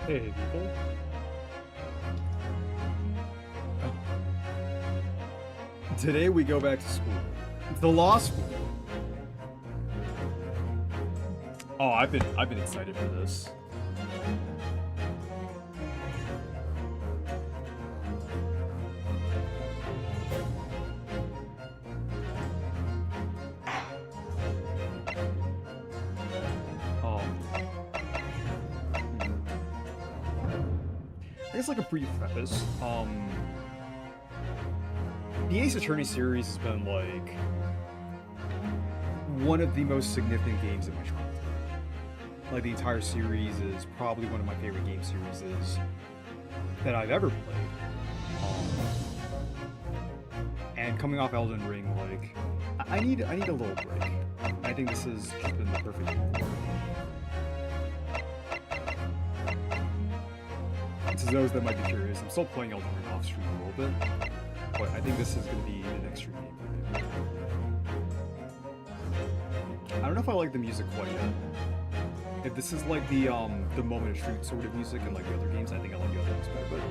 Hey, people. Today we go back to school. The law school. Oh, I've been excited for this. Um, I guess like a brief preface. The Ace Attorney series has been like one of the most significant games in my childhood. Like the entire series is probably one of my favorite game series that I've ever played. And coming off Elden Ring, like I need a little break. I think this has just been the perfect game for it. To those that might be curious, I'm still playing Elden Ring off stream a little bit, but I think this is going to be the next stream game for me. I don't know if I like the music quite yet. If this is like the moment of truth sort of music and like the other games, I think I like the other ones better. But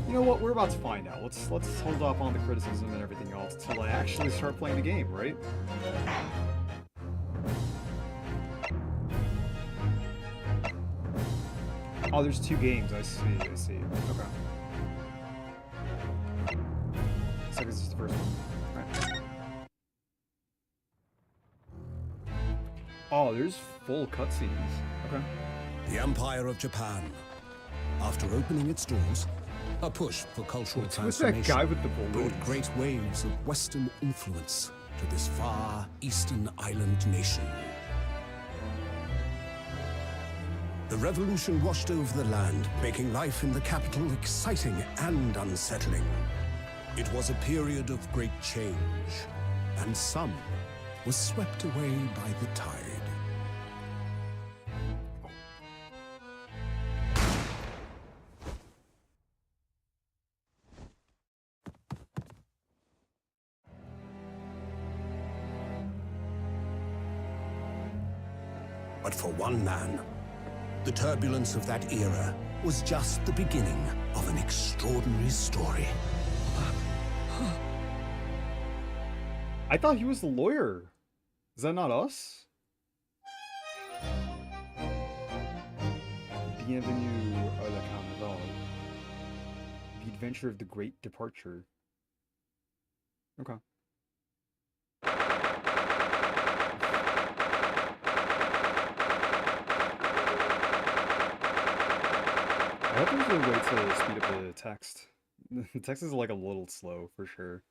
you know what? We're about to find out. Let's hold off on the criticism and everything else until I actually start playing the game, right? Oh, there's two games. I see. Okay. So this is the first one. Right. Oh, there's full cutscenes. Okay. The Empire of Japan. After opening its doors, a push for cultural transformation that guy with the brought great waves of Western influence to this far eastern island nation. The revolution washed over the land, making life in the capital exciting and unsettling. It was a period of great change, and some was swept away by the tide. But for one man, the turbulence of that era was just the beginning of an extraordinary story. I thought he was the lawyer. Is that not us? Bienvenue à la Carnival. The Adventure of the Great Departure. Okay. I hope there's a way to speed up the text. The text is like a little slow for sure.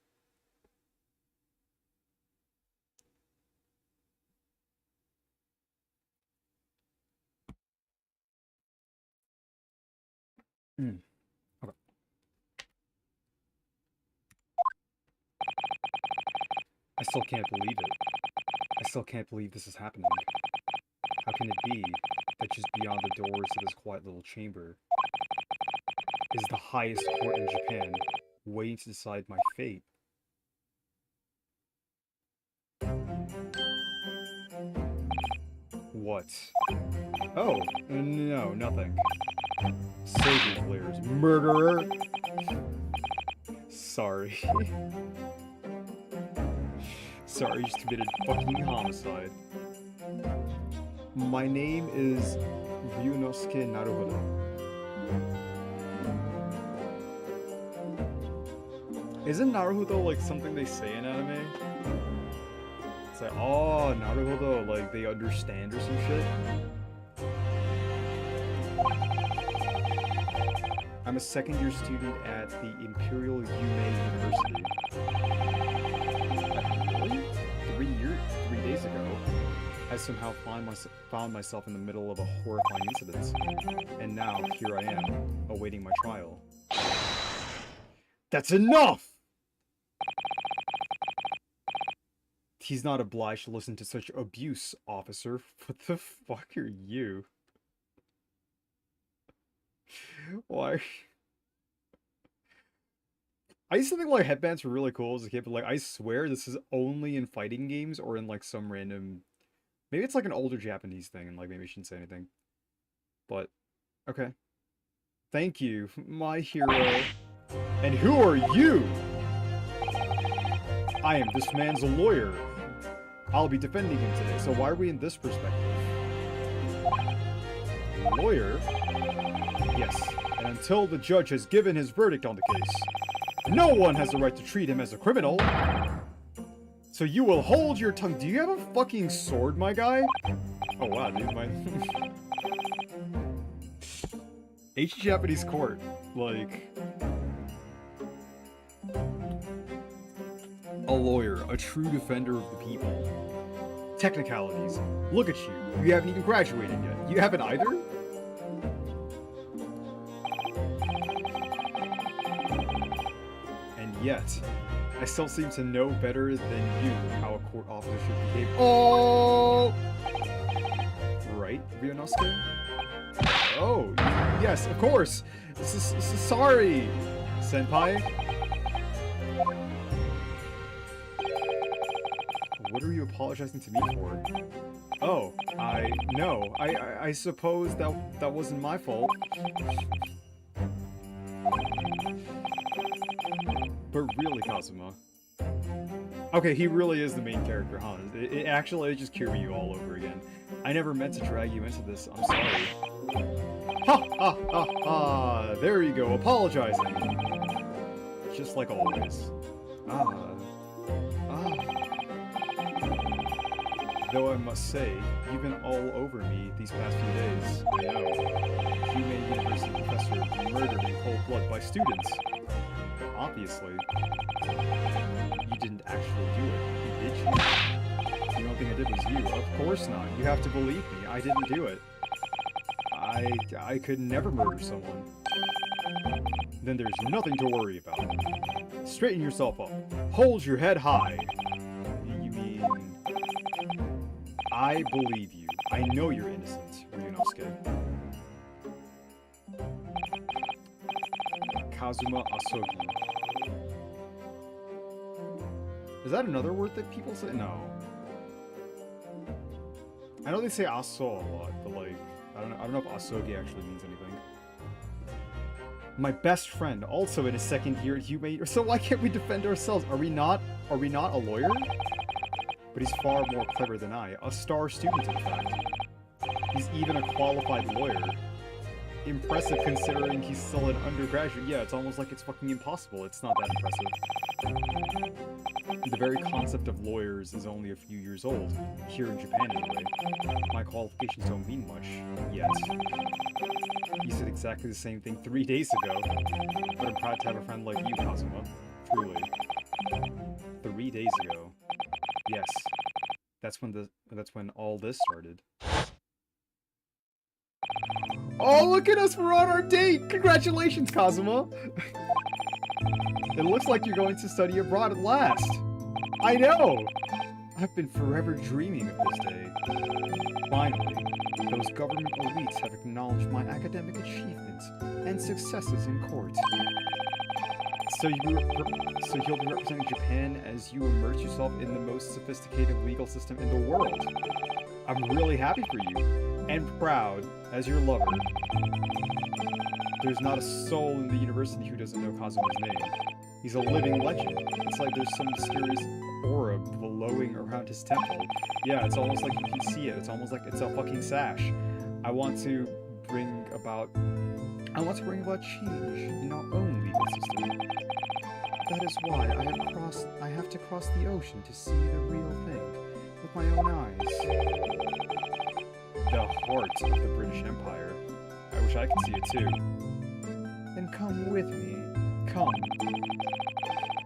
Okay. I still can't believe it. I still can't believe this is happening. How can it be that just beyond the doors of this quiet little chamber is the highest court in Japan, waiting to decide my fate? What? Oh, no, nothing. Save me, players. Murderer! Sorry. Sorry, you just committed fucking homicide. My name is Ryunosuke Naruhodo. Isn't Naruhodo like something they say in anime? It's like, oh, Naruhodo, like they understand or some shit. I'm a second-year student at the Imperial Yume University. Really? 3 days ago, I somehow found myself in the middle of a horrifying incident. And now, here I am, awaiting my trial. That's enough! He's not obliged to listen to such abuse, officer. What the fuck are you? Why? I used to think like headbands were really cool as a kid, but like I swear this is only in fighting games or in like some random... Maybe it's like an older Japanese thing and like maybe I shouldn't say anything. But, okay. Thank you, my hero. And who are you? I am this man's lawyer. I'll be defending him today, so why are we in this perspective? Lawyer? Yes, and until the judge has given his verdict on the case, no one has the right to treat him as a criminal. So you will hold your tongue. Do you have a fucking sword, my guy? Oh wow, dude, my... Ancient Japanese court, like... A lawyer, a true defender of the people. Technicalities. Look at you. You haven't even graduated yet. You haven't either? And yet, I still seem to know better than you how a court officer should behave. Oh! Right, Ryunosuke? Oh, yes, of course! Sorry, Senpai. What are you apologizing to me for? Oh, I suppose that wasn't my fault. But really, Kazuma. Okay, he really is the main character, huh? It actually just Kiryu all over again. I never meant to drag you into this, I'm sorry. Ha ha ha ha! There you go, apologizing! Just like always. Though I must say, you've been all over me these past few days. I know. You made a university professor murdered in cold blood by students. Obviously. You didn't actually do it, did you? You don't think I did was you? Of course not. You have to believe me. I didn't do it. I could never murder someone. Then there's nothing to worry about. Straighten yourself up. Hold your head high. You mean... I believe you. I know you're innocent, Ryunosuke. Kazuma Asogi. Is that another word that people say? No. I know they say aso a lot, but like, I don't know if asogi actually means anything. My best friend, also in his second year at Humane. So why can't we defend ourselves? Are we not a lawyer? But he's far more clever than I. A star student, in fact. He's even a qualified lawyer. Impressive considering he's still an undergraduate. Yeah, it's almost like it's fucking impossible. It's not that impressive. The very concept of lawyers is only a few years old. Here in Japan, anyway. My qualifications don't mean much. Yet. You said exactly the same thing 3 days ago. But I'm proud to have a friend like you, Kazuma. Truly. 3 days ago. Yes. That's when all this started. Oh, look at us! We're on our date! Congratulations, Kazuma! It looks like you're going to study abroad at last. I know! I've been forever dreaming of this day. Finally, those government elites have acknowledged my academic achievements and successes in court. So you'll be representing Japan as you immerse yourself in the most sophisticated legal system in the world. I'm really happy for you, and proud as your lover. There's not a soul in the university who doesn't know Kazuma's name. He's a living legend. It's like there's some mysterious aura blowing around his temple. Yeah, it's almost like you can see it. It's almost like it's a fucking sash. I want to bring about change in our own legal system. That is why I have to cross the ocean to see the real thing with my own eyes. The heart of the British Empire. I wish I could see it too. Then come with me. Come.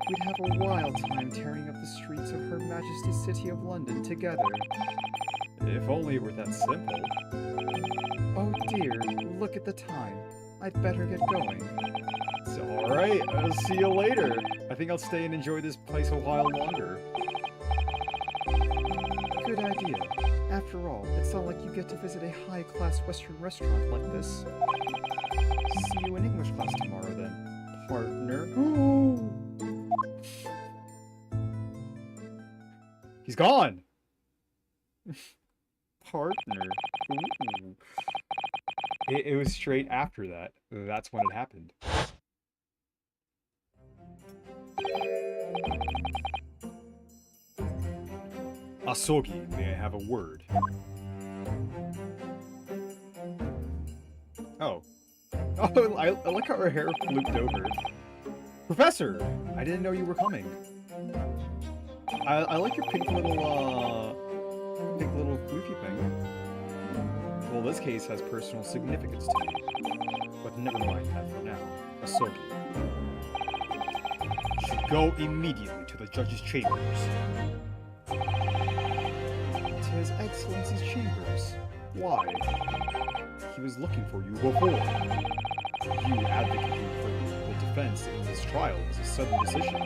We'd have a wild time tearing up the streets of Her Majesty's City of London together. If only it were that simple. Oh dear, look at the time. I'd better get going. So, alright, I'll see you later. I think I'll stay and enjoy this place a while longer. Good idea. After all, it's not like you get to visit a high-class Western restaurant like this. See you in English class tomorrow, then, partner. He's gone! Partner. Ooh. It was straight after that. That's when it happened. Asogi, may I have a word? Oh. Oh, I like how her hair flooped over. Professor! I didn't know you were coming. I like your pink little floofy thing. Well, this case has personal significance to me. But never mind that for now. Asogi. Should go immediately to the judge's chambers. To His Excellency's chambers. Why? He was looking for you before. You advocating for the defense in this trial was a sudden decision.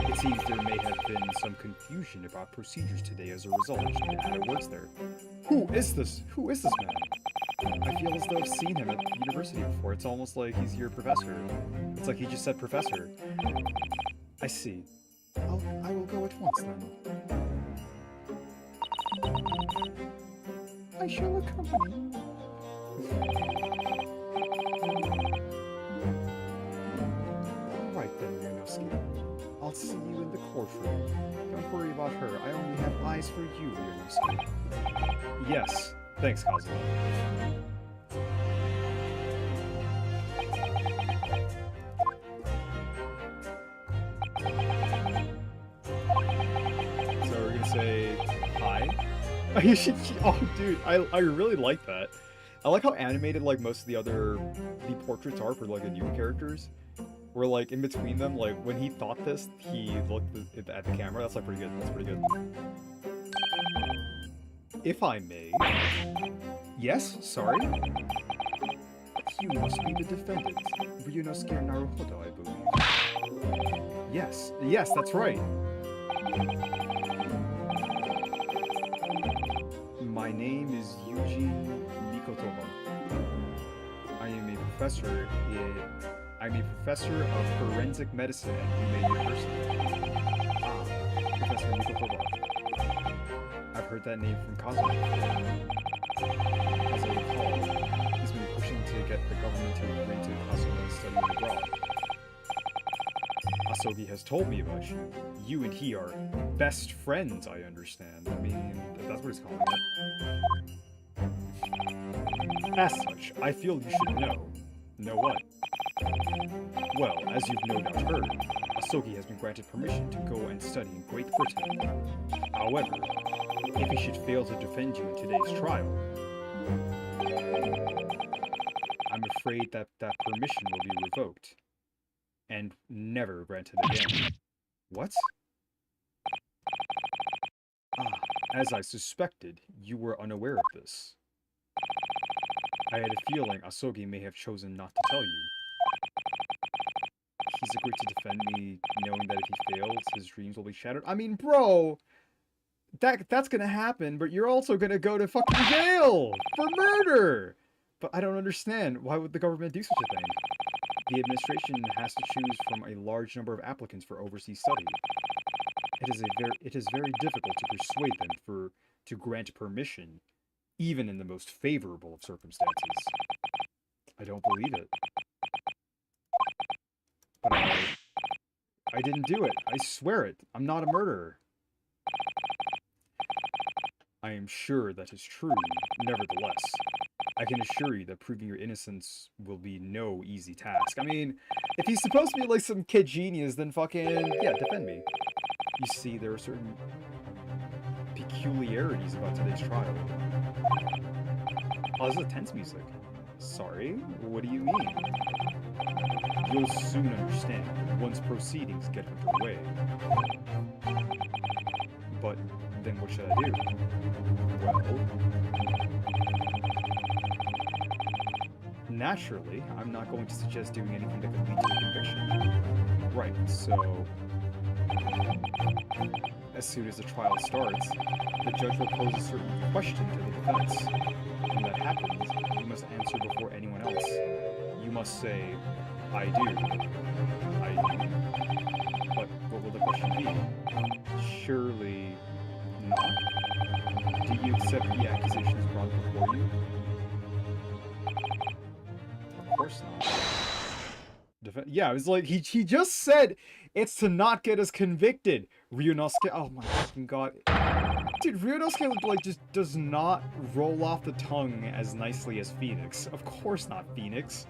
It seems there may have been some confusion about procedures today as a result. And it works there. Who is this? Who is this man? I feel as though I've seen him at university before. It's almost like he's your professor. It's like he just said professor. I see. I will go at once then. I shall accompany you. Alright then, Ryunosuke. I'll see you in the courtroom. Don't worry about her. I only have eyes for you, Ryunosuke. Yes. Thanks, Kazuma. So we're gonna say hi? Oh, dude, I really like that. I like how animated like most of the portraits are for like the new characters. Where like in between them, like when he thought this, he looked at the camera. That's like pretty good. That's pretty good. If I may. Yes, sorry. You must be the defendant, Ryunosuke Naruhodo, I believe. Yes, that's right. My name is Eugene Mikotoba. I'm a professor of forensic medicine at Yume University. Ah, Professor Mikotoba. I've heard that name from Kazuma before. As I recall, he's been pushing to get the government to agree to Kazuma studying abroad. Asogi has told me about you. You and he are best friends, I understand. I mean, that's what he's calling it. As such, I feel you should know. Know what? Well, as you've no doubt heard, Asogi has been granted permission to go and study in Great Britain. However, if he should fail to defend you in today's trial, I'm afraid that permission will be revoked. And never granted again. What? Ah, as I suspected, you were unaware of this. I had a feeling Asogi may have chosen not to tell you. He's agreed to defend me, knowing that if he fails, his dreams will be shattered. I mean, bro! That's gonna happen, but you're also gonna go to fucking jail! For murder! But I don't understand. Why would the government do such a thing? The administration has to choose from a large number of applicants for overseas study. It is very difficult to persuade them to grant permission, even in the most favorable of circumstances. I don't believe it. But I didn't do it. I swear it. I'm not a murderer. I am sure that is true, nevertheless. I can assure you that proving your innocence will be no easy task. I mean, if he's supposed to be like some kid genius, then fucking, yeah, defend me. You see, there are certain peculiarities about today's trial. Oh, this is tense music. Sorry? What do you mean? You'll soon understand once proceedings get underway. But then what should I do? Well, naturally, I'm not going to suggest doing anything that could lead to a conviction. Right, so as soon as the trial starts, the judge will pose a certain question to the defense. When that happens, you must answer before anyone else. You must say, I do. I do. But what will the question be? Surely not. Do you accept the accusations brought before you? Of course not. Yeah, it was like he just said it's to not get us convicted. Ryunosuke, oh my fucking god. Dude, Ryunosuke like just does not roll off the tongue as nicely as Phoenix. Of course not Phoenix.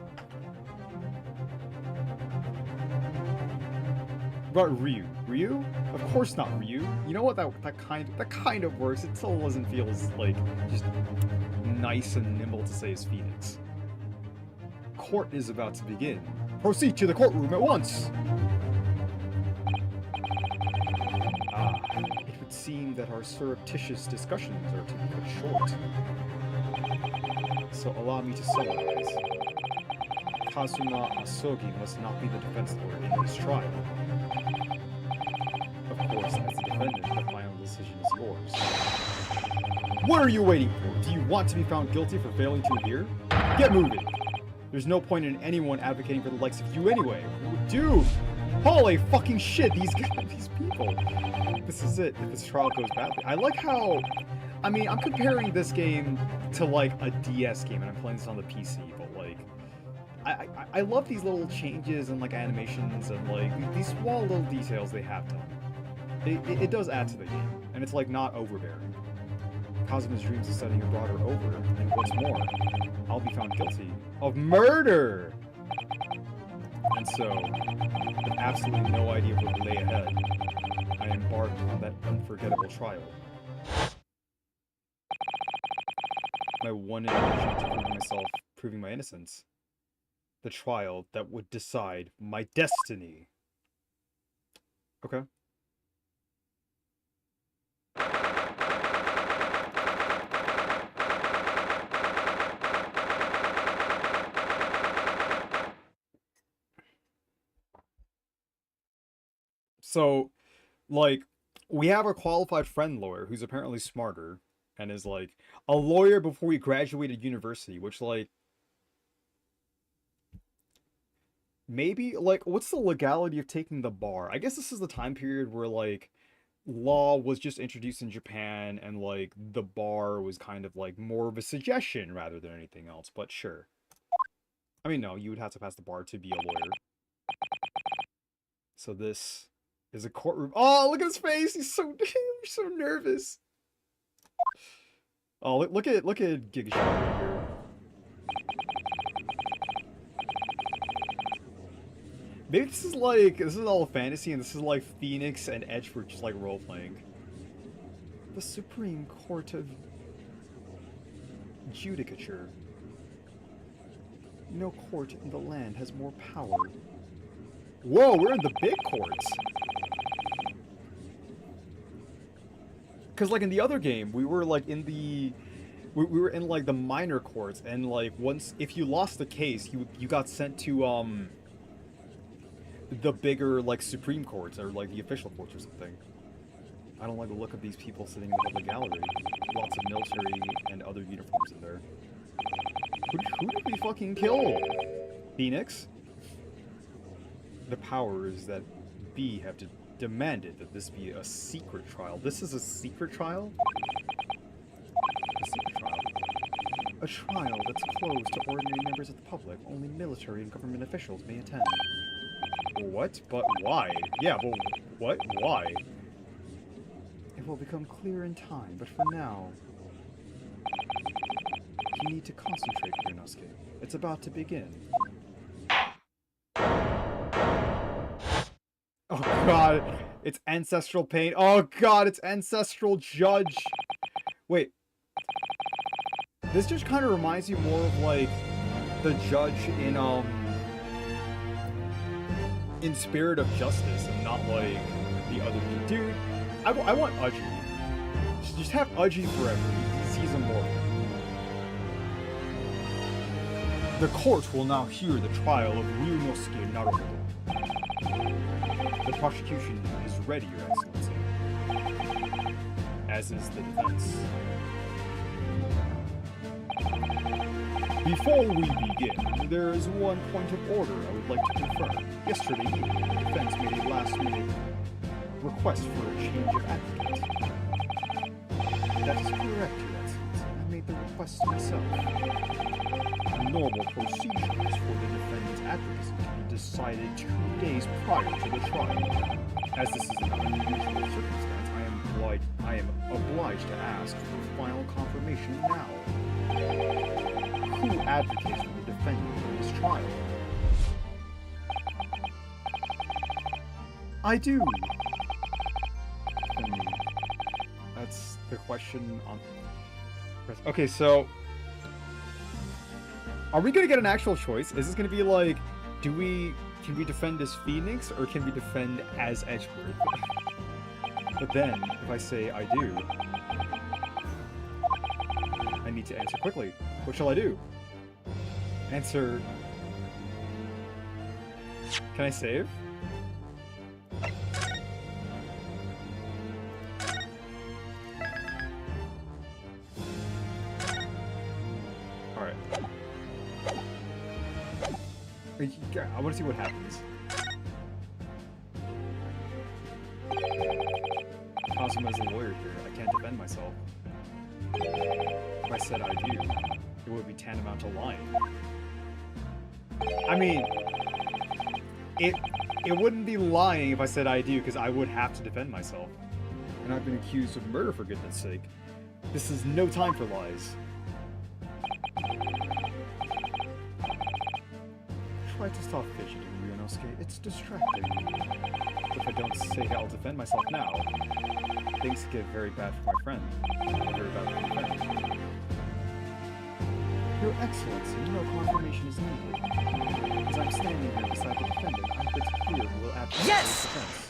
But Ryu. Ryu? Of course not Ryu. You know what? That kind of works. It still doesn't feel as like just nice and nimble to say as Phoenix. Court is about to begin. Proceed to the courtroom at once! Ah, it would seem that our surreptitious discussions are to be cut short. So allow me to summarize. Kazuma Asogi must not be the defense lawyer in this trial. Of course, as the defendant, the final decision is yours. What are you waiting for? Do you want to be found guilty for failing to appear? Get moving! There's no point in anyone advocating for the likes of you anyway. Dude! Holy fucking shit, these people. This is it, if this trial goes badly. I like how... I mean, I'm comparing this game to, like, a DS game, and I'm playing this on the PC, but, like... I love these little changes and, like, animations and, like, these small little details they have done. It does add to the game, and it's, like, not overbearing. Kazuma's dreams of studying abroad are over, and what's more, I'll be found guilty of murder! And so, with absolutely no idea what lay ahead, I embarked on that unforgettable trial. My one intention to prove myself, proving my innocence. The trial that would decide my destiny. Okay. So, like, we have a qualified friend lawyer who's apparently smarter and is, like, a lawyer before he graduated university, which, like, maybe, like, what's the legality of taking the bar? I guess this is the time period where, like, law was just introduced in Japan and, like, the bar was kind of, like, more of a suggestion rather than anything else, but sure. I mean, no, you would have to pass the bar to be a lawyer. So this is a courtroom. Oh, look at his face! He's so so nervous. Oh, look at Giga Shot right here. Maybe this is all fantasy, and this is like Phoenix and Edge were just like role playing. The Supreme Court of Judicature. No court in the land has more power. Whoa, we're in the big courts. Because, like, in the other game, we were, like, in the... We were in, like, the minor courts, and, like, once... If you lost the case, you got sent to, the bigger, like, Supreme Courts, or, like, the official courts or something. I don't like the look of these people sitting in the public gallery. Lots of military and other uniforms in there. Who did we fucking kill? Phoenix? The powers that be have demanded that this be a secret trial. This is a secret trial? A secret trial. A trial that's closed to ordinary members of the public. Only military and government officials may attend. What? But why? Yeah, well, what? Why? It will become clear in time, but for now... You need to concentrate, Ryunosuke. It's about to begin. Oh god, it's ancestral pain. Oh god, it's ancestral judge. Wait. This just kind of reminds you more of like the judge in Spirit of Justice and not like the other dude. I want Uji. Just have Uji forever. He's immortal. The court will now hear the trial of Ryunosuke Naruto. The prosecution is ready, Your Excellency. As is the defense. Before we begin, there is one point of order I would like to confirm. Yesterday evening, the defense made a last-minute request for a change of advocate. That is correct, Your Excellency. I made the request myself. Normal procedures for the defendant's advocacy can be decided 2 days prior to the trial. As this is an unusual circumstance, I am obliged to ask for final confirmation now. Who advocates for the defendant in this trial? I do. That's the question on... Okay, so... Are we gonna get an actual choice? Is this gonna be like, can we defend as Phoenix, or can we defend as Edgeworth? But then, if I say I do, I need to answer quickly. What shall I do? Answer... Can I save? Alright. I want to see what happens. Awesome as a lawyer here, I can't defend myself. If I said I do, it would be tantamount to lying. I mean, it wouldn't be lying if I said I do, because I would have to defend myself. And I've been accused of murder, for goodness sake. This is no time for lies. Try to stop fidgeting, Ryunosuke. It's distracting. If I don't say I'll defend myself now, things get very bad for my friend. Very bad for my friend. Your Excellency, no confirmation is needed. As I'm standing here beside the defendant, I think it's clear who will advocate his defense.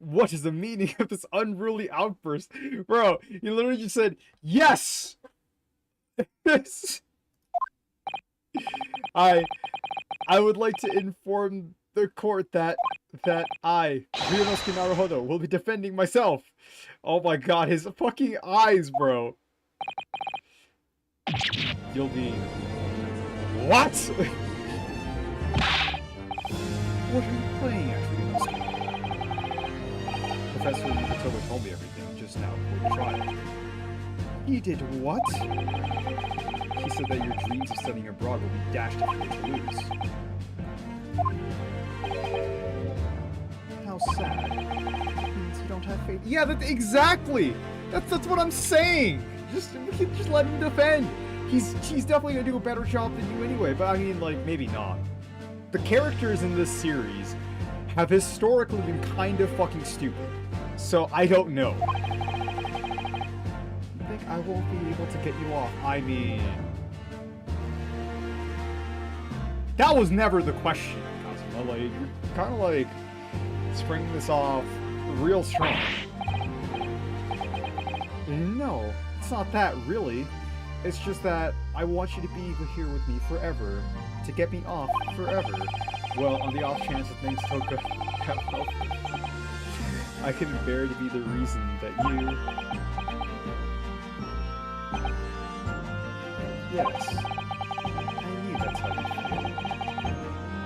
What is the meaning of this unruly outburst? Bro, you literally just said, yes! I would like to inform the court that I, Ryunosuke Naruhodo, will be defending myself. Oh my god, his fucking eyes, bro. You'll be... What? What are you playing at, Ryunosuke? Professor Mikotomo told me everything just now before the trial. He did what? He said that your dreams of studying abroad will be dashed if you were to lose. How sad. It means you don't have faith. Yeah, exactly! That's what I'm saying! Just let him defend! He's definitely gonna do a better job than you anyway, but I mean, like, maybe not. The characters in this series have historically been kind of fucking stupid. So, I don't know. You think I won't be able to get you off? I mean... That was never the question, Kazuma. Like, you're kind of like springing this off real strong. No, it's not that, really. It's just that I want you to be here with me forever. To get me off forever. Well, on the off chance that things don't go well, I couldn't bear to be the reason that you... Yes. I knew that's how you feel.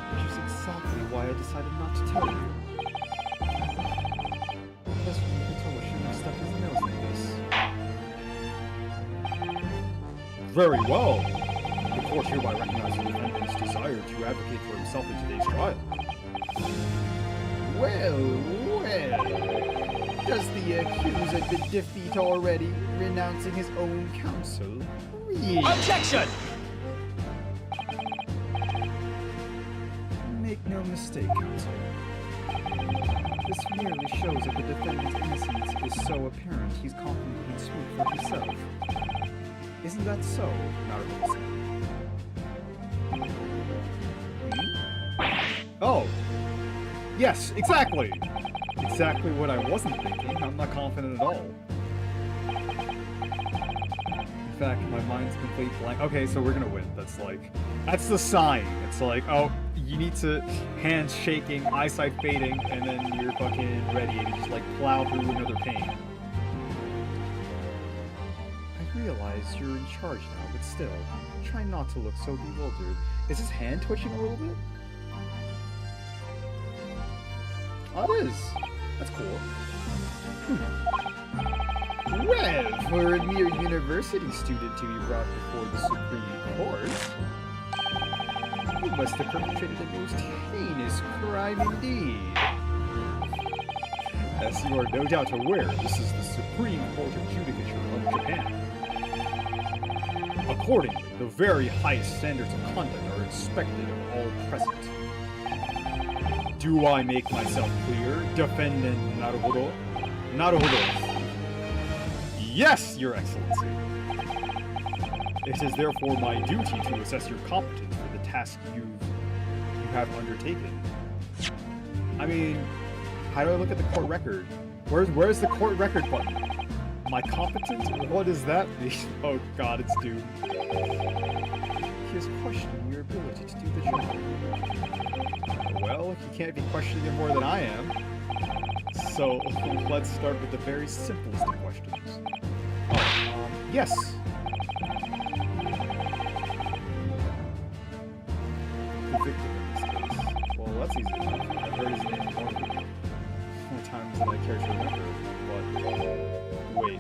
Which is exactly why I decided not to tell you. Professor Mikotomo shouldn't have stuck his nose in this. Very well. The court hereby recognizes the defendant's desire to advocate for himself in today's trial. Well. Does the accuser defeat already, renouncing his own counsel? Really? Objection! Make no mistake, counsel. This merely shows that the defendant's innocence is so apparent he's confident he'd speak for himself. Isn't that so, Naruto-san? Oh! Yes, exactly! Exactly what I wasn't thinking. I'm not confident at all. In fact, my mind's complete blank. Okay, so we're gonna win. That's the sign. It's like, oh, you need to, hands shaking, eyesight fading, and then you're fucking ready and you just like plow through another pain. I realize you're in charge now, but still, try not to look so bewildered. Is his hand twitching a little bit? Oh, it is. That's cool. Well, for a mere university student to be brought before the Supreme Court, you must have perpetrated a most heinous crime indeed. As you are no doubt aware, this is the Supreme Court of Judicature of Japan. Accordingly, the very highest standards of conduct are expected of all present. Do I make myself clear, Defendant Naruhodo? Naruhodo. Yes, Your Excellency. It is therefore my duty to assess your competence for the task you have undertaken. I mean, how do I look at the court record? Where's the court record button? My competence? What does that mean? Oh god, it's doomed. He is questioning your ability to do the job. Well, he can't be questioning it more than I am. So, let's start with the very simplest of questions. Oh, yes! The victim in this case. Well, that's easy enough. I've heard his name more times than I care to remember, but... Wait.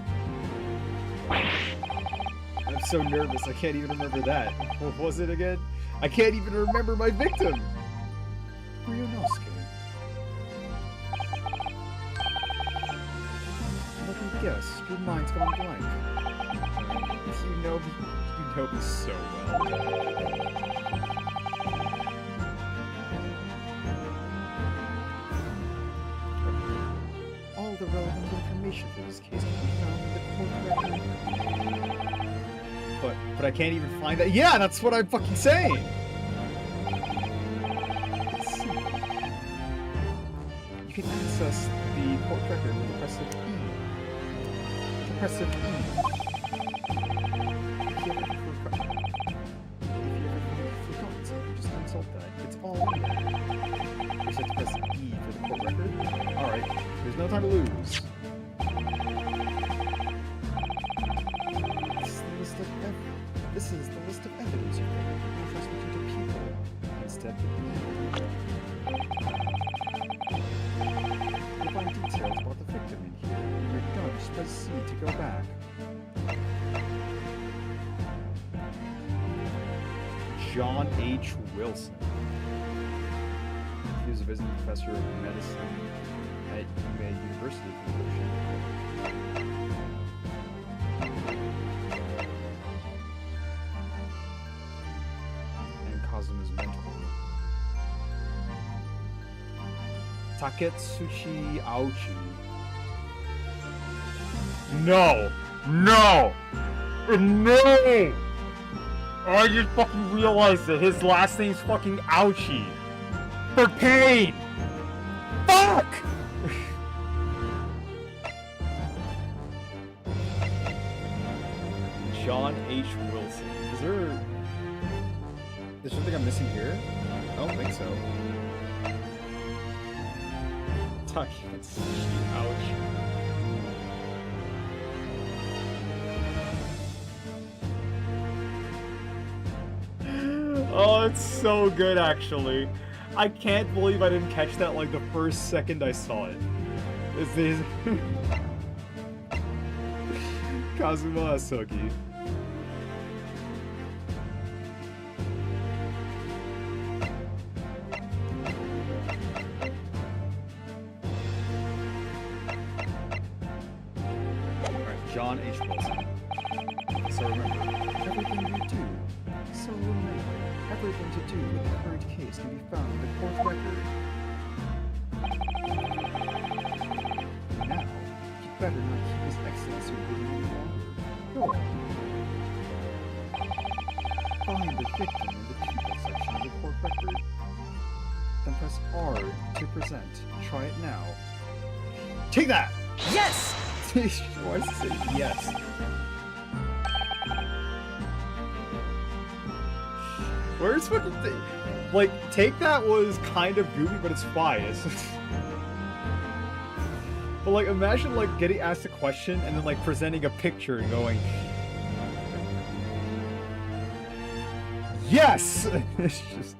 I'm so nervous, I can't even remember that. What was it again? I can't even remember my victim! Ryunosuke. Let me guess, your mind's gone blank. You know me so well. All the relevant information for this case can be found in the court record. But I can't even find that. Yeah, that's what I'm fucking saying! It's simple. You can access the court record with the press of E. The press of E. If you ever forgotten something, just consult that. It's all in there. You just have to press E for the court record. Alright, there's no time to lose. This is the list of evidence you can transmit to people. Instead of you'll find details about the victim in here. When you're done, just press C to go back. John H. Wilson. He was a visiting professor of medicine at University of Ocean. Kazuma's mentor. Taketsuchi Aochi. No! No! No! I just fucking realized that his last name's fucking Aochi. For pain! Fuck! John H. Wilson. Is there something I'm missing here? I don't think so. Taketsuchi Aochi. Oh, it's so good, actually. I can't believe I didn't catch that like the first second I saw it. This is Kazuma Asogi. John H. Wilson. So remember, everything you do. So remember, everything to do with the current case can be found in the court record. Now, you better not keep His Excellency waiting any longer. Go on. Find the victim in the people section of the court record. Then press R to present. Try it now. Take that! Yes! Why does it say yes? Where's fucking thing? Like, take that was kind of goofy, but it's fine. But like, imagine like getting asked a question and then like presenting a picture and going, yes! It's just...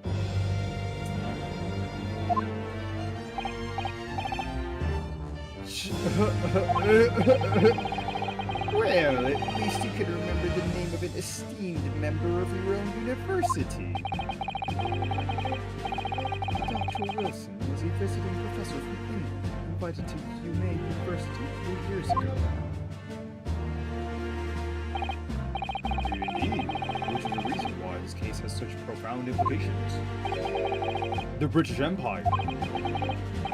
Well, at least you can remember the name of an esteemed member of your own university. Dr. Wilson was a visiting professor from England, invited to UMA University 3 years ago. Indeed, which is the reason why this case has such profound implications. The British Empire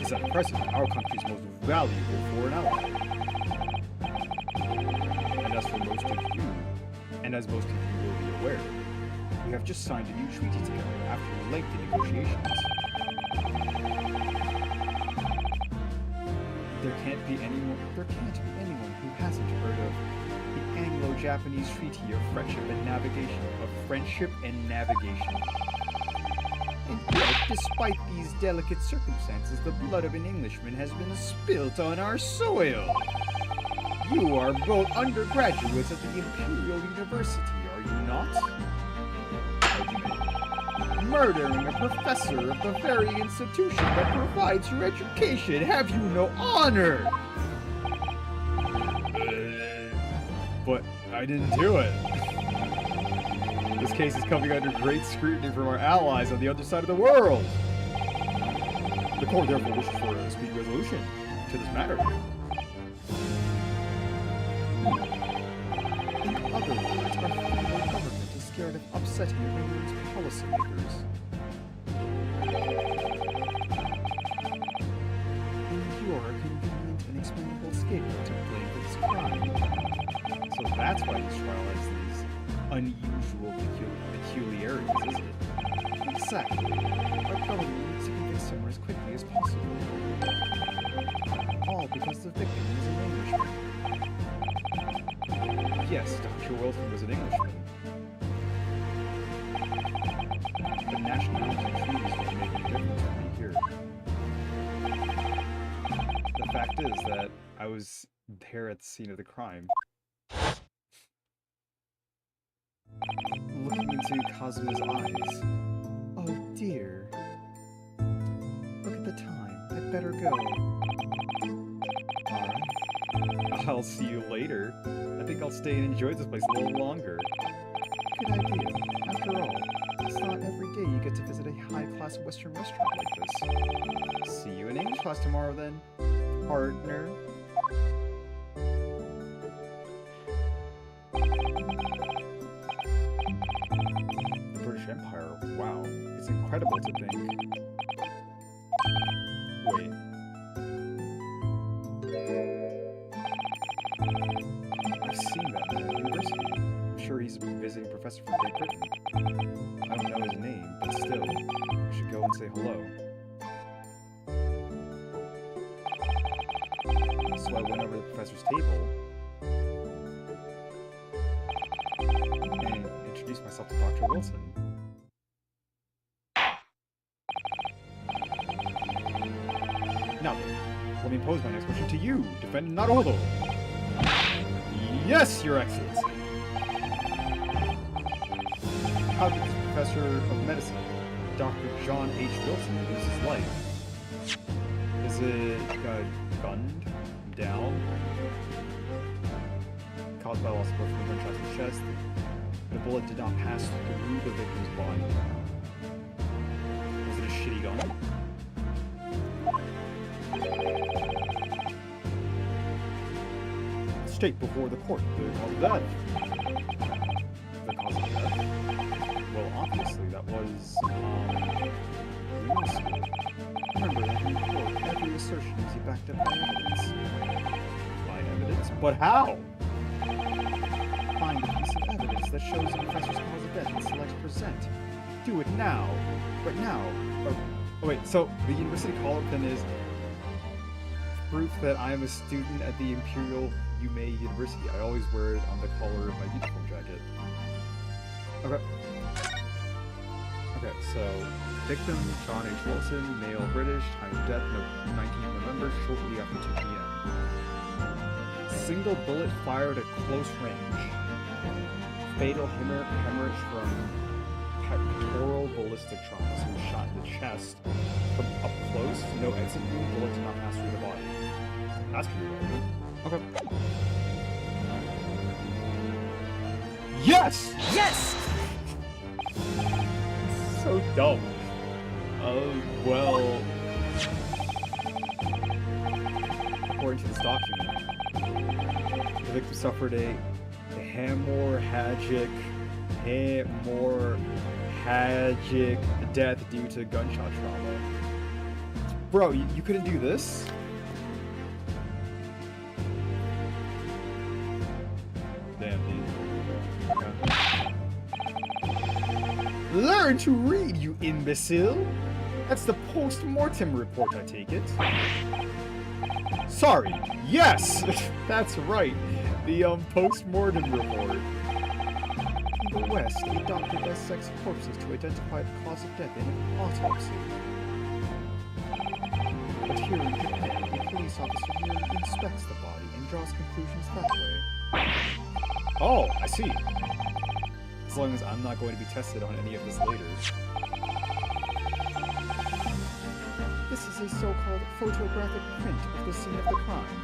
is at present our country's most valuable foreign ally. And as most of you will be aware, we have just signed a new treaty together after lengthy negotiations. There can't be anyone who hasn't heard of the Anglo-Japanese Treaty of Friendship and Navigation. And yet, despite these delicate circumstances, the blood of an Englishman has been spilt on our soil. You are both undergraduates at the Imperial University, are you not? Murdering a professor of the very institution that provides your education, have you no honor? But I didn't do it. This case is coming under great scrutiny from our allies on the other side of the world. The court therefore wishes for a speedy resolution to this matter. In other words, our federal government is scared of upsetting England's policymakers. And you're a convenient and explainable scapegoat to blame for this crime. So that's why this trial has these unusual peculiarities, is it? Exactly. Our government needs to convict someone as quickly as possible. All because the victim is an Englishman. Yes, Dr. Wilson was an Englishman. But nationality treaties don't make any difference for me here. The fact is that I was there at the scene of the crime. Looking into Kazuma's eyes. Oh dear. Look at the time. I'd better go. Alright. I'll see you later. I think I'll stay and enjoy this place a little longer. Good idea. After all, it's not every day you get to visit a high-class Western restaurant like this. See you in English class tomorrow then, partner. The British Empire, wow. It's incredible to think. Wait. I've seen that man at university. I'm sure he's a visiting professor from Great Britain. I don't know his name, but still, we should go and say hello. So I went over to the professor's table and introduced myself to Dr. Wilson. Now then, let me pose my next question to you, Defendant Naruhodo. Yes, Your Excellency! How did this professor of medicine, Dr. John H. Wilson, lose his life? Is it gunned down? Caused by loss of blood from gunshots in the chest? The bullet did not pass through the victim's body. Was it a shitty gun? State before the court the cause of death. The cause of death? Well, obviously, that was, remember that in court, every assertion is backed up by evidence. By evidence? But how? Find a piece of evidence that shows the professor's cause of death and select present. Do it now. Right now. Oh wait, so the university collar pin is proof that I am a student at the Imperial University. I always wear it on the collar of my uniform jacket. Okay. Okay, so victim John H. Wilson, male, British, time of death 19th November, shortly after 2 p.m. Single bullet fired at close range. Fatal hemorrhage from pectoral ballistic trauma. So he was shot in the chest from up close. No exit wound. Bullet did not pass through the body. That's gonna be relevant. Okay. Yes! Yes! So dumb. Well... According to this document, the victim suffered a hemorrhagic death due to gunshot trauma. Bro, you couldn't do this? Damn, dude. Okay. Learn to read, you imbecile! That's the post-mortem report, I take it. Sorry, yes! That's right, the post-mortem report. In the West, a doctor dissects corpses to identify the cause of death in an autopsy. But here in Japan, a police officer merely inspects the body and draws conclusions that way. Oh, I see. As long as I'm not going to be tested on any of this later. This is a so-called photographic print of the scene of the crime.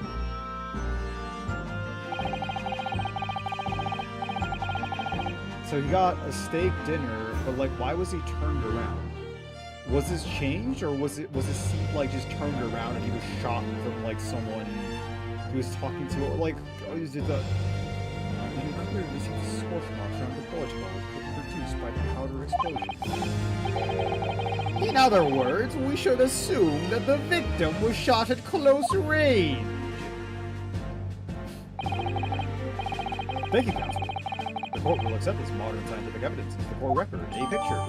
So he got a steak dinner, but like, why was he turned around? Was this changed, or was his seat like just turned around and he was shot from like someone he was talking to? Or like, is it the? You can clearly see the scorch marks around the bullet hole produced by the powder explosion. In other words, we should assume that the victim was shot at close range. Thank you, counsel. The court will accept this modern scientific evidence as the court record, a picture.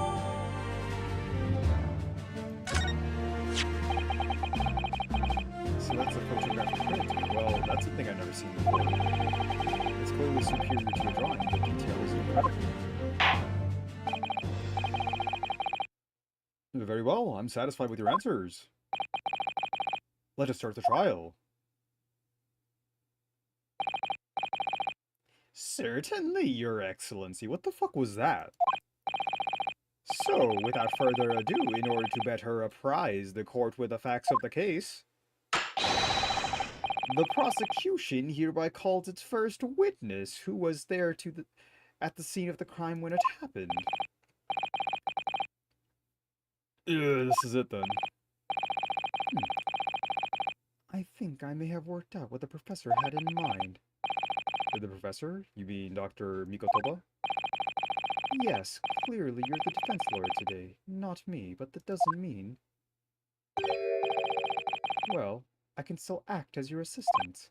So that's a photographic print. Well, that's something I've never seen before. It's clearly superior to a drawing, but detail is incredible. Very well, I'm satisfied with your answers. Let us start the trial. Certainly, Your Excellency. What the fuck was that? So, without further ado, in order to better apprise the court with the facts of the case, the prosecution hereby calls its first witness, who was there at the scene of the crime when it happened. This is it then. I think I may have worked out what the professor had in mind. The professor? You mean Dr. Mikotoba? Yes, clearly you're the defense lawyer today. Not me, but that doesn't mean... Well, I can still act as your assistant.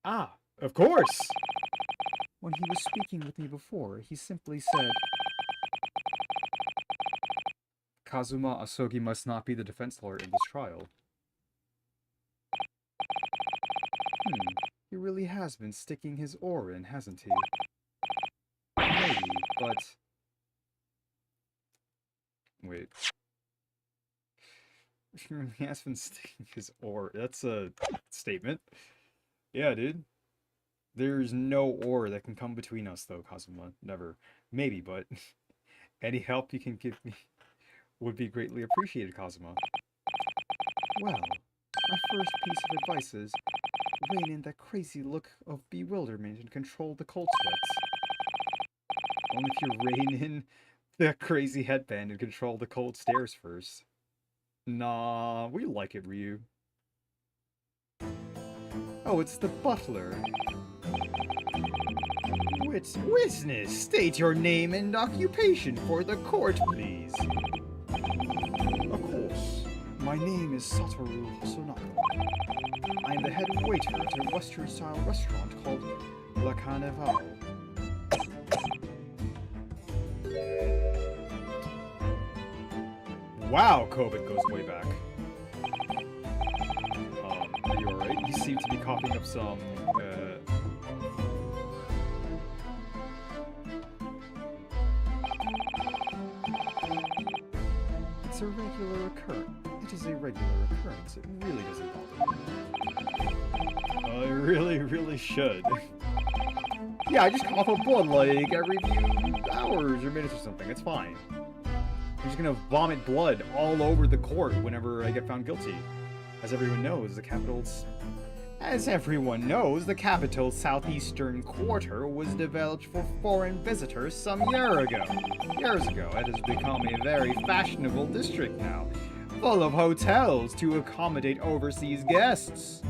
Ah, of course! When he was speaking with me before, he simply said... Kazuma Asogi must not be the defense lawyer in this trial. He really has been sticking his oar in, hasn't he? Maybe, but... Wait. He really has been sticking his oar. That's a statement. Yeah, dude. There's no oar that can come between us, though, Kazuma. Never. Maybe, but... any help you can give me would be greatly appreciated, Kazuma. Well, my first piece of advice is... rein in that crazy look of bewilderment and control the cold sweats. Only if you rein in that crazy headband and control the cold stares first. Nah, we like it, Ryu. Oh, it's the butler. Witness, state your name and occupation for the court, please. Of course. My name is Satoru Sonaka. I am the head waiter at a Western-style restaurant called La Carnival. Wow, COVID goes way back. Are you alright? You seem to be coughing up some, It's a regular occurrence. It is a regular occurrence. It really doesn't bother me. I really should. Yeah, I just cough up blood like every few hours or minutes or something. It's fine. I'm just gonna vomit blood all over the court whenever I get found guilty. As everyone knows, the capital's southeastern quarter was developed for foreign visitors some years ago. It has become a very fashionable district now, full of hotels to accommodate overseas guests.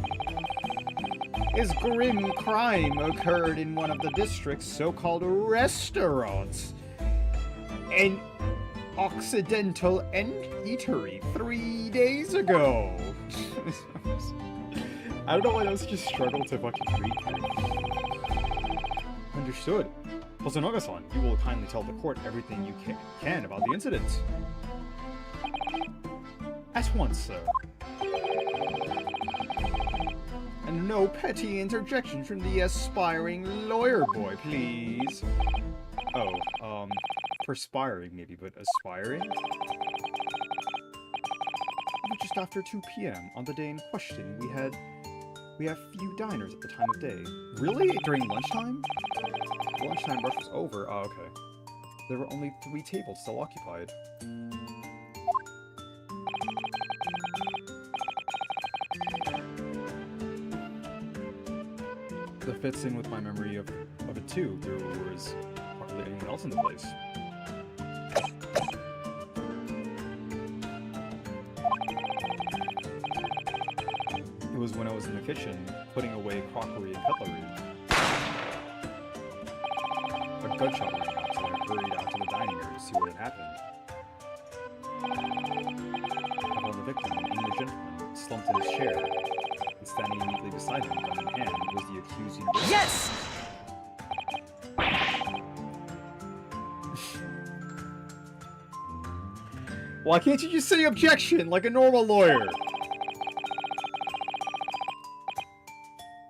His grim crime occurred in one of the district's so-called restaurants. An Occidental eatery 3 days ago. I don't know why that was such a struggle to fucking read through. Understood. Hosonaga-san, you will kindly tell the court everything you can about the incident. At once, sir. And no petty interjection from the aspiring lawyer boy, please. Oh, perspiring maybe, but aspiring? Just after 2 p.m. on the day in question, we have few diners at the time of day. Really? During lunchtime? The lunchtime rush was over. Oh, okay. There were only 3 tables still occupied. That fits in with my memory of it too. There was hardly anyone else in the place. It was when I was in the kitchen, putting away crockery and cutlery. A gunshot rang out, so I hurried out to the dining room to see what had happened. I found the victim, an English gentleman, slumped in his chair, and standing immediately beside him, gun in hand, was the accused university. Yes! Why can't you just say objection like a normal lawyer?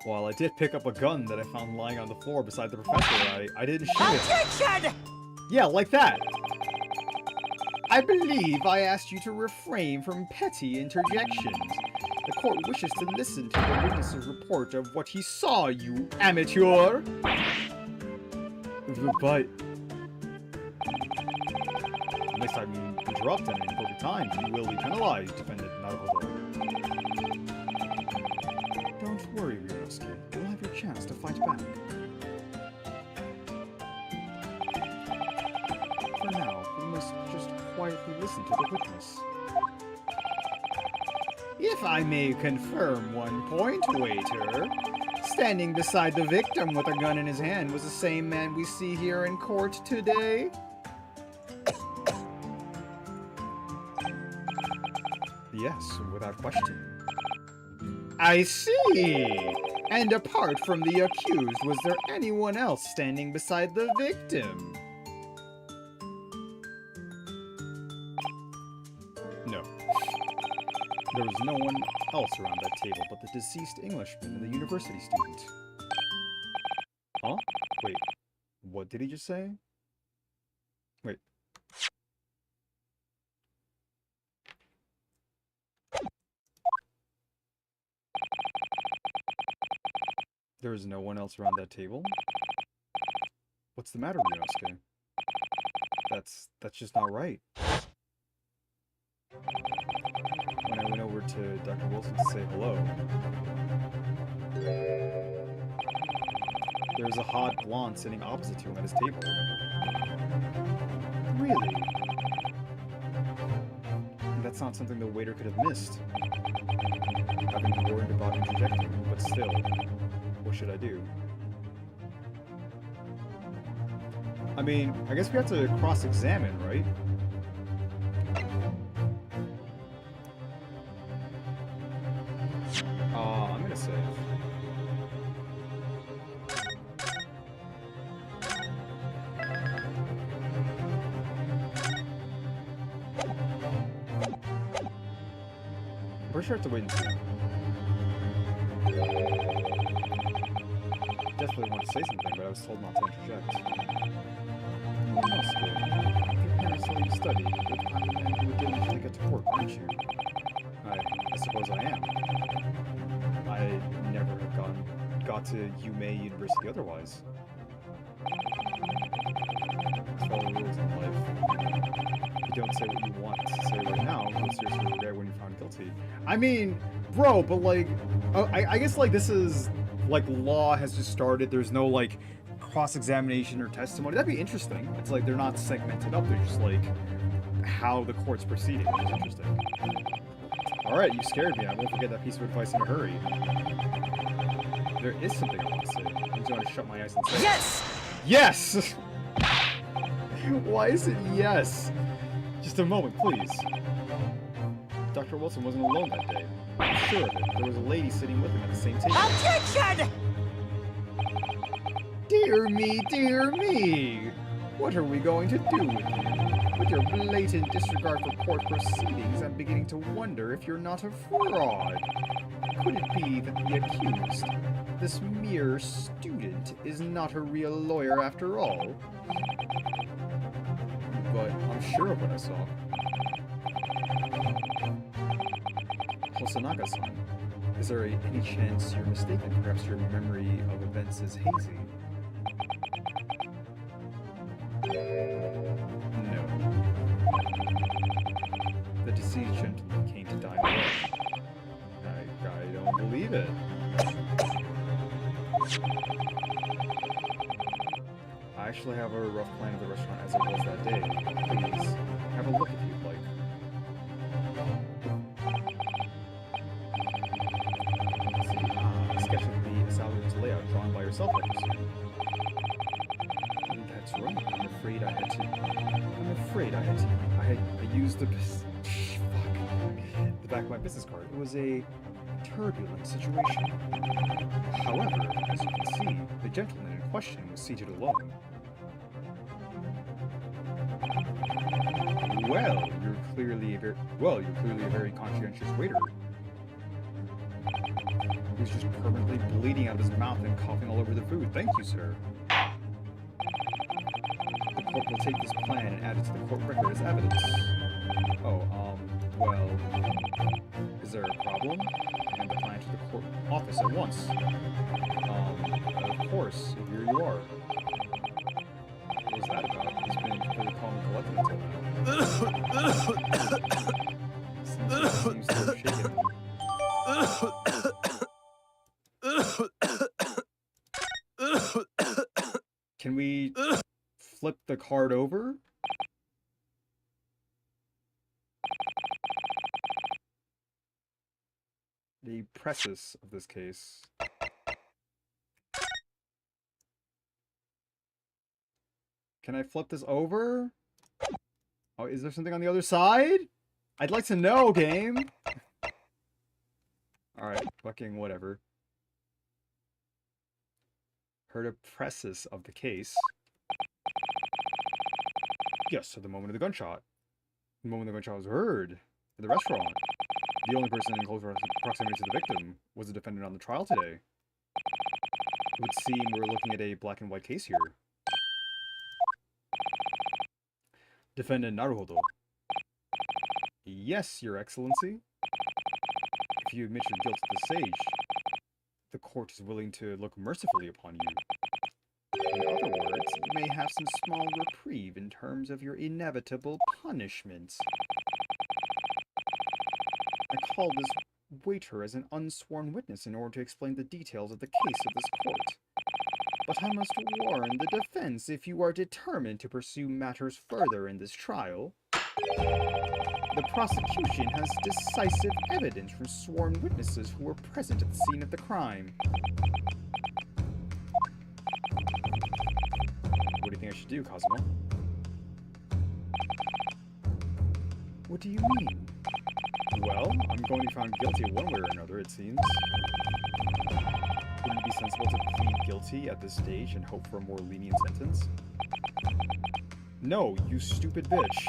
While I did pick up a gun that I found lying on the floor beside the professor, I didn't shoot it. Objection! Yeah, like that. I believe I asked you to refrain from petty interjections. The court wishes to listen to the witness's report of what he saw, you amateur. But... next time you interrupt at an inappropriate time, you will be penalized, defendant Naruhodo. Don't worry, Ryunosuke. You'll have your chance to fight back. For now, we must just quietly listen to the witness. If I may confirm one point, waiter, standing beside the victim with a gun in his hand was the same man we see here in court today? Yes, without question. I see! And apart from the accused, was there anyone else standing beside the victim? No. There was no one else around that table but the deceased Englishman and the university student. Huh? Wait, what did he just say? Wait. There was no one else around that table? What's the matter, Ryunosuke? That's just not right. When I went over to Dr. Wilson to say hello, there was a hot blonde sitting opposite to him at his table. Really? And that's not something the waiter could have missed. I've been warned about interjecting, but still, what should I do? I mean, I guess we have to cross-examine, right? I'm gonna save. I'm pretty sure I have to wait and see. Definitely want to say something, but I was told not to interject. Must be. If your parents let you study, you're the kind of man who would diligently get to work, aren't you? I suppose I am. I never have got to Yume University otherwise. Let's follow the rules in life. you don't say what you want to say right now, you'll seriously regret when you're found guilty. I mean, bro, but like, I guess like this is like law has just started. There's no like cross-examination or testimony. That'd be interesting. It's like they're not segmented up. They're just like how the court's proceeding, which is interesting. All right, you scared me. I won't forget that piece of advice in a hurry. There is something I want to say. I'm just going to shut my eyes and say Yes! Yes! Why is it yes? Just a moment, please. Dr. Wilson wasn't alone that day. I'm sure of it. There was a lady sitting with him at the same table. Objection! Dear me, dear me! What are we going to do with you? With your blatant disregard for court proceedings, I'm beginning to wonder if you're not a fraud. Could it be that the accused, this mere student, is not a real lawyer after all? But I'm sure of what I saw. Hosonaga-san, is there any chance you're mistaken? Perhaps your memory of events is hazy? No. The deceased gentleman came to dine alone. I don't believe it. I actually have a rough plan of the restaurant as it was that day. Please, have a look if you'd like. Let's see. A sketch of the salvage layout drawn by yourself, I presume. That's right. I'm afraid I used the back of my business card. It was a turbulent situation. However, as you can see, the gentleman in question was seated alone. Well, you're clearly a very conscientious waiter. He was just permanently bleeding out of his mouth and coughing all over the food. Thank you, sir. The court will take this plan and add it to the court record as evidence. Oh, well, is there a problem? Hand the plan to the court office at once. Of course, here you are. What was that about? He's been pretty calm and collected until now. Seems to have shaken him. Can we flip the card over? The precis of this case. Can I flip this over? Oh, is there something on the other side? I'd like to know, game. Alright, fucking whatever. Heard a precis of the case. Yes, so the moment of the gunshot. The moment the gunshot was heard in the restaurant. The only person in close proximity to the victim was the defendant on the trial today. It would seem we're looking at a black and white case here. Defendant Naruhodo. Yes, Your Excellency. If you admit your guilt at this stage, the court is willing to look mercifully upon you. In other words, you may have some small reprieve in terms of your inevitable punishment. I call this waiter as an unsworn witness in order to explain the details of the case of this court. But I must warn the defense if you are determined to pursue matters further in this trial. The prosecution has decisive evidence from sworn witnesses who were present at the scene of the crime. What do you think I should do, Kazuma? What do you mean? Well, I'm going to be found guilty one way or another, it seems. Wouldn't it be sensible to plead guilty at this stage and hope for a more lenient sentence? No, you stupid bitch.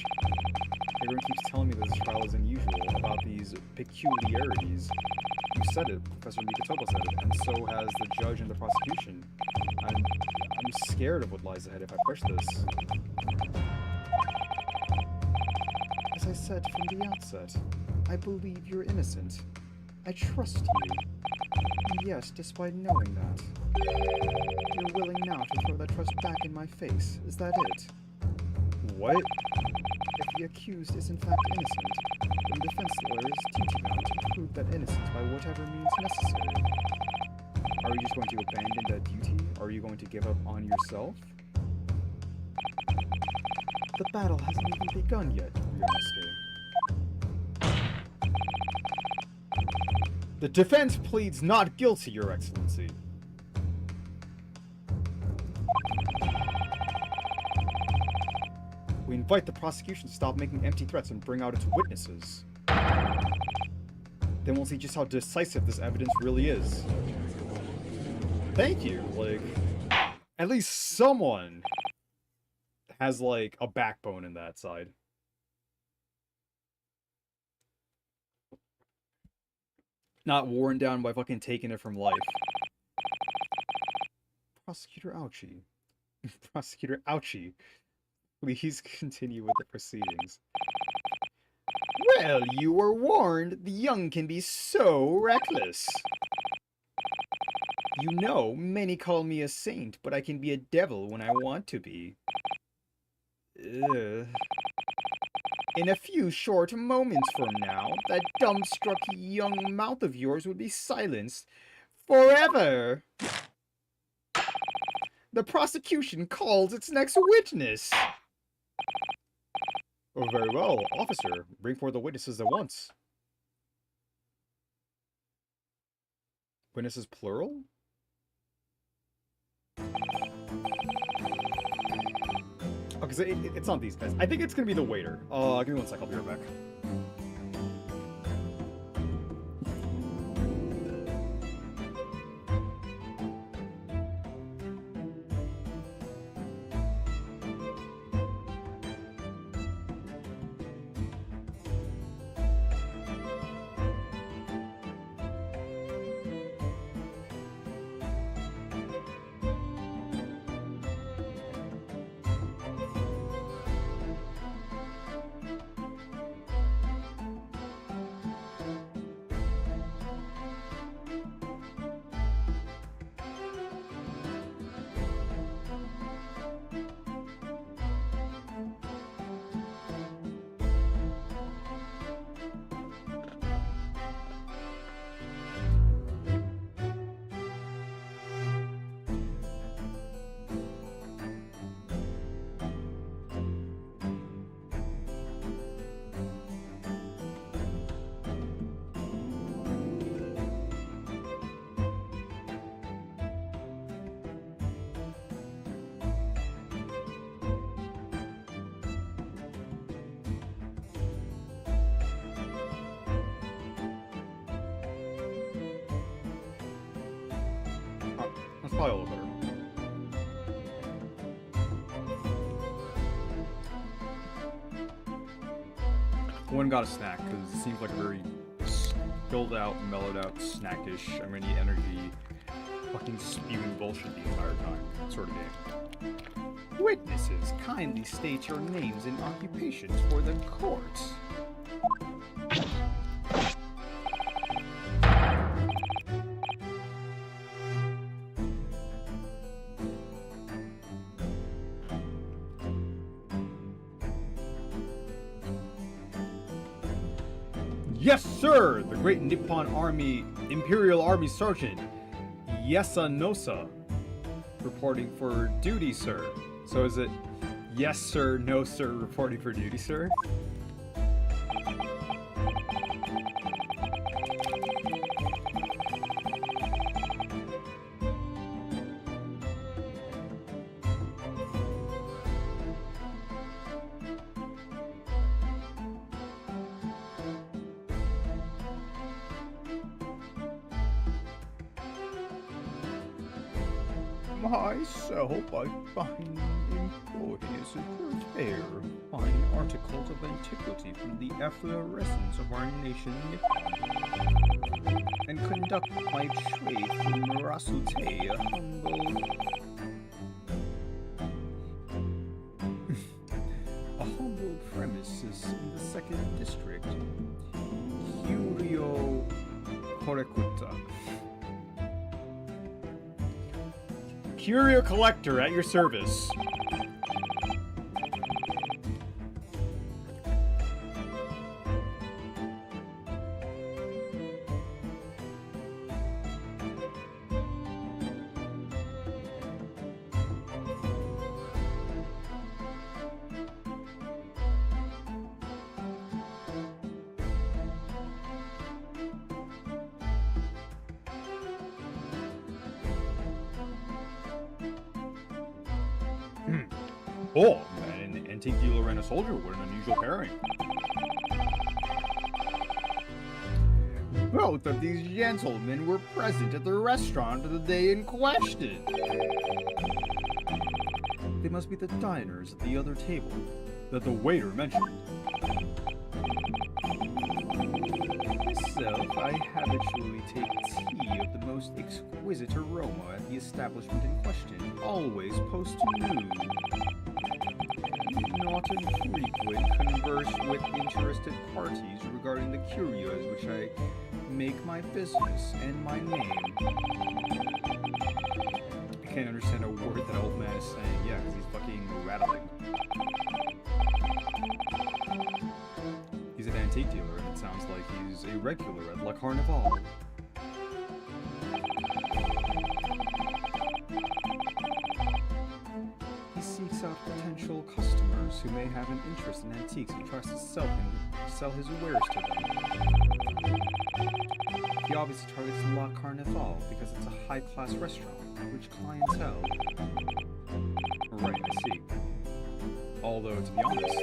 Everyone keeps telling me that this trial is unusual, about these peculiarities. You said it, Professor Mikitoba said it, and so has the judge and the prosecution. I'm scared of what lies ahead if I push this. As I said from the outset, I believe you're innocent. I trust you. And yet, despite knowing that, you're willing now to throw that trust back in my face. Is that it? What? If the accused is in fact innocent, then defense lawyers duty-bound to prove that innocence by whatever means necessary. Are you just going to abandon that duty? Are you going to give up on yourself? The battle hasn't even begun yet, Ryonosuke. The defense pleads not guilty, Your Excellency. We invite the prosecution to stop making empty threats and bring out its witnesses. Then we'll see just how decisive this evidence really is. Thank you. Like, at least someone has, like, a backbone in that side. Not worn down by fucking taking it from life. Prosecutor Ouchie. Prosecutor Ouchie. Please continue with the proceedings. Well, you were warned. The young can be so reckless. You know, many call me a saint, but I can be a devil when I want to be. Ugh. In a few short moments from now, that dumbstruck young mouth of yours would be silenced forever. The prosecution calls its next witness. Oh, very well, officer. Bring forth the witnesses at once. Witnesses plural? Okay, so it's not these guys. I think it's gonna be the waiter. Give me one sec, I'll be right back. That's probably a little better. One got a snack because it seems like a very spilled out, mellowed out snack dish. I'm gonna need energy fucking spewing bullshit the entire time sort of game. Witnesses, kindly state your names and occupations for the court. Yes, sir! The great Nippon Army, Imperial Army Sergeant, Yasanosa, reporting for duty, sir. So is it, yes, sir, no, sir, reporting for duty, sir? Myself, I find employees who prepare fine articles of antiquity from the efflorescence of our nation Nippon, and conduct my trade from Rasute, a humble premises in the 2nd District, Kyuryo Horekuta. Curio Collector at your service. Oh, an antique dealer and a soldier, what an unusual pairing. Both of these gentlemen were present at the restaurant the day in question. They must be the diners at the other table that the waiter mentioned. Myself, I habitually take tea of the most exquisite aroma at the establishment in question, always post-noon. Not infrequent converse with interested parties regarding the curios which I make my business and my name. I can't understand a word that old man is saying. Yeah, because he's fucking rattling. He's an antique dealer, and it sounds like he's a regular at La Carnival. He seeks out potential customers who may have an interest in antiques and tries to sell his wares to them. He obviously targets La Carnival because it's a high-class restaurant, which clientele. Right, I see. Although, to be honest,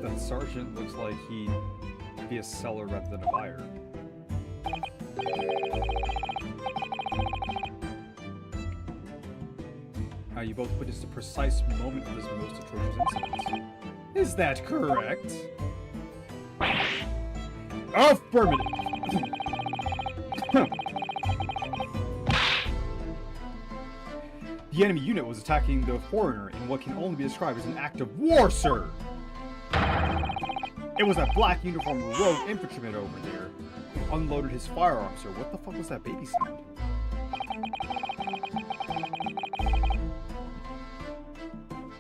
that sergeant looks like he'd be a seller rather than a buyer. You both witnessed the precise moment of this most atrocious incident. Is that correct? Affirmative! The enemy unit was attacking the foreigner in what can only be described as an act of war, sir! It was that black uniformed rogue infantryman over there who unloaded his firearm, sir. What the fuck was that baby sound?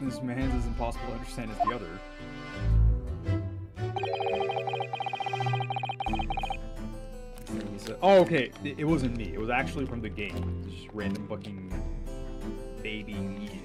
This man's as impossible to understand as the other. Oh, okay. It wasn't me. It was actually from the game. Just random fucking baby me.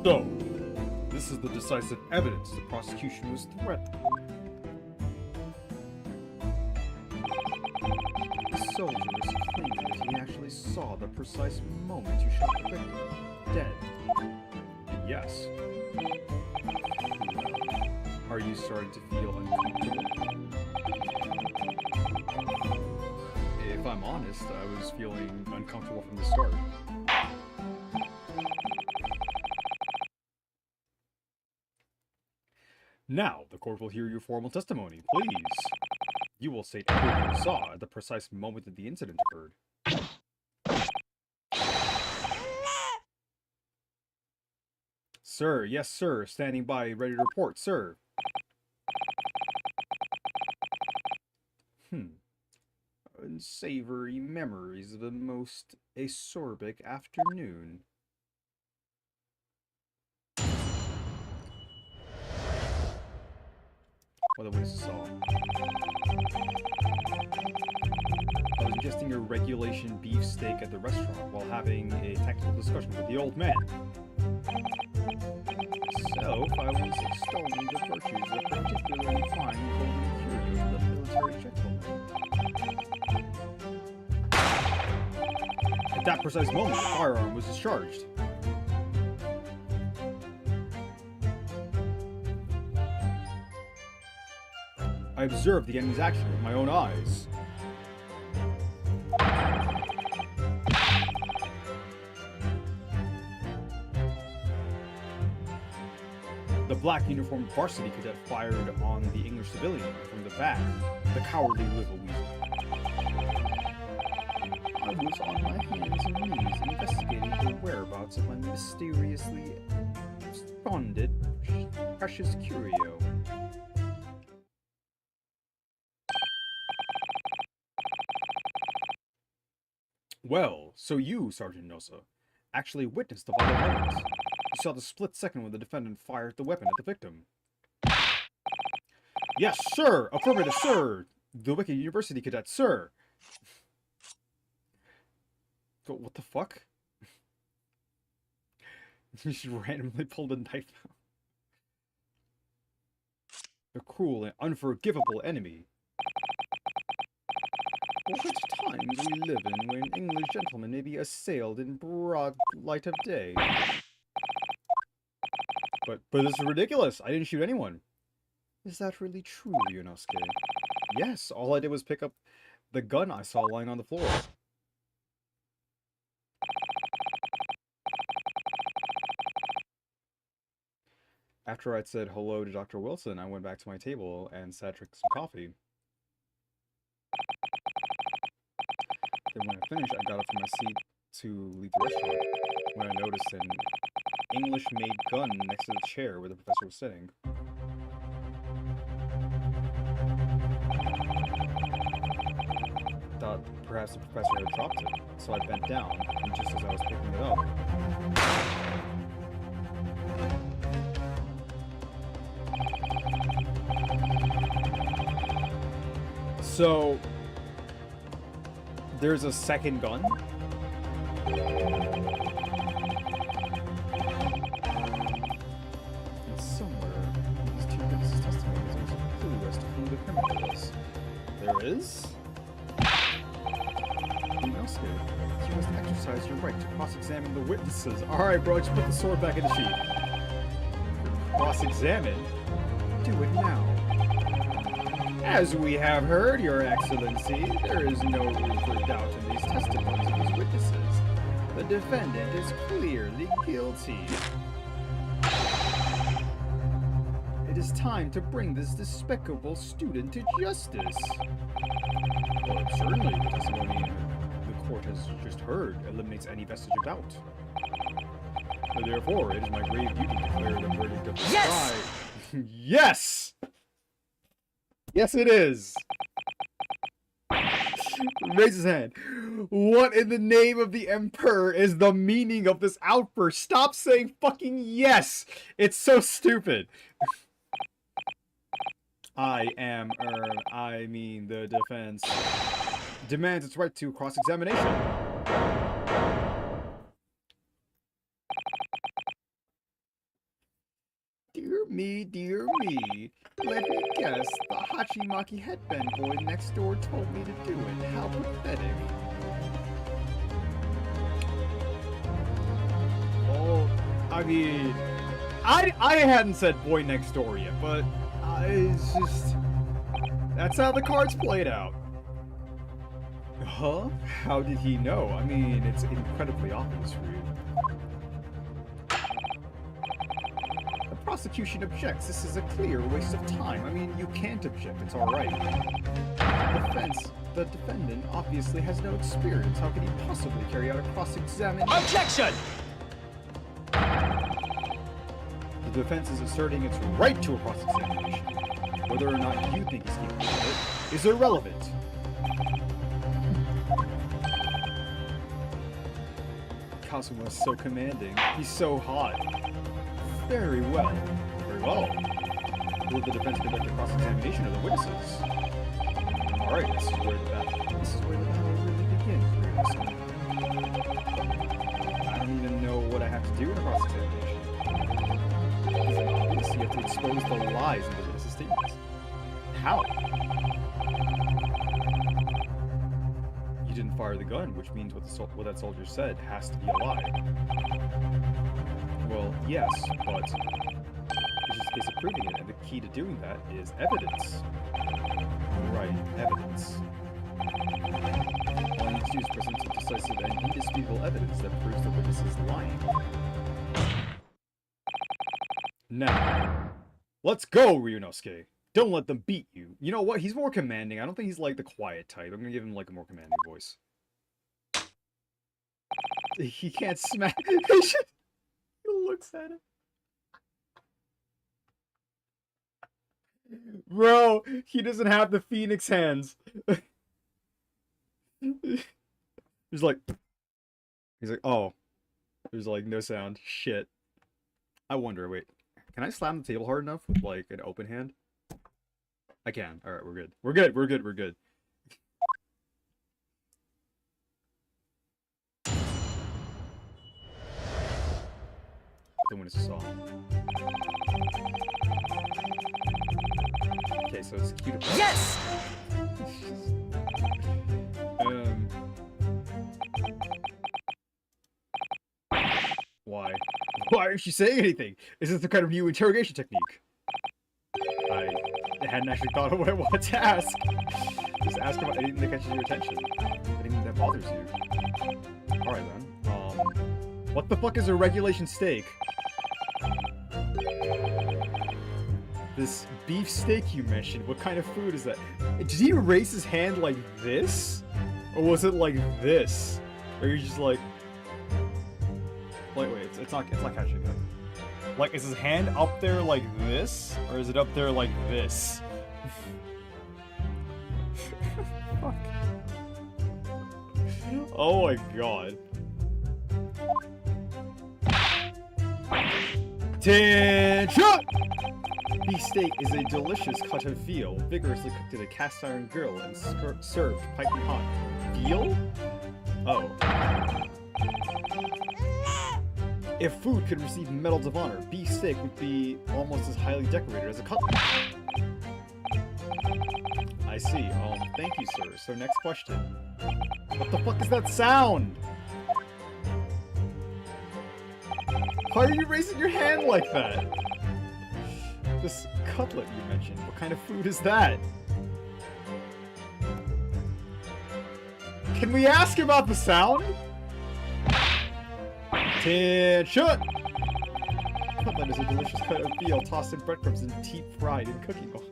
So, this is the decisive evidence the prosecution was threatened. The soldier is claiming that he actually saw the precise moment you shot the victim, dead. Yes. Are you starting to feel uncomfortable? If I'm honest, I was feeling uncomfortable from the start. Now, the court will hear your formal testimony. Please. You will state everything you saw at the precise moment that the incident occurred. Sir, yes, sir. Standing by, ready to report, sir. Unsavory memories of a most acerbic afternoon. What the witnesses saw. I was ingesting a regulation beefsteak at the restaurant while having a technical discussion with the old man. So, I was extolling the virtues of particularly fine golden curio of the military gentleman. At that precise moment, the firearm was discharged. I observed the enemy's action with my own eyes. black uniformed varsity cadet fired on the English civilian from the back, the cowardly little weasel. I was on my hands and knees investigating the whereabouts of my mysteriously absconded precious curio. Well, so you, Sergeant Nosa, actually witnessed the vital moments. You saw the split second when the defendant fired the weapon at the victim. Yes, sir! Affirmative, sir! The wicked university cadet, sir! What the fuck? You just randomly pulled a knife out. A cruel and unforgivable enemy. What times we live in when English gentlemen may be assailed in broad light of day. But this is ridiculous. I didn't shoot anyone. Is that really true, Yonosuke? Yes, all I did was pick up the gun I saw lying on the floor. After I'd said hello to Dr. Wilson, I went back to my table and sat drinking some coffee. Then when I finished, I got up from my seat to leave the restaurant, when I noticed an English-made gun next to the chair where the professor was sitting. Thought perhaps the professor had dropped it, so I bent down, and just as I was picking it up, so there's a second gun? And somewhere in these two witnesses' testimonies there's a clue as to who the criminal was. There is? Yonosuke, you must exercise your right to cross-examine the witnesses. Alright, bro, just put the sword back in the sheath. Cross-examine? Do it now. As we have heard, Your Excellency, there is no room for doubt in these testimonies of these witnesses. The defendant is clearly guilty. It is time to bring this despicable student to justice. Well, certainly, the testimony the court has just heard eliminates any vestige of doubt. Therefore, it is my grave duty to declare the verdict of the Yes! Yes! Yes, it is. Raise his hand. What in the name of the Emperor is the meaning of this outburst? Stop saying fucking yes. It's so stupid. I mean the defense demands its right to cross-examination. Dear me. Let me guess, the Hachimaki headband boy next door told me to do it. How pathetic. Oh, I mean, I hadn't said boy next door yet, but it's just, that's how the cards played out. Huh? How did he know? I mean, it's incredibly obvious for you. Prosecution objects. This is a clear waste of time. I mean, you can't object. It's all right. The defendant obviously has no experience. How could he possibly carry out a cross-examination? Objection! The defense is asserting its right to a cross-examination. Whether or not you think he's capable of it is irrelevant. Kazuma is so commanding. He's so hot. Very well. Very well. Will the defense conduct a cross-examination of the witnesses? Alright, this is where the battle really begins, really. I don't even know what I have to do in a cross-examination. It's obvious you have to expose the lies in the witnesses' statements. How? You didn't fire the gun, which means what that soldier said has to be a lie. Well, yes, but it's just a case of proving it, and the key to doing that is evidence. Right, evidence. All you need to do is present some decisive and indisputable evidence that proves the witness is lying. Now, Let's go, Ryunosuke. Don't let them beat you. You know what? He's more commanding. I don't think he's like the quiet type. I'm gonna give him like a more commanding voice. He can't smack. He looks at him. Bro, he doesn't have the Phoenix hands. He's like, oh. There's like no sound. Shit. I wonder, wait. Can I slam the table hard enough with like an open hand? I can. Alright, we're good. We're good, we're good, we're good. Then when it's a song. Okay, so it's cute. Yes! Why? Why isn't she saying anything? Is this the kind of new interrogation technique? I hadn't actually thought of what I wanted to ask. Just ask about anything that catches your attention. Anything that bothers you. Alright then. What the fuck is a regulation steak? This beef steak you mentioned, what kind of food is that? Did he raise his hand like this? Or was it like this? Or you're just like... Wait, it's not catching it. Like, is his hand up there like this? Or is it up there like this? Fuck. Oh my god. Attention! Beef steak is a delicious cut of veal, vigorously cooked in a cast iron grill and served piping hot. Veal? Oh. If food could receive medals of honor, beef steak would be almost as highly decorated as a cutlet. I see. Thank you, sir. So next question. What the fuck is that sound? Why are you raising your hand like that? This cutlet you mentioned, what kind of food is that? Can we ask about the sound? Attention! Cutlet is a delicious cut of veal tossed in breadcrumbs and deep fried in cooking oil.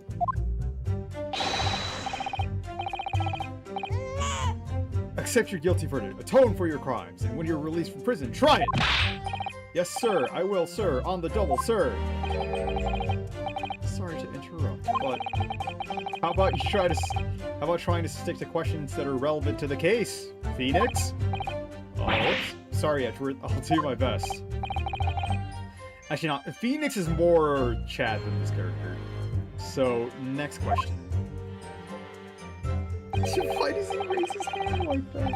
Accept your guilty verdict, atone for your crimes, and when you're released from prison, try it! Yes, sir, I will, sir, on the double, sir! Sorry to interrupt, but how about trying to stick to questions that are relevant to the case, Phoenix? Oh, sorry, Edward, I'll do my best. Actually, not. Phoenix is more Chad than this character. So, next question. Why does he raise his hand like that?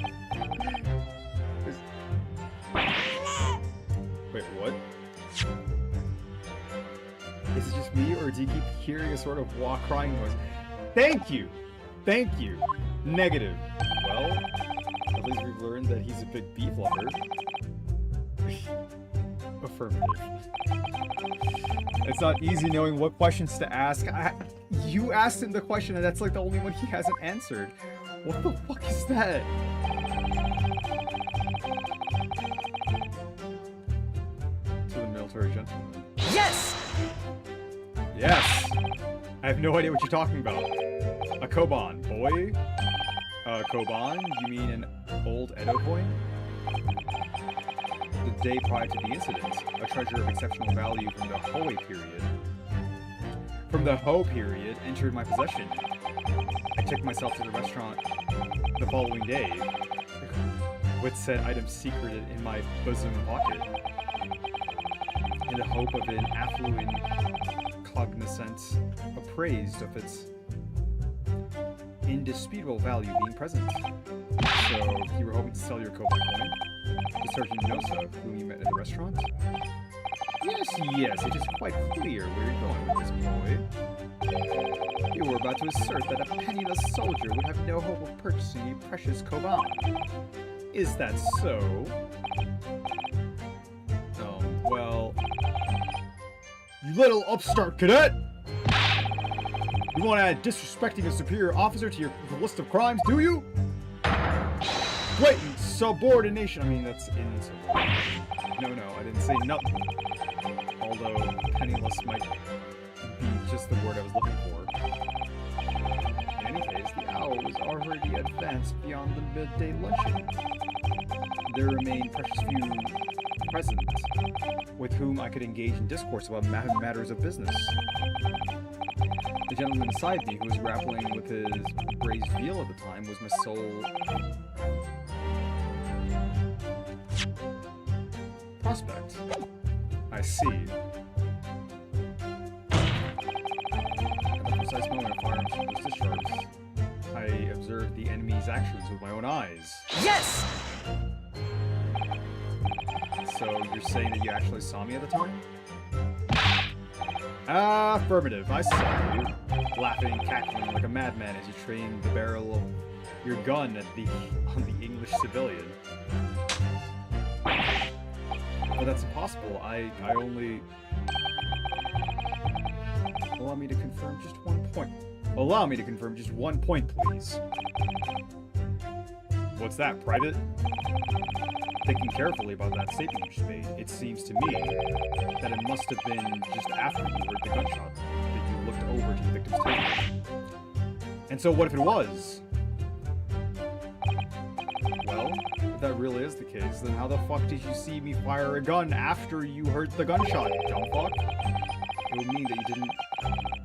Wait, what? Is it just me, or do you keep hearing a sort of crying noise? Thank you! Thank you! Negative. Well, at least we've learned that he's a big beef lover. Affirmative. It's not easy knowing what questions to ask. You asked him the question, and that's like the only one he hasn't answered. What the fuck is that? To the military gentleman. Yes! Yes! I have no idea what you're talking about. A koban, boy? Koban? You mean an old Edo coin? The day prior to the incident, a treasure of exceptional value from the Hoei period. From the Ho period entered my possession. I took myself to the restaurant the following day, with said item secreted in my bosom pocket, in the hope of an affluent cognizant appraised of its indisputable value being present. So, you were hoping to sell your Koban coin? To Sergeant Nosa, whom you met at the restaurant? Yes, it is quite clear where you're going with this, boy. You were about to assert that a penniless soldier would have no hope of purchasing a precious Koban. Is that so? Well... You little upstart cadet! You want to add disrespecting a superior officer to your list of crimes, do you? Blatant subordination. I mean, that's insubordination. No, I didn't say nothing. Although penniless might be just the word I was looking for. In any case, the hour was already advanced beyond the midday luncheon. There remained precious few present with whom I could engage in discourse about matters of business. The gentleman beside me, who was grappling with his braised veal at the time, was my sole prospect. I see. At the precise moment a firearm was discharged, I observed the enemy's actions with my own eyes. Yes! So you're saying that you actually saw me at the time? Affirmative. I saw you, laughing, cackling like a madman as you trained the barrel of your gun on the English civilian. But that's impossible. I only... allow me to confirm just one point. Allow me to confirm just one point, please. What's that, private? Thinking carefully about that statement you just made, it seems to me that it must have been just after you heard the gunshot that you looked over to the victim's table. And so what if it was? Well, if that really is the case, then how the fuck did you see me fire a gun after you heard the gunshot, you dumb fuck? It would mean that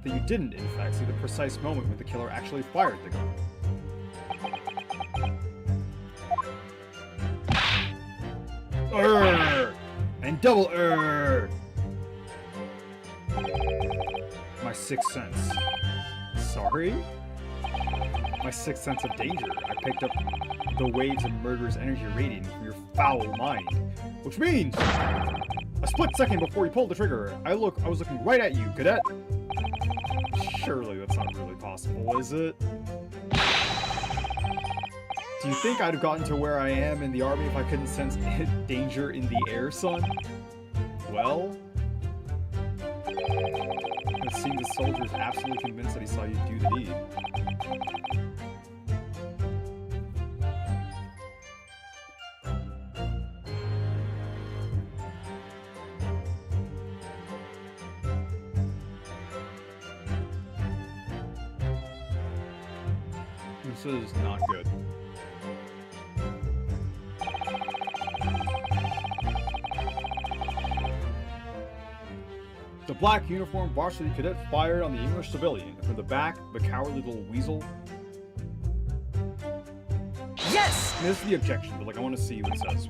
you didn't, in fact, see the precise moment when the killer actually fired the gun. And double My sixth sense. Sorry? My sixth sense of danger. I picked up the waves of murderous energy radiating from your foul mind. Which means, a split second before you pulled the trigger, I was looking right at you, cadet. Surely that's not really possible, is it? Do you think I'd have gotten to where I am in the army if I couldn't sense danger in the air, son? Well, it seems the soldier is absolutely convinced that he saw you do the deed. This is not good. The black uniformed varsity cadet fired on the English civilian. From the back, the cowardly little weasel. Yes! And this is the objection, but like I want to see what it says.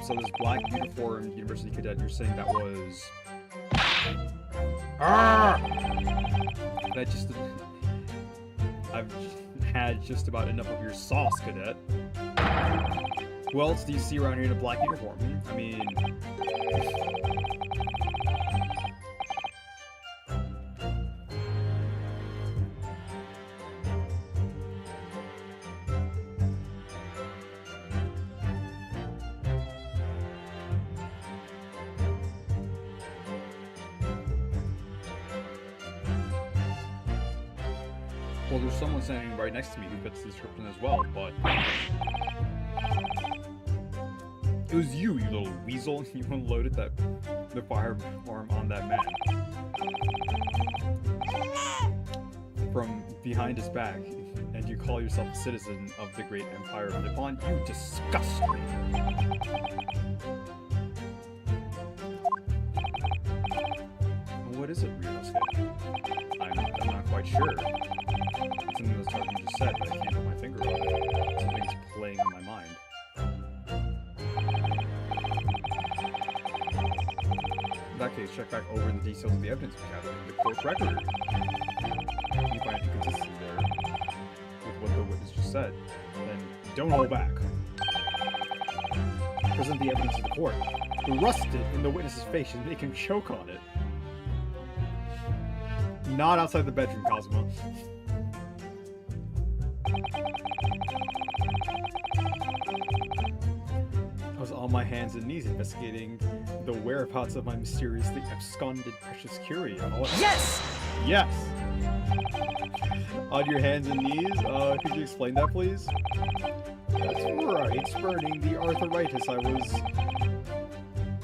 So this black uniformed university cadet, you're saying that was... That just... I've had just about enough of your sauce, cadet. Who else do you see around here in a black uniform? I mean... Well, there's someone standing right next to me who fits the description as well, but... It was you, you little weasel. You unloaded the firearm on that man. From behind his back, and you call yourself a citizen of the great empire of Nippon. You disgust me. What is it, Ryunosuke? I'm not quite sure. Something the sergeant just said, but I can't put my finger on it. Something's playing in my mind. In that case, check back over the details of the evidence we gathered in the court record. If you find inconsistency there with what the witness just said, then don't hold back. Present the evidence to the court. Thrust it in the witness's face and make him choke on it. Not outside the bedroom, Cosmo. I was on my hands and knees investigating the whereabouts of my mysteriously absconded precious curio. Yes! Yes! On your hands and knees? Could you explain that, please? That's right, spurning the arthritis I was...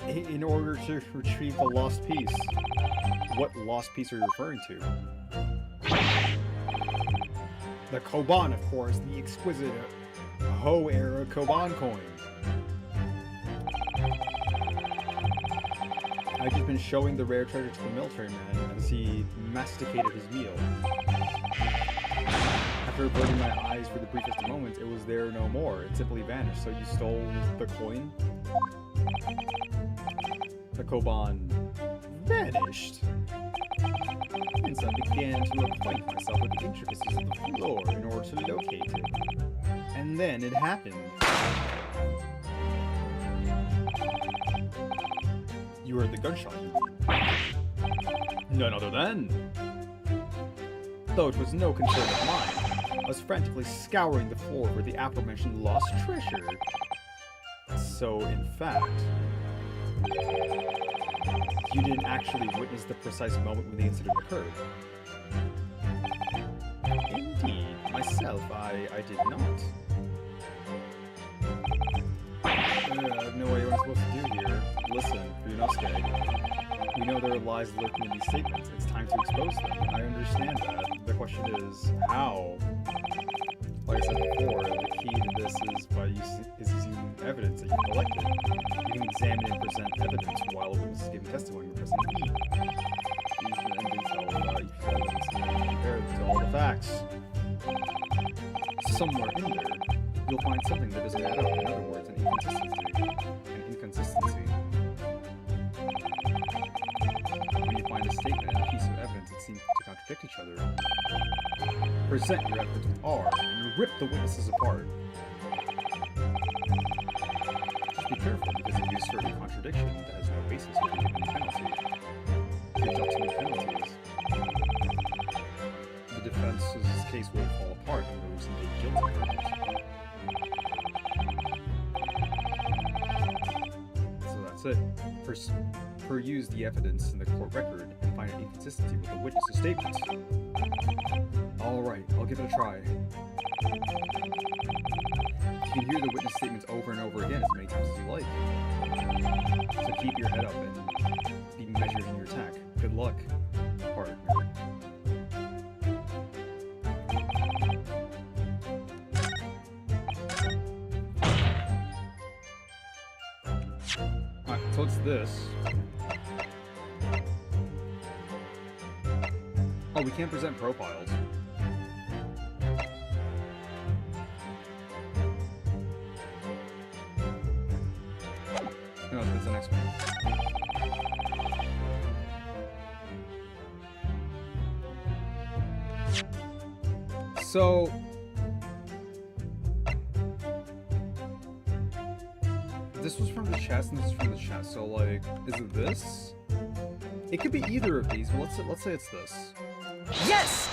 in order to retrieve the lost piece. What lost piece are you referring to? The Koban, of course, the exquisite Ho-era Koban coin. I've just been showing the rare treasure to the military man as he masticated his meal. After averting my eyes for the briefest of moments, it was there no more. It simply vanished. So you stole the coin? The Koban vanished. Hence I began to acquaint myself with the intricacies of the floor in order to locate it. And then it happened. You heard the gunshot, you mean? None other than... Though it was no concern of mine, I was frantically scouring the floor for the aforementioned lost treasure. So, in fact... You didn't actually witness the precise moment when the incident occurred. Indeed, myself, I did not. I have no idea what I'm supposed to do here. Listen, Ryunosuke, we know there are lies lurking in these statements. It's time to expose them. I understand that. The question is, how? Like I said before, the key to this is by using evidence that you collected. You can examine and present evidence while a witness is giving testimony and pressing E. Use the end detail without each evidence and compare them to all the facts. Somewhere in there, you'll find something that doesn't add up. In other words, an inconsistency. When you find a statement and a piece of evidence that seems to contradict each other, present your evidence with R and rip the witnesses apart. Just be careful, because if you assert a contradiction that has no basis, you can give any penalty. If you adopt any penalties, the defense's case will fall apart and there is a guilty verdict. So that's it. Peruse the evidence in the court record and find an inconsistency with the witness's statements. Alright, I'll give it a try. You can hear the witness statements over and over again as many times as you like. So keep your head up and be measured in your attack. Good luck, partner. Alright, so it's this. Oh, we can't present profiles. No, that's the next one. So... This was from the chest and this is from the chest, so like, is it this? It could be either of these, but let's say it's this. Yes!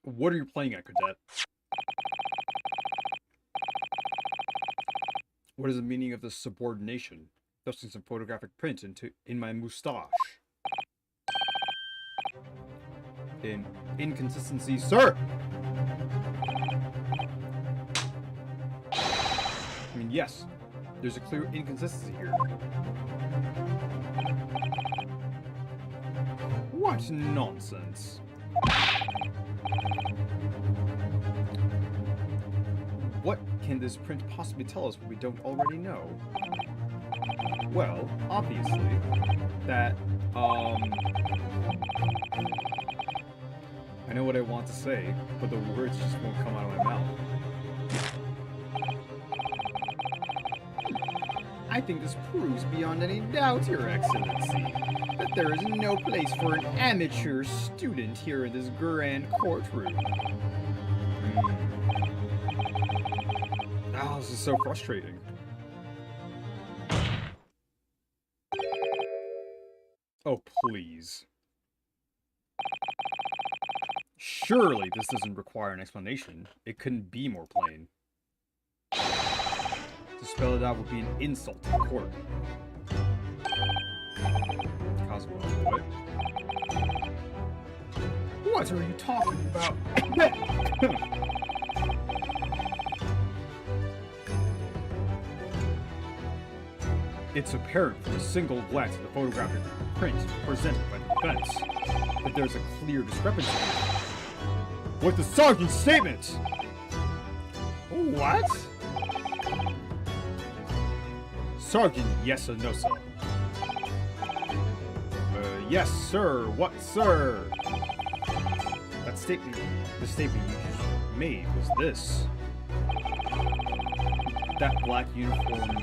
What are you playing at, cadet? What is the meaning of this subordination? Dusting some photographic print in my moustache. Inconsistency, sir! I mean, yes, there's a clear inconsistency here. What nonsense! What can this print possibly tell us what we don't already know? Well, obviously, that, I know what I want to say, but the words just won't come out of my mouth. I think this proves beyond any doubt, Your Excellency, that there is no place for an amateur student here in this grand courtroom. Oh, this is so frustrating. Oh, please. Surely this doesn't require an explanation. It couldn't be more plain. To spell it out would be an insult to the court. Cosmo, what? What are you talking about? It's apparent from a single glance at the photographic print presented by the defense that there's a clear discrepancy here with the sergeant's statement. What? Sergeant, yes or no, sir? Yes, sir. What, sir? The statement you just made was this. That black uniformed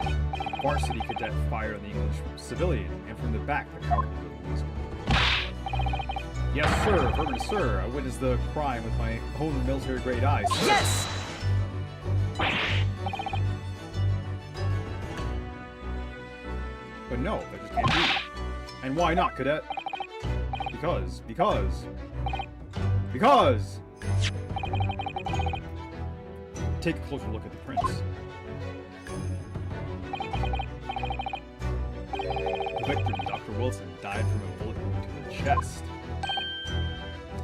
varsity cadet fired on the English civilian, and from the back, the cowardly little weasel. Yes, sir. Affirmative, sir. I witnessed the crime with my own military-grade eyes, sir. Yes! But no, that just can't be. And why not, cadet? Because. Take a closer look at the prints. The victim, Dr. Wilson, died from a bullet wound to the chest.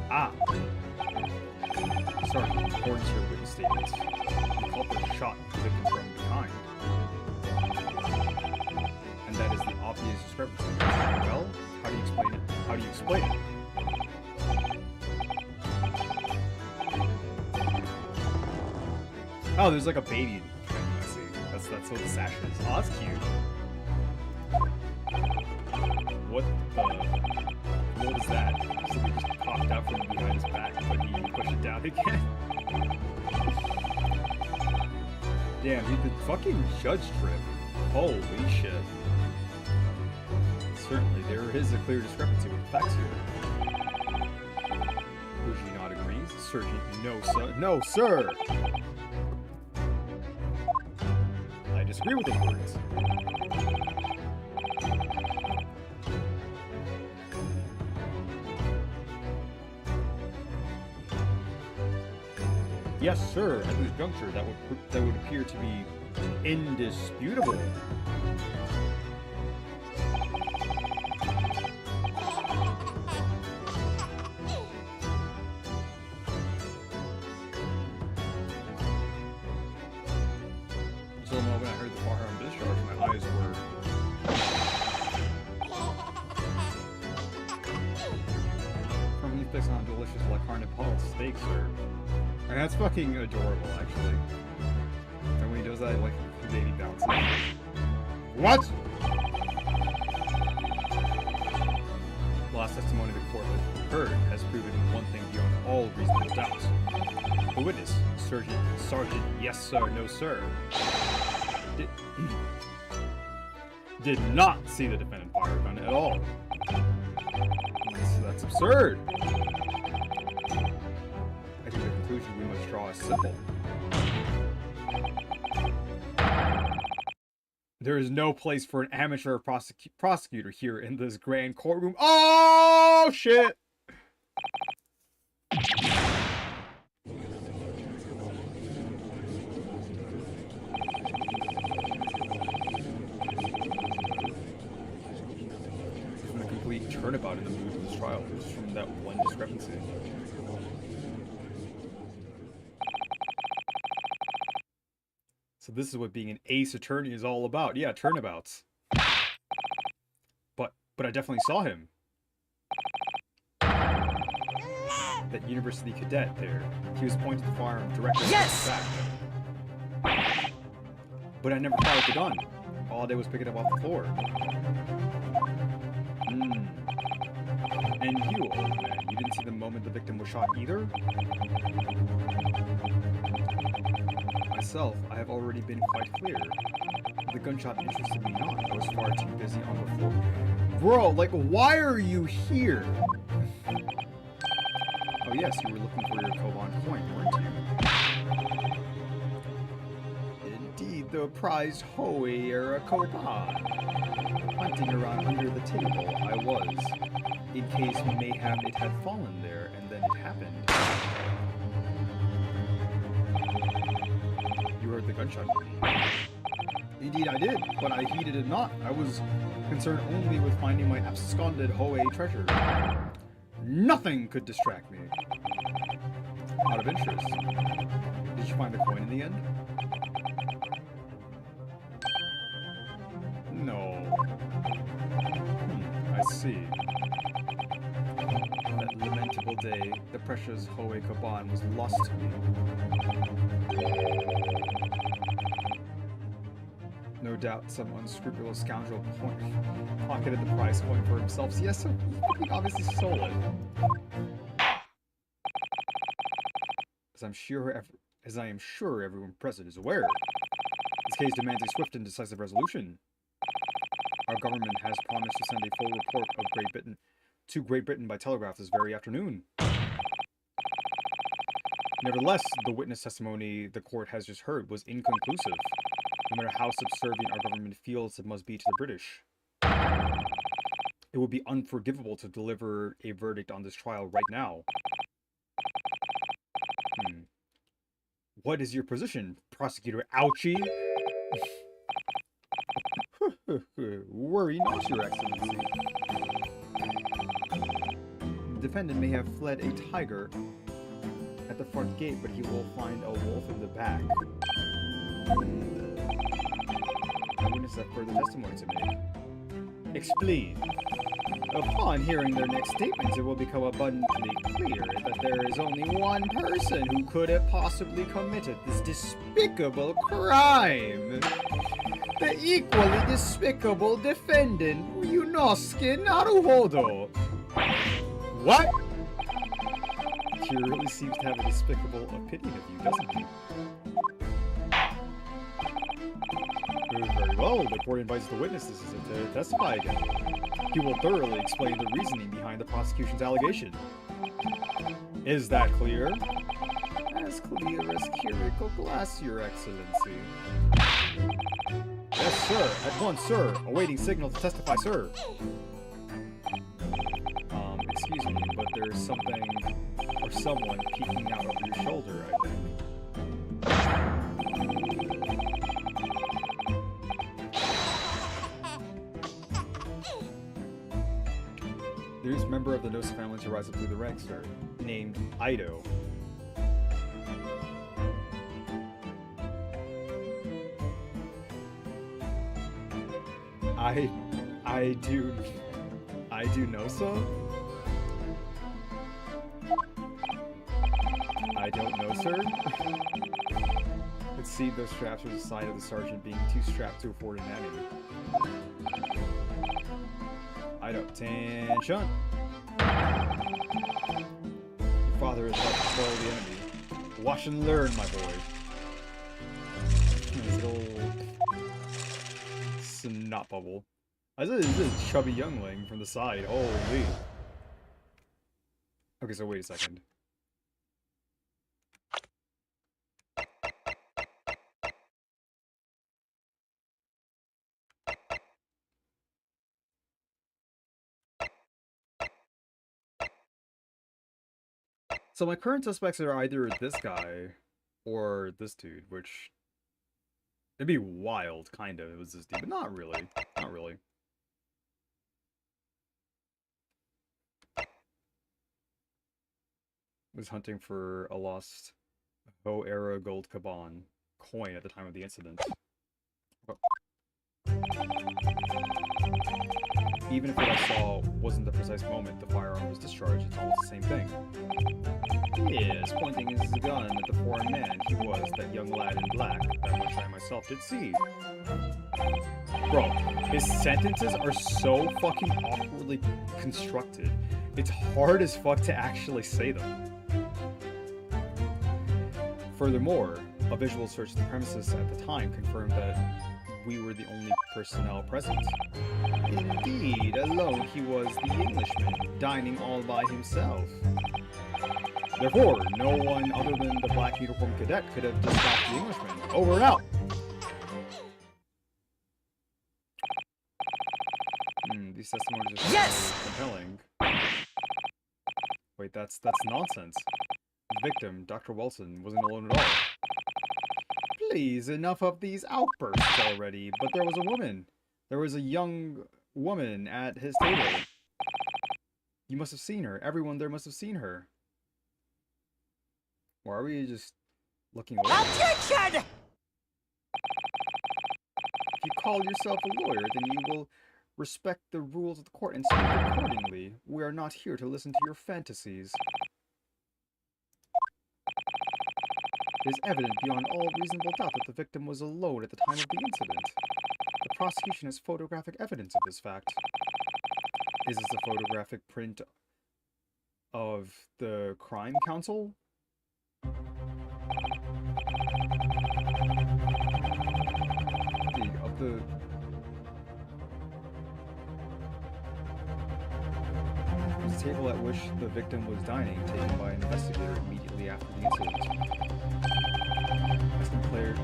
Ah. Sergeant, according to your witness statements, the culprit shot the victim from behind. And that is the obvious discrepancy. Well, how do you explain it? How do you explain it? Oh, there's like a baby. I see. That's what the sash is. Oh, that's cute. What was that? Something just popped out from behind his back, but he pushed it down again. Damn, dude, the fucking judge trip. Holy shit. Certainly, there is a clear discrepancy with the facts here. Bougie not agrees. Sergeant, no, sir. No, sir! I disagree with those words. Yes, sir. At this juncture, that would appear to be indisputable. Until the moment I heard the firearm discharge, my eyes were firmly fixed on a delicious La Carnipal steak, sir. And that's fucking adorable, actually. And when he does that, like, the baby bounces. What? The last testimony the court has heard has proven one thing beyond all reasonable doubt. The witness, Sergeant, yes sir, no sir, did not see the defendant fire a gun at all. That's absurd. I think the conclusion we must draw is simple. There is no place for an amateur prosecutor here in this grand courtroom. Oh, shit! There's been a complete turnabout in the mood of this trial, just from that one discrepancy. So this is what being an ace attorney is all about. Yeah, turnabouts. But I definitely saw him. That university cadet there. He was pointing the firearm directly at his back. But I never fired the gun. All I did was pick it up off the floor. And you, old man, you didn't see the moment the victim was shot either? Myself, I have already been quite clear. The gunshot interested me not. I was far too busy on the floor. Bro, like, why are you here? Oh yes, you were looking for your Koban coin, weren't you? Indeed, the prized Hoey era Koban. hunting around under the table. I was, in case mayhap it had fallen there, and then it happened. You heard the gunshot. Indeed I did, but I heeded it not. I was concerned only with finding my absconded Hoei treasure. Nothing could distract me. Out of interest, did you find the coin in the end? No. I see. That lamentable day, the precious Hoei Kaban was lost to me. No doubt some unscrupulous scoundrel pocketed the prize coin for himself. Yes, so he obviously stole it. As I am sure everyone present is aware. This case demands a swift and decisive resolution. Our government has promised to send a full report of to Great Britain by telegraph this very afternoon. Nevertheless, the witness testimony the court has just heard was inconclusive, no matter how subservient our government feels it must be to the British. It would be unforgivable to deliver a verdict on this trial right now. What is your position, Prosecutor Ouchie? Worry not, Your Excellency. The defendant may have fled a tiger at the front gate, but he will find a wolf in the back. I witness have further testimony to make. Explain. Upon hearing their next statements, it will become abundantly clear that there is only one person who could have possibly committed this despicable crime. The equally despicable defendant, Ryunosuke Naruhodo. What? He really seems to have a despicable opinion of you, doesn't he? Very well, the court invites the witnesses to testify again. He will thoroughly explain the reasoning behind the prosecution's allegation. Is that clear? As clear as curical glass, Your Excellency. Yes, sir. At once, sir. Awaiting signal to testify, sir. Excuse me, but there's something or someone peeking out over your shoulder, I think. There's a member of the Nosa family to rise up through the ranks, sir, named Ido. I do know so? I don't know, sir. Let's see those straps are the side of the sergeant being too strapped to afford an enemy. I don't. Attention! Your father is about to spoil the enemy. Watch and learn, my boy. This little snot bubble. This is a chubby youngling from the side. Holy. Okay, so wait a second. So my current suspects are either this guy or this dude, which it'd be wild, kind of. It was this dude, but not really. Not really. Was hunting for a lost Ho-era gold Kaban coin at the time of the incident. Oh. Even if what I saw wasn't the precise moment the firearm was discharged, it's almost the same thing. Yes, pointing his gun at the foreign man he was, that young lad in black, that much I myself did see. Bro, his sentences are so fucking awkwardly constructed. It's hard as fuck to actually say them. Furthermore, a visual search of the premises at the time confirmed that we were the only personnel present. Indeed, alone he was the Englishman, dining all by himself. Therefore, no one other than the black uniformed cadet could have dispatched the Englishman. Over and out! These testimonies are Yes! compelling. Wait, that's nonsense. The victim, Dr. Wilson, wasn't alone at all. Please, enough of these outbursts already. But there was a woman. There was a young woman at his table. You must have seen her. Everyone there must have seen her. Or are we just looking away? Objection! If you call yourself a lawyer, then you will respect the rules of the court and speak accordingly. We are not here to listen to your fantasies. It is evident beyond all reasonable doubt that the victim was alone at the time of the incident. The prosecution has photographic evidence of this fact. Is this a photographic print of the crime council? The table at which the victim was dining, taken by an investigator immediately after the incident. As can clearly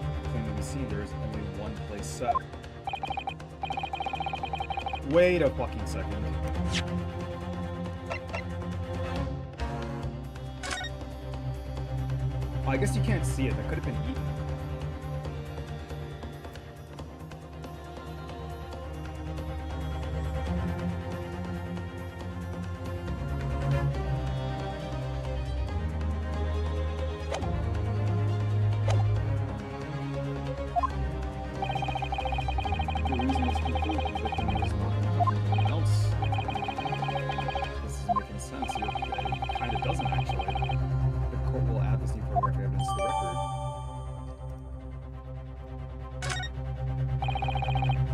see, there is only one place set. Wait a fucking second. I guess you can't see it. That could have been eaten. The reason is conclude the victim was not anyone else. This isn't making sense. It kind of doesn't, actually. The court will add this new photographic evidence to the record.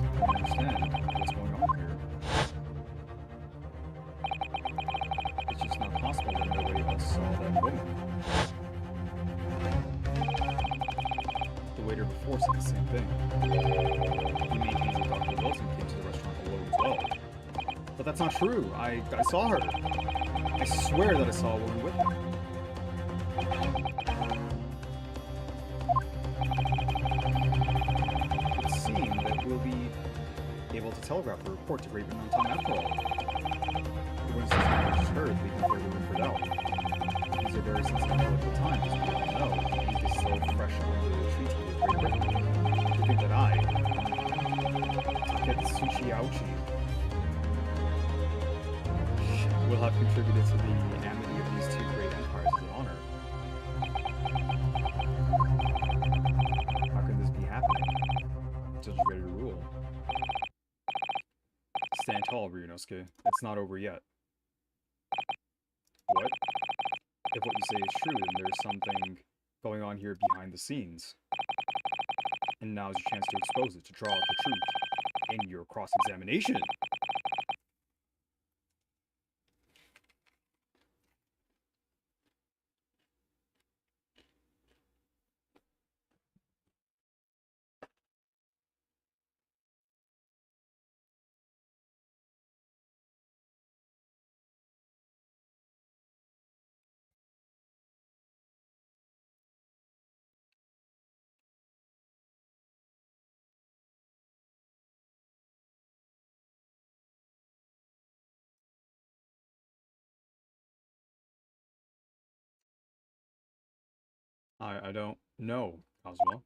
I don't understand what's going on here. It's just not possible that nobody else saw that woman. The waiter before said the same thing. He maintains that Dr. Wilson came to the restaurant alone as well. But that's not true. I saw her. I swear that I saw a woman with her. It would seem that we'll be able to telegraph the report to Great Britain on time after all. The witnesses have just heard, leaving further room for doubt. These are very sensitive political times, as we all know. The ink is still fresh on the treaty with Great Britain. To think that I, Taketsuchi Aochi, will have contributed to the amity of these two great empires is an honor. How can this be happening? Judge is ready to rule. Stand tall, Ryunosuke. It's not over yet. What? If what you say is true, then there's something going on here behind the scenes. And now's your chance to expose it, to draw out the truth in your cross-examination. I don't know, Cosmo.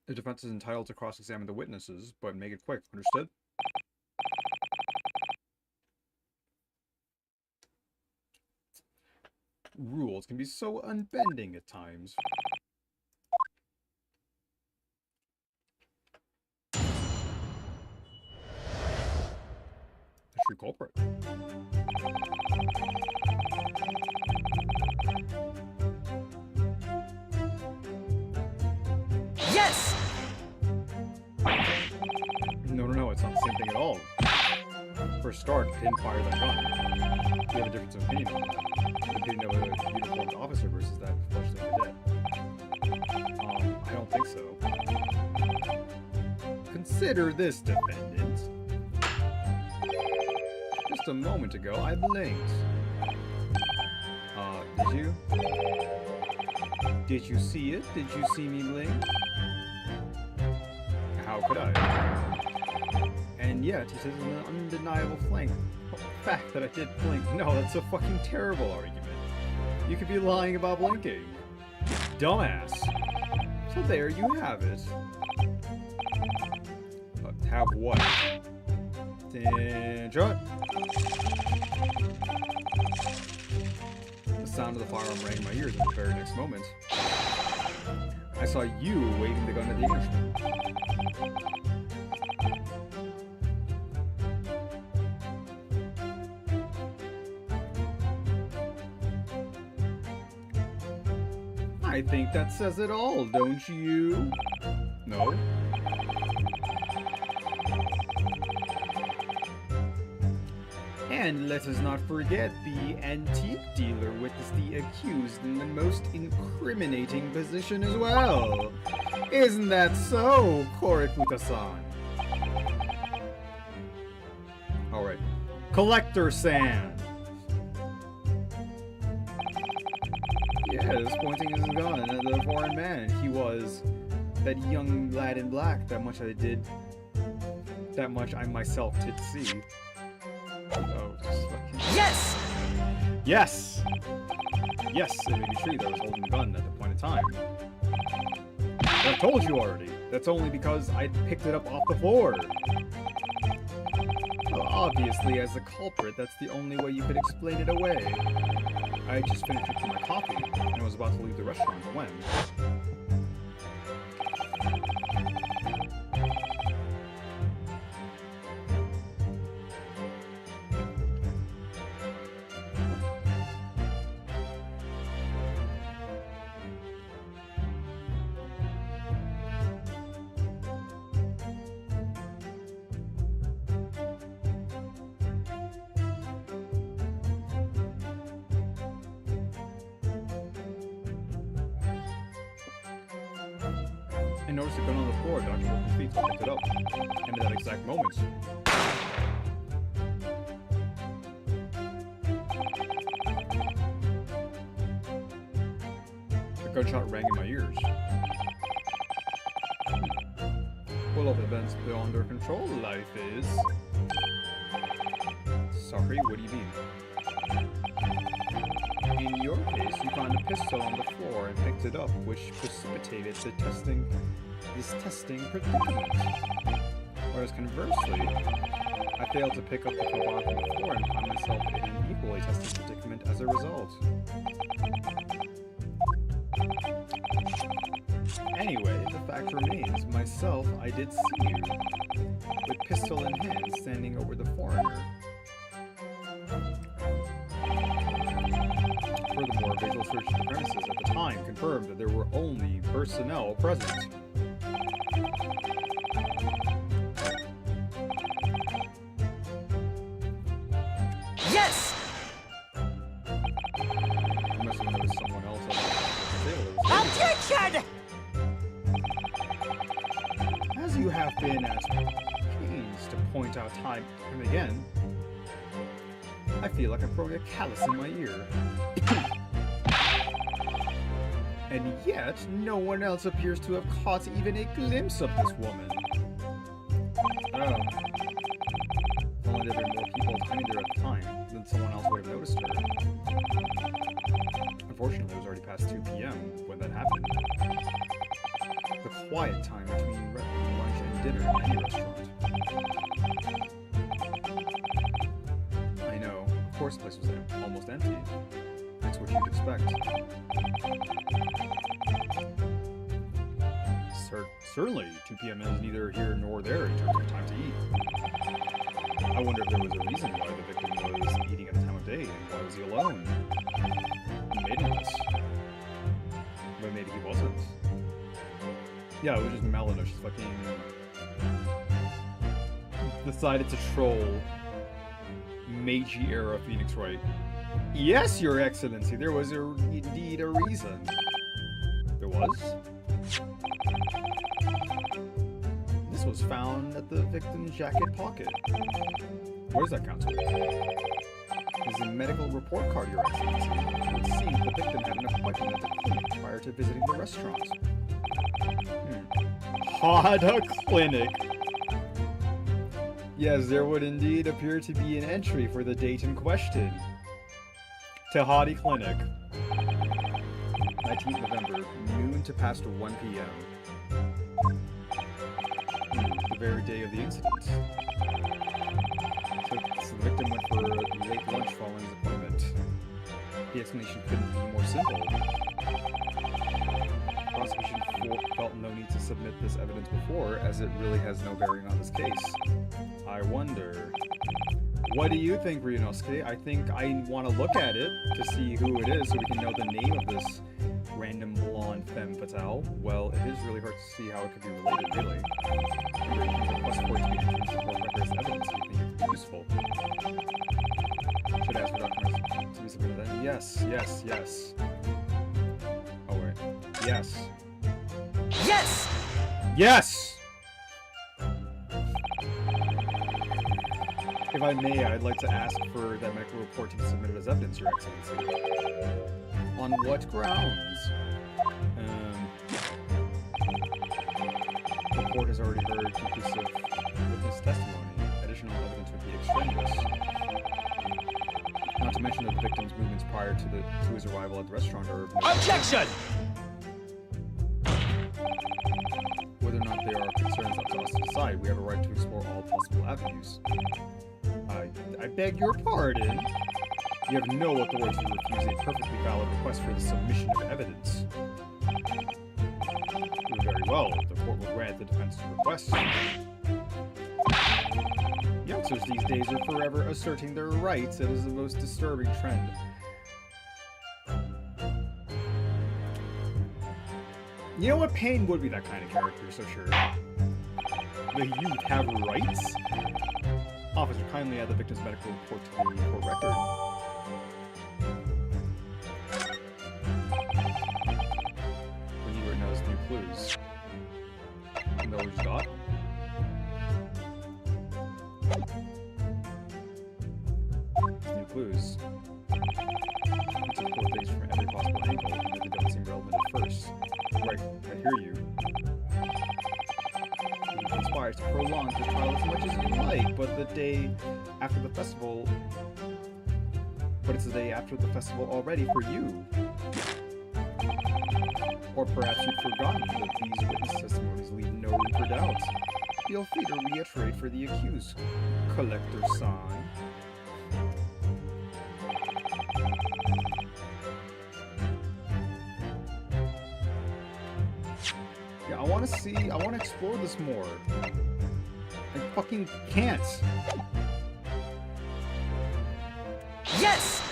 The defense is entitled to cross-examine the witnesses, but make it quick, understood? Rules can be so unbending at times. The true culprit. Yes! No, it's not the same thing at all. For a start, he didn't fire that gun. We have a difference of opinion on that. The opinion of a uniformed officer versus that flushed over dead. I don't think so. Consider this, defendant. Just a moment ago, I blinked. Did you? Did you see it? Did you see me blink? How could I? And yet, it is an undeniable fact that I did blink. No, that's a fucking terrible argument. You could be lying about blinking. Dumbass. So there you have it. Have what? Enjoy. The sound of the firearm rang in my ears in the very next moment. I saw you waving the gun at the Englishman. I think that says it all, don't you? No? And let us not forget the antique dealer witnessed the accused in the most incriminating position as well. Isn't that so, Korikuta-san? Alright. Collector-san! Yes, pointing his gun at the foreign man. He was that young lad in black. That much I myself did see. Oh, just fucking... Yes! Yes! Yes, it may be true that I was holding the gun at the point in time. But I told you already. That's only because I picked it up off the floor. Well, obviously, as the culprit, that's the only way you could explain it away. I had just finished drinking my coffee, and I was about to leave the restaurant when... I noticed a gun on the floor, Dr. Wilkins' feet, so I picked it up. And at that exact moment... the gunshot rang in my ears. Full of events beyond our control, life is... Sorry, what do you mean? In your case, you found a pistol on the floor and picked it up, which precipitated this testing predicament. Whereas conversely, I failed to pick up the crowbar from the floor and found myself in an equally testing predicament as a result. Anyway, the fact remains, myself, I did see you, with pistol in hand, standing over the foreigner. Furthermore, visual search of the premises at the time confirmed that there were only personnel present. Yes! You must have noticed someone else on the table. Objection! As you have been at pains to point out time and again, I feel like I'm throwing a callus in my ear. And yet, no one else appears to have caught even a glimpse of this woman. Oh. If only there had been more people attending there at the time, then someone else would have noticed her. Unfortunately, it was already past 2 p.m. when that happened. The quiet time between lunch and dinner in any restaurant. I know, of course the place was almost empty. That's what you'd expect. Certainly, 2 p.m. is neither here nor there in terms of time to eat. I wonder if there was a reason why the victim was eating at the time of day, and why was he alone? Maidenless. But maybe he wasn't. Yeah, it was just Melina. She's fucking... decided to troll Meiji era Phoenix Wright. Yes, Your Excellency, there was indeed a reason. There was? This was found at the victim's jacket pocket. Where does that count to? It's a medical report card, Your Excellency. It seems the victim had an appointment at the clinic. prior to visiting the restaurant. Hada Clinic. Yes, there would indeed appear to be an entry for the date in question. Tahadi Clinic. 19th November, noon to past 1 p.m. The very day of the incident. So the victim went for late lunch following his appointment. The explanation couldn't be more simple. Prosecution felt no need to submit this evidence before, as it really has no bearing on this case. I wonder... What do you think, Ryunosuke? I think I want to look at it to see who it is so we can know the name of this random blonde femme fatale. Well, it is really hard to see how it could be related, really. Remember, you can request for it to be introduced to court record as evidence if you think it could be useful. Should I ask for documents to be submitted then? Yes, yes, yes. Oh, wait. Yes. Yes! Yes! If I may, I'd like to ask for that medical report to be submitted as evidence, Your Excellency. On what grounds? The court has already heard conclusive witness testimony. Additional evidence would be extraneous. Not to mention that the victim's movements prior to his arrival at the restaurant are of no Objection! Whether or not they are concerns up to us to decide, we have a right to explore all possible avenues. I beg your pardon? You have no authority to refuse a perfectly valid request for the submission of evidence. Very well, the court will grant the defense's request. Youngsters these days are forever asserting their rights. It is the most disturbing trend. You know what? Pain would be that kind of character, so sure. The youth have rights? Officer, kindly add the victim's medical report to the court record. We need right now is new clues. No what you got? New clues. You took four things from every possible angle, and they don't seem relevant at first. Right, I hear you. You conspire to prolong this trial as much as you like, but the day after the festival... But it's the day after the festival already for you. Or perhaps you've forgotten that these witness testimonies leave no room for doubt. Feel free to reiterate for the accused, Collector-san. Yeah, I want to explore this more. I fucking can't. Yes!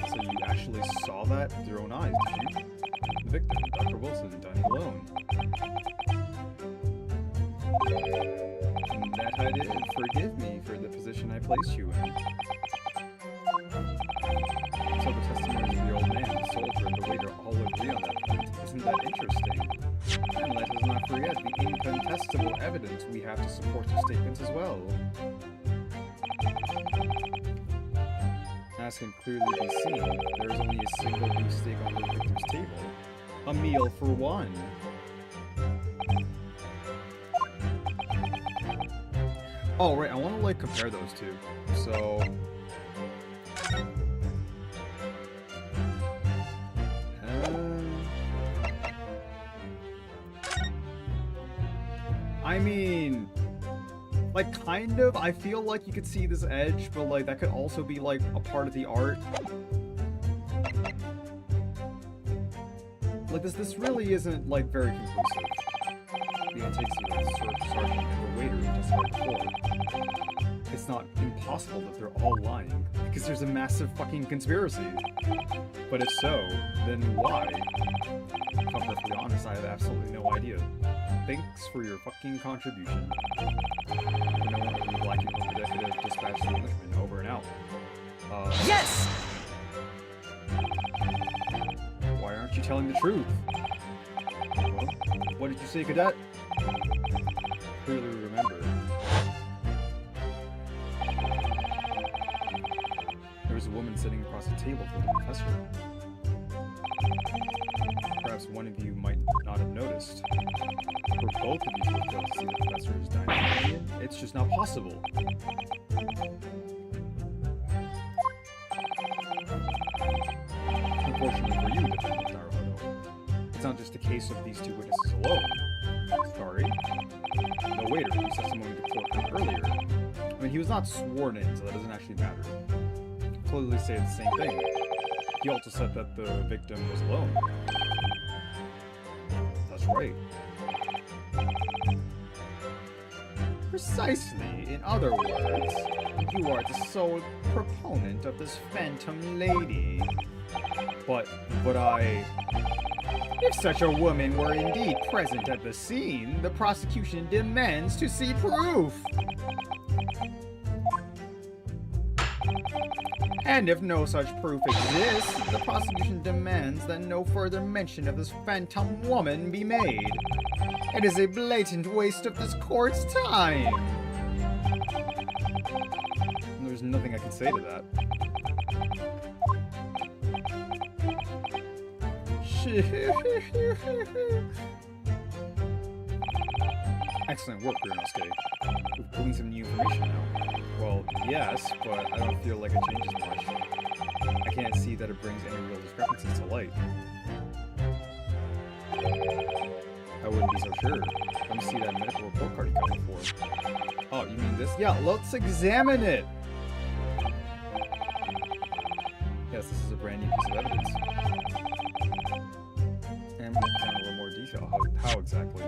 So you actually saw that with your own eyes, did you? The victim, Dr. Wilson, dining alone. And that I did. Forgive me for the position I placed you in. So the testimonies of the old man, the soldier, and the waiter all agree on that point. Isn't that interesting? And let us not forget the incontestable evidence we have to support their statements as well. As can clearly be seen, there is only a single beef steak on the victim's table. A meal for one. Oh, right, I want to, like, compare those two. So... I mean... Like, kind of, I feel like you could see this edge, but, like, that could also be, like, a part of the art. Like, this really isn't, like, very conclusive. The antiques of the sergeant and the waiter we just heard before. It's not impossible that they're all lying, because there's a massive fucking conspiracy. But if so, then why? If I'm perfectly honest, I have absolutely no idea. Thanks for your fucking contribution. No one of the black and executive dispatch the Englishman over and out. Yes! Why aren't you telling the truth? What did you say, cadet? Clearly remember. There was a woman sitting across the table from the professor. perhaps one of you might not have noticed. For both of you to have failed to see the professor's dining companion, it's just not possible. Unfortunately for you, Defendant Naruhodo, it's not just a case of these two witnesses alone. Sorry? No, waiter, whose testimony the court heard earlier. I mean, he was not sworn in, so that doesn't actually matter. Clearly say the same thing. He also said that the victim was alone. That's right. Precisely. In other words, you are the sole proponent of this phantom lady. But if such a woman were indeed present at the scene, the prosecution demands to see proof. And if no such proof exists, the prosecution demands that no further mention of this phantom woman be made. It is a blatant waste of this court's time. And there's nothing I can say to that. Excellent work, Ryunosuke. We've gleaned some new information now. Well, yes, but I don't feel like it changes much. I can't see that it brings any real discrepancies to light. I wouldn't be so sure. Let me see that medical report card you got before. Oh, you mean this? Yeah, let's examine it! Yes, this is a brand new piece of evidence. And we'll examine a little more detail. How exactly?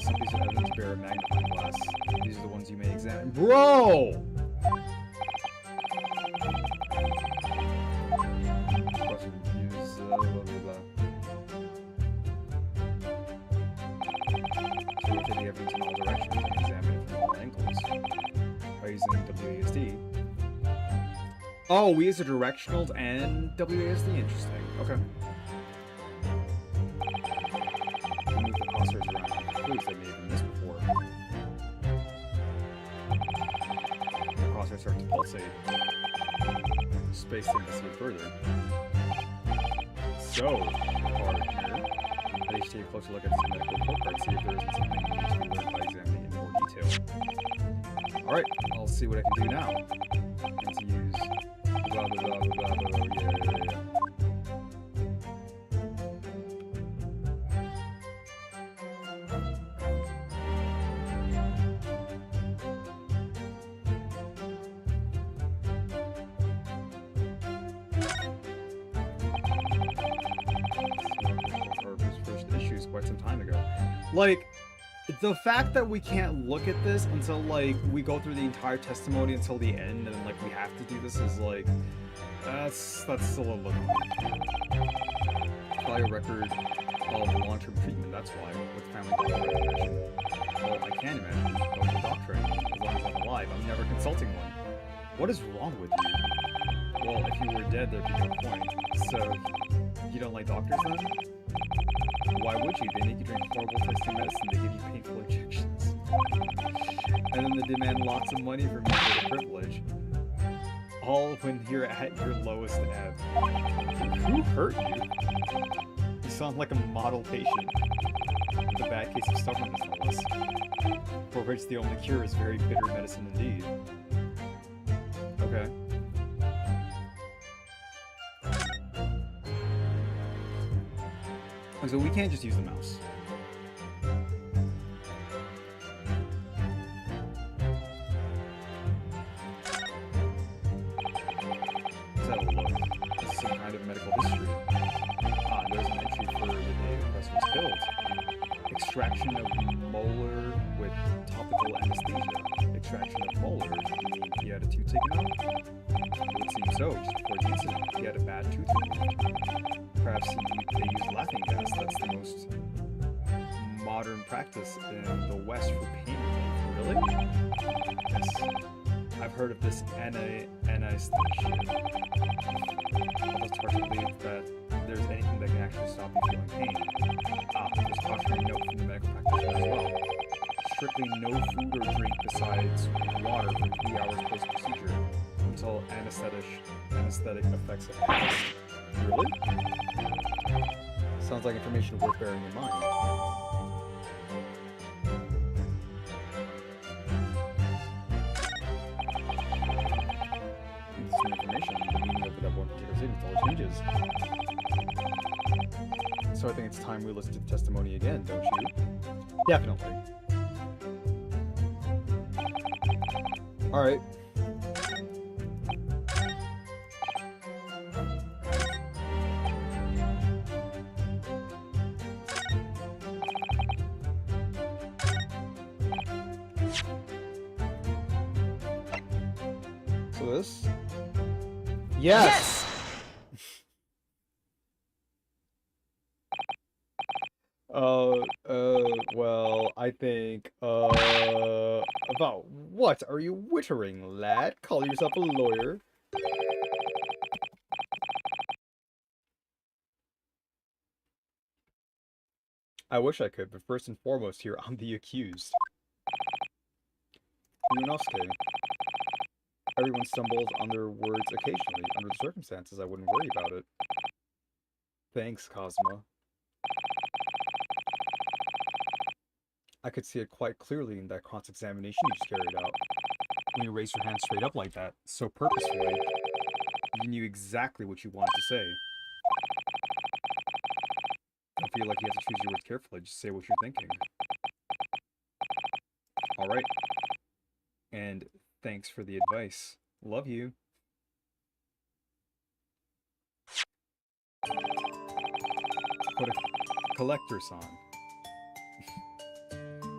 Some piece of evidence bear a magnifying glass. These are the ones you may examine. Bro! Question. Use blah blah blah. To rotate the evidence in all directions and examine it from all angles. By using WASD. Oh, we use the directionals and WASD? Interesting. Okay. Move the crosshairs around. Clues they may have missed before. The crosshairs start to pulsate. Space to investigate further. So, partner, I need to take a closer look at this medical report card, see if there isn't something we need to be learned by examining it in more detail. Alright, I'll see what I can do now. And to use blah blah blah blah blah blah, yeah. Quite some time ago. Like, the fact that we can't look at this until, like, we go through the entire testimony until the end, and, like, we have to do this is, like, that's still a little probably a record of long-term treatment, that's why, with family doctor recognition. Well, I can't imagine going to a doctor anymore. As long as I'm alive, I'm never consulting one. What is wrong with you? Well, if you were dead, there'd be no point. So, you don't like doctors then? Why would you? They make you drink horrible tasting medicine, they give you painful injections. And then they demand lots of money from you for the privilege. All when you're at your lowest ebb. Who hurt you? You sound like a model patient. With a bad case of stubbornness, no less. For which the only cure is very bitter medicine indeed. Okay. So we can't just use the mouse. Let's have a look. This is some kind of medical history. Ah, there's an entry for the day the press was killed. Extraction of molar with topical anesthesia. Extraction of molar? You mean he had a tooth taken out? It would seem so, just before the incident. He had a bad tooth removed. Perhaps they use laughing gas. That's the most modern practice in the West for pain relief. Really? Yes. I've heard of this anesthesia. Although it's hard to believe that there's anything that can actually stop you feeling pain. Ah, there's a cautionary note from the medical practitioner as well. Strictly no food or drink besides water for 3 hours post-procedure until anesthetic effects have passed. Really? Really? Sounds like information worth bearing in mind. This new information, the meaning of that one particular statement always changes. So I think it's time we listen to the testimony again, don't you? Definitely. Alright. So this? Yes! Well, I think, about what are you wittering, lad? Call yourself a lawyer? I wish I could, but first and foremost here, I'm the accused. Yunosuke. Everyone stumbles on their words occasionally. Under the circumstances, I wouldn't worry about it. Thanks, Cosma. I could see it quite clearly in that cross-examination you just carried out. When you raised your hand straight up like that, so purposefully, you knew exactly what you wanted to say. Don't feel like you have to choose your words carefully, just say what you're thinking. Alright. And thanks for the advice. Love you. Collector-san.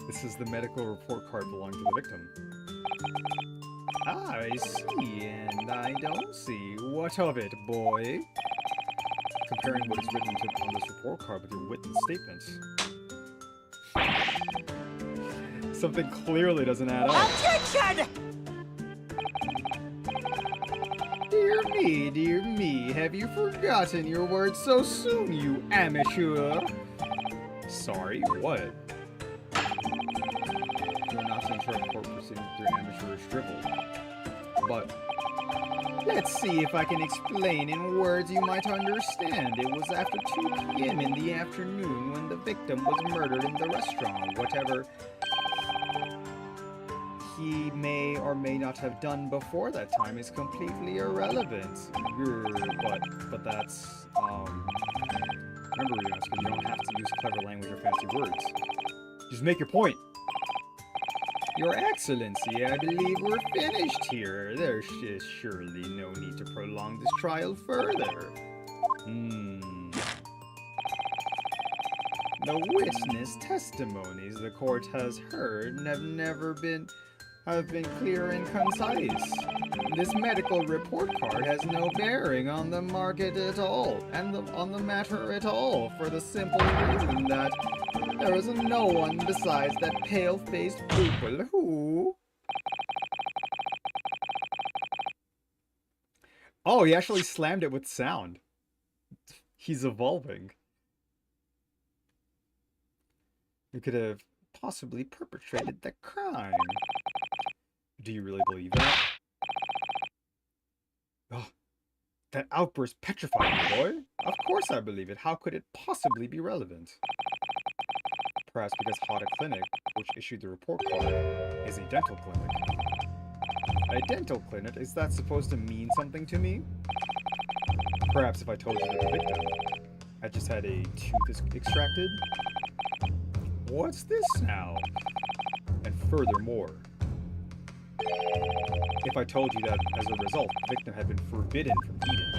This is the medical report card belonging to the victim. Ah, I see, and I don't see. What of it, boy? Comparing what is written on this report card with your witness statement. Something clearly doesn't add up. Objection! Dear me, have you forgotten your words so soon, you amateur? Sorry, what? You're not to interrupt court proceedings with your amateurish drivel. But let's see if I can explain in words you might understand. It was after 2 p.m. in the afternoon when the victim was murdered in the restaurant. Whatever he may or may not have done before that time is completely irrelevant. But that's, remember, Ryunosuke, you don't have to use clever language or fancy words. Just make your point. Your Excellency, I believe we're finished here. There is surely no need to prolong this trial further. The witness testimonies the court has heard have been clear and concise. This medical report card has no bearing on the market at all, and on the matter at all, for the simple reason that there is no one besides that pale-faced pupil who... Oh, he actually slammed it with sound. He's evolving. You could have possibly perpetrated the crime. Do you really believe that? Oh, that outburst petrified me, boy. Of course I believe it. How could it possibly be relevant? Perhaps because Hada Clinic, which issued the report card, is a dental clinic. A dental clinic? Is that supposed to mean something to me? Perhaps if I told you that the victim had just had a tooth extracted. What's this now? And furthermore, if I told you that as a result, the victim had been forbidden from eating.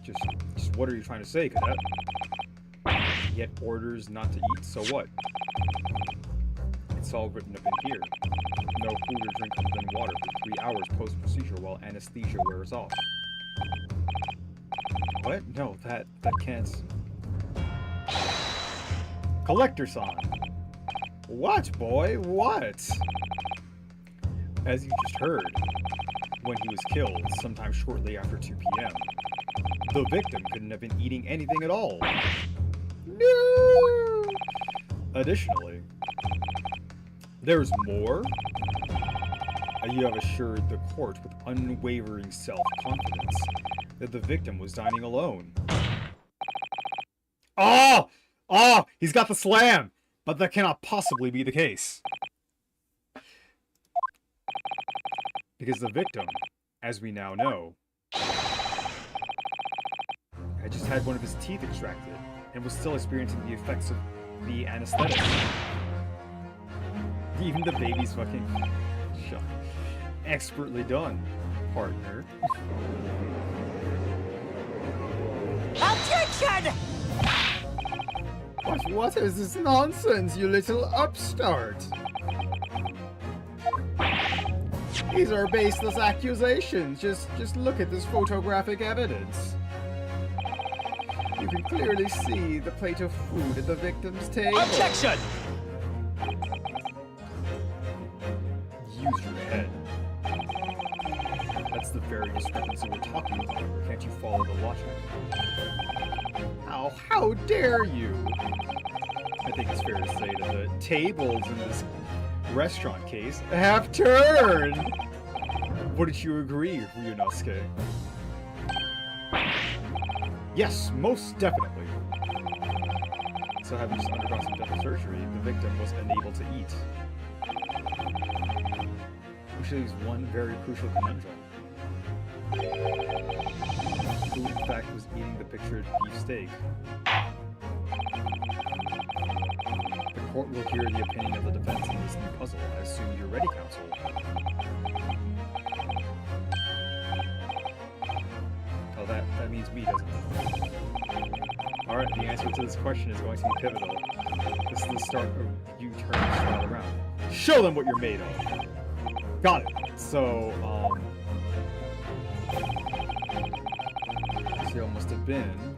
Just what are you trying to say, Cadet? He had orders not to eat, so what? It's all written up in here. No food or drink other than water for 3 hours post-procedure while anesthesia wears off. What? No, that can't... Collector-san! What, boy? What? As you just heard, when he was killed, sometime shortly after 2 p.m., the victim couldn't have been eating anything at all. No! Additionally, there's more. You have assured the court with unwavering self-confidence that the victim was dining alone. Oh! Oh! He's got the slam! But that cannot possibly be the case. Because the victim, as we now know, had just had one of his teeth extracted and was still experiencing the effects of the anesthetic. Even the baby's fucking shot. Expertly done, partner. Objection! But what is this nonsense, you little upstart? These are baseless accusations. Just look at this photographic evidence. You can clearly see the plate of food at the victim's table. Objection! Use your head. That's the very discrepancy we're talking about. Can't you follow the logic? How dare you? I think it's fair to say that the tables in this restaurant case have turned! Wouldn't you agree, Ryunosuke? Yes, most definitely. So having just undergone some dental surgery, the victim was unable to eat. Which leaves one very crucial conundrum. Who in fact was eating the pictured beefsteak? The court will hear the opinion of the defense in this new puzzle. I assume you're ready, counsel. Oh, that means me, doesn't it? Alright, the answer to this question is going to be pivotal. This is the start of you turning this trial around. Show them what you're made of! Got it! So, Seal must have been...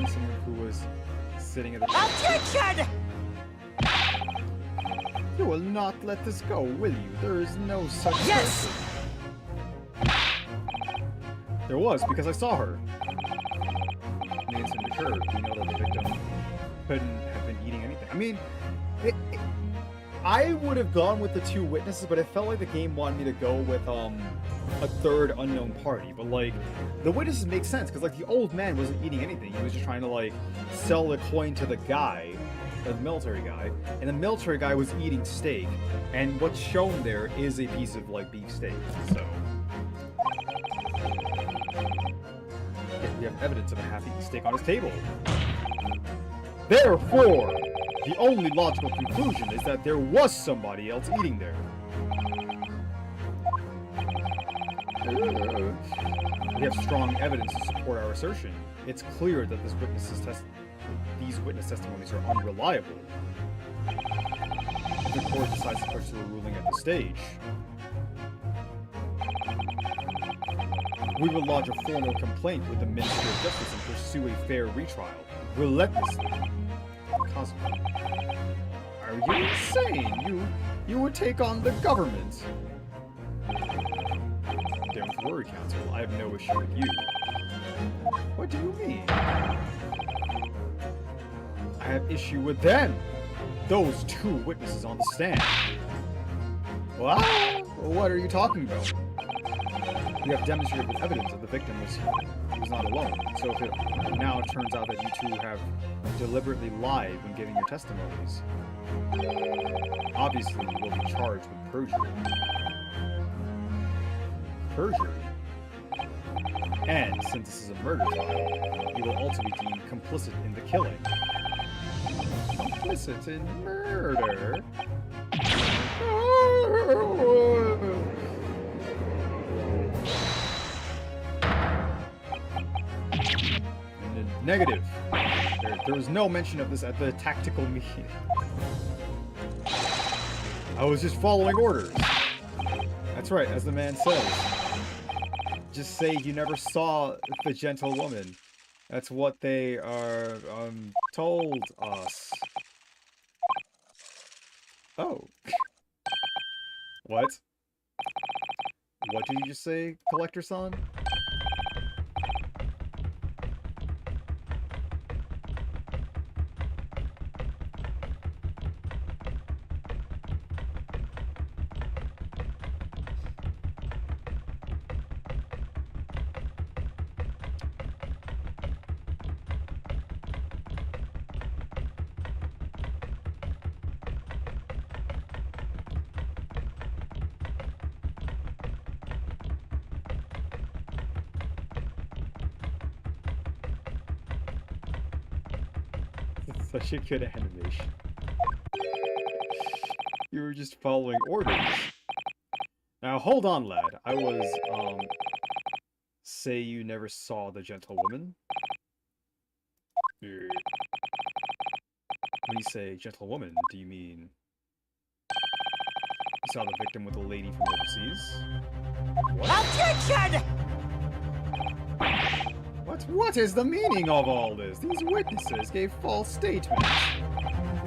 someone who was sitting at the... Objection! You will not let this go, will you? There is no such Yes! person. There was, because I saw her. The incident occurred. We know that the victim couldn't have been eating anything. I mean, I would have gone with the two witnesses, but it felt like the game wanted me to go with a third unknown party. But like, the witnesses make sense because like the old man wasn't eating anything. He was just trying to like sell the coin to the guy, the military guy, and the military guy was eating steak. And what's shown there is a piece of like beef steak. So yeah, we have evidence of a half-eaten steak on his table. Therefore, the only logical conclusion is that there was somebody else eating there. We have strong evidence to support our assertion. It's clear that these witness testimonies are unreliable. If the court decides to push through a ruling at this stage, we will lodge a formal complaint with the Ministry of Justice and pursue a fair retrial, relentlessly. Kazuha, Are you insane? You would take on the government. Don't worry, counsel. I have no issue with you. What do you mean? I have issue with them. Those two witnesses on the stand. What? What are you talking about? We have demonstrated with evidence that the victim was not alone. So if it now turns out that you two have deliberately lied when giving your testimonies, obviously you will be charged with perjury. And since this is a murder trial, you will also be deemed complicit in the killing. Complicit in murder? Negative. There was no mention of this at the tactical meeting. I was just following orders. That's right, as the man says. Just say you never saw the gentlewoman. That's what they are told us. Oh. What? What did you just say, Collector-san? Such a good animation. You were just following orders. Now, hold on, lad. I was, say you never saw the gentlewoman? When you say gentlewoman, do you mean you saw the victim with a lady from overseas? Objection! What is the meaning of all this? These witnesses gave false statements.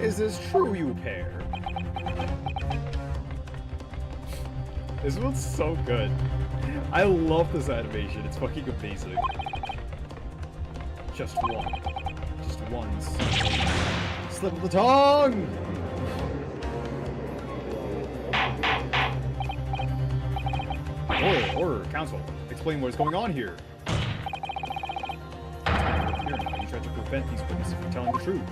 Is this true, you pair? This one's so good. I love this animation. It's fucking amazing. Just one. Just once. Slip of the tongue! Order, counsel. Explain what is going on here. Here now, you try to prevent these witnesses from telling the truth.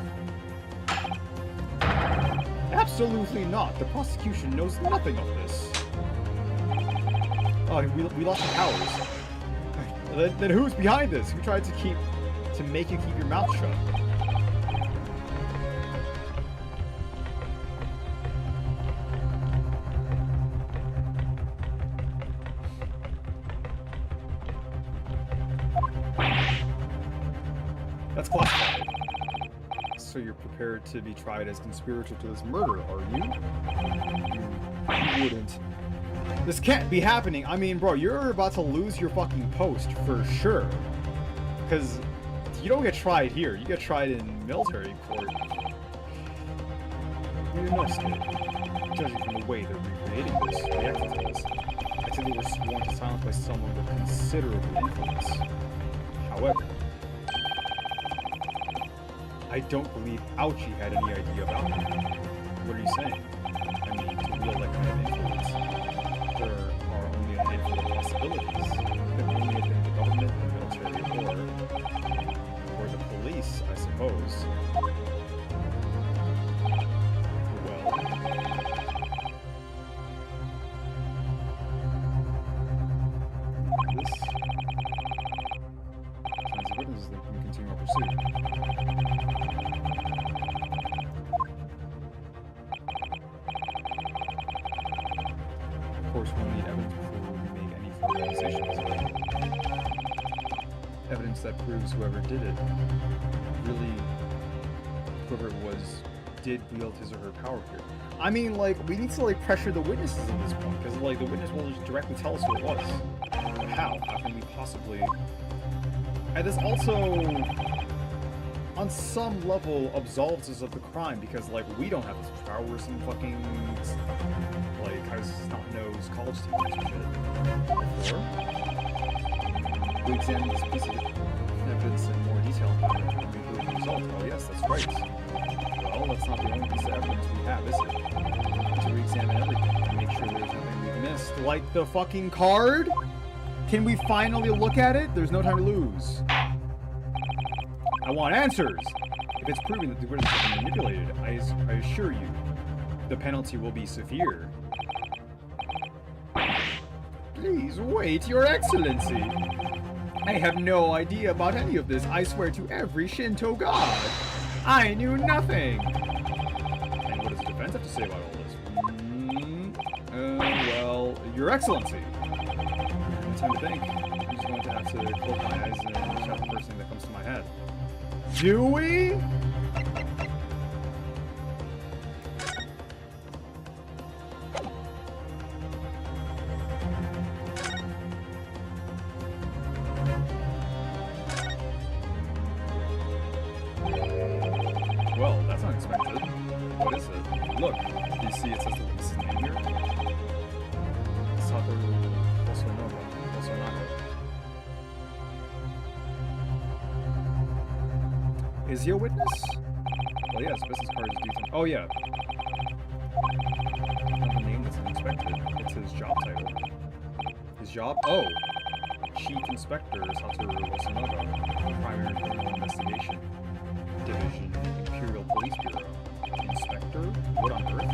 Absolutely not. The prosecution knows nothing of this. Oh, we lost the powers. Then who's behind this? Who tried to make you keep your mouth shut? That's classified. So you're prepared to be tried as conspirator to this murder, are you? You wouldn't. This can't be happening. I mean, bro, you're about to lose your fucking post for sure. Because you don't get tried here. You get tried in military court. You must get. Judging from the way they're recreating this, reacting to this, I'd say they were sworn to silence by someone with considerable influence. However, I don't believe Ouchie had any idea about it. What are you saying? I mean, to wield that kind of influence, there are only a handful of possibilities. It could only have been the government, the military, or the police, I suppose. Well... This... Signs of witnesses that we continue our pursuit. Of course, we'll need evidence before we make any further decisions. Evidence that proves whoever did it, really, whoever it was, did wield his or her power here. I mean, like, we need to, like, pressure the witnesses at this point, because, like, the witness will just directly tell us who it was. But how? How can we possibly... And this also, on some level, absolves us of the crime, because, like, we don't have this power. We're some fucking, like, kind of snot-nosed college students or shit. Before, we examine this piece of evidence in more detail and conclude the result. Oh, yes, that's right. Well, that's not the only piece of evidence we have, is it? To re-examine everything and make sure there's nothing we've missed. Like the fucking card? Can we finally look at it? There's no time to lose. I want answers! If it's proven that the witnesses have been manipulated, I assure you, the penalty will be severe. Please wait, Your Excellency! I have no idea about any of this, I swear to every Shinto god! I knew nothing! And what does the defense have to say about all this? Well, Your Excellency! No time to think. I'm just going to have to close my eyes and shout the first thing that comes to my head. Do we? Well, that's unexpected. What is it? Look, do you see it says the witness's name here? Is he a witness? Well, yeah, his business card is detailed. Oh, yeah. Not the name that's unexpected. It's his job title. His job? Oh! Chief Inspector Satoru Wasanaga, Primary Criminal Investigation Division, Imperial Police Bureau. Inspector? What on earth?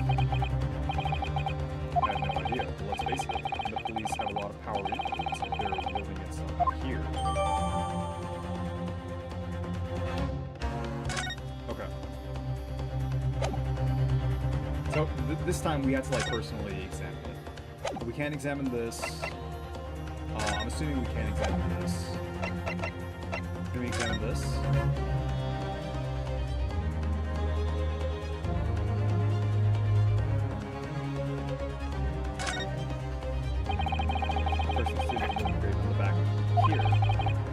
I have no idea, but let's face it, the police have a lot of power and influence if they're wielding it somehow here. Okay. So, this time we had to, like, personally examine it. We can't examine this. I'm assuming we can't examine this. Can we examine this? Person student will be engraved on the back here.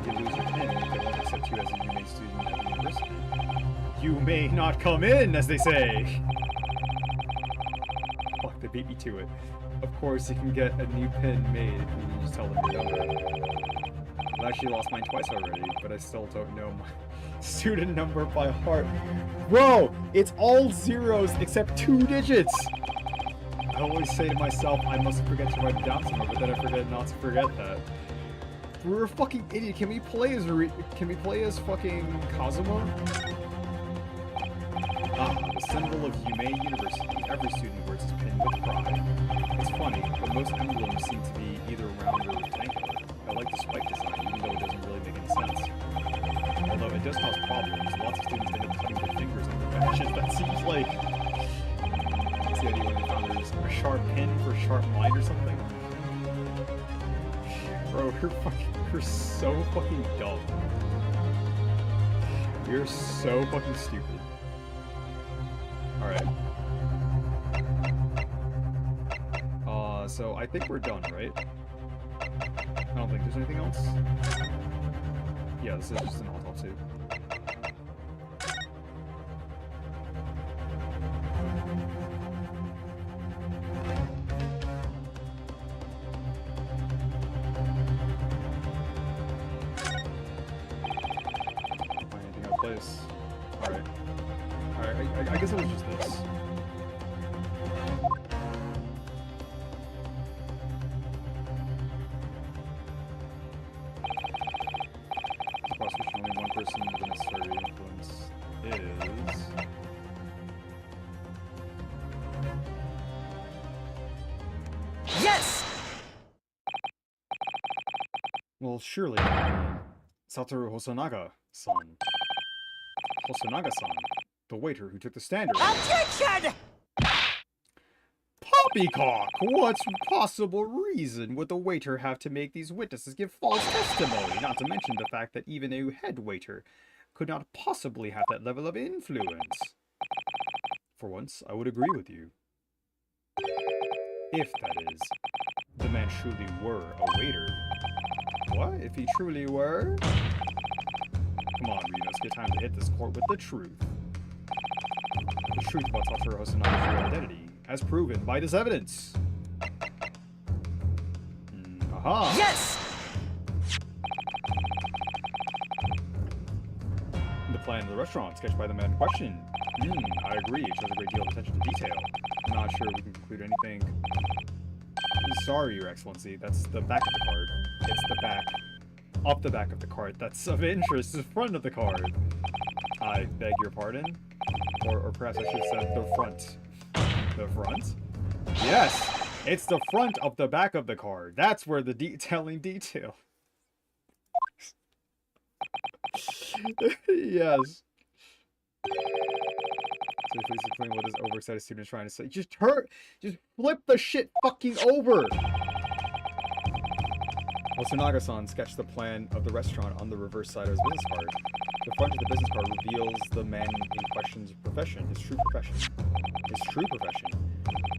You lose your pin, they won't accept you as a UMA student at the university. You may not come in, as they say! Fuck, they beat me to it. Of course, you can get a new pin made if you just tell them you're younger. I've actually lost mine twice already, but I still don't know my student number by heart. Bro, it's all zeros except 2 digits! I always say to myself, I must forget to write it down somewhere, but then I forget not to forget that. We're a fucking idiot. Can we play as fucking Kazuma? Ah, the symbol of Yume University. Every student wears his pin with pride. It's funny, but most emblems seem to be either round or rectangular. I like the spike design, even though it doesn't really make any sense. Although it does cause problems, lots of students end up cutting their fingers on their badges. That seems like... That's the idea when they found there's a sharp pin for sharp mind or something. Bro, you're so fucking dumb. You're so fucking stupid. Alright. So I think we're done, right? I don't think there's anything else. Yeah, this is just an autopsy. Find anything out of place. Alright. Alright, I guess it was just this. Only one person with the necessary influence is... Yes! Well, surely... Satoru Hosonaga-san. Hosonaga-san. The waiter who took the standard. Objection! Poppycock! What possible reason would the waiter have to make these witnesses give false testimony? Not to mention the fact that even a head waiter could not possibly have that level of influence. For once, I would agree with you. If, that is, the man truly were a waiter. What? If he truly were? Come on, Reno, it's good time to hit this court with the truth. The truth about Satoru Hosanaga's real identity, as proven by this evidence. Aha! Yes! The plan of the restaurant, sketched by the man in question. I agree, it shows a great deal of attention to detail. I'm not sure we can conclude anything. Sorry, Your Excellency, that's the back of the card. It's the back. Up the back of the card. That's of interest, the front of the card. I beg your pardon? Or perhaps I should have said the front. The front? Yes! It's the front of the back of the card. That's where the telling detail. Yes. So please explain what this overexcited student is trying to say. Just flip the shit fucking over! Hosonaga-san sketched the plan of the restaurant on the reverse side of his business card. The front of the business card reveals the man in question's profession, his true profession. His true profession.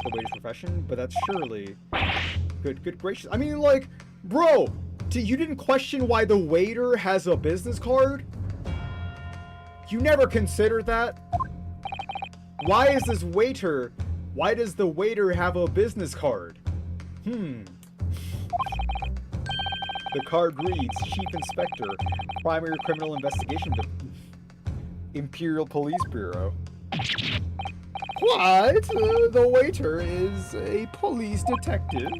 The waiter's profession? But that's surely... Good gracious. I mean, like, bro! You didn't question why the waiter has a business card? You never considered that? Why does the waiter have a business card? The card reads, Chief Inspector, Primary Criminal Investigation Imperial Police Bureau. What? The waiter is a police detective?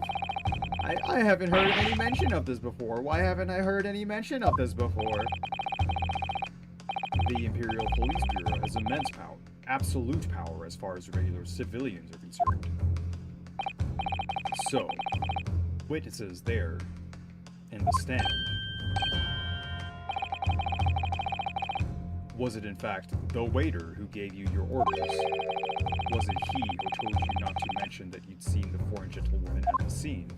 I haven't heard any mention of this before. Why haven't I heard any mention of this before? The Imperial Police Bureau has immense power. Absolute power as far as regular civilians are concerned. So, witnesses there in the stand. Was it in fact the waiter who gave you your orders? Was it he who told you not to mention that you'd seen the foreign gentlewoman at the scene?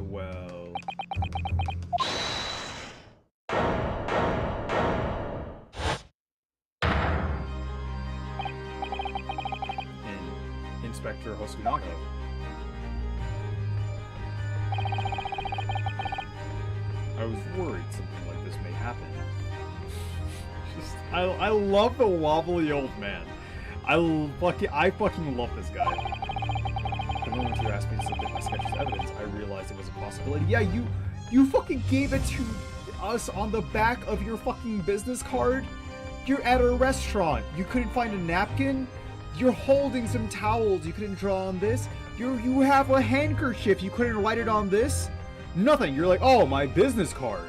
Well... Inspector Hosunaga. I was worried something like this may happen. I love the wobbly old man. I fucking love this guy. The moment you asked me to submit my sketch as evidence, I realized it was a possibility. Yeah, you fucking gave it to us on the back of your fucking business card? You're at a restaurant. You couldn't find a napkin? You're holding some towels. You couldn't draw on this? You have a handkerchief. You couldn't write it on this? Nothing. You're like, oh, my business card.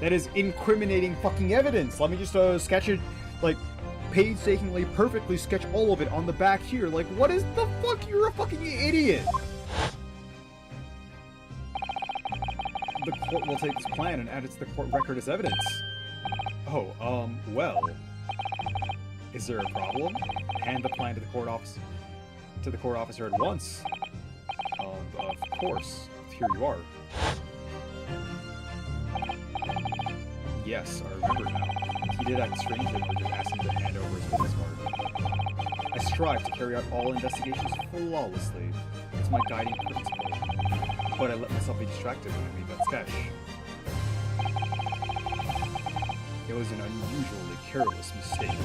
That is incriminating fucking evidence. Let me just sketch it, like, painstakingly, perfectly sketch all of it on the back here. Like, what is the fuck? You're a fucking idiot. The court will take this plan and add it to the court record as evidence. Oh, well. Is there a problem? Hand the plan to the court officer at once. Of course. Here you are. Yes, I remember now. He did act strangely when just asked him to hand over his business card. I strive to carry out all investigations flawlessly. It's my guiding principle. But I let myself be distracted when I made that sketch. It was an unusually careless mistake.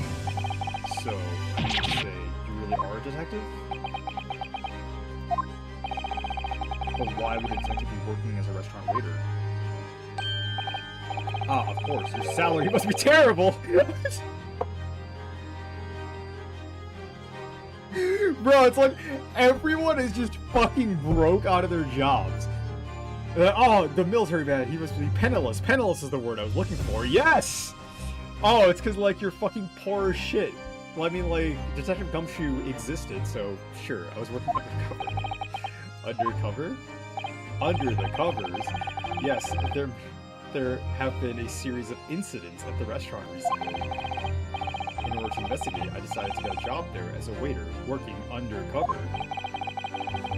So, you say you really are a detective? But why would a detective be working as a restaurant waiter? Ah, of course, your salary must be terrible! Bro, it's like everyone is just fucking broke out of their jobs. Oh, the military man, he must be penniless. Penniless is the word I was looking for. Yes! Oh, it's because, like, you're fucking poor as shit. Well, I mean, like, Detective Gumshoe existed, so sure, I was working undercover. Under the covers? Yes, there have been a series of incidents at the restaurant recently. In order to investigate, I decided to get a job there as a waiter, working undercover.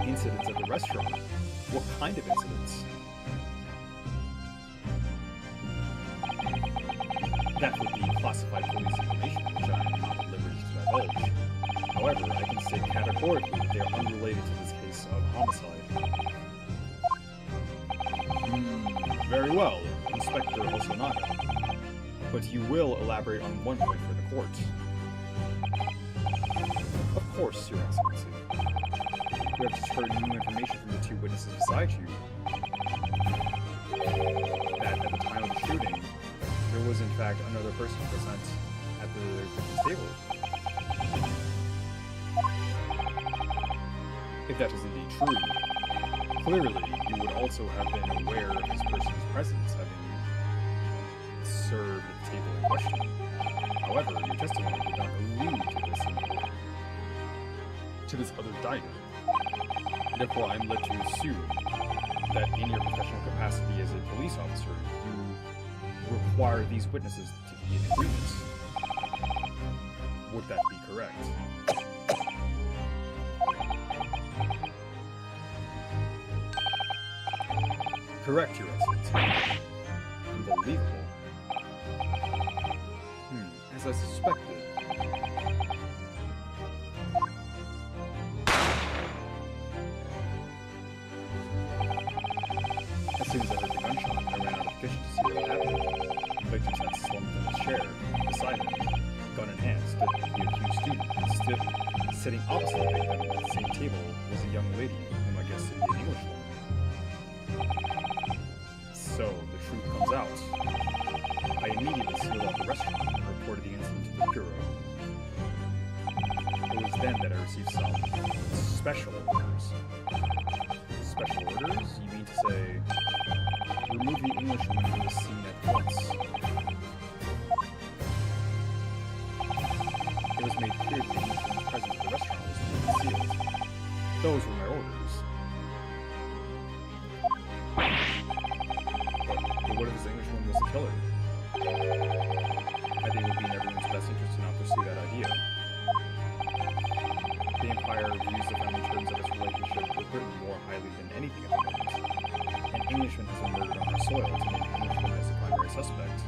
Incidents at the restaurant? What kind of incidents? That would be classified police information, which I am not at liberty to divulge. However, I can say categorically that they are unrelated to this case of homicide. Very well, Inspector Hosonaga. But you will elaborate on one point for the court. Of course, Your Excellency. You have just heard new information from the two witnesses beside you. That at the time of the shooting, there was in fact another person present at the table. If that is indeed true, clearly you would also have been aware of this person's presence having served at the table in question. However, your testimony did not allude to this other diner. Therefore, I am led to assume that in your professional capacity as a police officer, you require these witnesses to be in agreement. Would that be correct? Correct, Your Excellency. Unbelievable. As I suspected. As soon as I heard the gunshot, I ran out of the kitchen to see what had happened. The victim sat slumped in his chair. Beside him, gun in hand, stood the accused student. Sitting opposite the victim at the same table was a young lady, whom I guessed to be an English woman. So, the truth comes out. I immediately sealed off the restaurant. the Englishwoman from the scene at once. It was made clear that the Englishwoman's presence at the restaurant was concealed. Those were my orders. But what if this Englishwoman was the killer? I think it would be in everyone's best interest to not pursue that idea. The Empire views the family terms of its relationship with Britain more highly than anything at the moment. An Englishman has been murdered on our soil to make an Englishman as the primary suspect.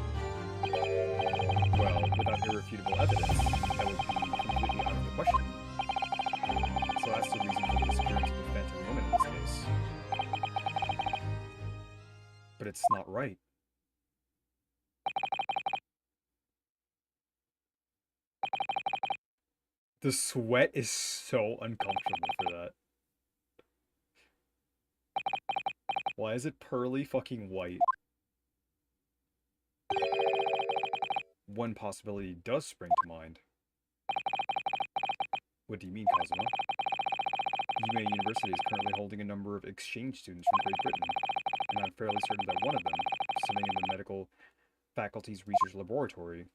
Well, without irrefutable evidence, that would be completely out of the question. So that's the reason for the disappearance of the phantom woman in this case. But it's not right. The sweat is so uncomfortable for that. Why is it pearly fucking white? One possibility does spring to mind. What do you mean, Cosmo? UMA University is currently holding a number of exchange students from Great Britain, and I'm fairly certain that one of them, studying in the medical faculty's research laboratory,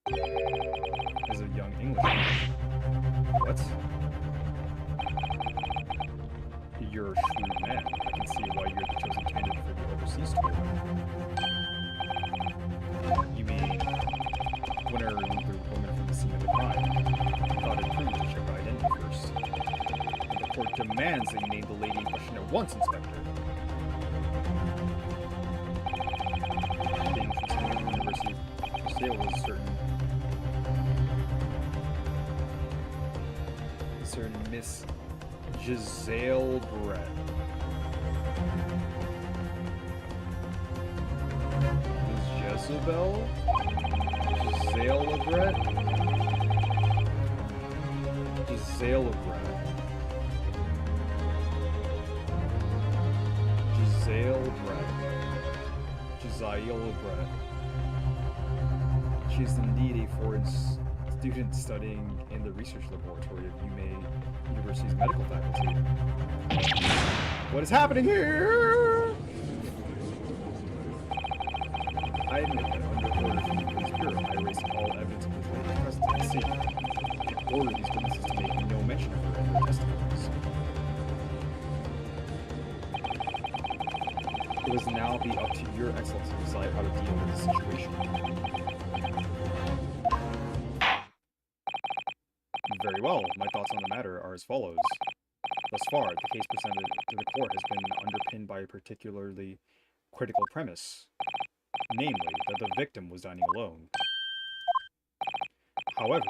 is a young Englishman. What? You're a shrewd man. I can see why you're the chosen candidate for the overseas tour. You mean, when I removed the woman from the scene of the crime, I thought it prudent to check her identity first. But the court demands that you name the lady in question at once, Inspector. Being from Stanford University, Sale was certain Miss Giselle Brett. Miss Jezebel? Giselle Brett? Giselle Brett. Giselle Brett. Giselle Brett. She is indeed a foreign student studying in the research laboratory of UMA University's medical faculty. What is happening here? I admit that under order from the police bureau, I erased all evidence of this lady's presence at the scene, and ordered these witnesses to make no mention of her in their testimonies. It was now be up to your excellency to decide how to deal with the situation. Very well, my thoughts on the matter are as follows. Thus far, the case presented to the court has been underpinned by a particularly critical premise, namely, that the victim was dining alone. However,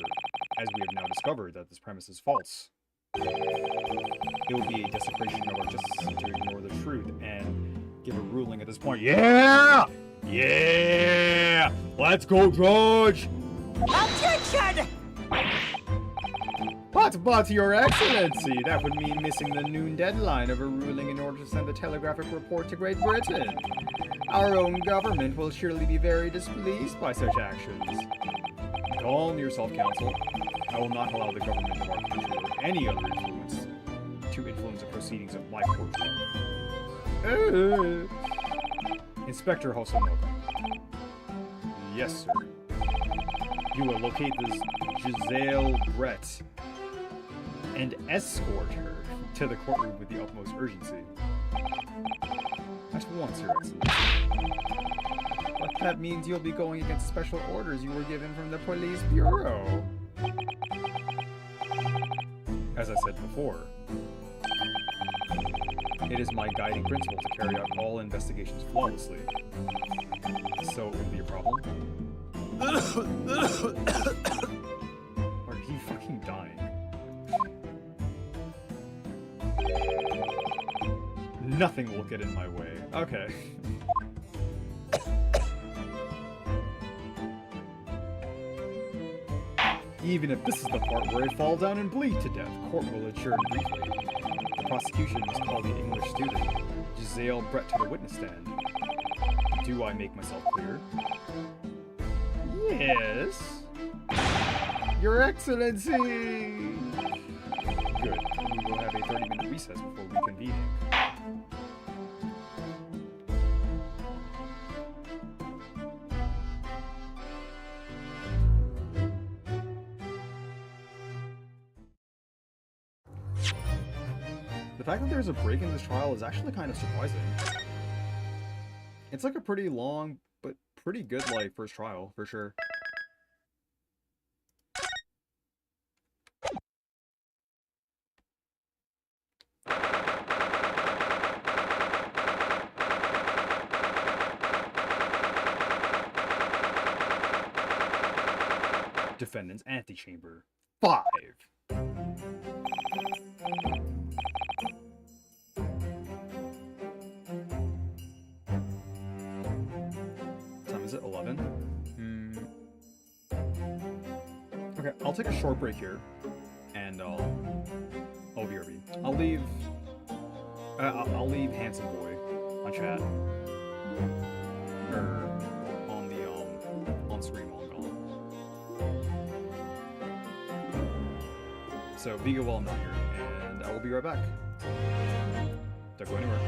as we have now discovered that this premise is false, it would be a desecration of our justice system to ignore the truth and give a ruling at this point. Yeah! Yeah! Let's go, Judge! Objection! But, Your Excellency, that would mean missing the noon deadline of a ruling in order to send a telegraphic report to Great Britain. Our own government will surely be very displeased by such actions. Calm yourself, Counsel. I will not allow the government of our country or any other influence to influence the proceedings of my court. Inspector Hosonoka. Yes, sir. You will locate this Giselle Brett and escort her to the courtroom with the utmost urgency. At once, Your Excellency. But that means you'll be going against special orders you were given from the police bureau. As I said before, it is my guiding principle to carry out all investigations flawlessly. So, it would be a problem? Are you fucking dying? Nothing will get in my way. Okay. Even if this is the part where I fall down and bleed to death, court will adjourn briefly. The prosecution must call the English student, Giselle Brett, to the witness stand. Do I make myself clear? Yes. Your Excellency! Good. We will have a 30-minute recess before reconvening. The fact that there's a break in this trial is actually kind of surprising. It's like a pretty long, but pretty good, like, first trial, for sure. Defendant's antechamber. 5. Time is it? 11? Okay, I'll take a short break here, and I'll BRB. I'll leave Handsome Boy on chat, or on the on screen while I'm gone. So be good while I'm not here, and I will be right back. Don't go anywhere.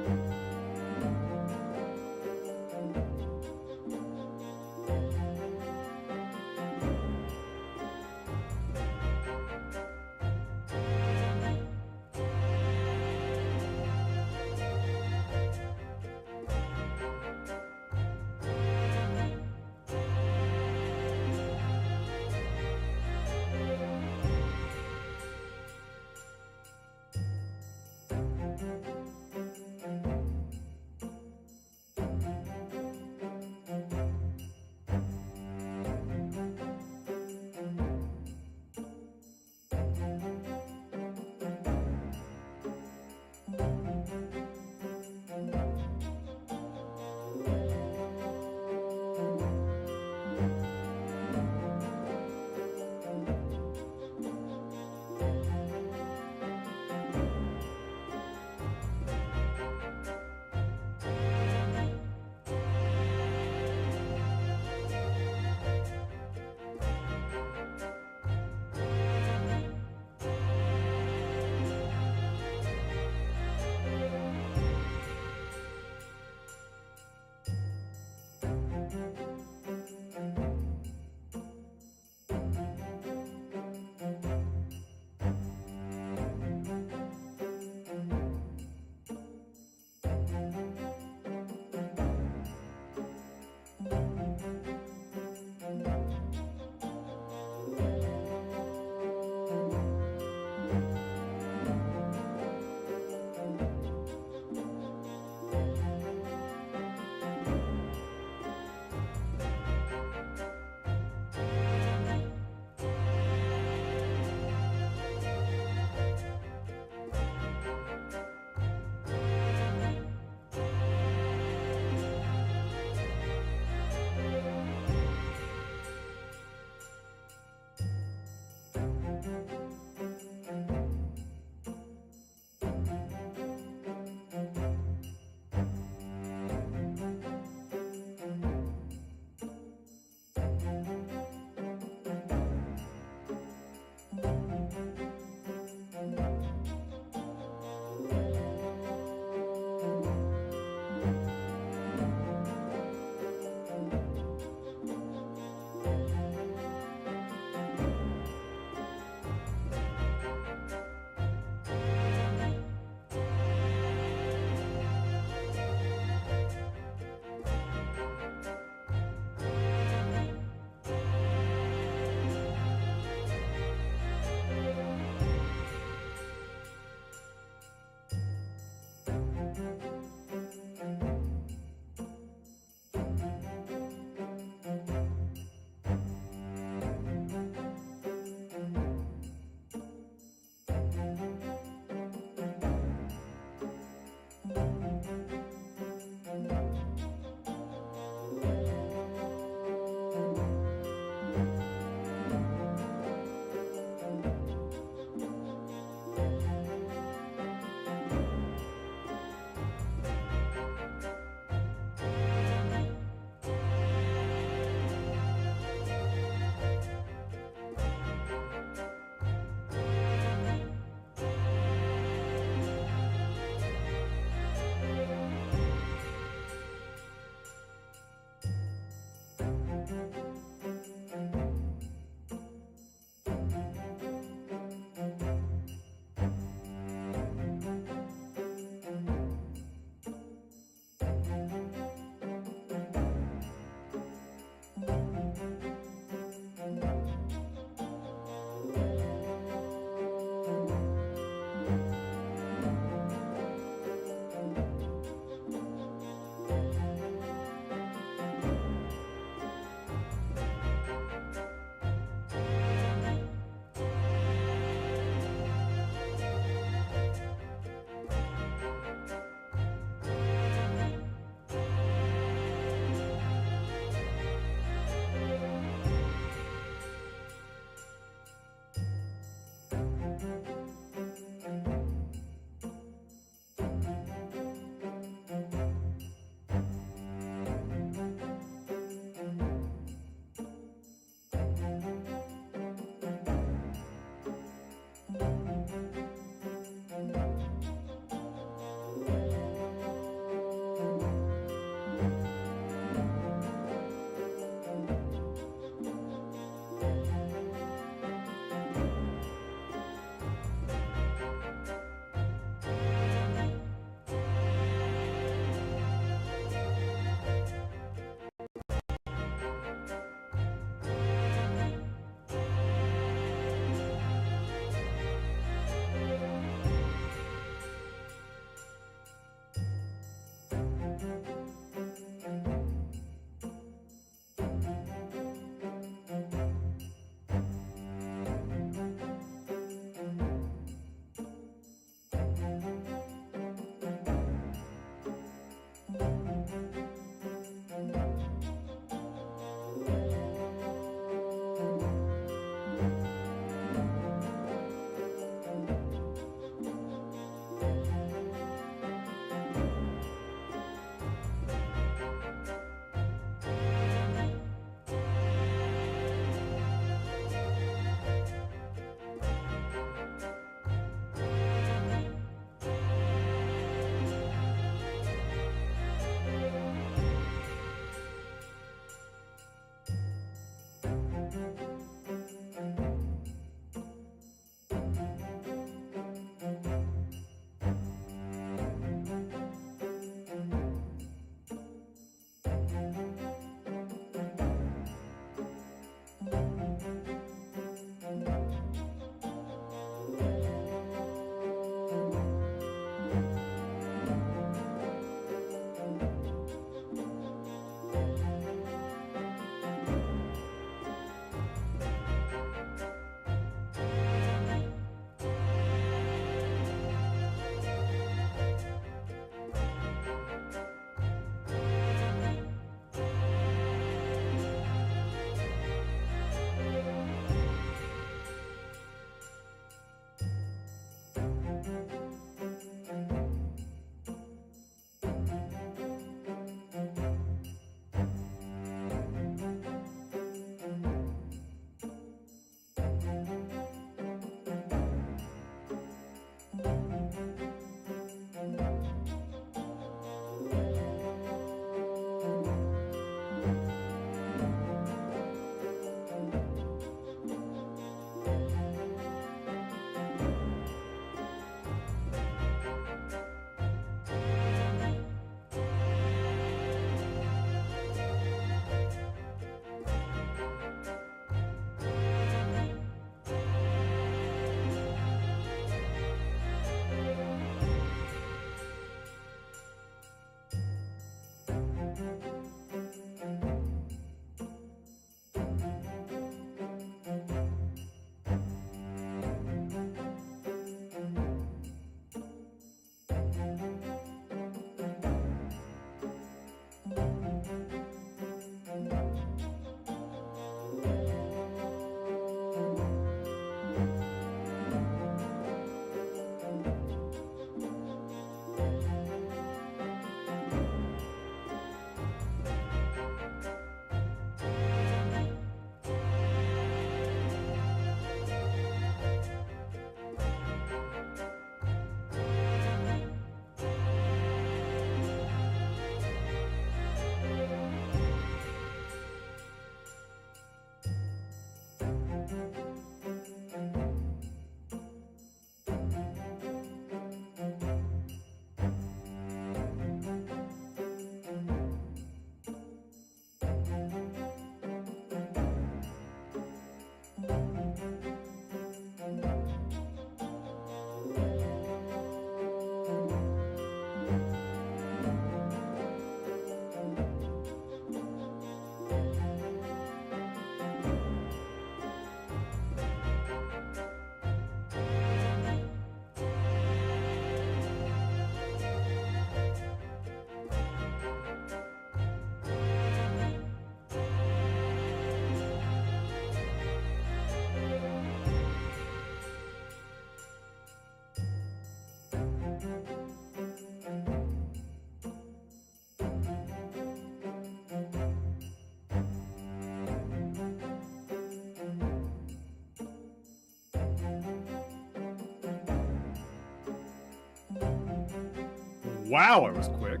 Wow, I was quick.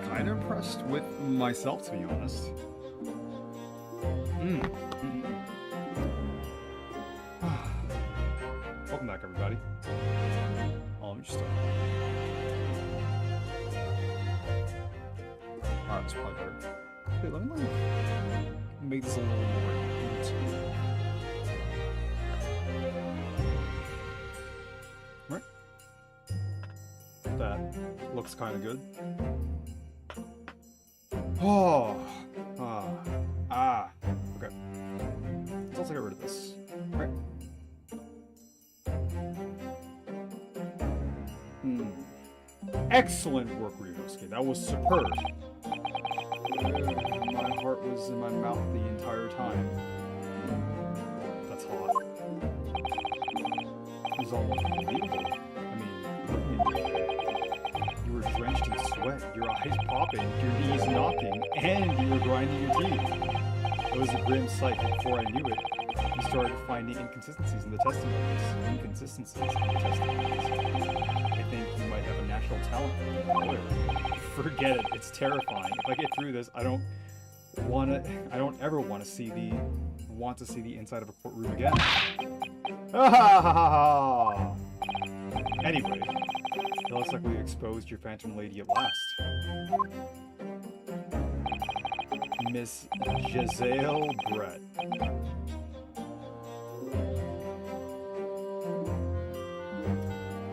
Kind of impressed with myself, to be honest. Welcome back, everybody. Let me just start. Alright, that's probably better. Okay, let me make this a little more intimate. Right? That looks kind of good. Oh, okay. Let's also get rid of this. Right. Excellent work, Ryunosuke. That was superb. My heart was in my mouth the entire time. That's hot. It was almost unbelievable. I mean, look at you. You were drenched in sweat, your eyes popping, your knees knocking, and you were grinding your teeth. It was a grim sight, but before I knew it, you started finding inconsistencies in the testimonies. I think you might have a natural talent for being a lawyer. Forget it, it's terrifying. If I get through this, I don't ever want to see the inside of a courtroom again. Anyway, it looks like we've exposed your phantom lady at last. Miss Giselle Brett.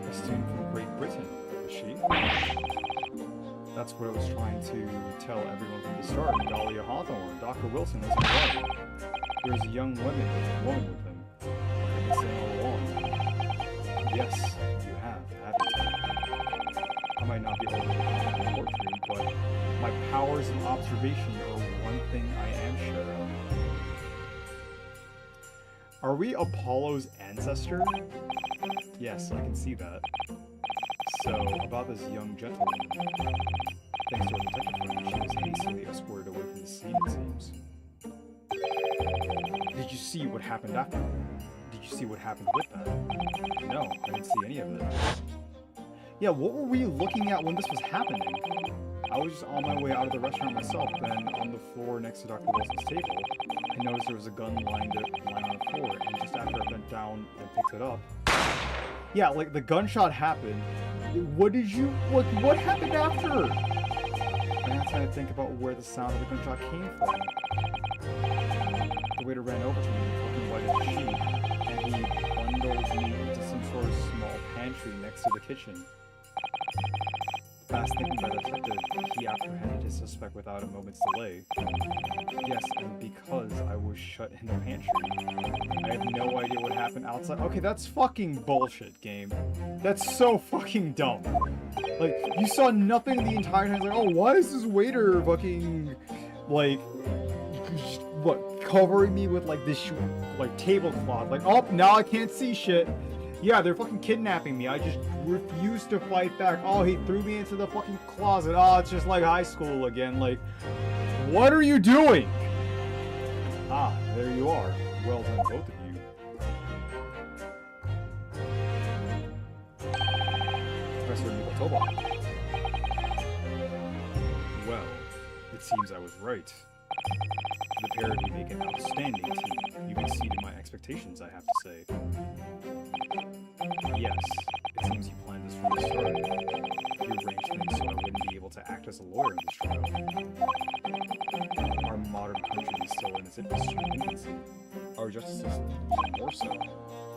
A student from Great Britain, is she? That's what I was trying to tell everyone from the start. Dahlia Hawthorne, Dr. Wilson was right. There's a young woman with him. Like I've been saying all along. Yes, you have, haven't you? I might not be able to report you, but my powers of observation are one thing I am sure of. Are we Apollo's ancestor? Yes, I can see that. So, about this young gentleman. Thanks to our detective friend, she was hastily escorted away from the scene, it seems. Did you see what happened after? Did you see what happened with that? No, I didn't see any of it. Yeah, what were we looking at when this was happening? I was just on my way out of the restaurant myself, then on the floor next to Dr. Wilson's table, I noticed there was a gun lying on the floor, and just after I bent down and picked it up, yeah, like the gunshot happened. What happened after? And I'm trying to think about where the sound of the gunshot came from. The waiter ran over to me, looking white as a sheet, and he bundled me into some sort of small pantry next to the kitchen. Fast thinking by the detective, he apprehended his suspect without a moment's delay. Yes, and because I was shut in the pantry, I have no idea what happened outside. Okay, that's fucking bullshit, game. That's so fucking dumb. Like, you saw nothing the entire time. Like, oh, why is this waiter fucking, like, what, covering me with, like, this, like, tablecloth? Like, oh, now I can't see shit. Yeah, they're fucking kidnapping me. I just refuse to fight back. Oh, he threw me into the fucking closet. Oh, it's just like high school again. Like, what are you doing? Ah, there you are. Well done, both of you. Professor Nikotoba. Well, it seems I was right. The pair of you make an outstanding team. You've exceeded my expectations, I have to say. Yes, it seems you planned this from the start. You arranged things so I wouldn't be able to act as a lawyer in this trial. Our modern country is still in its infancy. Our justice system even more so,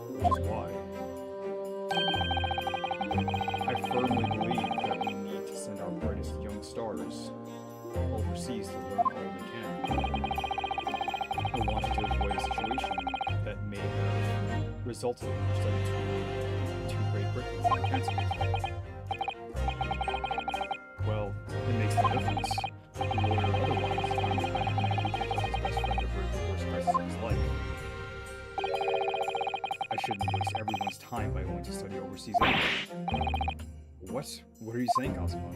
which is why I firmly believe that we need to send our brightest young stars overseas to learn all we can. I wanted to avoid a situation that may have resulted in your study tour to Great Britain and cancelled. Well, it makes no difference. Lawyer or otherwise, I'm the kind of man who can tell his best friend to avert the worst crisis of his life. I shouldn't waste everyone's time by going to study overseas anyway. What? What are you saying, Kazuma?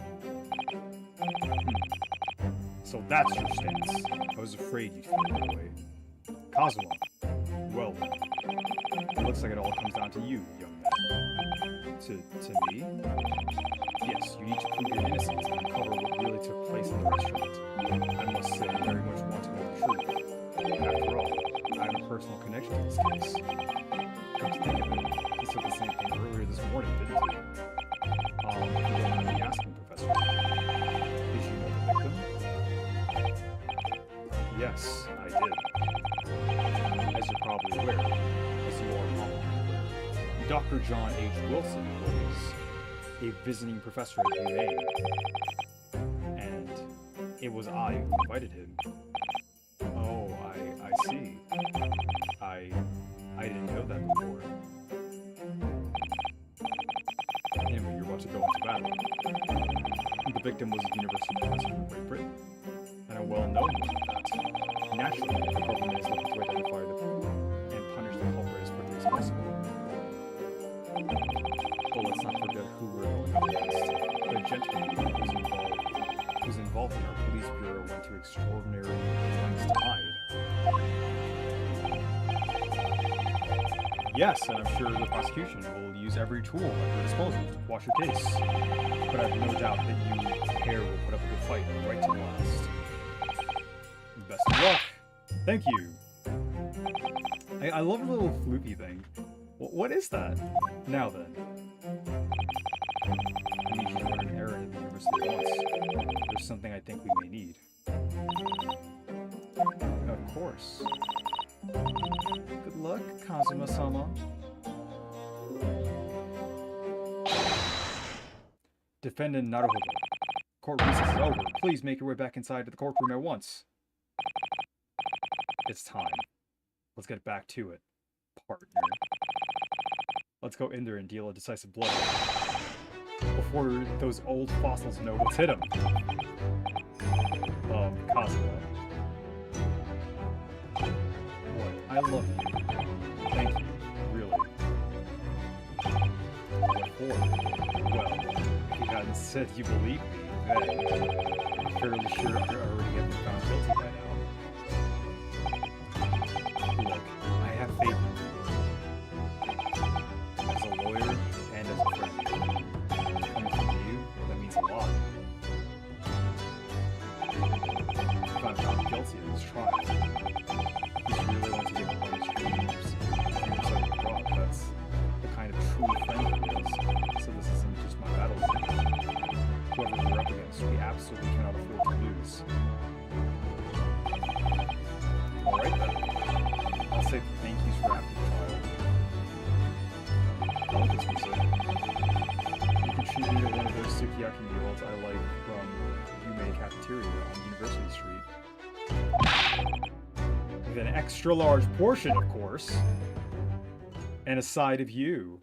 So that's your stance. I was afraid you'd feel that way. Kazuma. Well then. It looks like it all comes down to you, young man. To me? Yes, you need to prove your innocence and uncover what really took place in the restaurant. I must say, I very much want to know the truth. After all, I have a personal connection to this case. Come to think of it, he said the same thing earlier this morning, didn't he? You don't mind me asking, Professor. Did you know the victim? Yes, I did. As you're probably aware, as you are probably aware, Dr. John H. Wilson was a visiting professor at UA, and it was I who invited him. Oh, I see. I didn't know that before. Anyway, you're about to go into battle. The victim was a university professor from Great Britain, and a well-known one at that. Naturally, the government is looking to identify and punish the culprit as quickly as possible. But let's not forget who we're going up against. The gentleman who's involved in our police bureau went to extraordinary lengths to hide. Yes, and I'm sure the prosecution will use every tool at their disposal to quash your case. But I have no doubt that you pair will put up a good fight right to the last. Best of luck! Thank you! I love the little floopy thing. What is that? Now then. I need you to run an errand at the university at once. There's something I think we may need. Of course. Good luck, Kazuma-sama. Defendant Naruhodo. Court recess is over. Please make your way back inside to the courtroom at once. It's time. Let's get back to it, partner. Let's go in there and deal a decisive blow. Before those old fossils know what's hit them. Kazuma. What? I love you. Thank you. Really. What for? Well, if you hadn't said you believed me, then I'm fairly sure I already have been found guilty by now. Look, I have faith in you. As a lawyer and as a friend. Coming from you, that means a lot. If I'm found guilty in this trial, if you really want to give up on his dreams, abroad, that's the kind of true friend he is. So this isn't just my battle. Whoever we're up against, we absolutely cannot afford to lose. Alright then. I'll say thank yous for after the trial. I like this music. You contributed one of those sukiyaki meals I like from Yume Cafeteria on University Street. With an extra large portion, of course. And a side of you.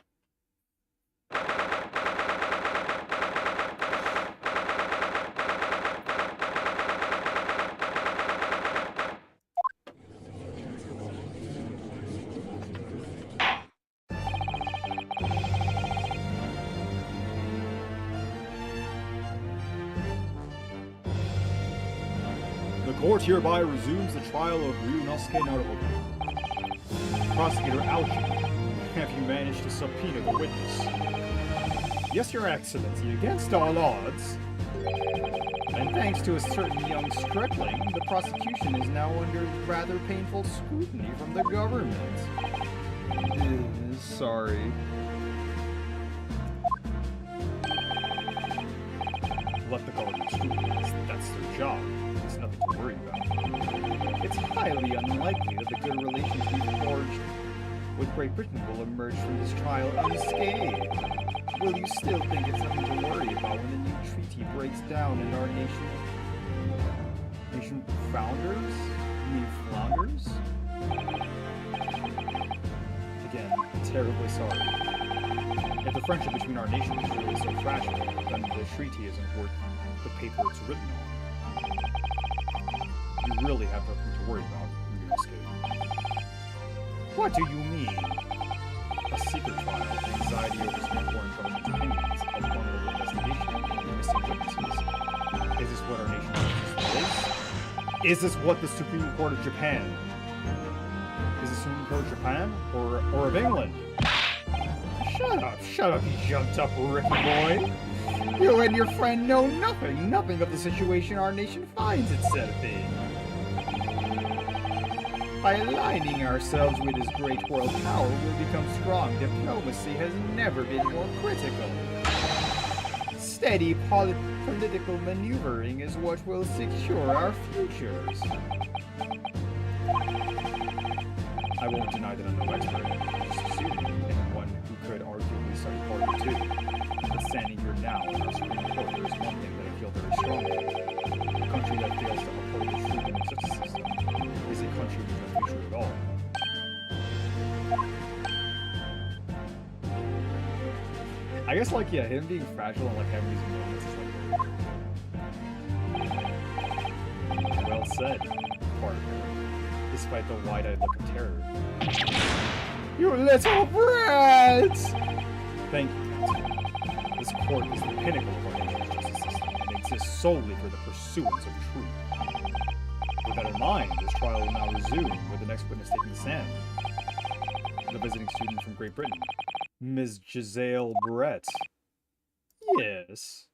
The court hereby resumes the trial of Ryunosuke Naruhodo. Prosecutor Aoshi, have you managed to subpoena the witness? Yes, Your Excellency, against all odds. And thanks to a certain young stripling, the prosecution is now under rather painful scrutiny from the government. Sorry. Let the government scrutinize. That's their job. It's nothing to worry about. It's highly unlikely that the good relations we forged with Great Britain will emerge from this trial unscathed. Will you still think it's nothing to worry about when the new treaty breaks down and our nation founders? Flounders? Again, terribly sorry. If the friendship between our nations is really so fragile, then the treaty isn't worth the paper it's written on. You really have nothing to worry about, Ryunosuke. What do you mean? A secret trial, anxiety over some foreign government's opinions, a vulnerable investigation, and missing witnesses. Is this what our nation is? Is this what the Supreme Court of Japan? Is assumed for Japan or of England? Shut up, you jumped-up rookie boy. You and your friend know nothing of the situation our nation finds itself in. By aligning ourselves with this great world power, we'll become strong. Diplomacy has never been more critical. Steady political maneuvering is what will secure our futures. I won't deny that I'm no expert, just assuming, and one who could arguably study part of it too. But standing here now in our Supreme Court, there is one thing that I feel very strongly. A country that fails to uphold the freedom of such a system is a country with no future at all. I guess, like, yeah, him being fragile and, like, having these moments is, like, well said, partner, despite the wide-eyed look of terror. You little brat! Thank you, Counsel. This court is the pinnacle of our nation's justice system and exists solely for the pursuance of truth. With that in mind, this trial will now resume with the next witness taking the stand. The visiting student from Great Britain, Ms. Giselle Brett. Yes.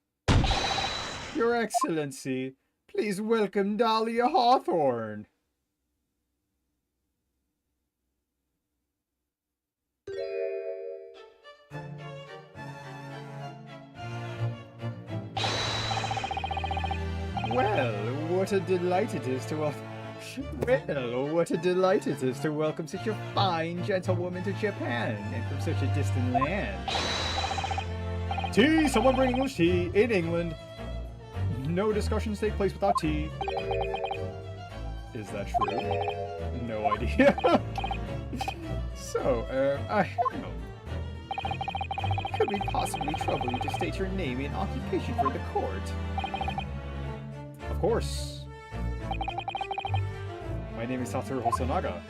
Your Excellency, please welcome Dahlia Hawthorne. Well, what a delight it is to welcome such a fine gentlewoman to Japan, and from such a distant land. Tea! Someone bring English tea! In England, no discussions take place without tea. Is that true? No idea. So, could we possibly trouble you to state your name and occupation for the court? Of course. My name is Satoru Hosonaga.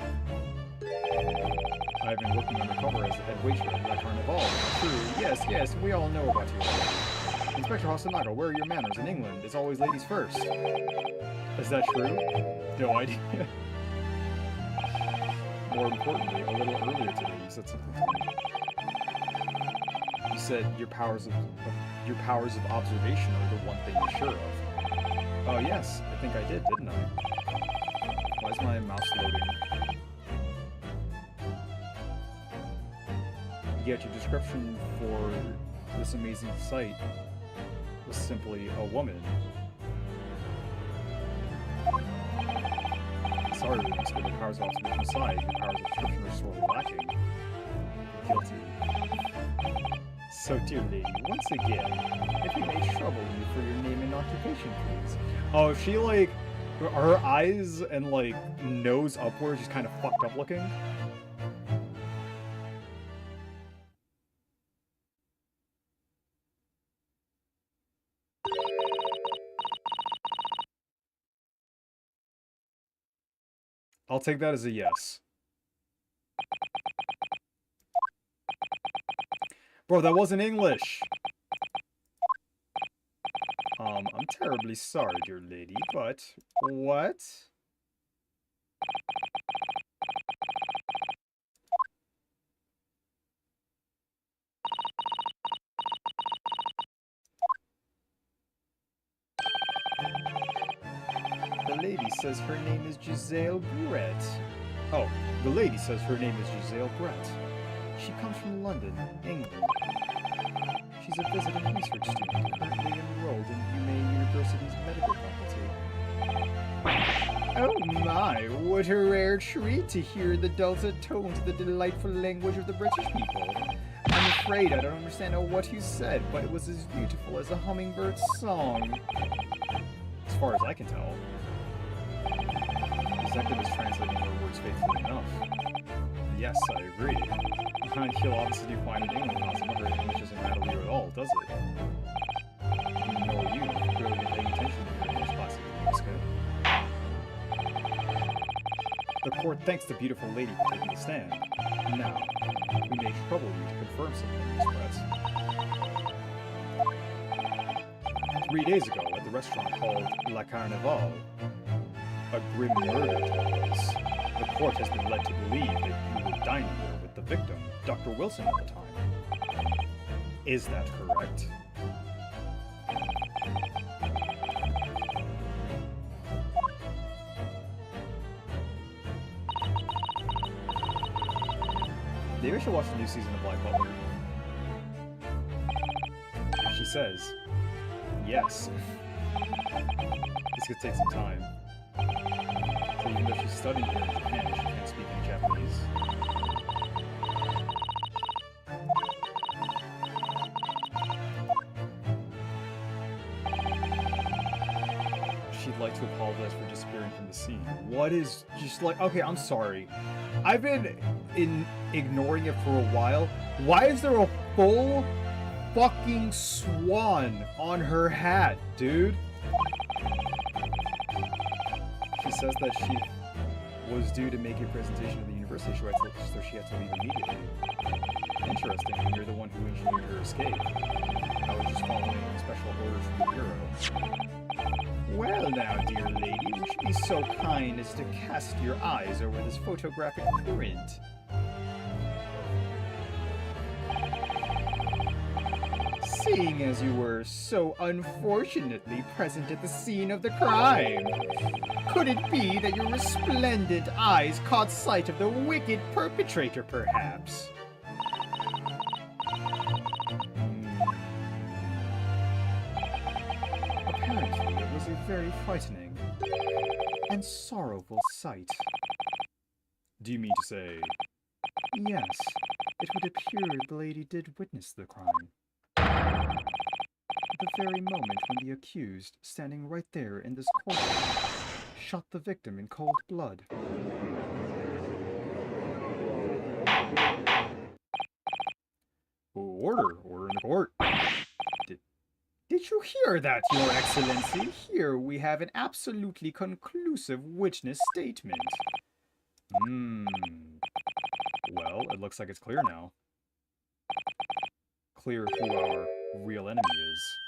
I have been working undercover as the head waiter at La Carnival. True, yes, we all know about you. Inspector Hosonaga, where are your manners? In England, it's always ladies first. Is that true? No idea. More importantly, a little earlier today, you said something to me. You said your powers of observation are the one thing you're sure of. Oh yes, I think I did, didn't I? Why is my mouse loading? Yet your description for this amazing sight was simply a woman. Sorry, Lucas, but the powers of observation aside, your powers of description are sorely lacking. Guilty. So, dear lady, once again, if it may trouble you for your name and occupation, please. Oh, if she, like, her eyes and, like, nose upwards just kind of fucked up looking. I'll take that as a yes. Bro, that wasn't English! I'm terribly sorry, dear lady, but... What? The lady says her name is Giselle Brett. Oh, the lady says her name is Giselle Brett. She comes from London, England. She's a visiting research student currently enrolled in Humane University's medical faculty. Oh my, what a rare treat to hear the dulcet tones of the delightful language of the British people. I'm afraid I don't understand what you said, but it was as beautiful as a hummingbird's song. As far as I can tell. Executive is translating her words faithfully enough. Yes, I agree. You'll obviously do fine in England, not some of her English doesn't matter to you at all, does it? Nor you, you've really been paying attention to your English classes, Miska. The court thanks the beautiful lady for taking the stand. Now, we may trouble you to confirm something, Miss Brett. 3 days ago, at the restaurant called La Carnival, a grim murder took place. The court has been led to believe that you were dining there with the victim, Dr. Wilson, at the time. Is that correct? Maybe I should watch the new season of Black Butler. She says, yes. This could take some time. So even though she's studying here in Japan, she can't speak in Japanese. She'd like to apologize for disappearing from the scene. What is just like, okay, I'm sorry. I've been ignoring it for a while. Why is there a full fucking swan on her hat, dude? She says that she was due to make a presentation at the university, so she had to leave immediately. Interesting, and you're the one who engineered her escape. I was just following special orders from the Bureau. Well now, dear lady, would you be so kind as to cast your eyes over this photographic print? Seeing as you were so unfortunately present at the scene of the crime, could it be that your resplendent eyes caught sight of the wicked perpetrator, perhaps? Apparently, it was a very frightening and sorrowful sight. Do you mean to say? Yes, it would appear the lady did witness the crime. The very moment when the accused, standing right there in this courtroom, shot the victim in cold blood. Order in the court. Did you hear that, Your Excellency? Here we have an absolutely conclusive witness statement. Well, it looks like it's clear now. Clear who our real enemy is.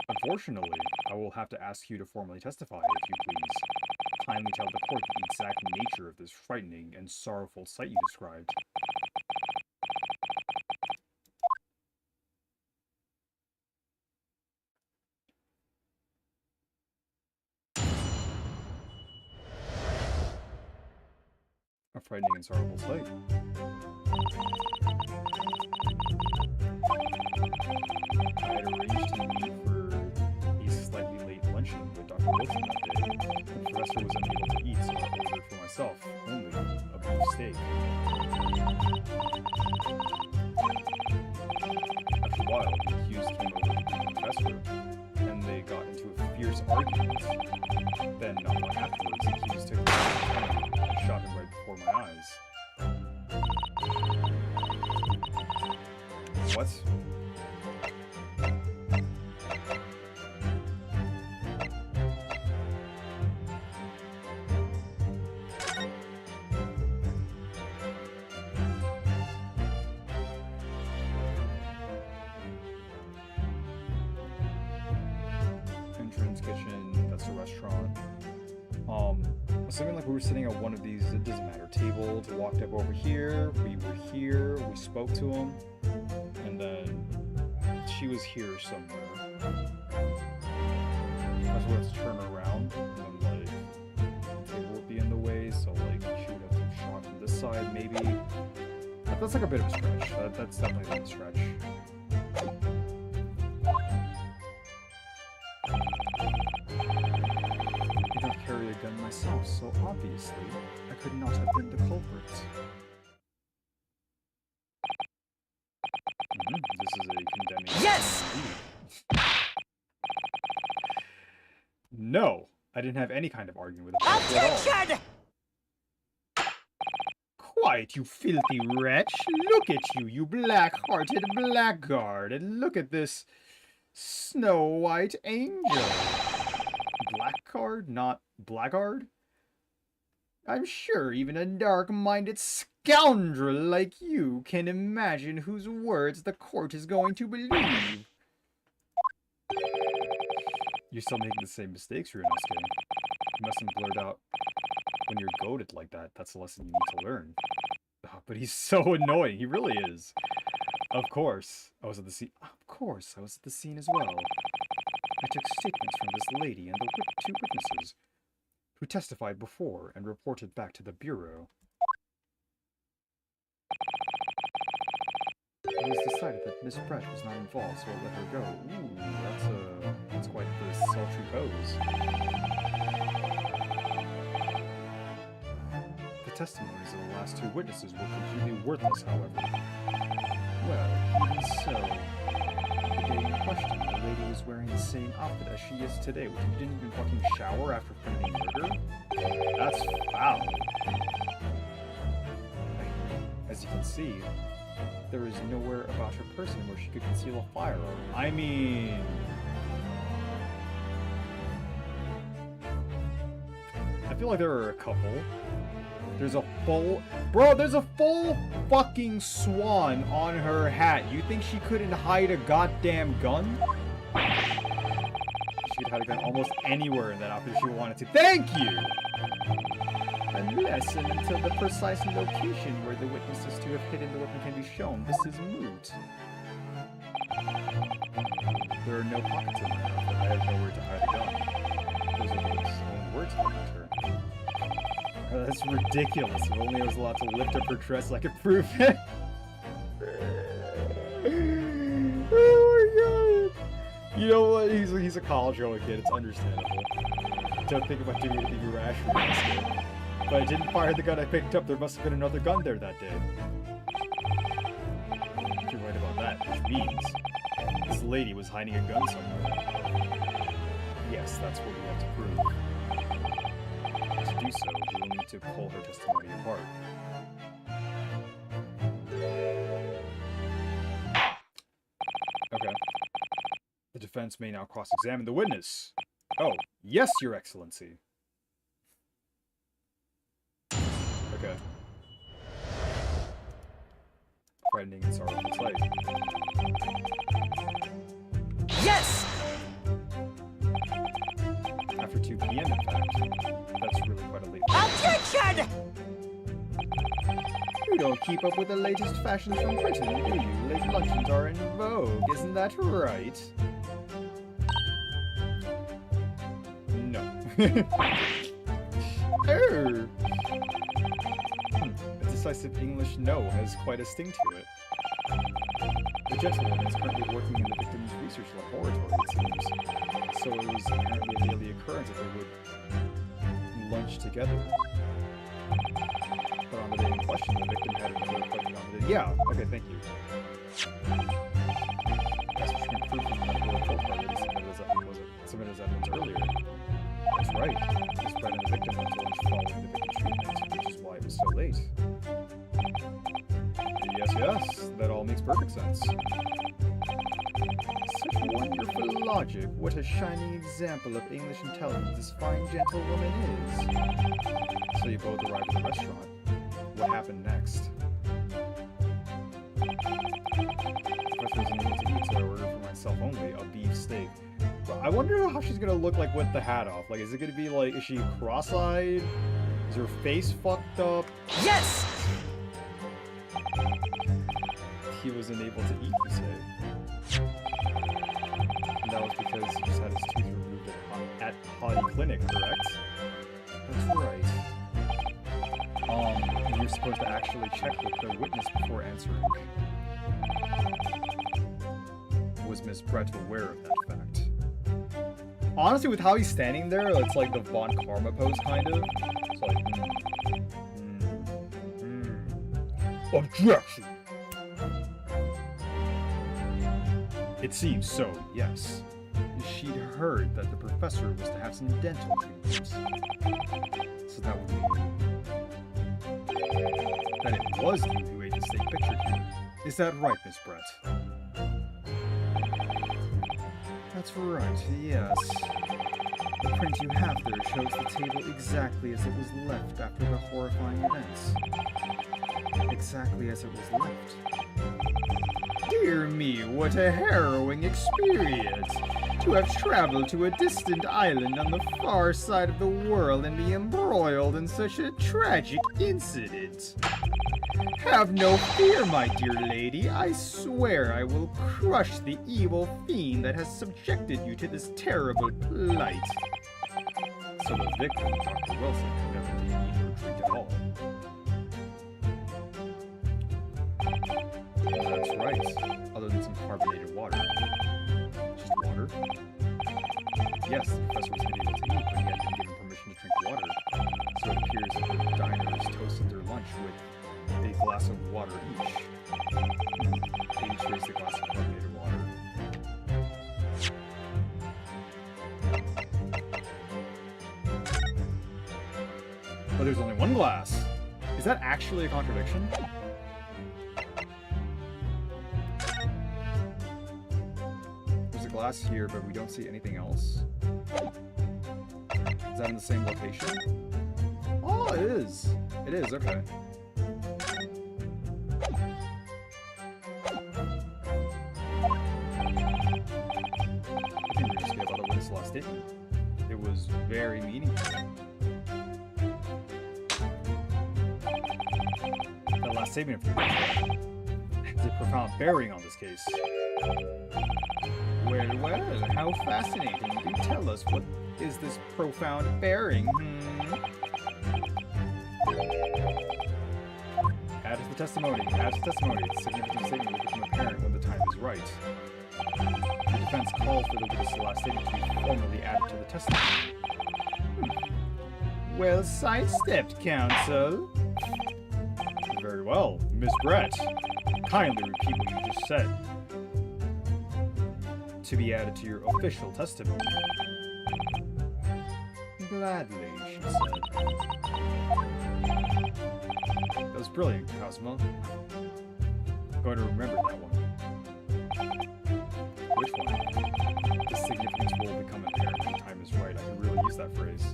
Unfortunately, I will have to ask you to formally testify, if you please. Kindly tell the court the exact nature of this frightening and sorrowful sight you described. A frightening and sorrowful sight. I had arranged to meet for a slightly late luncheon with Dr. Wilson that day. The professor was unable to eat, so I ordered for myself only a beef steak. After a while, the accused came over to the professor, and they got into a fierce argument. Then, not long afterwards, the accused took and shot him right before my eyes. What? Entrance, kitchen, that's the restaurant. Something like we were sitting at one of these, it doesn't matter, tables, we walked up over here, we were here, we spoke to him, and then she was here somewhere. I was going to turn around, and then, like, the table would be in the way, so, like, she would have to shot from this side, maybe. That's like a bit of a stretch. That's definitely a stretch. I don't carry a gun myself, so obviously, I could not have been the culprit. This is a condemning... Yes! No! I didn't have any kind of argument with the professor at all. Objection! Quiet, you filthy wretch! Look at you, you black-hearted blackguard! And look at this Snow White angel! Blackguard, not blackguard? I'm sure even a dark-minded scoundrel like you can imagine whose words the court is going to believe. You're still making the same mistakes, Runosuke. mustn't blurt out when you're goaded like that. That's a lesson you need to learn. But he's so annoying. He really is. Of course, I was at the scene. Of course, I was at the scene as well. I took statements from this lady and the two witnesses who testified before and reported back to the Bureau. It was decided that Miss Brett was not involved, so I let her go. Ooh, that's quite the sultry pose. The testimonies of the last two witnesses were completely worthless, however. Well, even so, the day in question, the lady was wearing the same outfit as she is today, which you didn't even fucking shower after committing murder? That's foul. As you can see, there is nowhere about her person where she could conceal a firearm. I mean... I feel like there are a couple. There's a full... Bro, there's a full fucking swan on her hat. You think she couldn't hide a goddamn gun? She could hide a gun almost anywhere in that outfit if she wanted to. Thank you! Unless and until the precise location where the witnesses to have hidden the weapon can be shown, this is moot. There are no pockets in my outfit. I have nowhere to hide a gun. Those are those own words from her. That's ridiculous. If only I was allowed to lift up her dress, I could prove it. Oh my god! You know what? He's a college-going kid. It's understandable. Don't think about doing anything irrational. But I didn't fire the gun I picked up. There must have been another gun there that day. You're right about that, which means this lady was hiding a gun somewhere. Yes, that's what we have to prove. To do so, we will need to pull her testimony apart. Okay. The defense may now cross-examine the witness. Oh, yes, Your Excellency. Okay. Frightening and sorrowful sight. Yes! After 2 p.m. in fact. That's really quite a late. Objection! You don't keep up with the latest fashions from Britain, do you? Late luncheons are in vogue, isn't that right? No. A decisive English no has quite a sting to it. The gentleman is currently working in the victim's research laboratory, it seems. So it was apparently a daily occurrence that they would lunch together. But on the day in question, the victim had another appointment on the day. Yeah, okay, thank you. That's what you can prove from the medical report card that he submitted as evidence earlier. That's right. Miss Brett and the victim went to lunch following the victim's treatment, which is why it was so late. Yes, that all makes perfect sense. Such wonderful logic. What a shining example of English intelligence this fine gentlewoman is. So you both arrived at the restaurant. What happened next? The professor wasn't able to eat, so I ordered for myself only a beef steak. But I wonder how she's gonna look like with the hat off. Like, is it gonna be like, is she cross-eyed? Is her face fucked up? Yes! He wasn't able to eat, you say? And that was because he just had his teeth removed at Potty Clinic, correct? That's right. You're supposed to actually check with the witness before answering. Was Miss Brett aware of that fact? Honestly, with how he's standing there, it's like the Von Karma pose, kind of. It's like, Objection! It seems so, yes. She'd heard that the professor was to have some dental treatments. So that would mean that it was you who ate the steak pictured here. Is that right, Miss Brett? That's right, yes. The print you have there shows the table exactly as it was left after the horrifying events. Exactly as it was left. Dear me, what a harrowing experience! to have traveled to a distant island on the far side of the world and be embroiled in such a tragic incident. Have no fear, my dear lady. I swear I will crush the evil fiend that has subjected you to this terrible plight. So the victim, Dr. Wilson, had never taken eat or drink at all. That's right, other than some carbonated water. Just water? Yes, the professor was unable to eat, but he had been given permission to drink water. So it appears that the diners toasted their lunch with a glass of water each. They each raised a glass of carbonated water. But there's only one glass! Is that actually a contradiction? There's a glass here, but we don't see anything else. Is that in the same location? Oh, it is! It is, okay. I think we're just about to witness the last statement. It was very meaningful. That last statement of yours has a profound bearing on this case. Well, well, how fascinating. Do tell us, what is this profound bearing? Add to the testimony. Add to the testimony. The significant statement will become apparent when the time is right. The defense called for the witness' last statement to be formally added to the testimony. Well sidestepped, counsel. Very well. Miss Brett, kindly repeat what you just said. To be added to your official testimony. Gladly, she said. That was brilliant, Cosmo. I'm going to remember that one. Which one? The significance will become apparent when the time is right. I could really use that phrase.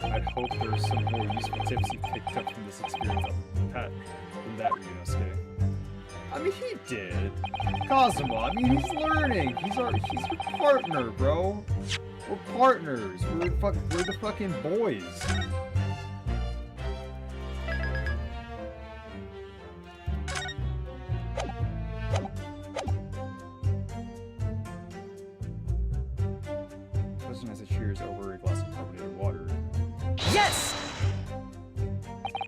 I'd hope there's some more useful tips you picked up from this experience than that, Ryunosuke. I mean, he did. Cosmo, I mean, he's learning. He's your partner, bro. We're partners. We're the fucking boys. Question as it cheers over a glass of carbonated water. Yes!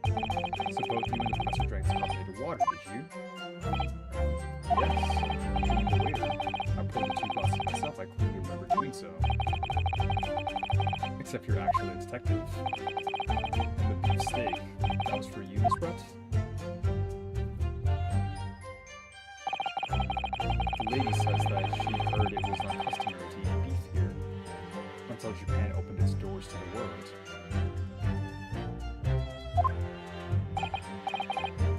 So both you and the professor drank some carbonated water, did you? Yes. Being the waiter, I poured the 2 glasses myself. I clearly remember doing so. Except you're actually a detective. And the beef steak, that was for you, Miss Brett? The lady says that she heard it was not customary to eat beef here until Japan opened its doors to the world.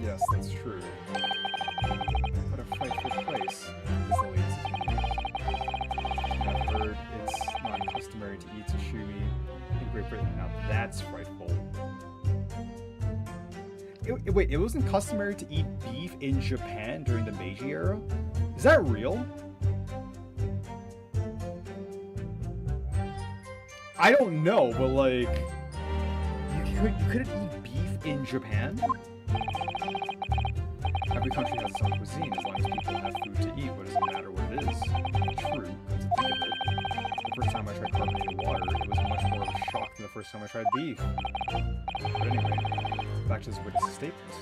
Yes, that's true. What a frightful place, is the lady's opinion. I've heard it's not customary to eat sashimi in Great Britain. Now that's frightful. Wait, it wasn't customary to eat beef in Japan during the Meiji era? Is that real? I don't know, but like, you couldn't eat beef in Japan? Every country has its own cuisine as long as people have food to eat. What does it matter what it is? True, come to think of it. The first time I tried carbonated water, it was much more of a shock than the first time I tried beef. But anyway, back to this witness's statement.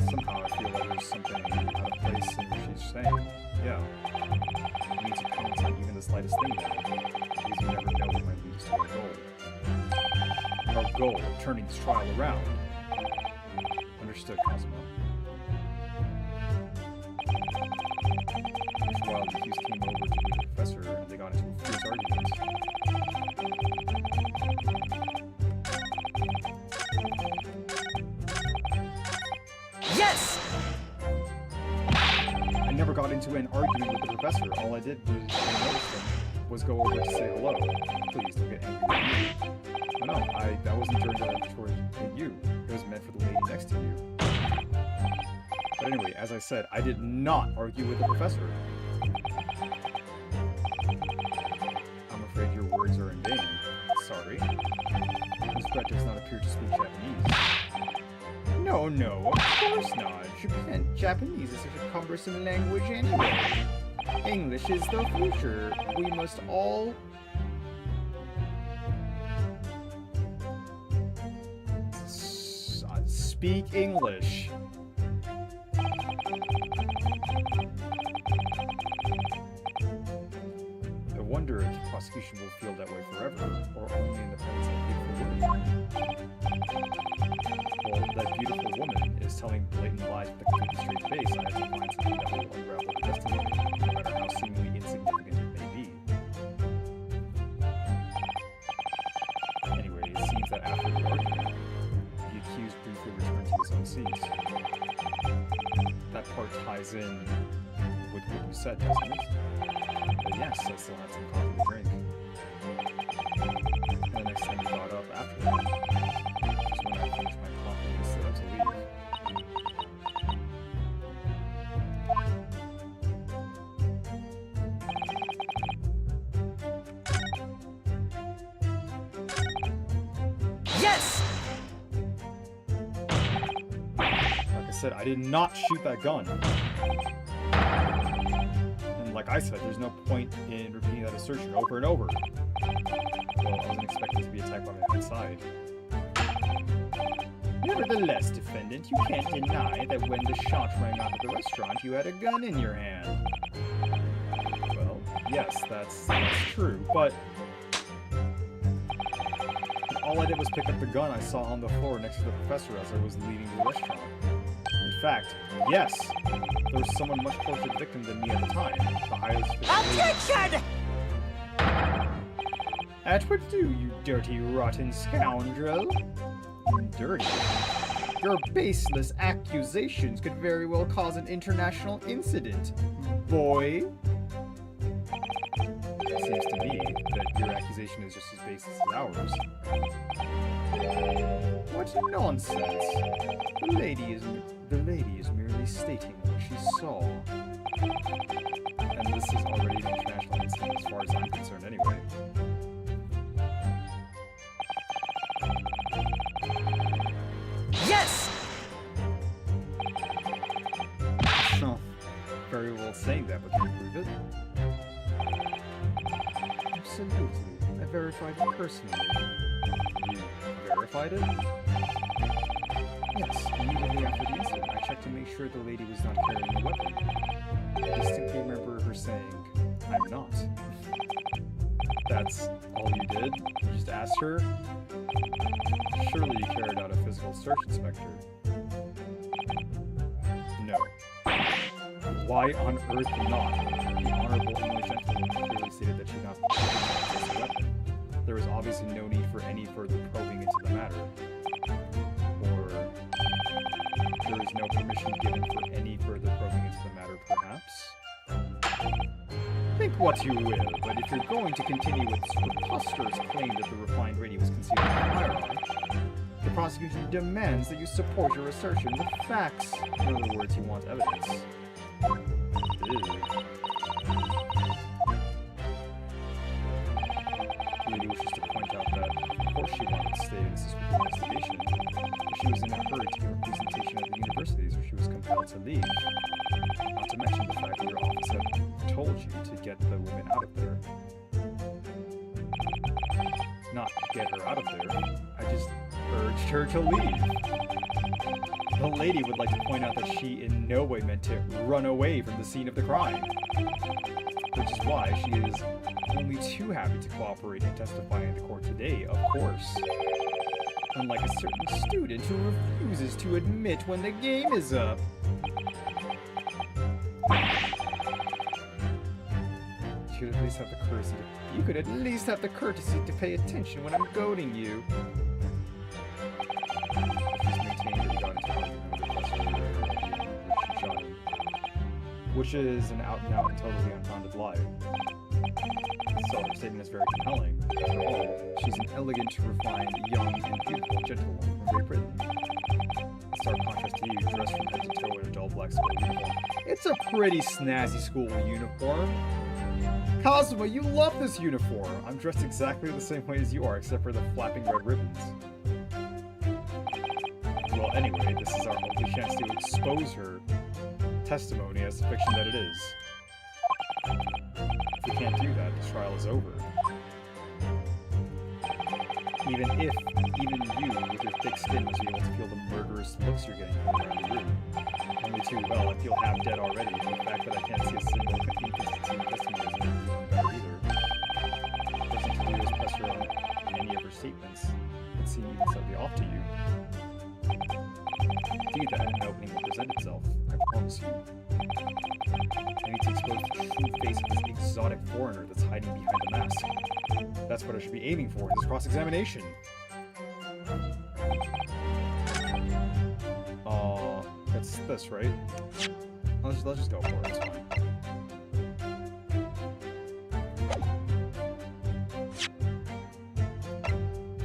Somehow I feel like there's something out of place in what she's saying. Yeah. It means to comment on even the slightest thing now, because you never know what might lead us to our goal. Our goal of turning this trial around. Understood, Cosmo. After a while, the accused came over to meet the professor, and they got into a fierce argument. Yes! I never got into an argument with the professor. All I did was, when I noticed him, was go over to say hello. Please don't get angry with me. Oh, no, that wasn't toward you. It was meant for the lady next to you. But But anyway, as I said, I did not argue with the professor. I'm afraid your words are in vain. Sorry. Miss Brett does not appear to speak Japanese. No, no, of course not. Japanese is such a cumbersome language anyway. English is the future. We must all... Speak English. I wonder if the prosecution will feel that way forever, or only in the presence of a beautiful woman. Well, that beautiful woman is telling blatant lies with a completely straight face. I have to find something that will unravel the testimony, no matter how seemingly insignificant it may be. Anyway, it seems that after the argument, the accused briefly returned to his own seat. That part ties in with what you said, doesn't it? But yes, I still had some coffee to drink. And the next time you got up after that was when I finished my coffee and set out to leave. Yes! Like I said, I did not shoot that gun. And like I said, there's no point in repeating that assertion over and over. Well, I wasn't expecting to be attacked by my own side. Nevertheless, defendant, you can't deny that when the shot rang out of the restaurant, you had a gun in your hand. Well, yes, that's true, but all I did was pick up the gun I saw on the floor next to the professor as I was leaving the restaurant. In fact, yes, there was someone much closer to the victim than me at the time. The highest... Objection! At what do, you dirty, rotten scoundrel? Dirty. Your baseless accusations could very well cause an international incident, boy. It seems to me that your accusation is just as baseless as ours. What nonsense! The lady is merely stating what she saw. And this is already an international incident as far as I'm concerned anyway. Yes! Huh. Very well saying that, but can you prove it? Absolutely. I verified it personally. You verified it? Yes, immediately after the incident, I checked to make sure the lady was not carrying a weapon. I distinctly remember her saying, "I'm not." That's all you did? You just asked her? Surely you carried out a physical search, Inspector. No. Why on earth not? The Honorable English gentleman clearly stated that she did not possess a weapon. There was obviously no need for any further probing into the matter. Or there is no permission given for any further probing into the matter, perhaps? Think what you will, but if you're going to continue with this preposterous claim that the refined lady was concealed in a firearm, the prosecution demands that you support your assertion with facts. In other words, you want evidence. Ew. The lady wishes to point out that, of course, she wanted to stay and assist with the investigation, but she was in a hurry to give a presentation at the universities where she was compelled to leave. Not to mention the fact that your office had told you to get the woman out of there. Not get her out of there, I just urged her to leave. The lady would like to point out that she in no way meant to run away from the scene of the crime. Which is why she is only too happy to cooperate and testify in the court today, of course. Unlike a certain student who refuses to admit when the game is up. You could at least have the courtesy to pay attention when I'm goading you. She's maintained that he got into an argument with the professor and she shot him. Which is an out-and-out and totally unfounded lie. So her statement is very compelling. After all, she's an elegant, refined, young, and beautiful gentlewoman from Great Britain. In stark contrast to you, dressed from head to toe in a dull all-black school uniform. It's a pretty snazzy school uniform. Kazuma, you love this uniform! I'm dressed exactly the same way as you are, except for the flapping red ribbons. Well, anyway, this is our only chance to expose her testimony as the fiction that it is. If we can't do that, the trial is over. Even you, with your thick skin, was able to feel the murderous looks you're getting from around the room. Only too well, I feel half dead already, and the fact that I can't see a single inconsistency in testimony isn't even better either. The first thing to do is press her on any of her statements. It seemed even slightly off to you. Do that, and an opening will present itself, I promise you. I need to expose the true face of this exotic foreigner that's hiding behind the mask. That's what I should be aiming for in this cross-examination. It's this, right? Let's just go for it, it's fine.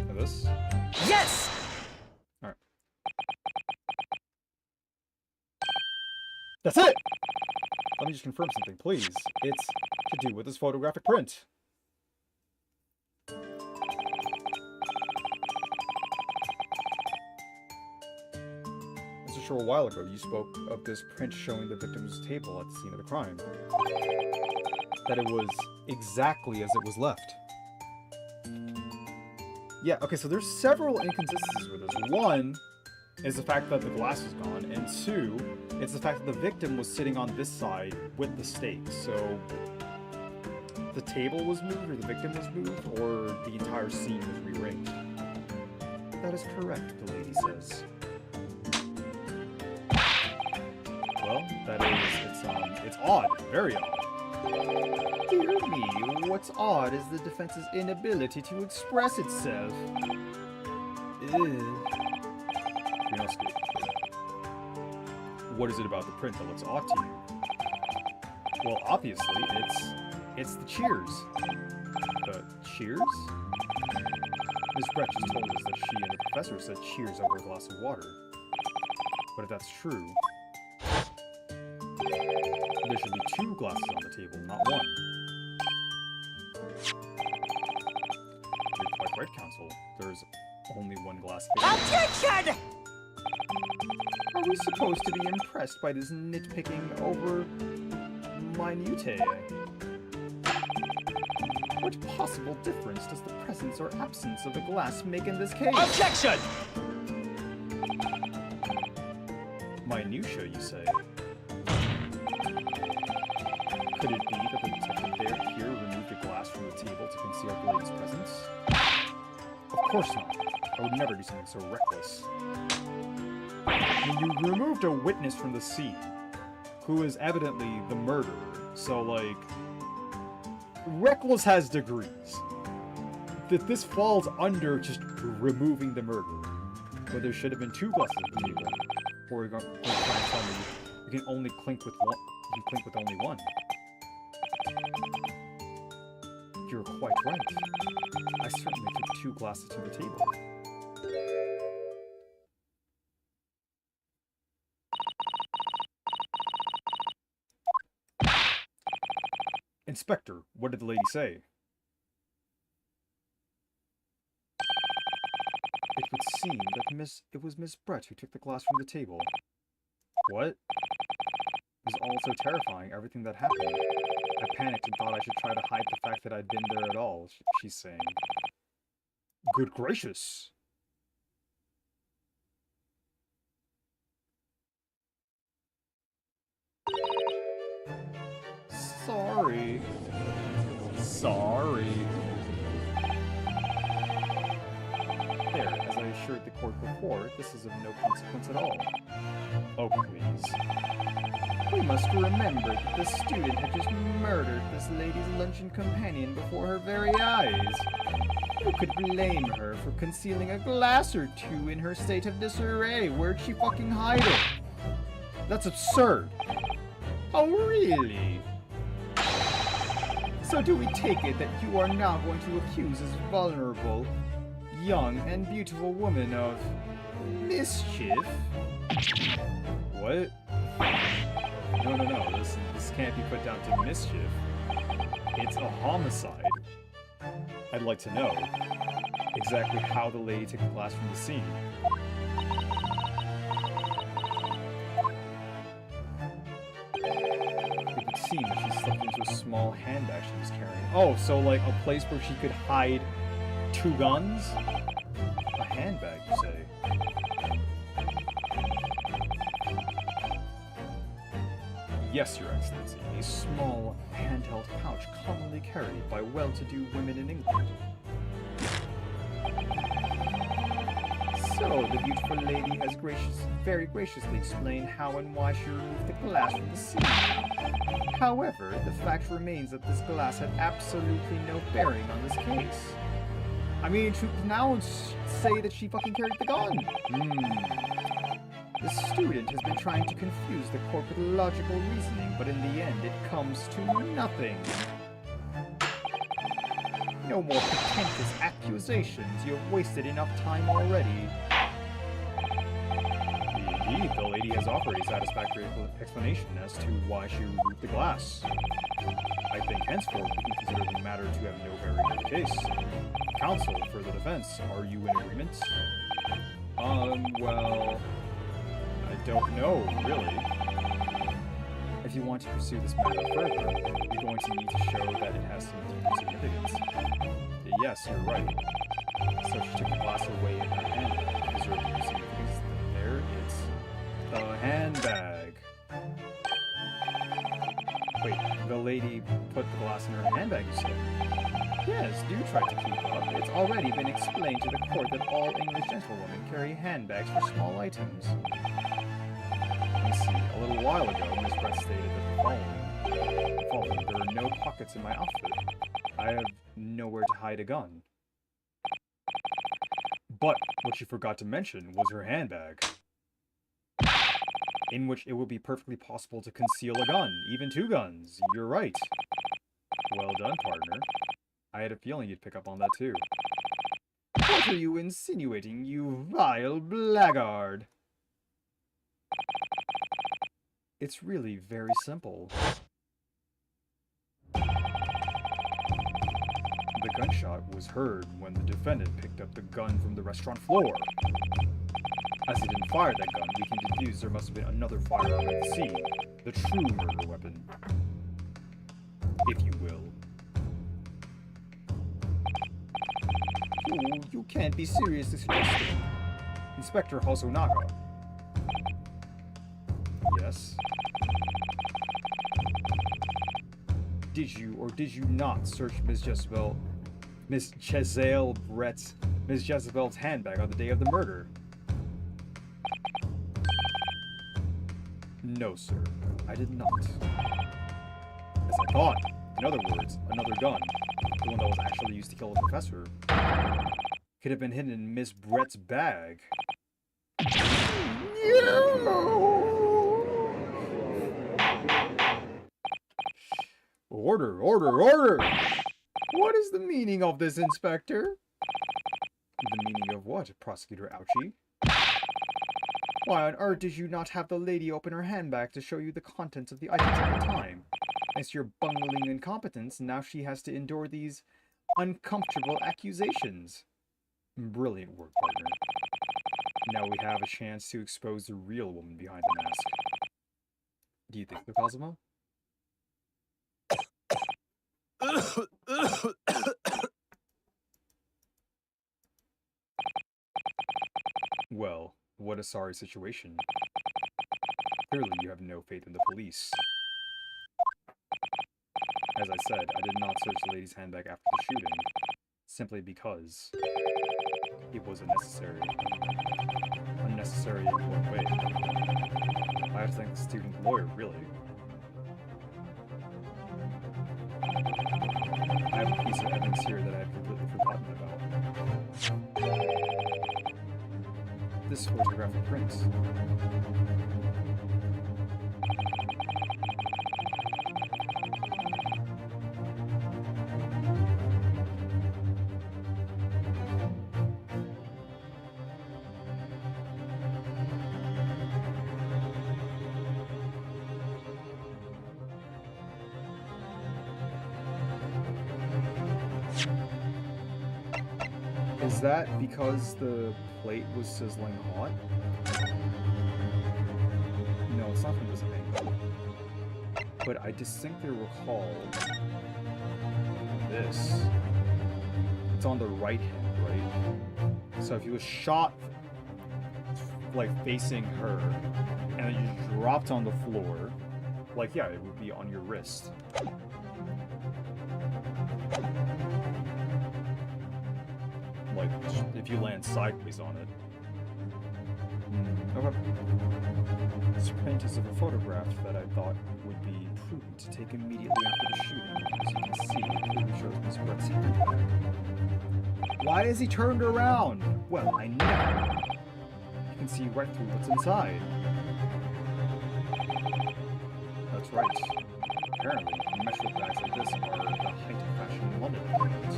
And this? Yes! Alright. That's it! Let me just confirm something, please. It's to do with this photographic print. A while ago, you spoke of this print showing the victim's table at the scene of the crime. That it was exactly as it was left. Yeah, okay, so there's several inconsistencies with this. One is the fact that the glass is gone, and two, it's the fact that the victim was sitting on this side with the stake. So the table was moved, or the victim was moved, or the entire scene was rearranged. That is correct, the lady says. Well, that is, it's odd. Very odd. Dear me, what's odd is the defense's inability to express itself. Grinoski. What is it about the print that looks odd to you? Well, obviously, it's the cheers. The cheers? Miss Brett just told us that she and the professor said cheers over a glass of water. But if that's true, there should be 2 glasses on the table, not 1. You're quite right, Counsel. There's only 1 glass here. Objection! Are we supposed to be impressed by this nitpicking over minutiae? What possible difference does the presence or absence of a glass make in this case? Objection! Minutia, you say? Could it be that the detective there here removed a glass from the table to conceal the lady's presence? Of course not. I would never do something so reckless. You removed a witness from the scene, who is evidently the murderer, so, like, reckless has degrees. That this falls under just removing the murderer. But there should have been 2 glasses at the table. Or you're going to try and tell me you can only clink with one. You can clink with only 1. You're quite right. I certainly took 2 glasses to the table. Inspector, what did the lady say? It would seem that it was Miss Brett who took the glass from the table. What? It was all so terrifying, everything that happened. I panicked and thought I should try to hide the fact that I'd been there at all, she's saying. Good gracious! Sorry. Sorry. There, as I assured the court before, this is of no consequence at all. Oh, please. We must remember that the student had just murdered this lady's luncheon companion before her very eyes. Who could blame her for concealing a glass or 2 in her state of disarray? Where'd she fucking hide it? That's absurd. Oh, really? So do we take it that you are now going to accuse this vulnerable, young, and beautiful woman of mischief? What? No. This can't be put down to mischief. It's a homicide. I'd like to know exactly how the lady took the glass from the scene. It would seem that she slipped into a small handbag she was carrying. Oh, so like a place where she could hide 2 guns? A handbag, you say? Yes, Your Excellency. A small, handheld pouch commonly carried by well-to-do women in England. So, the beautiful lady has very graciously explained how and why she removed the glass from the scene. However, the fact remains that this glass had absolutely no bearing on this case. I mean, to now say that she fucking carried the gun. The student has been trying to confuse the court with logical reasoning, but in the end it comes to nothing. No more pretentious accusations. You have wasted enough time already. Indeed, the lady has offered a satisfactory explanation as to why she removed the glass. I think henceforth we can consider the matter to have no bearing on the case. Counsel for the defense, are you in agreement? Well, I don't know, really. If you want to pursue this matter further, you're going to need to show that it has some deeper significance. Yes, you're right. So she took the glass away in her handbag. Is there a deeper significance? There, it's the handbag. Wait, the lady put the glass in her handbag, you said? Yes, do try to keep up. It's already been explained to the court that all English gentlewomen carry handbags for small items. Let me see. A little while ago, Miss Brett stated that the following, there are no pockets in my outfit. I have nowhere to hide a gun. But what she forgot to mention was her handbag, in which it would be perfectly possible to conceal a gun, even 2 guns. You're right. Well done, partner. I had a feeling you'd pick up on that too. What are you insinuating, you vile blackguard? It's really very simple. The gunshot was heard when the defendant picked up the gun from the restaurant floor. As he didn't fire that gun, we can deduce there must have been another firearm at the scene. The true murder weapon, if you will. You can't be seriously suggesting. Inspector Hosonaga. Yes? Did you or did you not search Miss Jezebel's handbag on the day of the murder? No, sir. I did not. As I thought. In other words, another gun, the one that was actually used to kill the professor, could have been hidden in Miss Brett's bag. Order! What is the meaning of this, Inspector? The meaning of what, Prosecutor Ouchie? Why on earth did you not have the lady open her handbag to show you the contents of the items at the time? Thanks to your bungling incompetence, now she has to endure these uncomfortable accusations. Brilliant work, partner. Now we have a chance to expose the real woman behind the mask. Do you think so, Cosimo? Well, what a sorry situation. Clearly you have no faith in the police. As I said, I did not search the lady's handbag after the shooting, simply because it was unnecessary. Unnecessary in what way? I have to thank the student lawyer, really. I have a piece of evidence here that I had completely forgotten about. This photographic print. Is that because the plate was sizzling hot? No, it's not from this angle. But I distinctly recall this. It's on the right hand, right? So if he was shot like facing her and then you just dropped on the floor, like yeah, it would be on your wrist. Like if you land sideways on it. Okay. This print is of a photograph that I thought would be prudent to take immediately after the shooting. As you can see, it clearly shows Miss Brett's handbag. Why is he turned around? Well, I know. You can see right through what's inside. That's right. Apparently, metal bags like this are the height of fashion in London at the moment.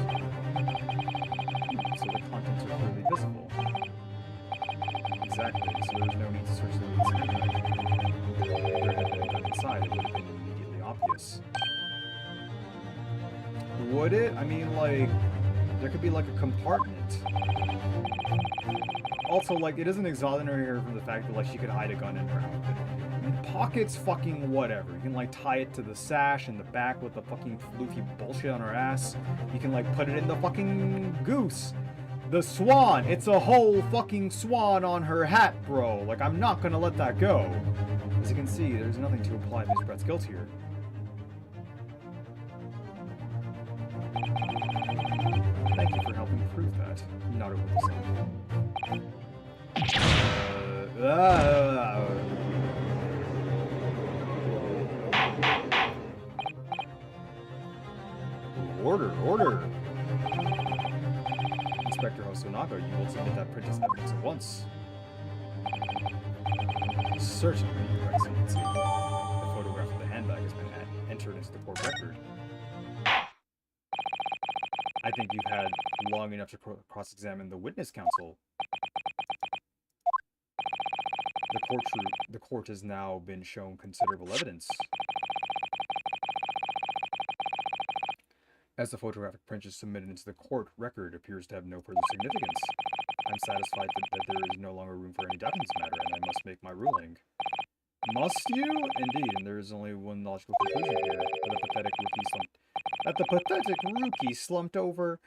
So the contents are clearly visible. Exactly, so there's no need to search the lady's handbag. If there had been a gun inside, it would have been immediately obvious. Would it? I mean, like, there could be like a compartment. Also, like, it doesn't exonerate her from the fact that, like, she could hide a gun in her outfit. And pockets fucking whatever. You can, like, tie it to the sash in the back with the fucking floofy bullshit on her ass. You can, like, put it in the fucking goose. The swan! It's a whole fucking swan on her hat, bro. Like, I'm not gonna let that go. As you can see, there's nothing to imply Miss Brett's guilt here. Thank you for helping prove that. Not over the Order, order! Inspector Hosonaga, you will submit that print as evidence at once. Certainly, Your Excellency. The photograph of the handbag has been entered into the court record. I think you've had long enough to cross-examine the witness counsel. The court has now been shown considerable evidence. As the photographic print is submitted into the court record appears to have no further significance. I'm satisfied that there is no longer room for any doubt in this matter, and I must make my ruling. Must you? Indeed, and there is only one logical conclusion here, that the pathetic rookie slumped over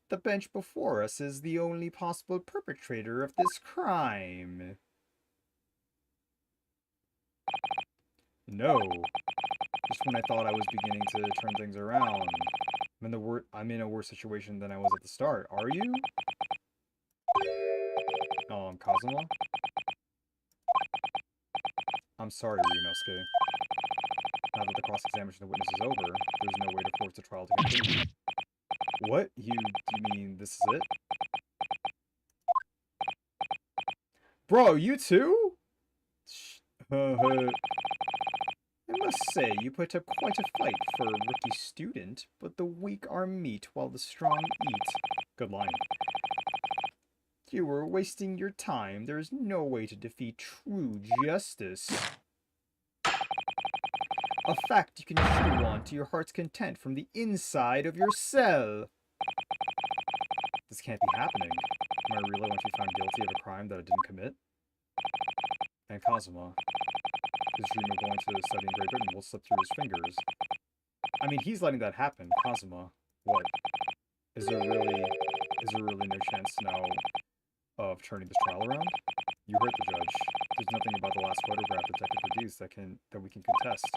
the bench before us is the only possible perpetrator of this crime. No. Just when I thought I was beginning to turn things around. I'm in a worse situation than I was at the start. Are you? Kazuma? I'm sorry, Ryunosuke. Now that the cross-examination of the witness is over, there's no way to force the trial to continue. What? You mean this is it? Bro, you too? I must say, you put up quite a fight for a rookie student, but the weak are meat while the strong eat. Good line. You were wasting your time. There is no way to defeat true justice. A fact you can chew on to your heart's content from the inside of your cell. This can't be happening. Am I really going to be found guilty of a crime that I didn't commit? And Kazuma, his dream of going to study in Great Britain will slip through his fingers. I mean, he's letting that happen. Kazuma, what? Is there really no chance now of turning this trial around? You heard the judge. There's nothing about the last photograph the detective produced that we can contest.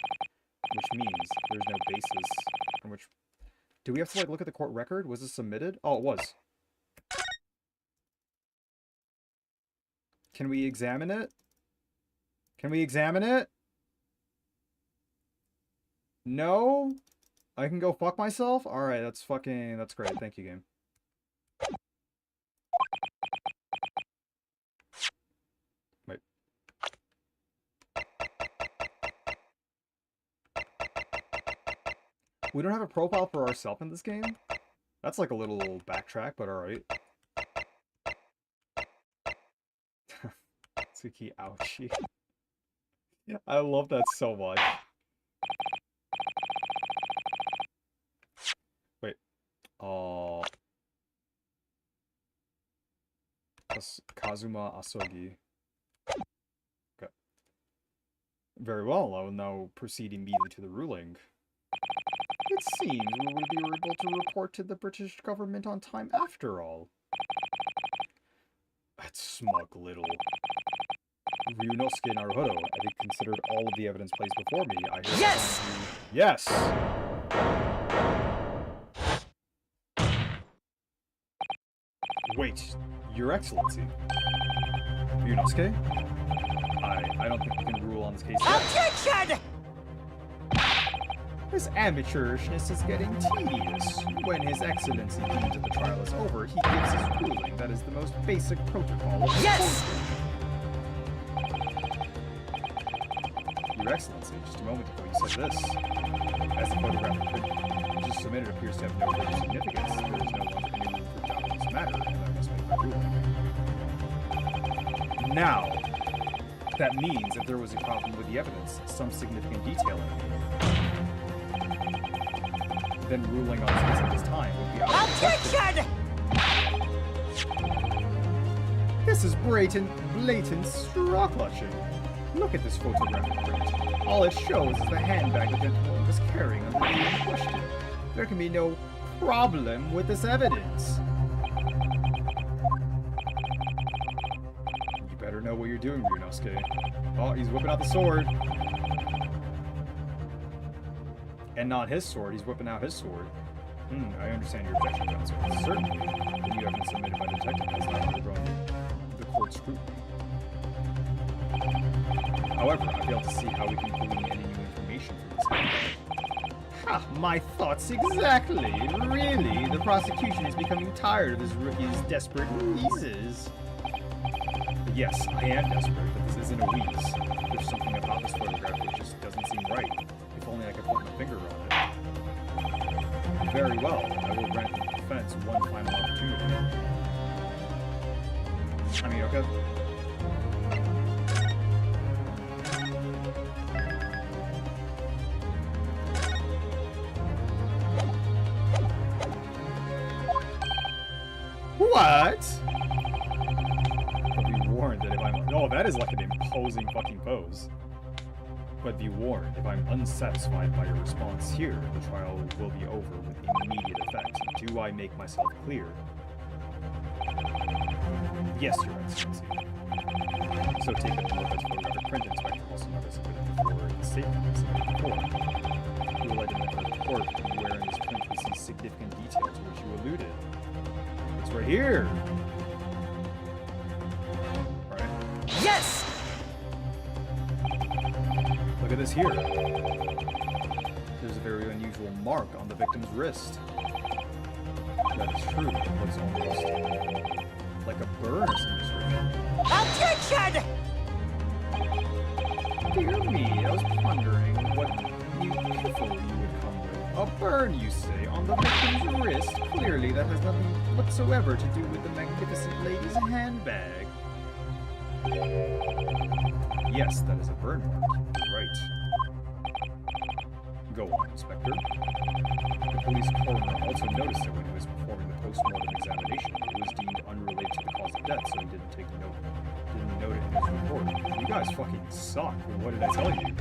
Which means there's no basis from which... Do we have to, like, look at the court record? Was this submitted? Oh, it was. Can we examine it? Can we examine it? No? I can go fuck myself? Alright, that's great. Thank you, game. Wait. We don't have a profile for ourselves in this game? That's like a little backtrack, but alright. Tsuki, ouchie. I love that so much. Wait. Kazuma Asogi. Okay. Very well, I will now proceed immediately to the ruling. It seems we will be able to report to the British government on time after all. That smug little... Ryunosuke Naruhodo, having considered all of the evidence placed before me, I hereby Yes! find you... Yes! Wait, Your Excellency. Ryunosuke? I don't think we can rule on this case yet. Objection! This amateurishness is getting tedious. When His Excellency deems that the trial is over, he gives his ruling. That is the most basic protocol of the Yes! courtroom. Your Excellency, just a moment ago you said this. As the photographic print just submitted appears to have no further significance, there is no longer any room for doubt in this matter, and I must make my ruling. Now, that means that there was a problem with the evidence, some significant detail in it. Then ruling on this at this time would be out of question. Objection! This is blatant straw clutching. Look at this photographic print. All it shows is the handbag the gentleman was carrying on the day in question. There can be no problem with this evidence. You better know what you're doing, Ryunosuke. Oh, he's whipping out the sword. And not his sword, he's whipping out his sword. I understand your objection, counsel. Certainly, the new evidence submitted by the detective has not undergone the court's scrutiny. However, I fail to see how we can glean any new information from this handbag. Ha! My thoughts exactly! Really? The prosecution is becoming tired of this rookie's desperate wheezes. Yes, I am desperate, but this isn't a wheeze. There's something about this photograph which just doesn't seem right. If only I could put my finger on it. Very well, I will grant the defense one final opportunity. I mean, okay. What? But be warned that if I'm... Oh, that is like an imposing fucking pose. But be warned, if I'm unsatisfied by your response here, the trial will be over with immediate effect. Do I make myself clear? Yes, Your Excellency. So take a look at photographic print inspector, also known as submitted before the statement submitted before. You will identify the court where in this print we see significant detail to which you alluded. It's right here! Alright. Yes! Look at this here. There's a very unusual mark on the victim's wrist. That is true. It looks almost like a burn of some description. Objection! Dear me, I was pondering what new piffle you would come with. A burn, you say, on the victim's wrist? Clearly that has nothing whatsoever to do with the magnificent lady's handbag. Yes, that is a burn mark. You're right. Go on, Inspector. The police coroner also noticed it when he was performing the post-mortem examination. It was deemed unrelated to the cause of death, so he didn't note it in his report. You guys fucking suck. What did I tell you?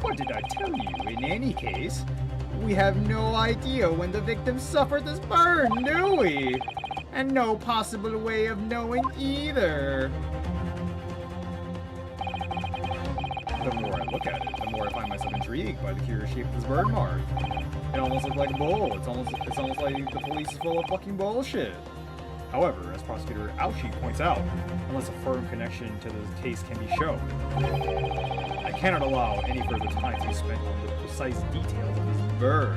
What did I tell you? In any case, we have no idea when the victim suffered this burn, do we? And no possible way of knowing either. The more I look at it, the more I find myself intrigued by the curious shape of this bird mark. It almost looks like a bull. It's almost like the police is full of fucking bullshit. However, as Prosecutor Auchi points out, unless a firm connection to the case can be shown, I cannot allow any further time to be spent on the precise details of this bird.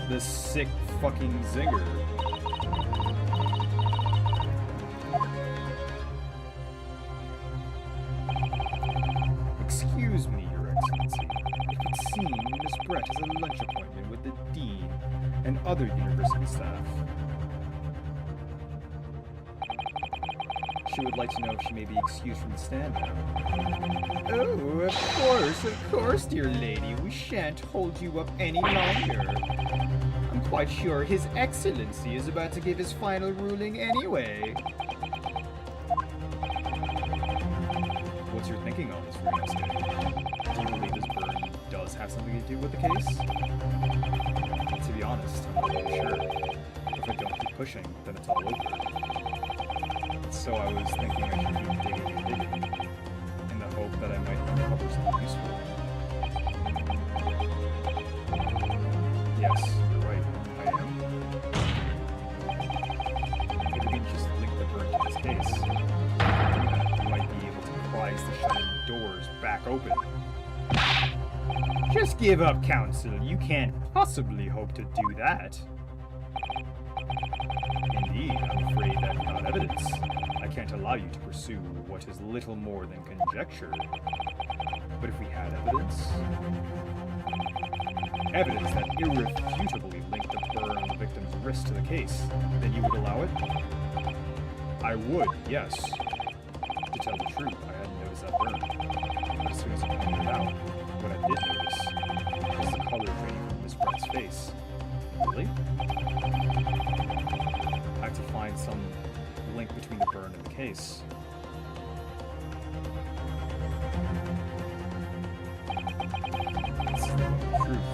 This sick fucking zinger. Excuse me, Your Excellency. It would seem Miss Brett has a lunch appointment with the Dean and other university staff. She would like to know if she may be excused from the stand now. Oh, of course, dear lady. We shan't hold you up any longer. I'm quite sure His Excellency is about to give his final ruling anyway. What's your thinking on this, Ryunosuke? Do you believe this burn does have something to do with the case? To be honest, I'm not really sure. If I don't keep pushing, then it's all over. So I was thinking I should keep digging and digging, in the hope that I might uncover something useful. Yes, you're right. I am. If we can just link the burn to this case, we might be able to prise the shut-in doors back open. Just give up, Council. You can't possibly hope to do that. Indeed, I'm afraid that without evidence, I can't allow you to pursue what is little more than conjecture. But if we had evidence... evidence that irrefutably linked the burn on the victim's wrist to the case, then you would allow it? I would, yes. To tell the truth, I hadn't noticed that burn. But as soon as you pointed it out, what I did notice was the color draining from Miss Brett's face. Really? I have to find some link between the burn and the case. It's the truth.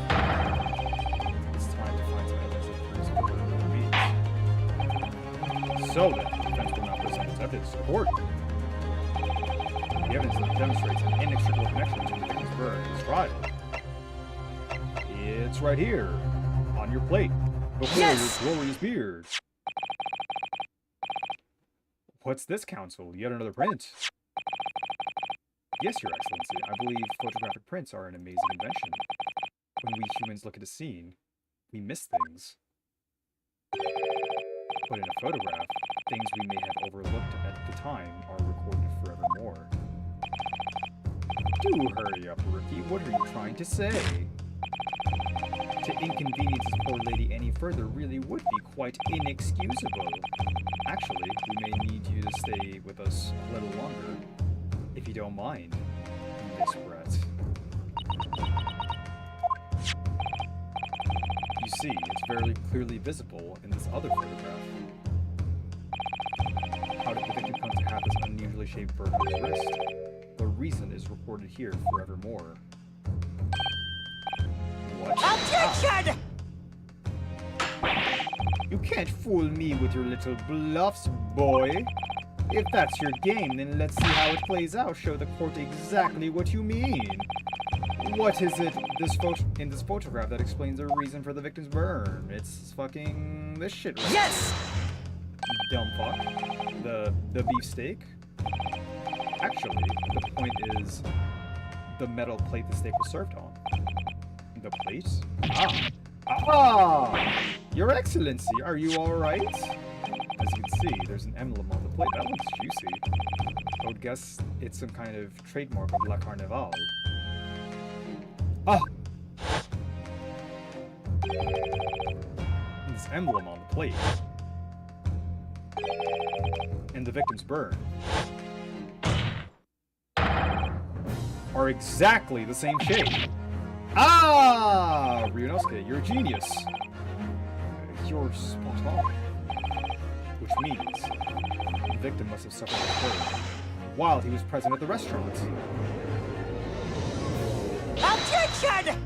It's time to find some evidence that proves what the burn really means. So then, the defense will now present its evidence to court. The evidence that demonstrates an inextricable connection between the victim's burn and his trial. It's right here, on your plate, before Yes! your glorious beard. What's this, Council? Yet another print? Yes, Your Excellency. I believe photographic prints are an amazing invention. When we humans look at a scene, we miss things. But in a photograph, things we may have overlooked at the time are recorded forevermore. Do hurry up, Rookie. What are you trying to say? To inconvenience this poor lady any further really would be quite inexcusable. Actually, we may need you to stay with us a little longer, if you don't mind, Miss Brett. You see, it's very clearly visible in this other photograph. How did the victim come to have this unusually shaped burn on his wrist? The reason is recorded here forevermore. What? Objection! You can't fool me with your little bluffs, boy. If that's your game, then let's see how it plays out. Show the court exactly what you mean. What is it in this photograph that explains the reason for the victim's burn? It's fucking this shit right Yes! here. Dumb fuck. The beefsteak? Actually, the point is the metal plate the steak was served on. The plate? Ah! Your Excellency, are you alright? As you can see, there's an emblem on the plate. That looks juicy. I would guess it's some kind of trademark of La Carnival. Ah! This emblem on the plate. And the victim's burn are exactly the same shape. Ah! Ryunosuke, you're a genius. You're spot on. Which means the victim must have suffered a burn while he was present at the restaurant. Objection!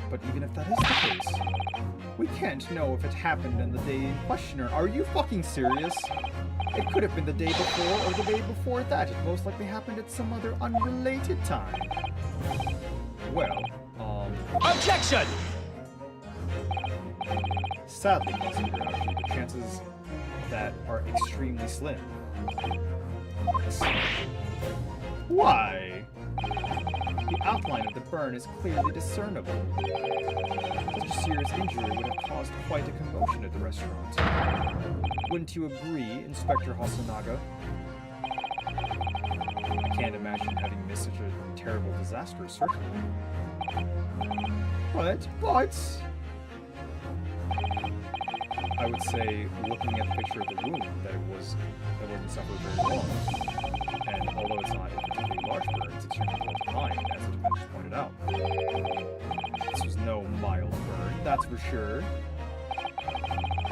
But even if that is the case, we can't know if it happened on the day in question. Are you fucking serious? It could have been the day before or the day before that. It most likely happened at some other unrelated time. Well, Objection! sadly, consider actually the chances of that are extremely slim. Why? The outline of the burn is clearly discernible. Such a serious injury would have caused quite a commotion at the restaurant. Wouldn't you agree, Inspector Hosonaga? I can't imagine having missed such a terrible disaster, certainly. But... I would say, looking at the picture of the wound, that wasn't suffered very long. And although it's not a particularly large burn, it's extremely well defined, as the defense pointed out. This was no mild burn. for sure.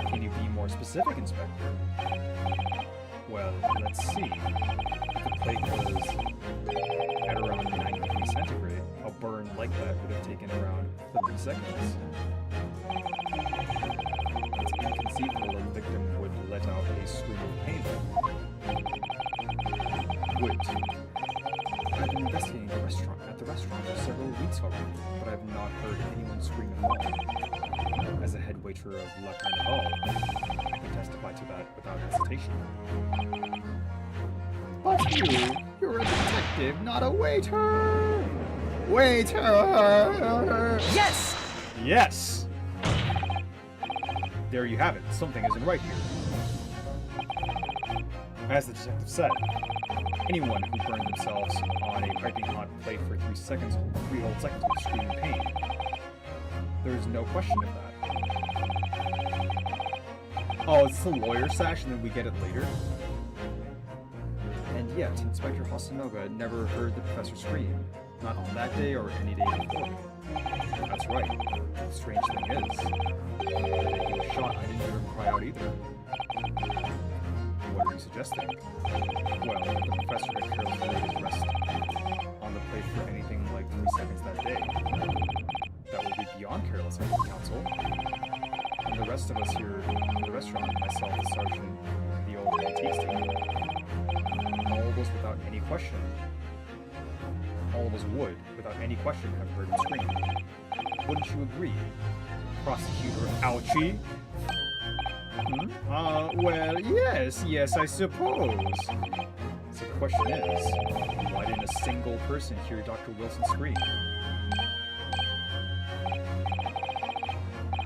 Can you be more specific, Inspector? Well, let's see. If the plate was at around 90 degrees centigrade, a burn like that would have taken around 30 seconds. It's inconceivable a victim would let out a scream of pain. Wait. I've been investigating at the restaurant for several weeks already, but I've not heard anyone scream at all. As a head waiter of La Carnival, I can testify to that without hesitation. But you're a detective, not a waiter! Waiter! Yes! Yes! There you have it. Something isn't right here. As the detective said, anyone who burned themselves on a piping hot plate for 3 whole seconds would scream in pain. There is no question of that. Oh, it's the lawyer sash and then we get it later? And yet, Inspector Hasanoga never heard the professor scream. Not on that day or any day before. That's right. The strange thing is, the day he was shot, I didn't hear him cry out either. What are you suggesting? Well, if the professor had carelessly laid his rest on the plate for anything like 3 seconds that day, that would be beyond careless, counsel. And the rest of us here in the restaurant, myself, the sergeant, the old antiques team, all of us without any question, all of us would, without any question, have heard him scream. Wouldn't you agree, Prosecutor Ouchie? Well, yes, I suppose. So the question is, why didn't a single person hear Dr. Wilson scream?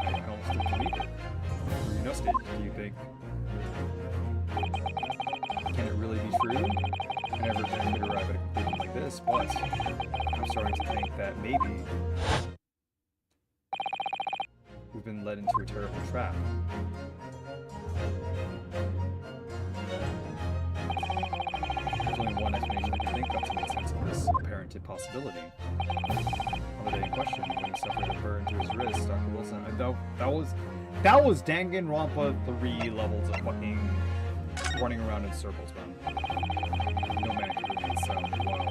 I almost didn't believe it. Rhinostate, do you think? Can it really be true? I never could arrive at a conclusion like this, but I'm starting to think that maybe we've been led into a terrible trap. There's only one explanation I can think of to make sense of this apparent impossibility. On the day in question, when he suffered a burn to his wrist, Dr. Wilson, that was Danganronpa 3 levels of fucking running around in circles, man. No man could remain silent while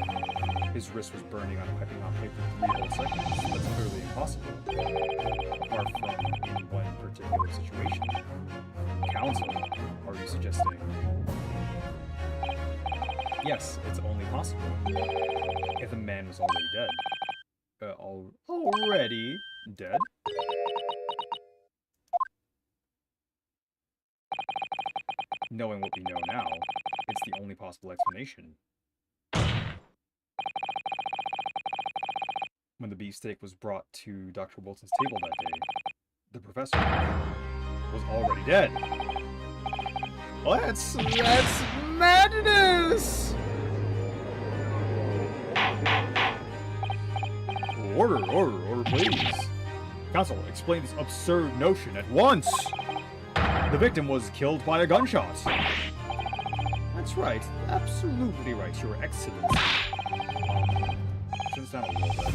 his wrist was burning on a piping hot plate for 3 whole seconds. That's clearly impossible. Apart from in one particular situation. Counsel, are you suggesting? Yes, it's only possible. If the man was already dead. Already dead? Knowing what we know now, it's the only possible explanation. When the beefsteak was brought to Dr. Wilson's table that day, the professor was already dead. That's madness! Order, please. Counsel, explain this absurd notion at once. The victim was killed by a gunshot. That's right. Absolutely right, Your Excellency. Turn this down a little bit.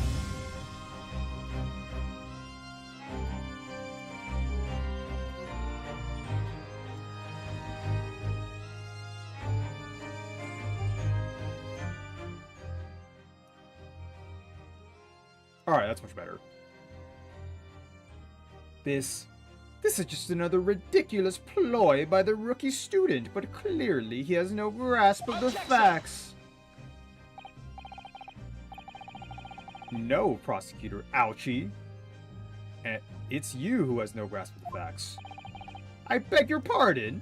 Alright, that's much better. This is just another ridiculous ploy by the rookie student, but clearly he has no grasp of the facts. No, Prosecutor Ouchie. It's you who has no grasp of the facts. I beg your pardon?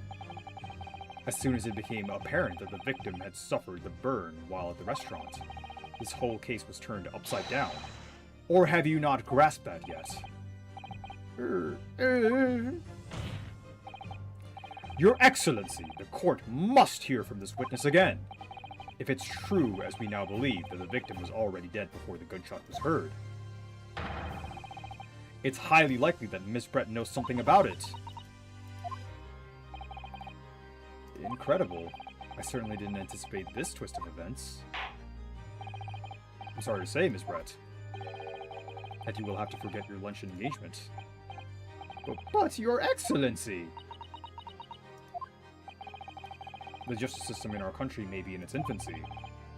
As soon as it became apparent that the victim had suffered the burn while at the restaurant, this whole case was turned upside down. Or have you not grasped that yet? Your Excellency, the court must hear from this witness again. If it's true, as we now believe, that the victim was already dead before the gunshot was heard, it's highly likely that Miss Brett knows something about it. Incredible. I certainly didn't anticipate this twist of events. I'm sorry to say, Miss Brett, that you will have to forget your luncheon engagement. But, Your Excellency! The justice system in our country may be in its infancy,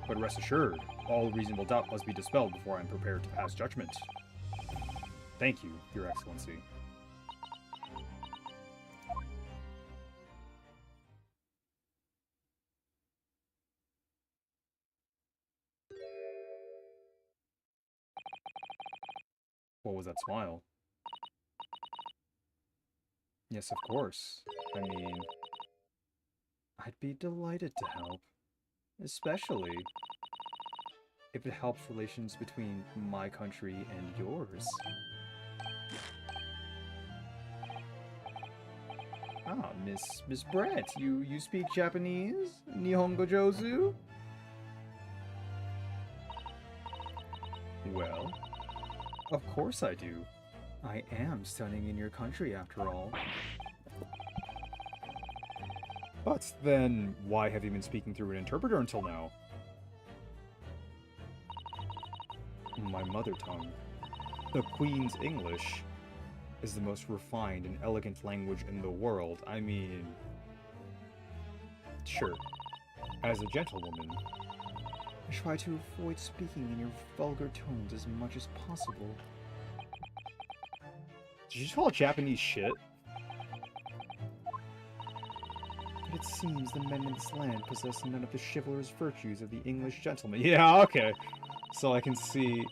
but rest assured, all reasonable doubt must be dispelled before I am prepared to pass judgment. Thank you, Your Excellency. What was that smile? Yes, of course. I mean, I'd be delighted to help. Especially if it helps relations between my country and yours. Ah, Miss Brett, you speak Japanese? Nihongo Jozu? Well, of course I do. I am studying in your country after all. But then, why have you been speaking through an interpreter until now? My mother tongue, the Queen's English, is the most refined and elegant language in the world. I mean... Sure, as a gentlewoman, I try to avoid speaking in your vulgar tones as much as possible. Did you just call it Japanese shit? But it seems the men in this land possess none of the chivalrous virtues of the English gentleman. Yeah, okay. So I can see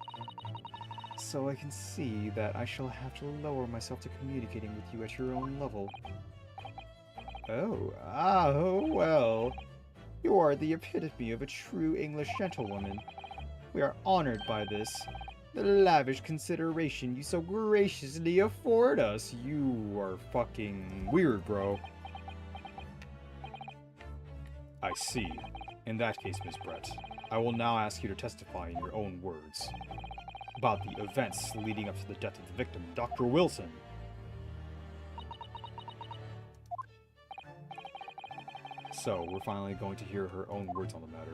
that I shall have to lower myself to communicating with you at your own level. Oh, well. You are the epitome of a true English gentlewoman. We are honored by this. The lavish consideration you so graciously afford us. You are fucking weird, bro. I see. In that case, Miss Brett, I will now ask you to testify in your own words about the events leading up to the death of the victim, Dr. Wilson. So, we're finally going to hear her own words on the matter.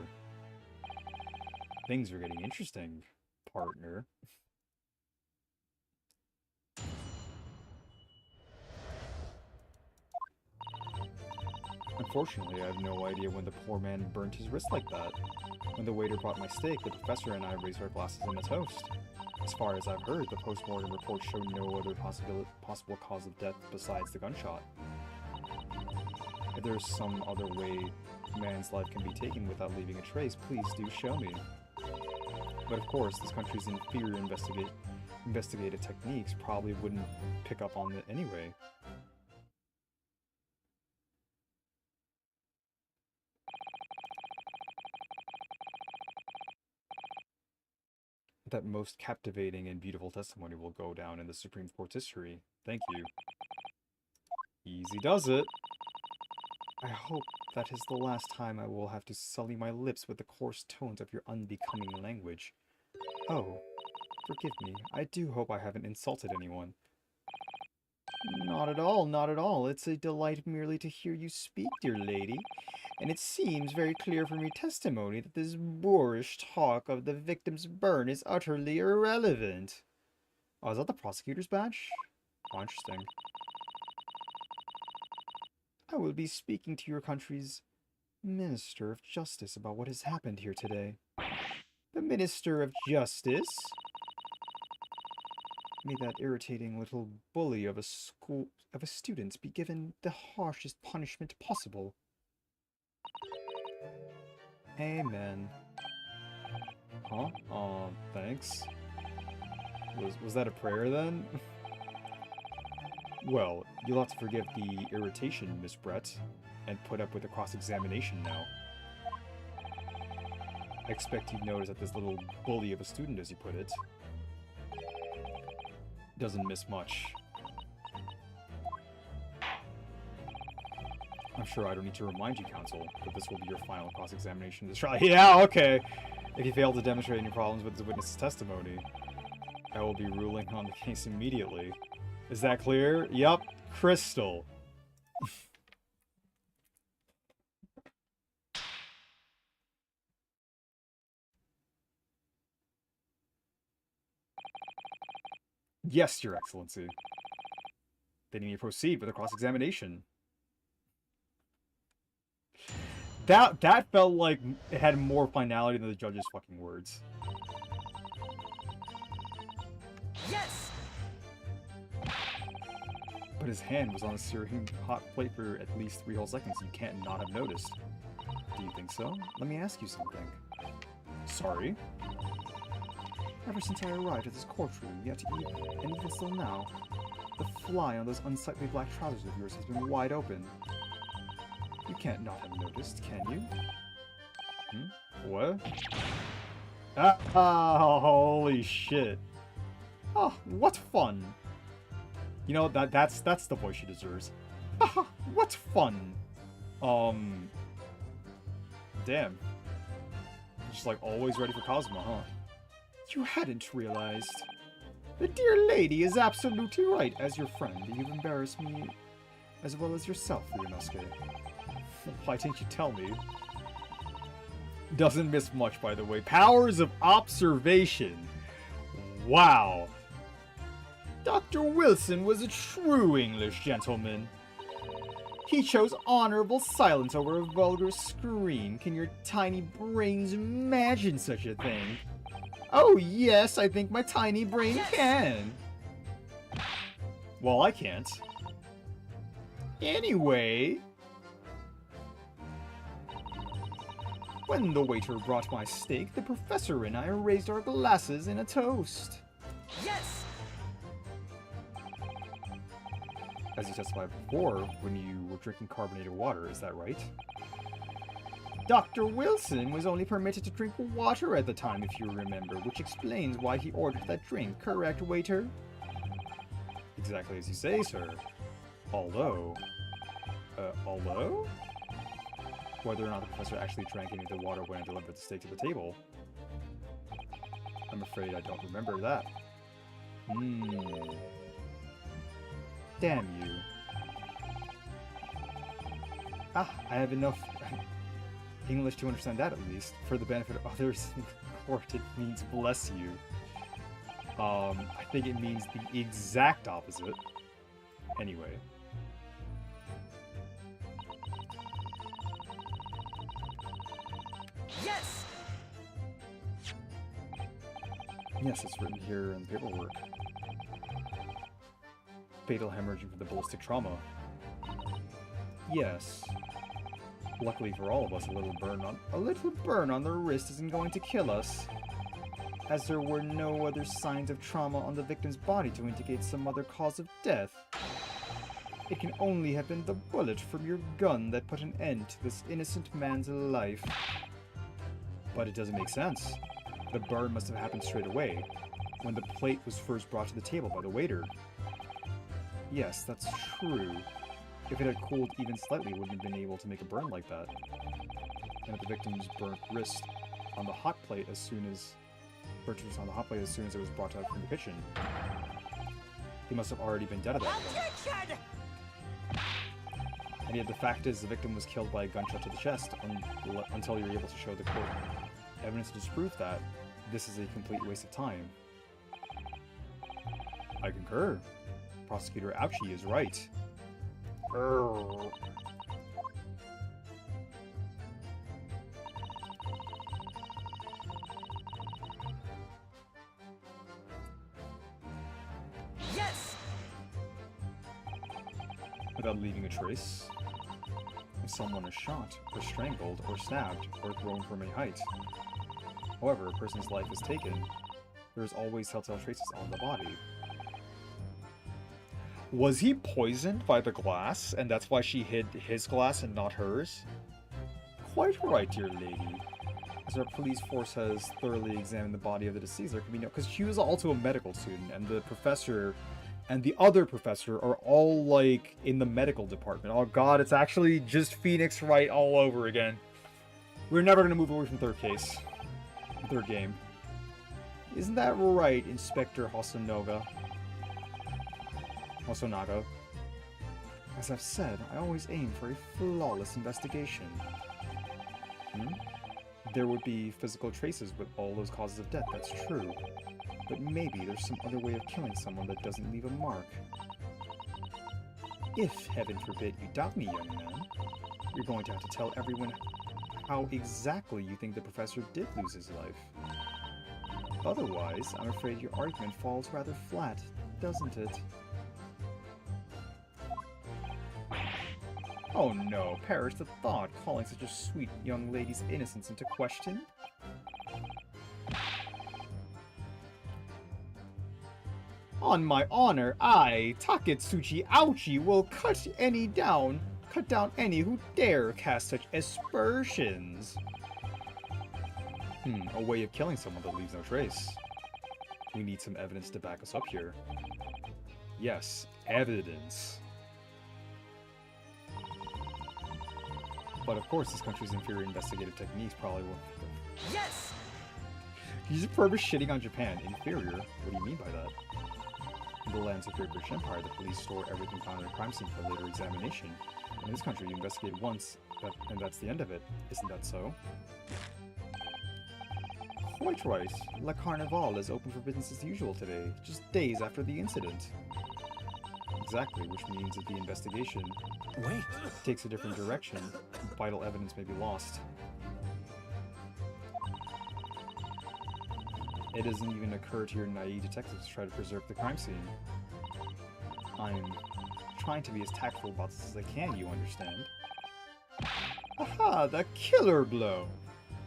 Things are getting interesting, partner. Unfortunately, I have no idea when the poor man burnt his wrist like that. When the waiter brought my steak, the professor and I raised our glasses in a toast. As far as I've heard, the post-mortem reports show no other possible cause of death besides the gunshot. If there's some other way a man's life can be taken without leaving a trace, please do show me. But of course, this country's inferior investigative techniques probably wouldn't pick up on it anyway. That most captivating and beautiful testimony will go down in the Supreme Court's history. Thank you. Easy does it. I hope that is the last time I will have to sully my lips with the coarse tones of your unbecoming language. Oh, forgive me. I do hope I haven't insulted anyone. Not at all, not at all. It's a delight merely to hear you speak, dear lady. And it seems very clear from your testimony that this boorish talk of the victim's burn is utterly irrelevant. Oh, is that the prosecutor's badge? Oh, interesting. I will be speaking to your country's Minister of Justice about what has happened here today. The Minister of Justice? May that irritating little bully of a student be given the harshest punishment possible. Amen. Huh? Thanks. Was that a prayer then? Well, you'll have to forgive the irritation, Miss Brett, and put up with the cross-examination now. I expect you've noticed that this little bully of a student, as you put it, doesn't miss much. I'm sure I don't need to remind you, counsel, that this will be your final cross-examination of this trial. Yeah, okay! If you fail to demonstrate any problems with the witness's testimony, I will be ruling on the case immediately. Is that clear? Yup, crystal. Yes, Your Excellency. They need me to proceed with the cross-examination. That felt like it had more finality than the judge's fucking words. Yes! But his hand was on a searing hot plate for at least 3 whole seconds. You can't not have noticed. Do you think so? Let me ask you something. Sorry? Ever since I arrived at this courtroom, yet and even still now, the fly on those unsightly black trousers of yours has been wide open. You can't not have noticed, can you? What? Holy shit. Oh, what fun. You know, that's the voice she deserves. Haha, what fun. Damn. Just like always ready for Cosmo, huh? You hadn't realized. The dear lady is absolutely right. As your friend, you've embarrassed me as well as yourself, Ryunosuke. Why didn't you tell me? Doesn't miss much, by the way. Powers of observation. Wow. Dr. Wilson was a true English gentleman. He chose honorable silence over a vulgar scream. Can your tiny brains imagine such a thing? Oh yes, I think my tiny brain can. Well, I can't. Anyway... When the waiter brought my steak, the professor and I raised our glasses in a toast. Yes! As you testified before, when you were drinking carbonated water, is that right? Dr. Wilson was only permitted to drink water at the time, if you remember, which explains why he ordered that drink, correct, waiter? Exactly as you say, sir. Although... although? Whether or not the professor actually drank any of the water when I delivered the steak to the table. I'm afraid I don't remember that. Damn you. Ah, I have enough English to understand that, at least. For the benefit of others in court, it means bless you. I think it means the exact opposite. Anyway. Yes! Yes, it's written here in the paperwork. Fatal hemorrhaging from the ballistic trauma. Yes. Luckily for all of us, a little burn on the wrist isn't going to kill us, as there were no other signs of trauma on the victim's body to indicate some other cause of death. It can only have been the bullet from your gun that put an end to this innocent man's life. But it doesn't make sense. The burn must have happened straight away, when the plate was first brought to the table by the waiter. Yes, that's true. If it had cooled even slightly, it wouldn't have been able to make a burn like that. And if the victim's burnt wrist on the hot plate as soon as it was brought out from the kitchen, he must have already been dead at that point. Objection! And yet the fact is the victim was killed by a gunshot to the chest until you were able to show the court evidence to disprove that. This is a complete waste of time. I concur. Prosecutor Ouchie is right. Yes! Without leaving a trace, if someone is shot, or strangled, or stabbed, or thrown from a height. However, a person's life is taken, there is always telltale traces on the body. Was he poisoned by the glass, and that's why she hid his glass and not hers? Quite right, dear lady. As our police force has thoroughly examined the body of the deceased, there can be no... Because she was also a medical student, and the professor and the other professor are all, like, in the medical department. Oh god, it's actually just Phoenix Wright all over again. We're never going to move away from third game. Isn't that right, Inspector Hosonaga? As I've said, I always aim for a flawless investigation. There would be physical traces with all those causes of death, that's true. But maybe there's some other way of killing someone that doesn't leave a mark. If, heaven forbid, you doubt me, young man, you're going to have to tell everyone how exactly you think the professor did lose his life. Otherwise, I'm afraid your argument falls rather flat, doesn't it? Oh no, perish the thought, calling such a sweet young lady's innocence into question. On my honor, I, Taketsuchi Ouchi, will cut down any who dare cast such aspersions. A way of killing someone that leaves no trace. We need some evidence to back us up here. Yes, evidence. But of course, this country's inferior investigative techniques probably won't. Yes! He's a pervert shitting on Japan. Inferior? What do you mean by that? In the lands of Great British Empire, the police store everything found in a crime scene for later examination. In this country, you investigate once, and that's the end of it. Isn't that so? Quite right. La Carnival is open for business as usual today, just days after the incident. Exactly, which means that the investigation takes a different direction. Vital evidence may be lost. It doesn't even occur to your naive detectives to try to preserve the crime scene. I'm trying to be as tactful about this as I can, you understand? Aha, the killer blow!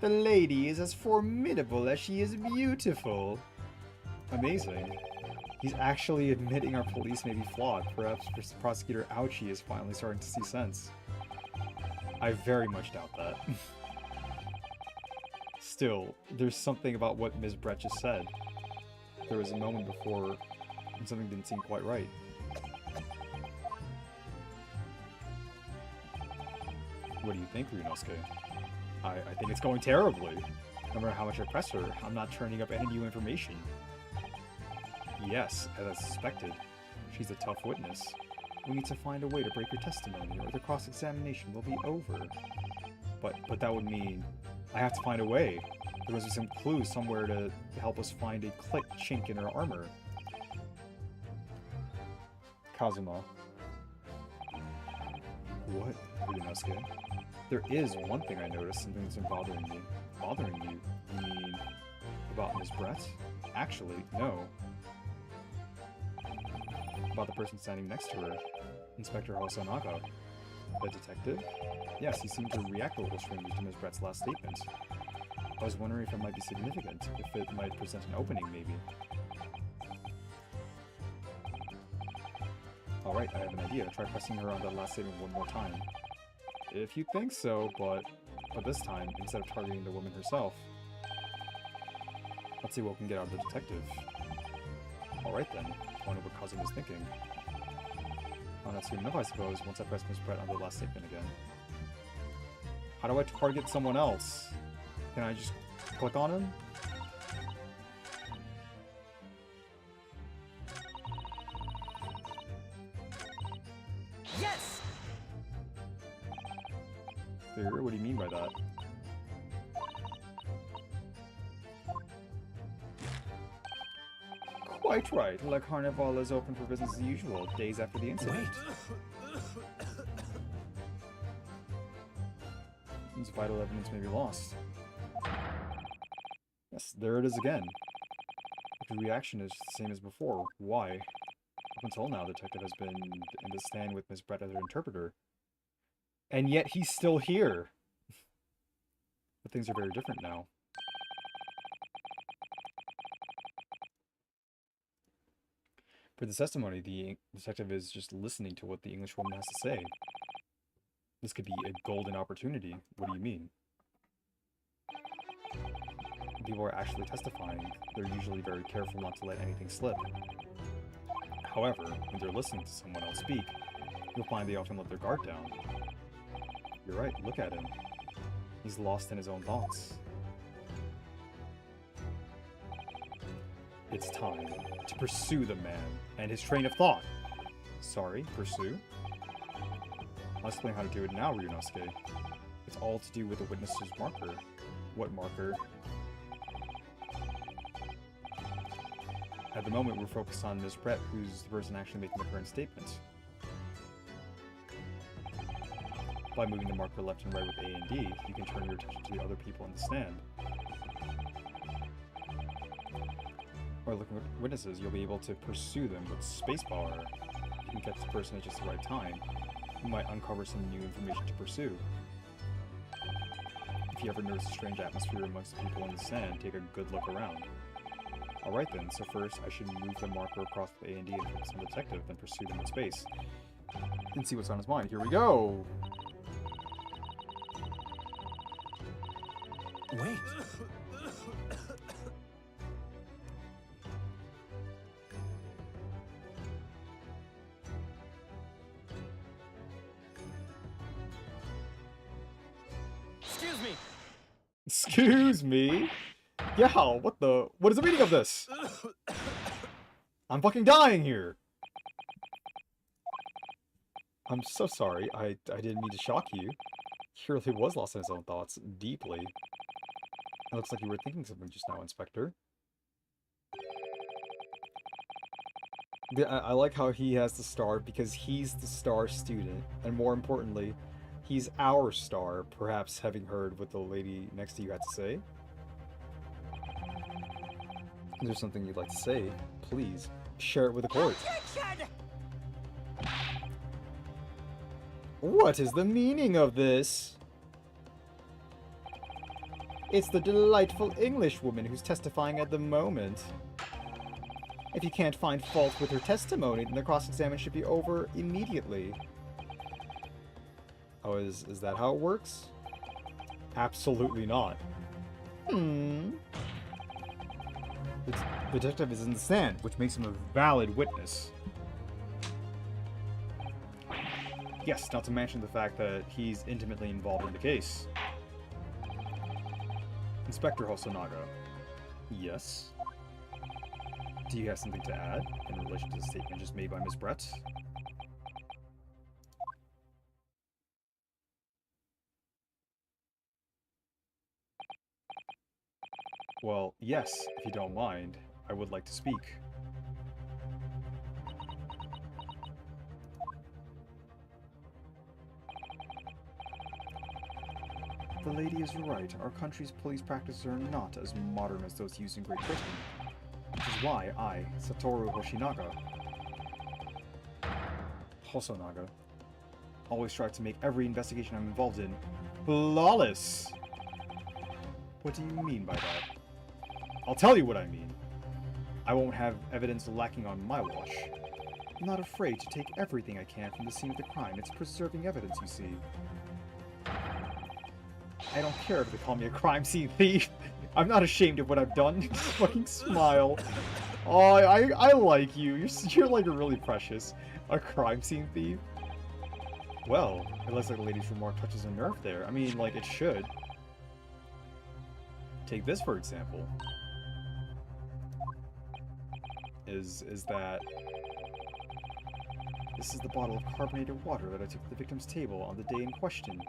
The lady is as formidable as she is beautiful. Amazing. He's actually admitting our police may be flawed. Perhaps Prosecutor Ouchi is finally starting to see sense. I very much doubt that. Still, there's something about what Ms. Brett just said. There was a moment before when something didn't seem quite right. What do you think, Ryunosuke? I think it's going terribly. No matter how much I press her, I'm not turning up any new information. Yes, as I suspected. She's a tough witness. We need to find a way to break her testimony, or the cross-examination will be over. But that would mean I have to find a way. There must be some clue somewhere to help us find a chink in her armor. Kazuma. What, Ryunosuke? There is one thing I noticed, something that's been bothering me. Bothering you? You mean about Ms. Brett? Actually, no. About the person standing next to her. Inspector Hosonaga. The detective? Yes, he seemed to react a little strangely to Ms. Brett's last statement. I was wondering if it might be significant, if it might present an opening, maybe. Alright, I have an idea. Try pressing her on that last statement one more time. If you think so, but this time, instead of targeting the woman herself. Let's see what we can get out of the detective. Alright then, I wonder what Kazuma's thinking. Oh, that's good enough, I suppose, once I press Ms. Brett on the last statement again. How do I target someone else? Can I just click on him? Yes! Figure, what do you mean by that? Quite right. La Carnival is open for business as usual, days after the incident. Means vital evidence may be lost. Yes, there it is again. The reaction is the same as before. Why? Up until now, the detective has been in the stand with Ms. Brett as her interpreter. And yet he's still here! But things are very different now. For the testimony, the detective is just listening to what the Englishwoman has to say. This could be a golden opportunity. What do you mean? When people are actually testifying, they're usually very careful not to let anything slip. However, when they're listening to someone else speak, you'll find they often let their guard down. You're right, look at him. He's lost in his own thoughts. It's time to pursue the man and his train of thought. Sorry, pursue? I'll explain how to do it now, Ryunosuke. It's all to do with the witness's marker. What marker? At the moment, we're focused on Ms. Brett, who's the person actually making the current statement. By moving the marker left and right with A and D, you can turn your attention to the other people in the stand. Or looking at witnesses, you'll be able to pursue them with spacebar. You can catch the person at just the right time. You might uncover some new information to pursue. If you ever notice a strange atmosphere amongst the people in the stand, take a good look around. Alright then, so first I should move the marker across with A and D and focus on the detective, then pursue them in space. And see what's on his mind. Here we go! Wait. Excuse me. Excuse me? Yeah, what is the meaning of this? I'm fucking dying here! I'm so sorry, I didn't mean to shock you. He really was lost in his own thoughts, deeply. It looks like you were thinking something just now, Inspector. I like how he has the star because he's the star student, and more importantly, he's our star, perhaps having heard what the lady next to you had to say. If there's something you'd like to say, please, share it with the court. Attention! What is the meaning of this? It's the delightful English woman who's testifying at the moment. If you can't find fault with her testimony, then the cross-examination should be over immediately. Oh, is that how it works? Absolutely not. The detective is in the stand, which makes him a valid witness. Yes, not to mention the fact that he's intimately involved in the case. Inspector Hosonaga. Yes? Do you have something to add in relation to the statement just made by Ms. Brett? Well, yes, if you don't mind. I would like to speak. The lady is right. Our country's police practices are not as modern as those used in Great Britain. Which is why I, Satoru Hosonaga, always strive to make every investigation I'm involved in flawless. What do you mean by that? I'll tell you what I mean. I won't have evidence lacking on my watch. I'm not afraid to take everything I can from the scene of the crime. It's preserving evidence, you see. I don't care if they call me a crime scene thief. I'm not ashamed of what I've done. Just fucking smile. Oh, I like you. You're like really precious. A crime scene thief? Well, it looks like the lady's remark touches a nerve there. I mean, like, it should. Take this, for example. Is that... This is the bottle of carbonated water that I took to the victim's table on the day in question.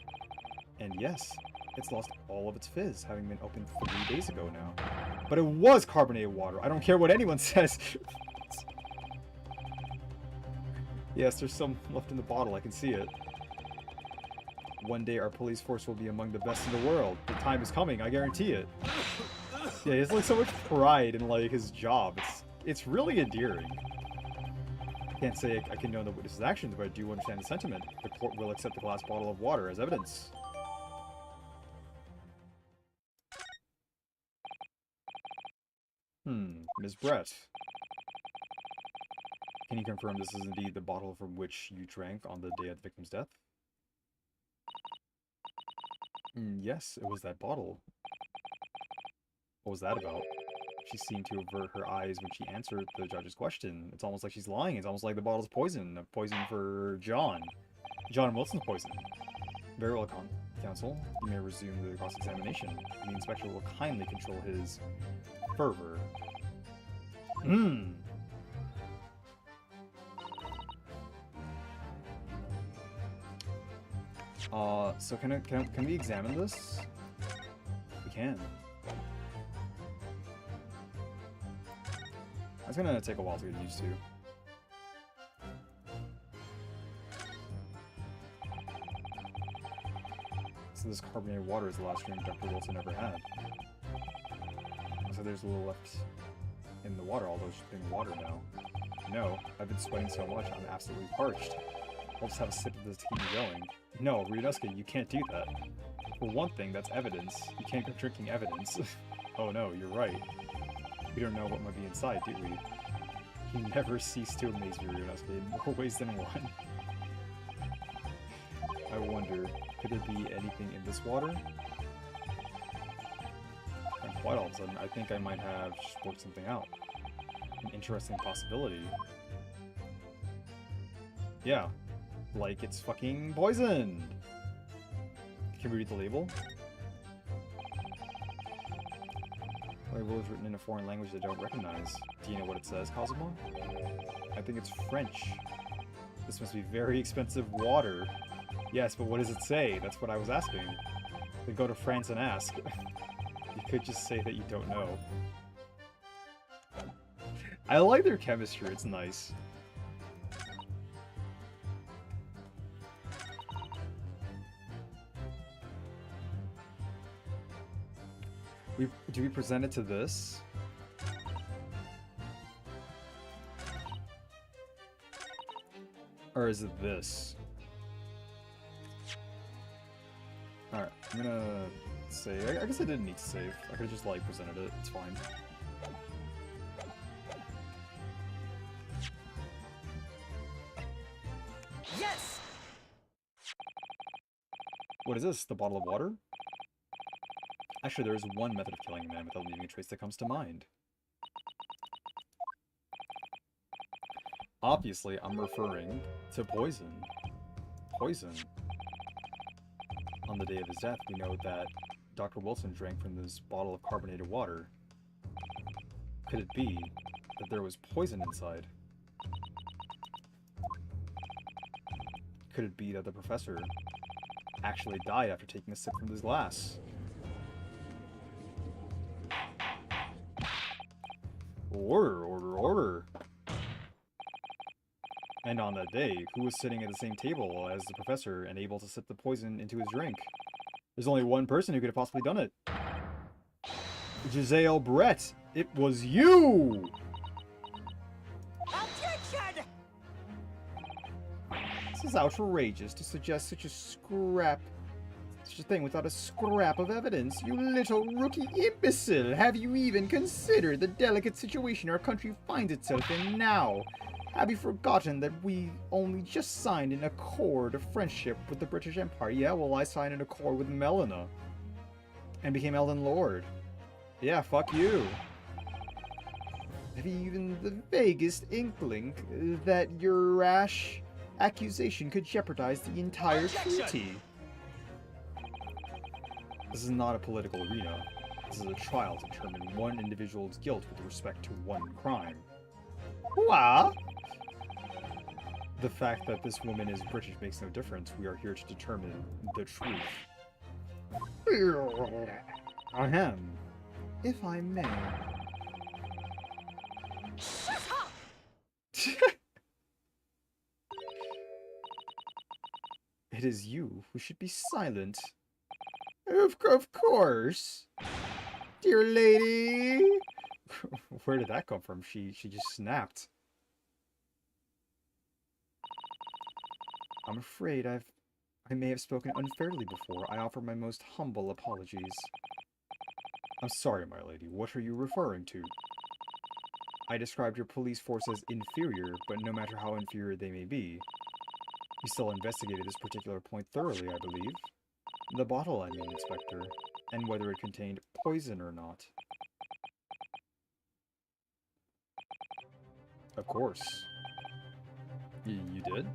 And yes, it's lost all of its fizz, having been opened 3 days ago now. But it was carbonated water. I don't care what anyone says. Yes, there's some left in the bottle. I can see it. One day our police force will be among the best in the world. The time is coming. I guarantee it. Yeah, he has like so much pride in like his job. It's really endearing. Can't say I condone the witness's actions, but I do understand the sentiment. The court will accept the glass bottle of water as evidence. Ms. Brett. Can you confirm this is indeed the bottle from which you drank on the day of the victim's death? Yes, it was that bottle. What was that about? She seemed to avert her eyes when she answered the judge's question. It's almost like she's lying. It's almost like the bottle's poison. A poison for John. John Wilson's poison. Very well, counsel. You may resume the cross-examination. The inspector will kindly control his fervor. So can we examine this? We can. It's gonna take a while to get used to. this carbonated water is the last drink Dr. Wilson ever had. So there's a little left in the water, although it's just being water now. No, I've been sweating so much, I'm absolutely parched. I'll just have a sip of this to keep me going. No, Ryunosuke, you can't do that. For one thing, that's evidence. You can't go drinking evidence. Oh no, you're right. We don't know what might be inside, do we? You never cease to amaze me, Ryunosuke, in more ways than one. I wonder, could there be anything in this water? And quite all of a sudden, I think I might have just worked something out. An interesting possibility. Yeah. Like it's fucking poisoned! Can we read the label? The label is written in a foreign language that I don't recognize. Do you know what it says, Kazuma? I think it's French. This must be very expensive water. Yes, but what does it say? That's what I was asking. Then go to France and ask. You could just say that you don't know. I like their chemistry, it's nice. Do we present it to this? Or is it this? Alright, I'm gonna save. I guess I didn't need to save. I could've just, like, presented it. It's fine. Yes! What is this? The bottle of water? Actually, there is one method of killing a man without leaving a trace that comes to mind. Obviously, I'm referring to poison. Poison. On the day of his death, we know that Dr. Wilson drank from this bottle of carbonated water. Could it be that there was poison inside? Could it be that the professor actually died after taking a sip from this glass? Order, order, order! And on that day, who was sitting at the same table as the professor and able to sip the poison into his drink? There's only one person who could have possibly done it. Giselle Brett! It was you! Objection! This is outrageous to suggest such a thing without a scrap of evidence. You little rookie imbecile! Have you even considered the delicate situation our country finds itself in now? Have you forgotten that we only just signed an accord of friendship with the British Empire? Yeah, well, I signed an accord with Melina. And became Elden Lord. Yeah, fuck you. Have you even the vaguest inkling that your rash accusation could jeopardize the entire treaty? This is not a political arena. This is a trial to determine one individual's guilt with respect to one crime. What? The fact that this woman is British makes no difference. We are here to determine the truth. Ahem. If I may. Shut up! It is you who should be silent. Of course. Dear lady. Where did that come from? She just snapped. I'm afraid I may have spoken unfairly before. I offer my most humble apologies. I'm sorry, my lady. What are you referring to? I described your police force as inferior, but no matter how inferior they may be, you still investigated this particular point thoroughly, I believe. The bottle, I mean, Inspector, and whether it contained poison or not. Of course. You did?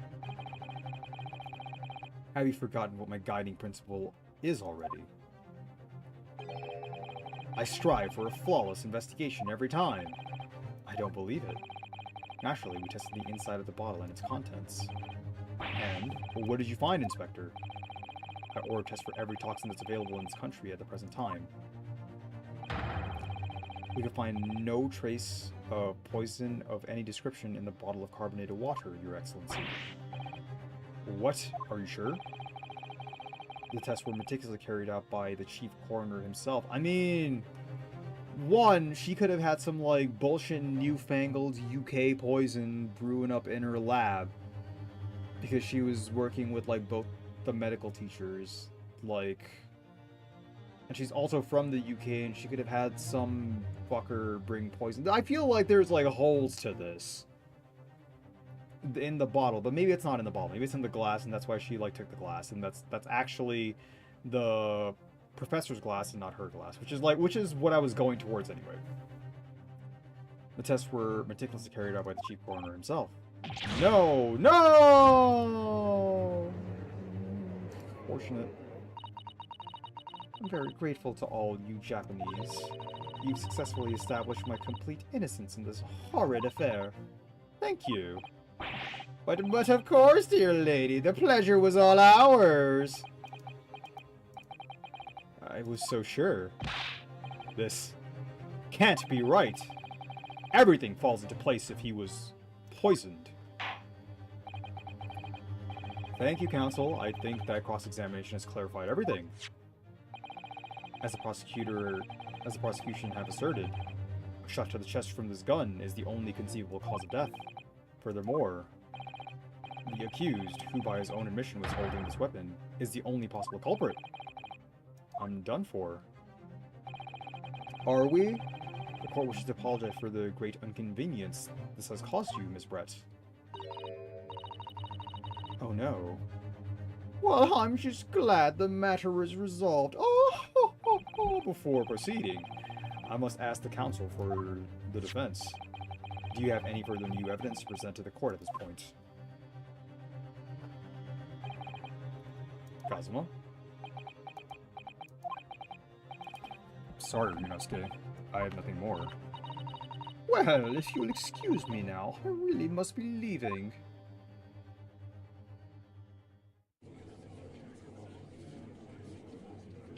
Have you forgotten what my guiding principle is already? I strive for a flawless investigation every time. I don't believe it. Naturally, we tested the inside of the bottle and its contents. And, well, what did you find, Inspector? I ordered tests for every toxin that's available in this country at the present time. We could find no trace of poison of any description in the bottle of carbonated water, Your Excellency. What? Are you sure? The tests were meticulously carried out by the chief coroner himself. I mean, one, she could have had some, like, bullshit newfangled UK poison brewing up in her lab. Because she was working with, like, both the medical teachers, like... And she's also from the UK, and she could have had some fucker bring poison. I feel like there's, like, holes to this. In the bottle, but maybe it's not in the bottle. Maybe it's in the glass, and that's why she, like, took the glass. And that's actually the professor's glass and not her glass. Which is what I was going towards anyway. The tests were meticulously carried out by the chief coroner himself. No! No! Fortunate. I'm very grateful to all you Japanese. You've successfully established my complete innocence in this horrid affair. Thank you. But of course, dear lady, the pleasure was all ours. I was so sure. This can't be right. Everything falls into place if he was poisoned. Thank you, counsel. I think that cross-examination has clarified everything. As the prosecution have asserted, a shot to the chest from this gun is the only conceivable cause of death. Furthermore, the accused, who by his own admission was holding this weapon, is the only possible culprit. I'm done for. Are we? The court wishes to apologize for the great inconvenience this has caused you, Miss Brett. Oh no. Well, I'm just glad the matter is resolved. Before proceeding, I must ask the counsel for the defense. Do you have any further new evidence to present to the court at this point? Kazuma? Sorry, Ryunosuke. I have nothing more. Well, if you'll excuse me now, I really must be leaving.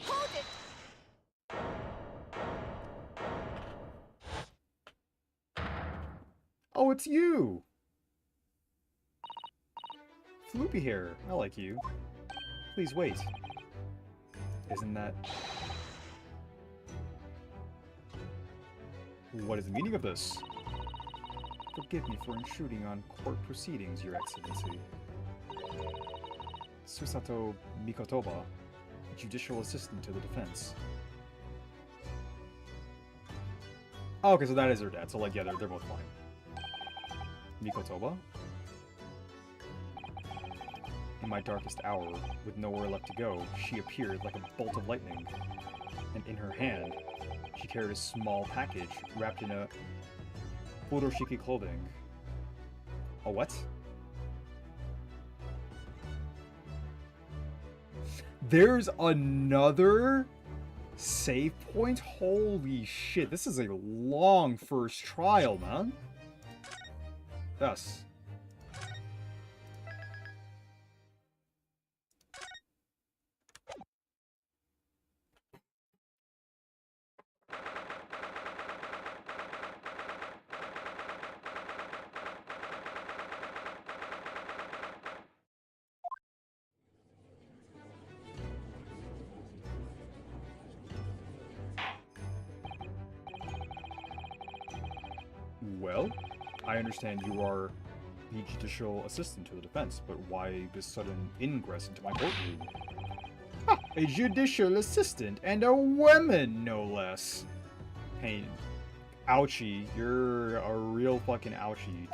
Hold it! Oh, it's you! Floopy hair. I like you. Please wait. Isn't that... What is the meaning of this? Forgive me for intruding on court proceedings, Your Excellency. Susato Mikotoba, Judicial Assistant to the Defense. Oh, okay, so that is her dad. So, like, yeah, they're both fine. Mikotoba? In my darkest hour, with nowhere left to go, she appeared like a bolt of lightning. And in her hand, she carried a small package wrapped in a furoshiki clothing. A what? There's another save point? Holy shit, this is a long first trial, man. Yes. Well, I understand you are the judicial assistant to the defense, but why this sudden ingress into my courtroom? Ha! A judicial assistant, and a woman, no less! Hey, ouchie, you're a real fucking ouchie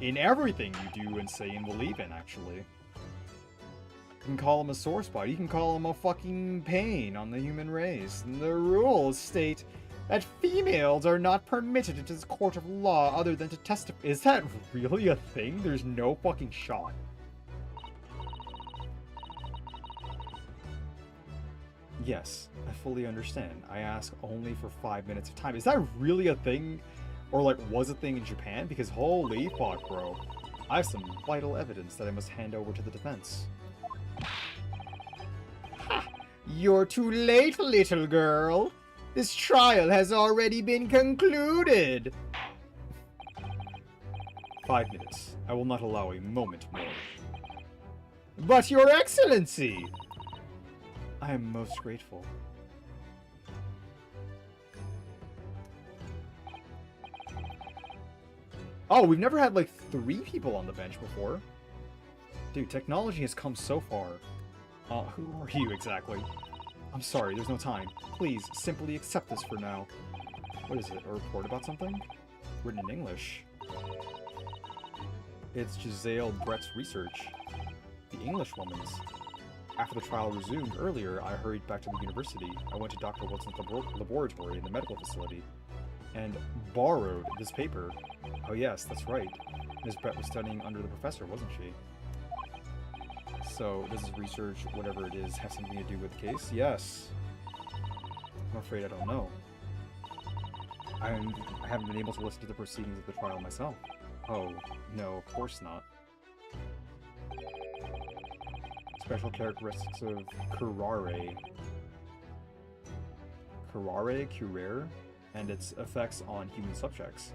in everything you do and say and believe in, actually. You can call him a sore spot, you can call him a fucking pain on the human race. And the rules state that females are not permitted into this court of law other than to testify. Is that really a thing? There's no fucking shot. Yes, I fully understand. I ask only for 5 minutes of time. Is that really a thing? Or, like, was a thing in Japan? Because holy fuck, bro. I have some vital evidence that I must hand over to the defense. Ha! You're too late, little girl. This trial has already been concluded! 5 minutes. I will not allow a moment more. But, Your Excellency! I am most grateful. Oh, we've never had like 3 people on the bench before. Dude, technology has come so far. Who are you exactly? I'm sorry, there's no time. Please, simply accept this for now. What is it, a report about something? Written in English. It's Giselle Brett's research. The Englishwoman's. After the trial resumed earlier, I hurried back to the university. I went to Dr. Wilson's laboratory in the medical facility and borrowed this paper. Oh yes, that's right. Ms. Brett was studying under the professor, wasn't she? So, does his research, whatever it is, have something to do with the case? Yes. I'm afraid I don't know. I haven't been able to listen to the proceedings of the trial myself. Oh, no, of course not. Special characteristics of curare, and its effects on human subjects.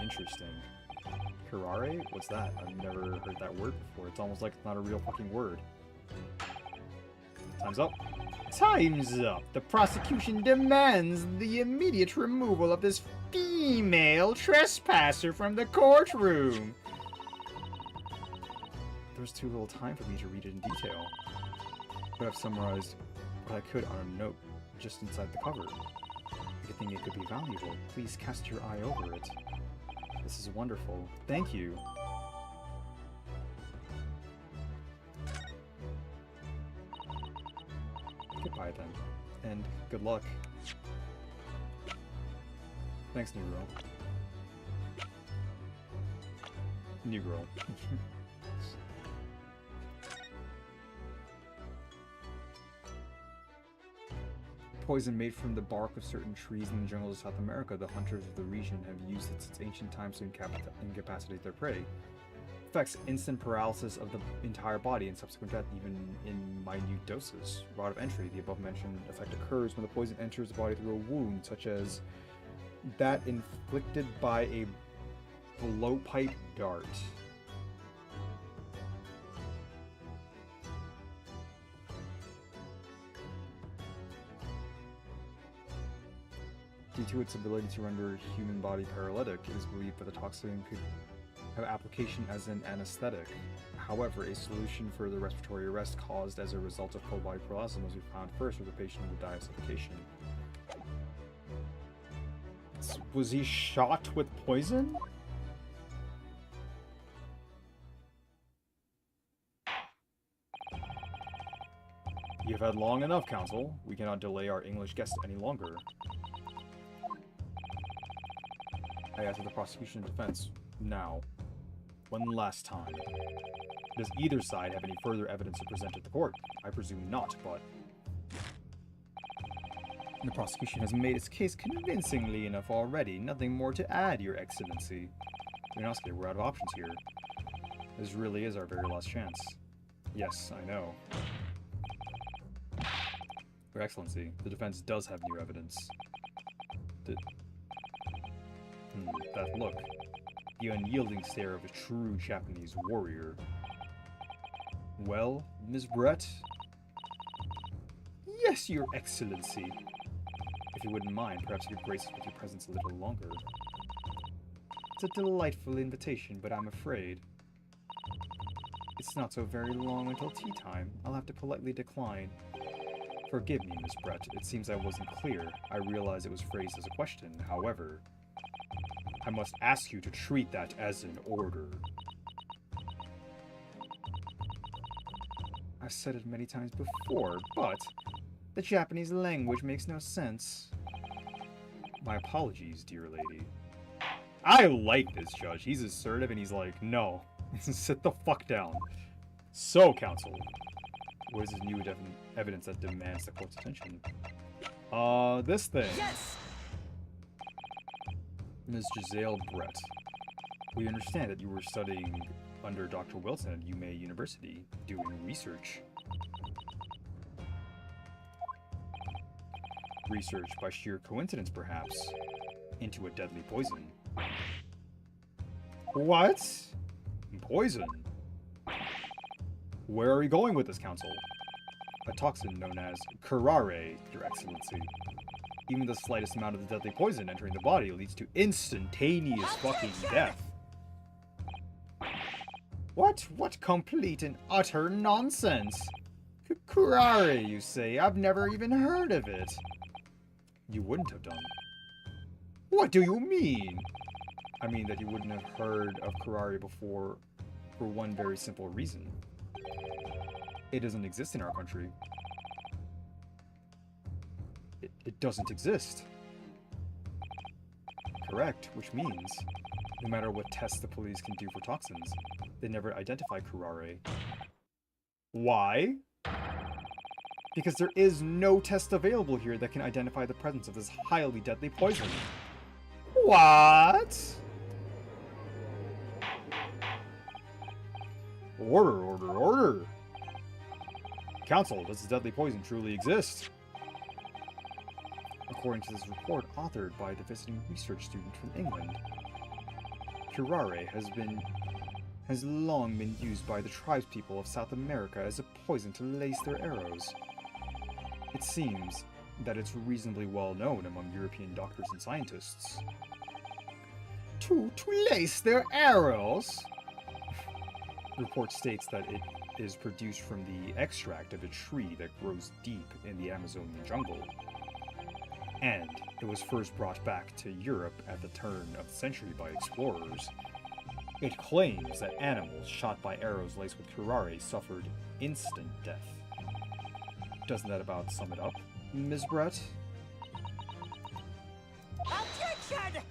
Interesting. Curare? What's that? I've never heard that word before. It's almost like it's not a real fucking word. Time's up. Time's up. The prosecution demands the immediate removal of this female trespasser from the courtroom. There's too little time for me to read it in detail, but I've summarized what I could on a note just inside the cover. If you think it could be valuable, please cast your eye over it. This is wonderful. Thank you. Goodbye then, and good luck. Thanks, New Girl. New Girl. Poison made from the bark of certain trees in the jungles of South America, the hunters of the region have used it since ancient times to incapacitate their prey. Affects instant paralysis of the entire body and subsequent death even in minute doses. Route of entry. The above-mentioned effect occurs when the poison enters the body through a wound, such as that inflicted by a blowpipe dart. Due to its ability to render human body paralytic, it is believed that the toxin could have application as an anesthetic. However, a solution for the respiratory arrest caused as a result of full body paralysis must be found first, or the patient would die of suffocation. Was he shot with poison? You have had long enough, Counsel. We cannot delay our English guest any longer. I ask the prosecution and defense now. One last time. Does either side have any further evidence to present to the court? I presume not, but... The prosecution has made its case convincingly enough already. Nothing more to add, Your Excellency. Inosuke, we're out of options here. This really is our very last chance. Yes, I know. Your Excellency, the defense does have new evidence. That look. The unyielding stare of a true Japanese warrior. Well, Ms. Brett? Yes, Your Excellency. If you wouldn't mind, perhaps you could grace us with your presence a little longer. It's a delightful invitation, but I'm afraid it's not so very long until tea time. I'll have to politely decline. Forgive me, Miss Brett. It seems I wasn't clear. I realize it was phrased as a question. However, I must ask you to treat that as an order. I've said it many times before, but the Japanese language makes no sense. My apologies, dear lady. I like this judge. He's assertive and he's like, no, sit the fuck down. So, counsel, what is this new evidence that demands the court's attention? This thing. Yes! Ms. Giselle Brett, we understand that you were studying under Dr. Wilson at UMA University, doing research. Research, by sheer coincidence perhaps, into a deadly poison. What? Poison? Where are we going with this, counsel? a toxin known as curare, Your Excellency. Even the slightest amount of the deadly poison entering the body leads to instantaneous fucking death. What complete and utter nonsense! Curare, you say? I've never even heard of it. You wouldn't have done. What do you mean? I mean that you wouldn't have heard of curare before for one very simple reason. It doesn't exist in our country. It doesn't exist. Correct, which means no matter what tests the police can do for toxins, they never identify curare. Why? Because there is no test available here that can identify the presence of this highly deadly poison. What? Order! Council, does this deadly poison truly exist? According to this report authored by the visiting research student from England, curare has long been used by the tribespeople of South America as a poison to lace their arrows. It seems that it's reasonably well known among European doctors and scientists. To lace their arrows? The report states that it is produced from the extract of a tree that grows deep in the Amazonian jungle. And it was first brought back to Europe at the turn of the century by explorers. It claims that animals shot by arrows laced with curare suffered instant death. Doesn't that about sum it up, Ms. Brett? Objection!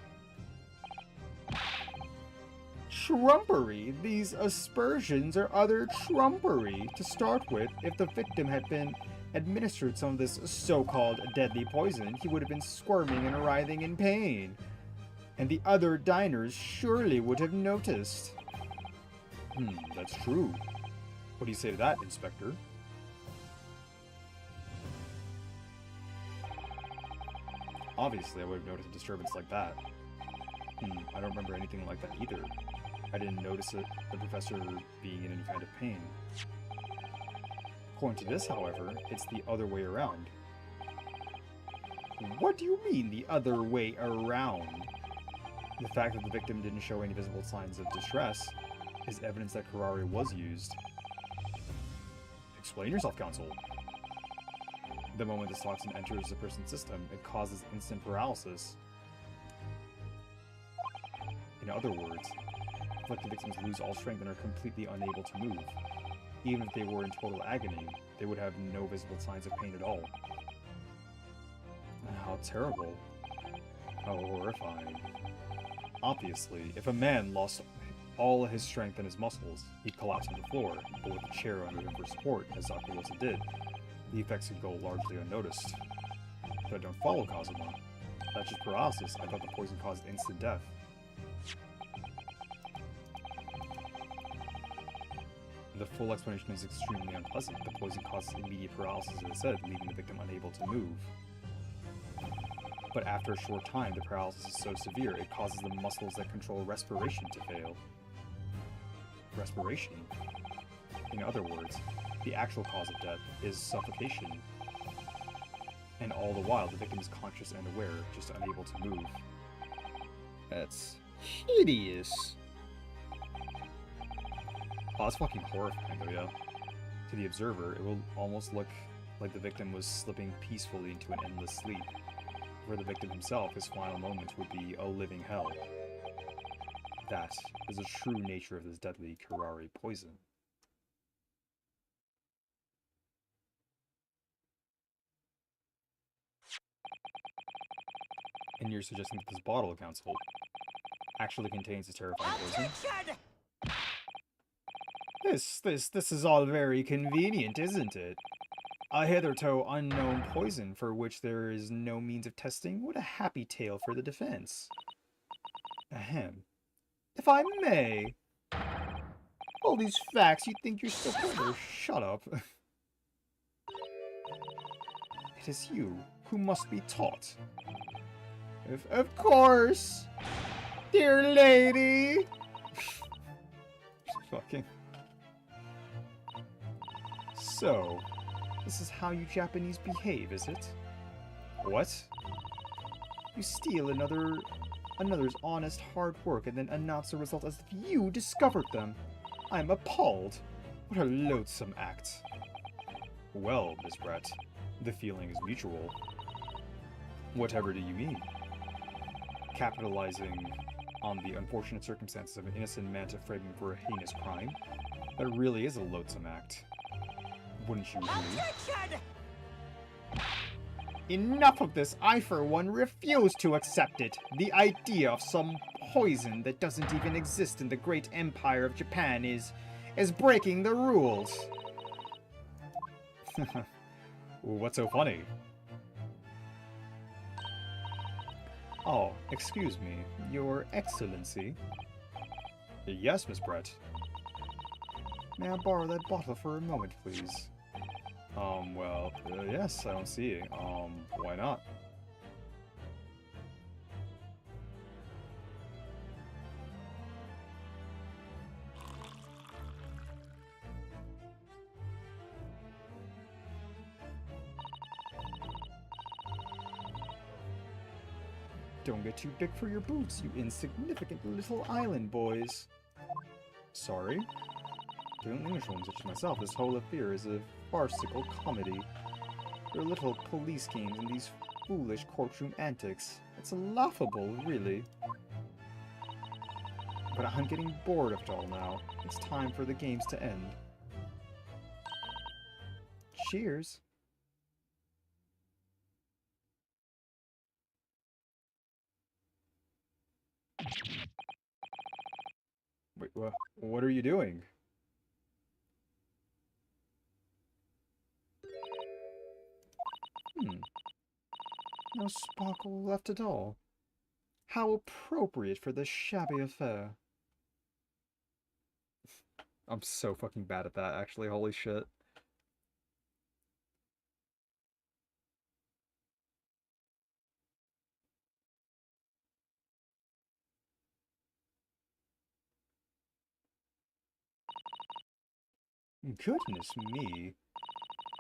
Trumpery. These aspersions are utter trumpery. To start with, if the victim had been administered some of this so-called deadly poison, he would have been squirming and writhing in pain. And the other diners surely would have noticed. That's true. What do you say to that, Inspector? Obviously, I would have noticed a disturbance like that. I don't remember anything like that either. I didn't notice the professor being in any kind of pain. According to this, however, it's the other way around. What do you mean, the other way around? The fact that the victim didn't show any visible signs of distress is evidence that curare was used. Explain yourself, Counsel. The moment this toxin enters the person's system, it causes instant paralysis. In other words, afflicted victims lose all strength and are completely unable to move. Even if they were in total agony, they would have no visible signs of pain at all. How terrible. How horrifying. Obviously, if a man lost all his strength and his muscles, he'd collapse on the floor, but with a chair under him for support, as Dr. Wilson did, the effects could go largely unnoticed. But don't follow, Kazuma. That's just paralysis. I thought the poison caused instant death. The full explanation is extremely unpleasant. The poison causes immediate paralysis, as I said, leaving the victim unable to move. But after a short time, the paralysis is so severe, it causes the muscles that control respiration to fail. Respiration? In other words, the actual cause of death is suffocation. And all the while, the victim is conscious and aware, just unable to move. That's hideous. Oh, that's fucking horrifying though, yeah. To the observer, it will almost look like the victim was slipping peacefully into an endless sleep. For the victim himself, his final moments would be a living hell. That is the true nature of this deadly curare poison. And you're suggesting that this bottle, Counsel, actually contains this terrifying poison? Objection! This is all very convenient, isn't it? A hitherto unknown poison for which there is no means of testing? What a happy tale for the defense. Ahem. If I may. All these facts, you think you're so clever. Shut up. It is you who must be taught. Of course. Dear lady. Fucking... So, This is how you Japanese behave, is it? What? You steal another's honest hard work and then announce the result as if you discovered them. I'm appalled. What a loathsome act. Well, Miss Brett, the feeling is mutual. Whatever do you mean? Capitalizing on the unfortunate circumstances of an innocent man to frame him for a heinous crime? That really is a loathsome act. Wouldn't you agree? Attention! Enough of this! I, for one, refuse to accept it! The idea of some poison that doesn't even exist in the great empire of Japan is breaking the rules! What's so funny? Oh, excuse me, Your Excellency? Yes, Miss Brett. May I borrow that bottle for a moment, please? Well, yes, I don't see. Why not? Don't get too big for your boots, you insignificant little island boys. Sorry? To an English woman such as myself, this whole affair is a farcical comedy. Your little police games and these foolish courtroom antics. It's laughable, really. But I'm getting bored of it all now. It's time for the games to end. Cheers. Wait, what are you doing? No sparkle left at all. How appropriate for this shabby affair. I'm so fucking bad at that, actually. Holy shit. Goodness me.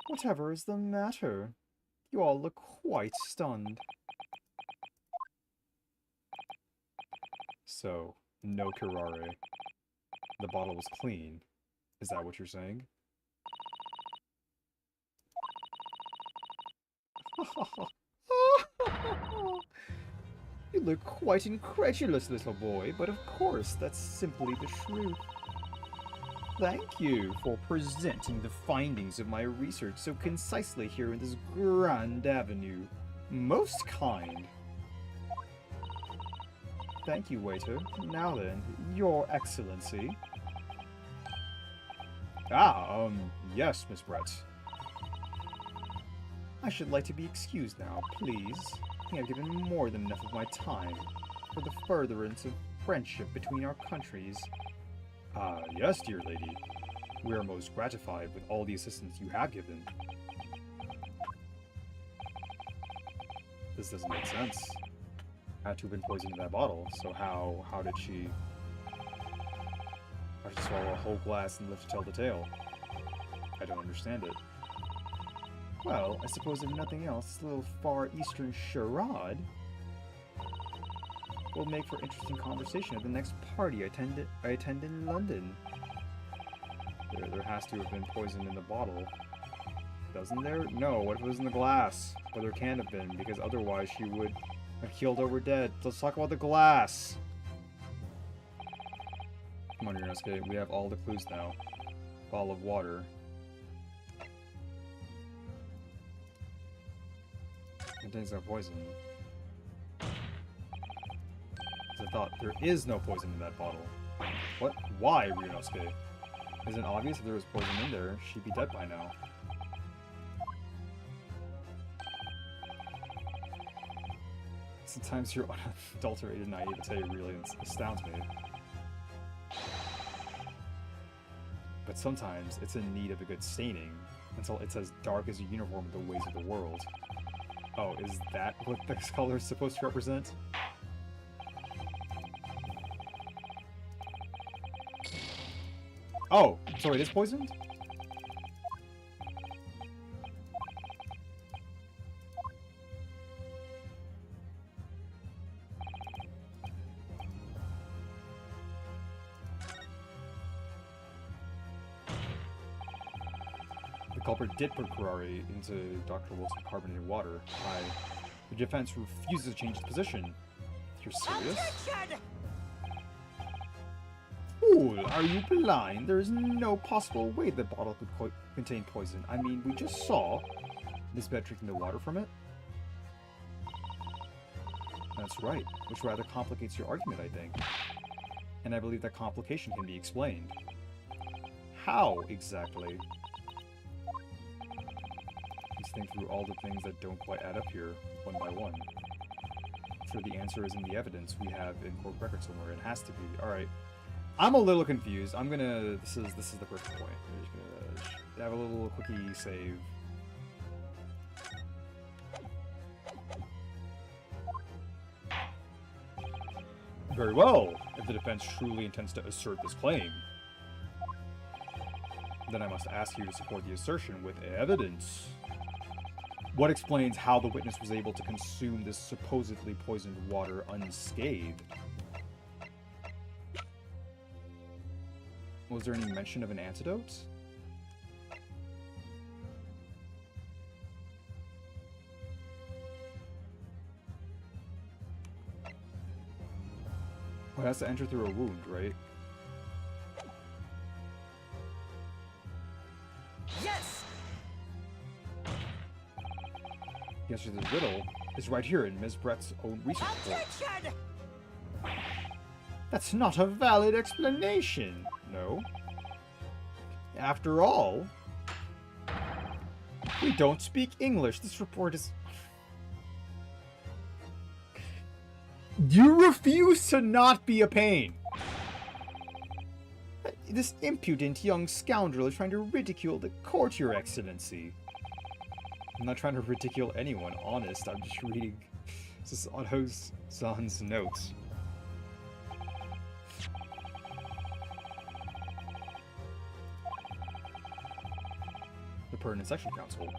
Whatever is the matter? You all look quite stunned. So, no curare. The bottle was clean. Is that what you're saying? You look quite incredulous, little boy, but of course, that's simply the truth. Thank you for presenting the findings of my research so concisely here in this grand avenue. Most kind. Thank you, waiter. Now then, Your Excellency. Yes, Miss Brett. I should like to be excused now, please. I have given more than enough of my time for the furtherance of friendship between our countries. Yes, dear lady. We are most gratified with all the assistance you have given. This doesn't make sense. Had to have been poisoned in that bottle, so how did she... How did she swallow a whole glass and live to tell the tale? I don't understand it. Well, I suppose if nothing else, this little Far Eastern charade will make for interesting conversation at the next party I attend in London. There has to have been poison in the bottle. Doesn't there? No, what if it was in the glass? Well, there can't have been, because otherwise she would have keeled over dead. Let's talk about the glass! Come on, Ryunosuke, we have all the clues now. Ball of water. Contains no poison. I thought there is no poison in that bottle. What? Why, Ryunosuke? Isn't it obvious if there was poison in there, she'd be dead by now. Sometimes your unadulterated naivete really astounds me. But sometimes it's in need of a good staining, until it's as dark as a uniform of the ways of the world. Oh, is that what this color is supposed to represent? Oh, so it is poisoned? culprit did put curare into Dr. Wilson's carbonated water. The defense refuses to change its position. You're serious? Objection! Fool, are you blind? There is no possible way the bottle could contain poison. I mean, we just saw This bed drinking the water from it? That's right, which rather complicates your argument, I think. And I believe that complication can be explained. how exactly. Let's think through all the things that don't quite add up here, one by one. I'm sure the answer is in the evidence we have in court record somewhere. It has to be. Alright. I'm a little confused. I'm gonna... This is the first point. I'm just gonna have a little quickie save. Very well. If the defense truly intends to assert this claim, then I must ask you to support the assertion with evidence. What explains how the witness was able to consume this supposedly poisoned water unscathed? Was there any mention of an antidote? Well, it has to enter through a wound, right? Yes! The answer to the riddle is right here in Ms. Brett's own research report. Objection! That's not a valid explanation. No? After all, we don't speak English. This report is... You refuse to not be a pain! This impudent young scoundrel is trying to ridicule the court, Your Excellency. I'm not trying to ridicule anyone, honest. I'm just reading Otto-san's notes. The pertinent section counsel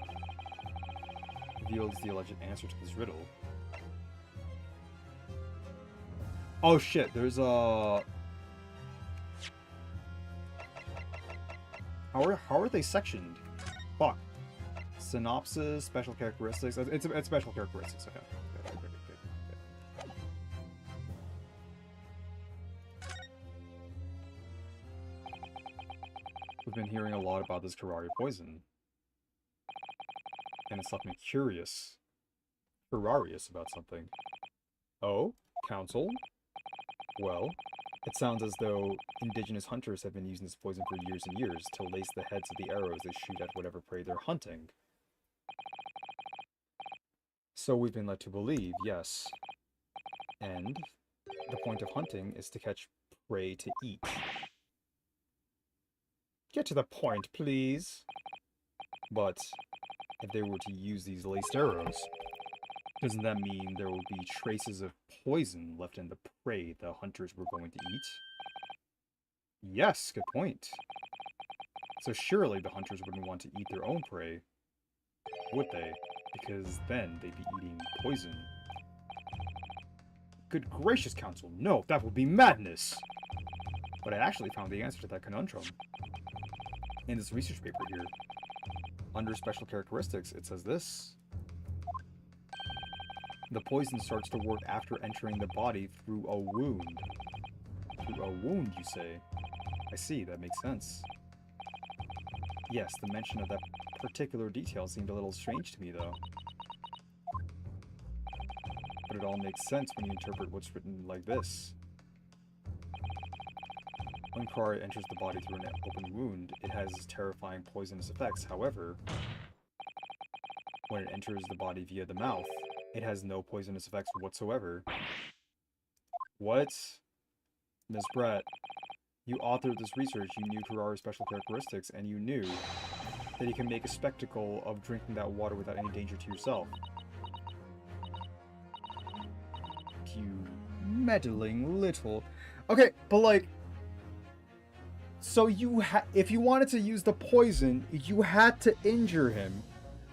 reveals the alleged answer to this riddle. Oh shit, there's a... How are they sectioned? Fuck. Synopsis, special characteristics. It's special characteristics, okay. Okay. We've been hearing a lot about this curare poison. And it's left me curious. Curarious about something. Oh? Counsel? Well, it sounds as though indigenous hunters have been using this poison for years and years to lace the heads of the arrows they shoot at whatever prey they're hunting. So we've been led to believe, yes. And the point of hunting is to catch prey to eat. Get to the point, please. But if they were to use these laced arrows, doesn't that mean there would be traces of poison left in the prey the hunters were going to eat? Yes, good point. So surely the hunters wouldn't want to eat their own prey, would they? Because then they'd be eating poison. Good gracious, Counsel, no, that would be madness! But I actually found the answer to that conundrum in this research paper here. Under special characteristics, it says this. The poison starts to work after entering the body through a wound. Through a wound, you say? I see, that makes sense. Yes, the mention of that particular detail seemed a little strange to me, though. But it all makes sense when you interpret what's written like this. When curare enters the body through an open wound, it has terrifying poisonous effects. However, when it enters the body via the mouth, it has no poisonous effects whatsoever. What? Ms. Brett, you authored this research, you knew curare's special characteristics, and you knew that you can make a spectacle of drinking that water without any danger to yourself. You meddling little... Okay, but like... So if you wanted to use the poison, you had to injure him.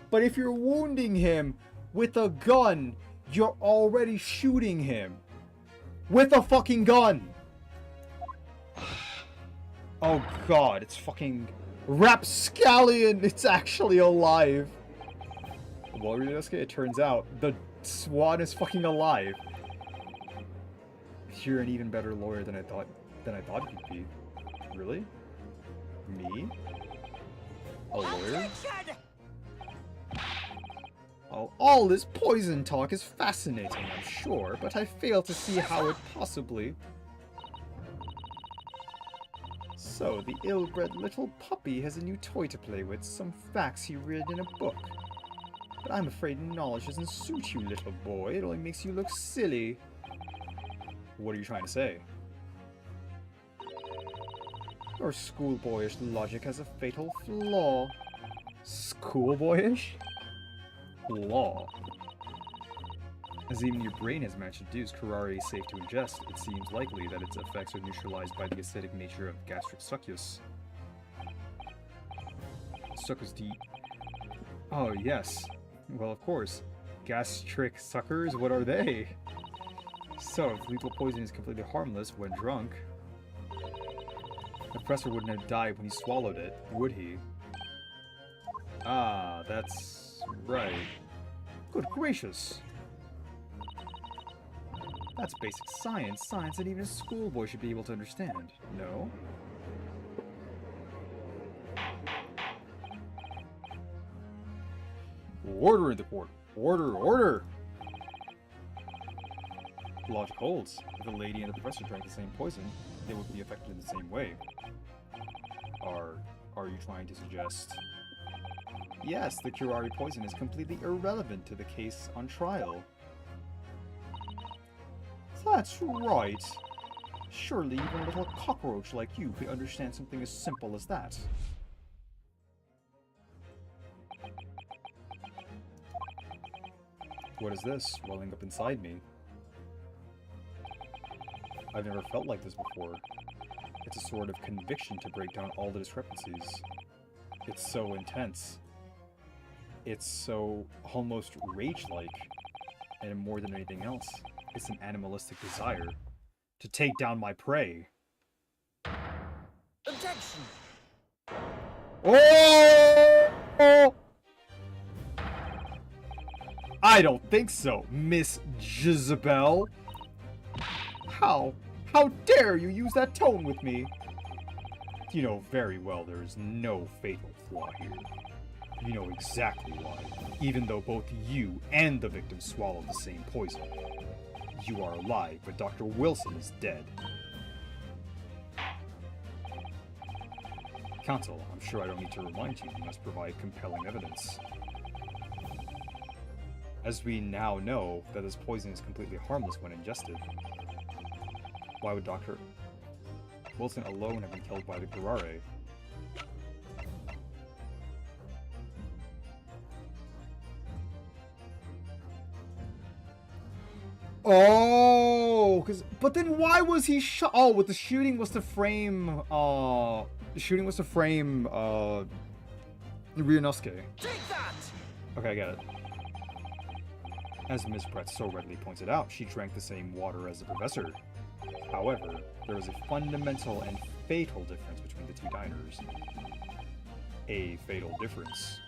But if you're wounding him with a gun, you're already shooting him. With a fucking gun! Oh god, it's fucking... Rapscallion! It's actually alive! Well, Ryunosuke, it turns out the swan is fucking alive. You're an even better lawyer than I thought you'd be. Really? Me? A lawyer? Attention! Oh, all this poison talk is fascinating, I'm sure, but I fail to see how it possibly... So, the ill-bred little puppy has a new toy to play with, some facts he read in a book. But I'm afraid knowledge doesn't suit you, little boy. It only makes you look silly. What are you trying to say? Your schoolboyish logic has a fatal flaw. Schoolboyish? Flaw. As even your brain has managed to deduce curare is safe to ingest, it seems likely that its effects are neutralized by the acidic nature of gastric succus. Succus deep. Oh, yes. Well, of course. Gastric suckers, what are they? So, if lethal poison is completely harmless when drunk, the professor wouldn't have died when he swallowed it, would he? Ah, that's right. Good gracious. That's basic science, science that even a schoolboy should be able to understand, no? Order in the court. Order, order! Logic holds. If the lady and the professor drank the same poison, they would be affected in the same way. Are you trying to suggest... Yes, the curare poison is completely irrelevant to the case on trial. That's right. Surely even a little cockroach like you could understand something as simple as that. What is this welling up inside me? I've never felt like this before. It's a sort of conviction to break down all the discrepancies. It's so intense. It's so almost rage-like. And more than anything else, it's an animalistic desire to take down my prey. Objection! Oh! I don't think so, Miss Jezebel. How dare you use that tone with me? You know very well there is no fatal flaw here. You know exactly why, even though both you and the victim swallowed the same poison. You are alive, but Dr. Wilson is dead. Counsel, I'm sure I don't need to remind you, you must provide compelling evidence. As we now know that this poison is completely harmless when ingested. Why would Dr. Wilson alone have been killed by the curare? Oh, but then why was he shot? Oh, with the shooting was to frame, Ryunosuke. Take that! Okay, I get it. As Miss Brett so readily pointed out, she drank the same water as the professor. However, there was a fundamental and fatal difference between the two diners. A fatal difference.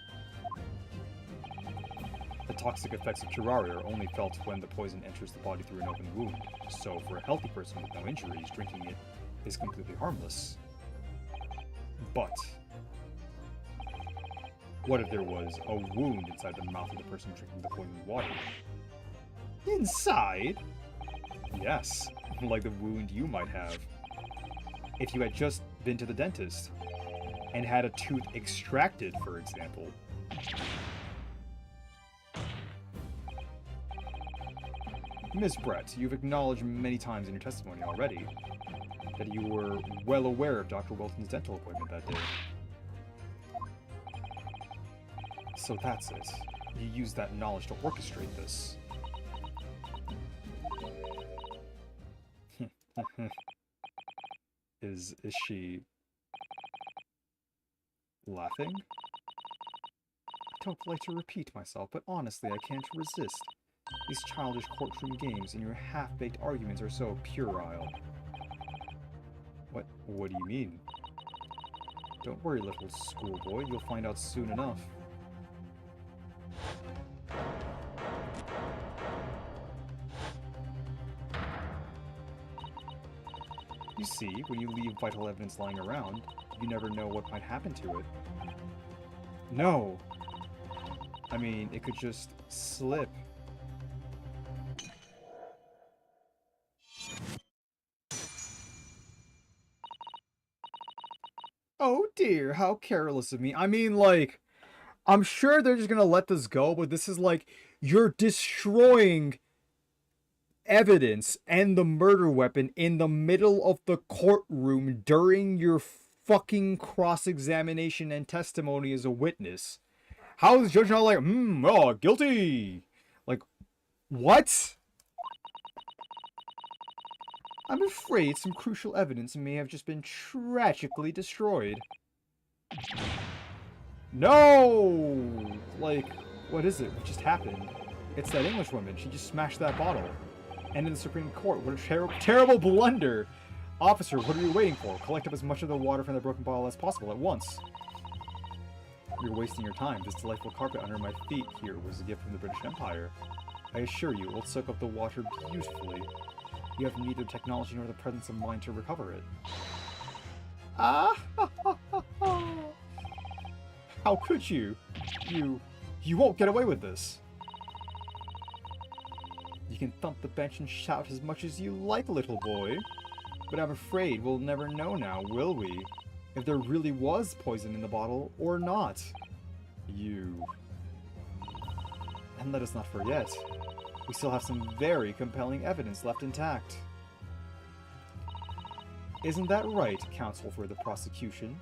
The toxic effects of curare are only felt when the poison enters the body through an open wound, so for a healthy person with no injuries, drinking it is completely harmless. But what if there was a wound inside the mouth of the person drinking the poisoned water? Inside? Yes, like the wound you might have. If you had just been to the dentist and had a tooth extracted, for example. Miss Brett, you've acknowledged many times in your testimony already that you were well aware of Dr. Wilson's dental appointment that day. So that's it. You used that knowledge to orchestrate this. Is she laughing? I don't like to repeat myself, but honestly I can't resist. These childish courtroom games and your half-baked arguments are so puerile. What do you mean? Don't worry, little schoolboy. You'll find out soon enough. You see, when you leave vital evidence lying around, you never know what might happen to it. No! I mean, it could just slip. Oh dear, how careless of me. I mean, like, I'm sure they're just gonna let this go, but this is like, you're destroying evidence and the murder weapon in the middle of the courtroom during your fucking cross-examination and testimony as a witness. How is the judge not like, oh, guilty? Like, what? I'm afraid some crucial evidence may have just been tragically destroyed. No! Like, what is it? What just happened? It's that English woman. She just smashed that bottle. And in the Supreme Court. What a terrible blunder! Officer, what are you waiting for? Collect up as much of the water from the broken bottle as possible at once. You're wasting your time. This delightful carpet under my feet here was a gift from the British Empire. I assure you, it will soak up the water beautifully. You have neither technology nor the presence of mind to recover it. Ah! How could you? You won't get away with this. You can thump the bench and shout as much as you like, little boy. But I'm afraid we'll never know now, will we? If there really was poison in the bottle or not. And let us not forget, we still have some very compelling evidence left intact. Isn't that right, counsel for the prosecution?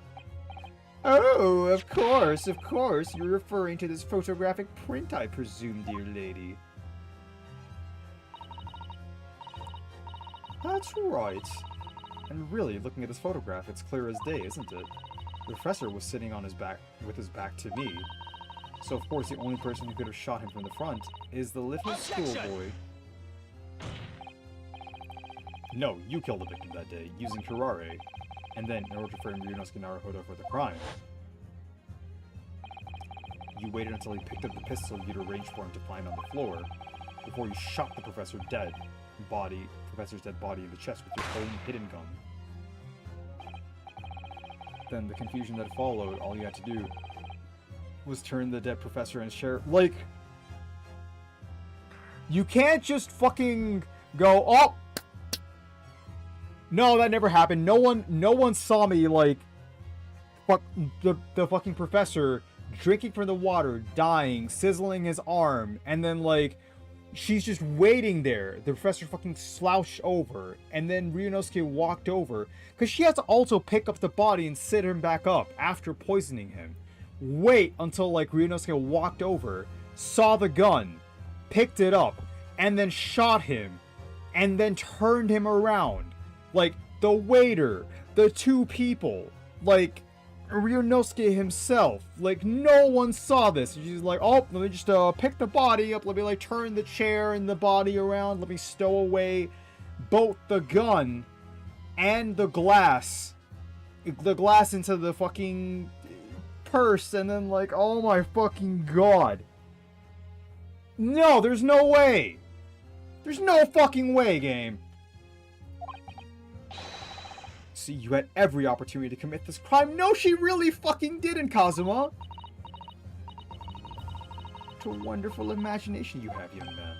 Oh, of course. You're referring to this photographic print, I presume, dear lady. That's right. And really, looking at this photograph, it's clear as day, isn't it? The professor was sitting on his back, with his back to me. So of course the only person who could have shot him from the front is the little schoolboy. No, you killed the victim that day, using curare, and then in order to frame Ryunosuke Naruhodo for the crime. You waited until he picked up the pistol you'd arranged for him to find on the floor, before you shot the professor's dead body in the chest with your own hidden gun. Then the confusion that followed, all you had to do was turn the dead professor and share, like, you can't just fucking go, oh, no, that never happened. No one saw me, like, fuck the fucking professor drinking from the water, dying, sizzling his arm, and then, like, she's just waiting there. The professor fucking slouched over, and then Ryunosuke walked over, because she has to also pick up the body and sit him back up after poisoning him. Wait until, like, Ryunosuke walked over, saw the gun, picked it up, and then shot him, and then turned him around. Like, the waiter, the two people, like, Ryunosuke himself, like, no one saw this. She's like, oh, let me just pick the body up, let me, like, turn the chair and the body around, let me stow away both the gun and the glass into the fucking purse, and then, like, oh my fucking god. No, there's no way. There's no fucking way, game. See, you had every opportunity to commit this crime. No, she really fucking didn't, Kazuma. What a wonderful imagination you have, young man.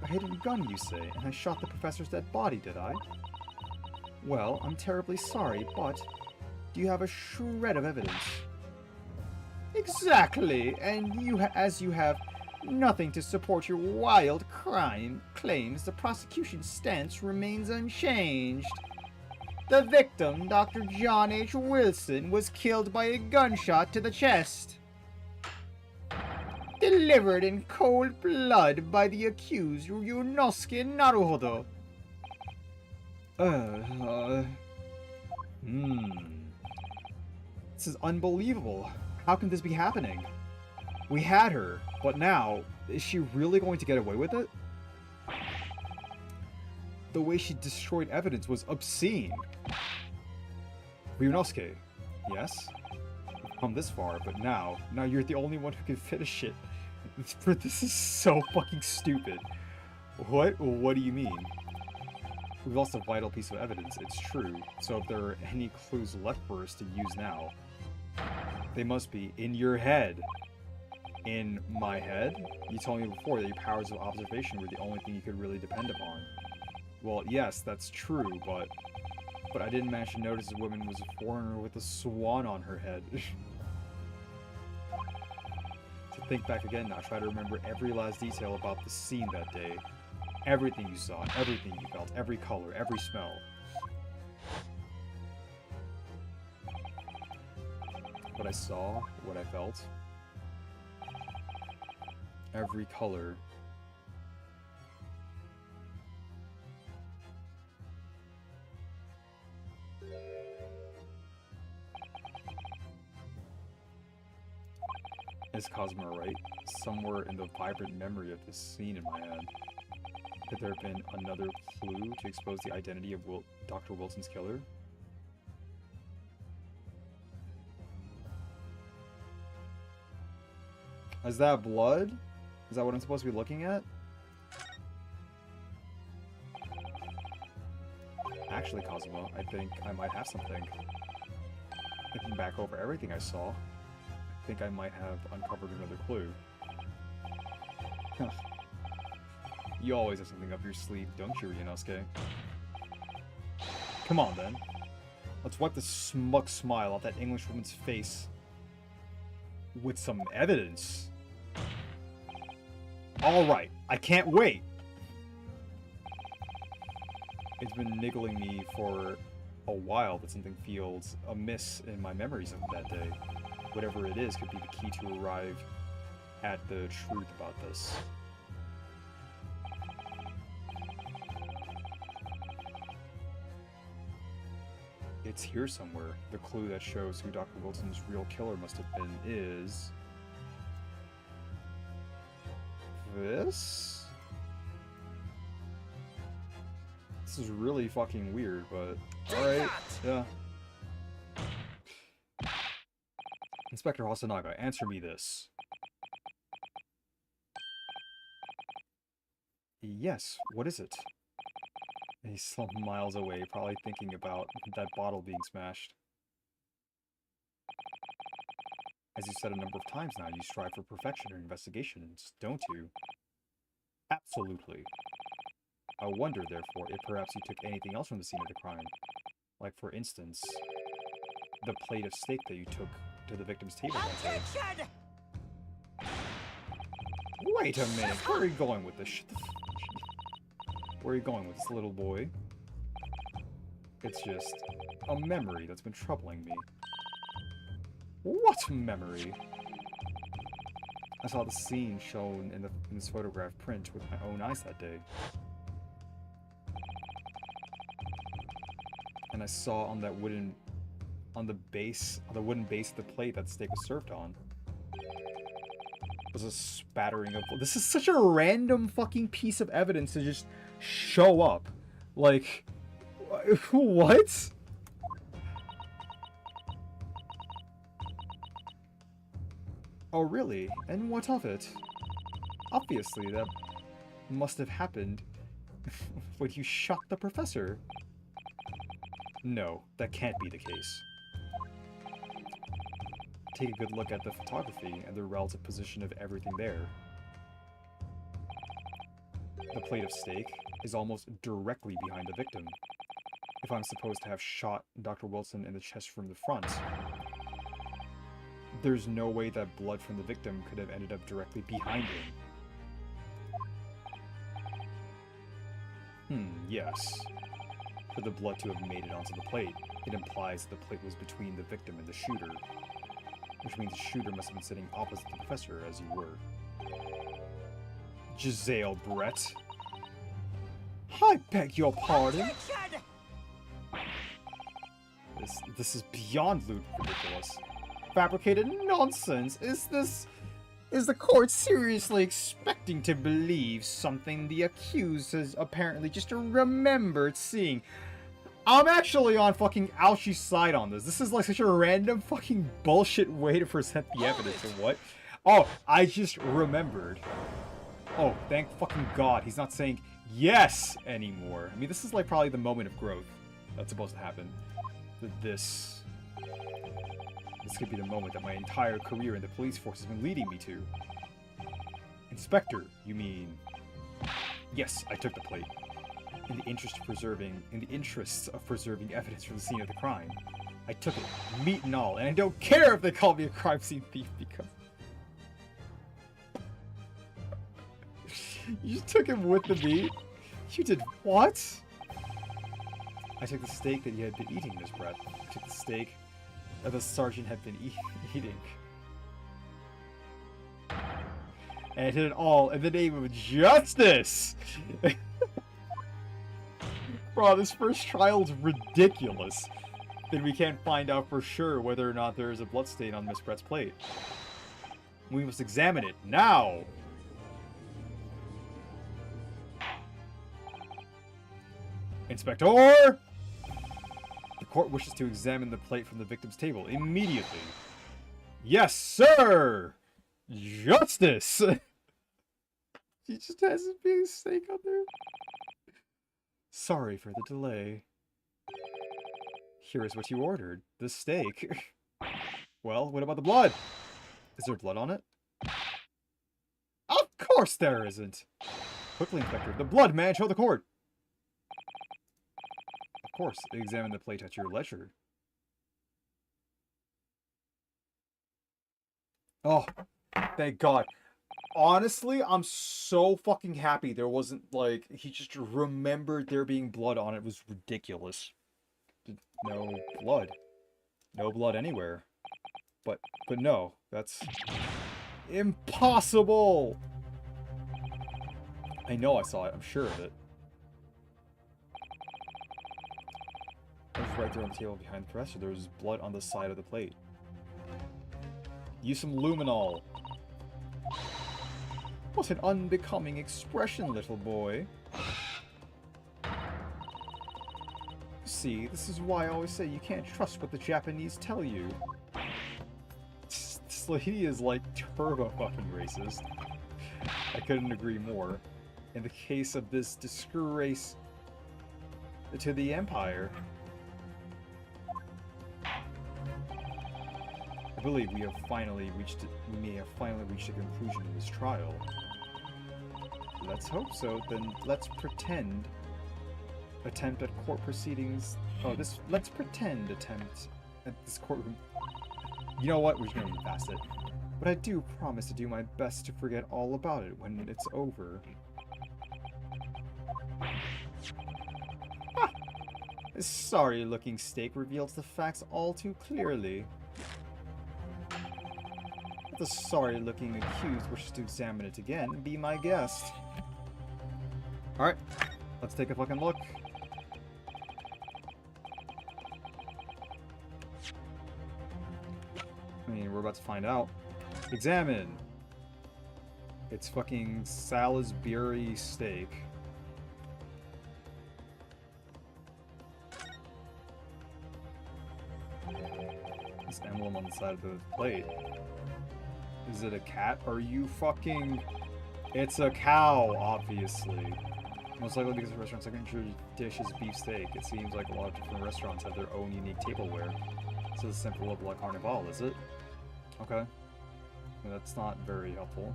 A hidden gun, you say, and I shot the professor's dead body, did I? Well, I'm terribly sorry, but do you have a shred of evidence? Exactly, and as you have nothing to support your wild crime claims, the prosecution's stance remains unchanged. The victim, Dr. John H. Wilson, was killed by a gunshot to the chest. Delivered in cold blood by the accused, Ryunosuke Naruhodo. This is unbelievable. How can this be happening? We had her, but now, is she really going to get away with it? The way she destroyed evidence was obscene. Ryunosuke, yes? We've come this far, but now you're the only one who can finish it. This is so fucking stupid. What? What do you mean? We've lost a vital piece of evidence, it's true. So if there are any clues left for us to use now, they must be in your head. In my head? You told me before that your powers of observation were the only thing you could really depend upon. Well, yes, that's true, but I didn't manage to notice the woman was a foreigner with a swan on her head. To think back again now, try to remember every last detail about the scene that day. Everything you saw, everything you felt, every color, every smell. What I saw, what I felt. Every color. Is Cosmo right? Somewhere in the vibrant memory of this scene in my head. Could there have been another clue to expose the identity of Dr. Wilson's killer? Is that blood? Is that what I'm supposed to be looking at? Actually, Cosmo, I think I might have something. Thinking back over everything I saw, I think I might have uncovered another clue. You always have something up your sleeve, don't you, Ryunosuke? Come on, then. Let's wipe the smug smile off that Englishwoman's face. With some evidence. Alright, I can't wait! It's been niggling me for a while that something feels amiss in my memories of that day. Whatever it is could be the key to arrive at the truth about this. It's here somewhere. The clue that shows who Dr. Wilson's real killer must have been is... this? This is really fucking weird, but... alright, yeah. Inspector Hasanaga, answer me this. Yes, what is it? He's some miles away, probably thinking about that bottle being smashed. As you said a number of times now, you strive for perfection in investigations, don't you? Absolutely. I wonder, therefore, if perhaps you took anything else from the scene of the crime. Like, for instance, the plate of steak that you took to the victim's table that day. Attention! Wait a minute, where are you going with this? Shut the Where are you going with this, little boy? It's just a memory that's been troubling me. What memory? I saw the scene shown in this photograph print with my own eyes that day. And I saw on that wooden base of the plate that steak was served on was a spattering of blood. This is such a random fucking piece of evidence to just show up. Like, what? Oh, really? And what of it? Obviously, that must have happened when you shot the professor. No, that can't be the case. Take a good look at the photography and the relative position of everything there. The plate of steak is almost directly behind the victim. If I'm supposed to have shot Dr. Wilson in the chest from the front, there's no way that blood from the victim could have ended up directly behind him. Yes. For the blood to have made it onto the plate, it implies the plate was between the victim and the shooter, which means the shooter must have been sitting opposite the professor as you were. Giselle Brett. I beg your pardon. Attention! This is beyond ridiculous. Fabricated nonsense. Is the court seriously expecting to believe something the accused has apparently just remembered seeing? I'm actually on fucking Ouchie's side on this. This is like such a random fucking bullshit way to present the evidence or what? Oh, I just remembered. Oh, thank fucking God, he's not saying yes anymore. I mean, this is like probably the moment of growth that's supposed to happen. This could be the moment that my entire career in the police force has been leading me to. Inspector, you mean? Yes, I took the plate. In the interests of preserving evidence from the scene of the crime. I took it, meat and all, and I don't care if they call me a crime scene thief because... You just took him with the meat? You did what? I took the steak that you had been eating, Miss Brett. I took the steak that the sergeant had been eating. And I did it all in the name of justice! Bro, this first trial's ridiculous. Then we can't find out for sure whether or not there is a bloodstain on Miss Brett's plate. We must examine it now! Inspector! The court wishes to examine the plate from the victim's table immediately. Yes, sir! Justice! He just has a big steak on there. Sorry for the delay. Here is what you ordered. The steak. Well, what about the blood? Is there blood on it? Of course there isn't! Quickly, Inspector. The blood, man! Show the court! Of course, examine the plate at your leisure. Oh, thank God. Honestly, I'm so fucking happy there wasn't, like, he just remembered there being blood on it. It was ridiculous. No blood. No blood anywhere. But no, that's impossible! I know I saw it, I'm sure of it. It was right there on the table behind the dresser. There was blood on the side of the plate. Use some luminol. What an unbecoming expression, little boy. See, this is why I always say you can't trust what the Japanese tell you. This lady is like turbo fucking racist. I couldn't agree more. In the case of this disgrace to the Empire, I believe we may have finally reached a conclusion in this trial. Let's hope so. Then let's pretend attempt at court proceedings. Oh, let's pretend attempt at this courtroom. You know what? We're just gonna move past it. But I do promise to do my best to forget all about it when it's over. Ah! This sorry-looking steak reveals the facts all too clearly. The sorry-looking accused wishes to examine it again, be my guest. Alright, let's take a fucking look. I mean, we're about to find out. Examine! It's fucking Salisbury steak. This emblem on the side of the plate. Is it a cat? Are you fucking... It's a cow, obviously. Most likely because the restaurant's signature dish is beef steak. It seems like a lot of different restaurants have their own unique tableware. So it's simple of La Carnival, is it? Okay. Well, that's not very helpful.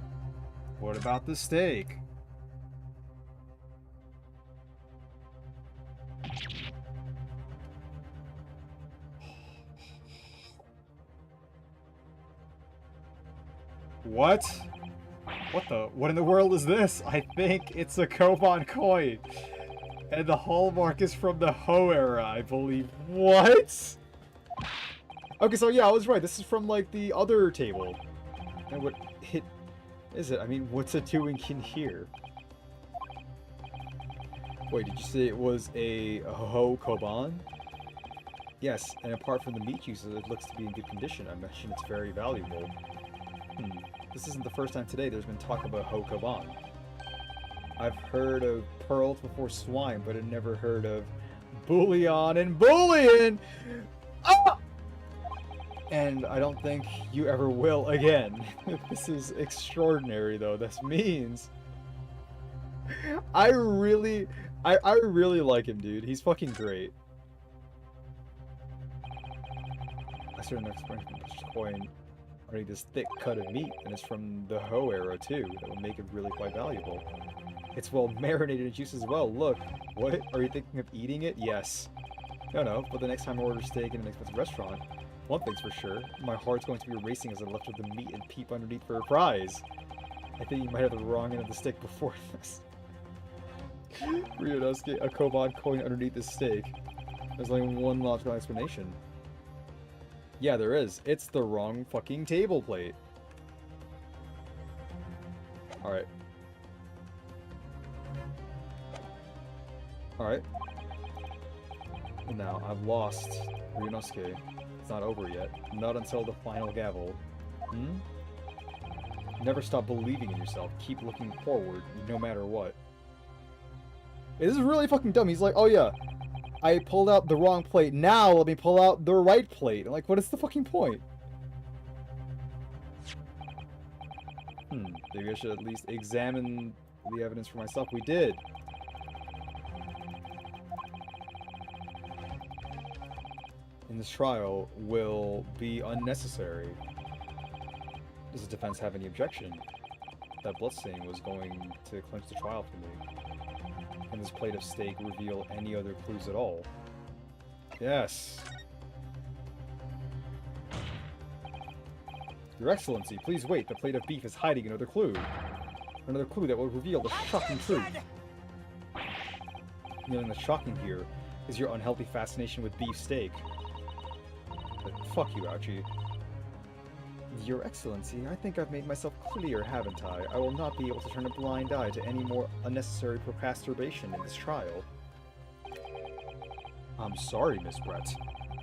What about the steak? What? What in the world is this? I think it's a Koban coin. And the hallmark is from the Ho era, I believe. What? Okay, so yeah, I was right. This is from, like, the other table. And what hit is it? I mean, what's it doing in here? Wait, did you say it was a Ho Koban? Yes, and apart from the meat juices, it looks to be in good condition. I mentioned it's very valuable. This isn't the first time today there's been talk about Ho Koban. I've heard of pearls before swine, but I've never heard of Bullion and bullion! Ah! And I don't think you ever will again. This is extraordinary, though. This means... I really like him, dude. He's fucking great. I started an expression coin underneath this thick cut of meat, and it's from the Ho era, too. That will make it really quite valuable. It's well marinated in juice as well. Look, what? Are you thinking of eating it? Yes. No, but the next time I order steak in an expensive restaurant, one thing's for sure, my heart's going to be racing as I lift up the meat and peep underneath for a prize. I think you might have the wrong end of the stick before this. Ryunosuke, a koban coin underneath the steak. There's only one logical explanation. Yeah, there is. It's the wrong fucking table plate. Alright. Alright. Now, I've lost Ryunosuke. It's not over yet. Not until the final gavel. Never stop believing in yourself. Keep looking forward, no matter what. This is really fucking dumb. He's like, oh yeah, I pulled out the wrong plate. Now let me pull out the right plate. I'm like, what is the fucking point? Maybe I should at least examine the evidence for myself. We did. In this trial will be unnecessary. Does the defense have any objection? That bloodstain was going to clinch the trial for me. Can this plate of steak reveal any other clues at all? Yes. Your Excellency, please wait. The plate of beef is hiding another clue. Another clue that will reveal the shocking truth. Knowing the shocking here is your unhealthy fascination with beef steak. But fuck you, Ouchie. Your Excellency, I think I've made myself clear, haven't I? I will not be able to turn a blind eye to any more unnecessary procrastination in this trial. I'm sorry, Miss Brett.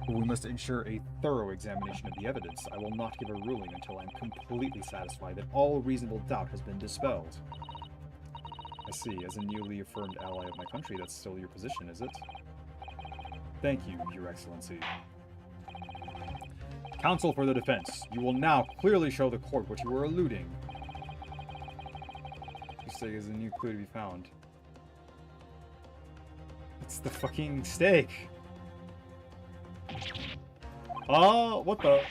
But we must ensure a thorough examination of the evidence. I will not give a ruling until I'm completely satisfied that all reasonable doubt has been dispelled. I see. As a newly affirmed ally of my country, that's still your position, is it? Thank you, Your Excellency. Counsel for the defense, you will now clearly show the court what you were alluding. You say is a new clue to be found. It's the fucking steak. Oh, what the?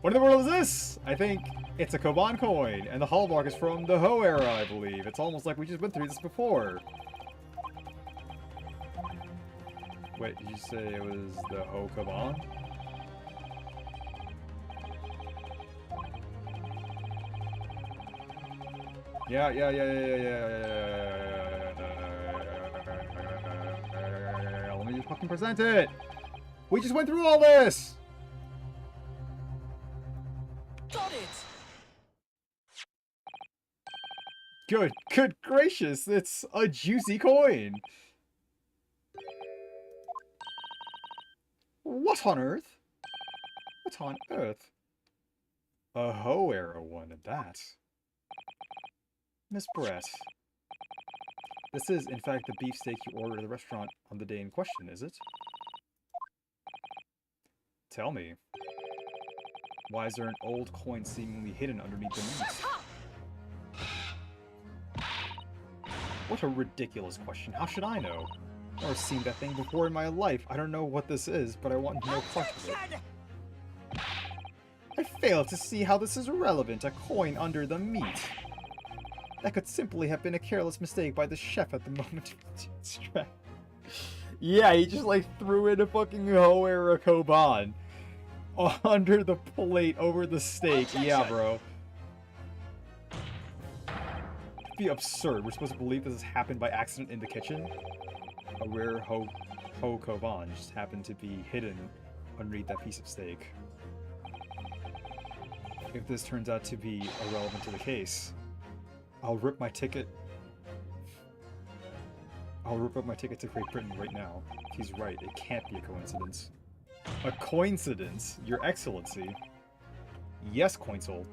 What in the world is this? I think it's a Koban coin, and the hallmark is from the Ho era, I believe. It's almost like we just went through this before. Wait, did you say it was the Ho Koban? Yeah. Let me just fucking present it. We just went through all this. Got it. Good gracious, it's a juicy coin. What on earth? What on earth? A Ho era one at that. Miss Brett, this is, in fact, the beefsteak you ordered at the restaurant on the day in question, is it? Tell me. Why is there an old coin seemingly hidden underneath the meat? What a ridiculous question. How should I know? I've never seen that thing before in my life. I don't know what this is, but I want no part of it. I fail to see how this is relevant. A coin under the meat. That could simply have been a careless mistake by the chef at the moment of distract. Yeah, he just like threw in a fucking Ho era Koban under the plate over the steak. Yeah, bro. It'd be absurd. We're supposed to believe this has happened by accident in the kitchen. A rare Ho Koban just happened to be hidden underneath that piece of steak. If this turns out to be irrelevant to the case, I'll rip my ticket. I'll rip up my ticket to Great Britain right now. He's right, it can't be a coincidence. A coincidence, Your Excellency. Yes, Coinsul.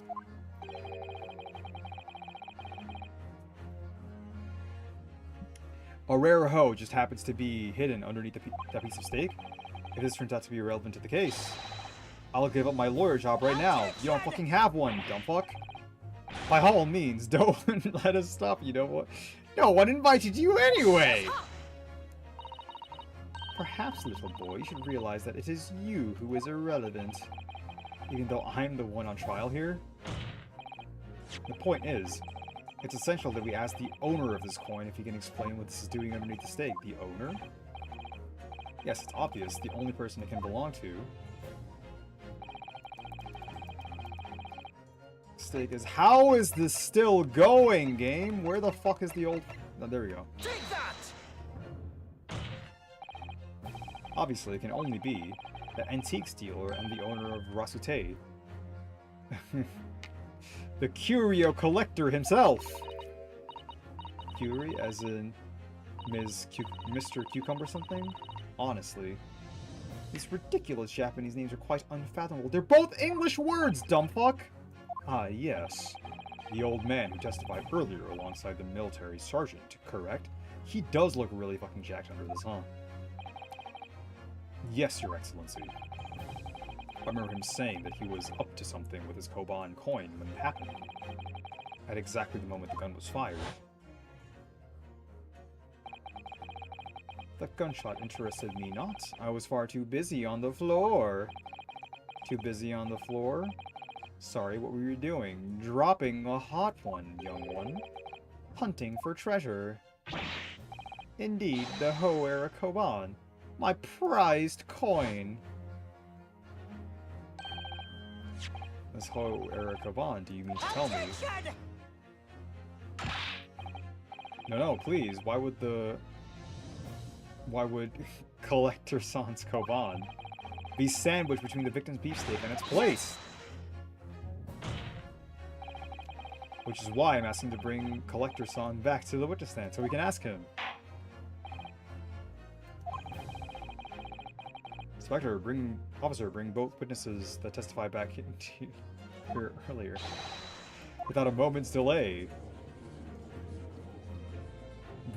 A rare hoe just happens to be hidden underneath that piece of steak? If this turns out to be irrelevant to the case, I'll give up my lawyer job right now. You don't fucking have one, dumb fuck. By all means, don't let us stop you, know what? No one invited you anyway! Perhaps, little boy, you should realize that it is you who is irrelevant. Even though I'm the one on trial here. The point is, it's essential that we ask the owner of this coin if he can explain what this is doing underneath the stake. The owner? Yes, it's obvious. The only person it can belong to. Stake is... How is this still going, game? Where the fuck is the old... Oh, there we go. Take that! Obviously, it can only be the antiques dealer and the owner of Rasute. The curio collector himself! Curie, as in Mr. Cucumber something? Honestly. These ridiculous Japanese names are quite unfathomable. They're both English words, dumbfuck! Ah, yes. The old man who testified earlier alongside the military sergeant, correct? He does look really fucking jacked under this, huh? Yes, Your Excellency. I remember him saying that he was up to something with his Koban coin when it happened. At exactly the moment the gun was fired. The gunshot interested me not. I was far too busy on the floor. Too busy on the floor? Sorry, what were you doing? Dropping a hot one, young one. Hunting for treasure. Indeed, the Ho-era Koban. My prized coin. This Ho-era Koban, do you mean to tell me? No, please. Why would Collector Sans Koban be sandwiched between the victim's beefsteak and its place? Which is why I'm asking to bring Collector San back to the witness stand so we can ask him. Officer, bring both witnesses that testified back here earlier. Without a moment's delay.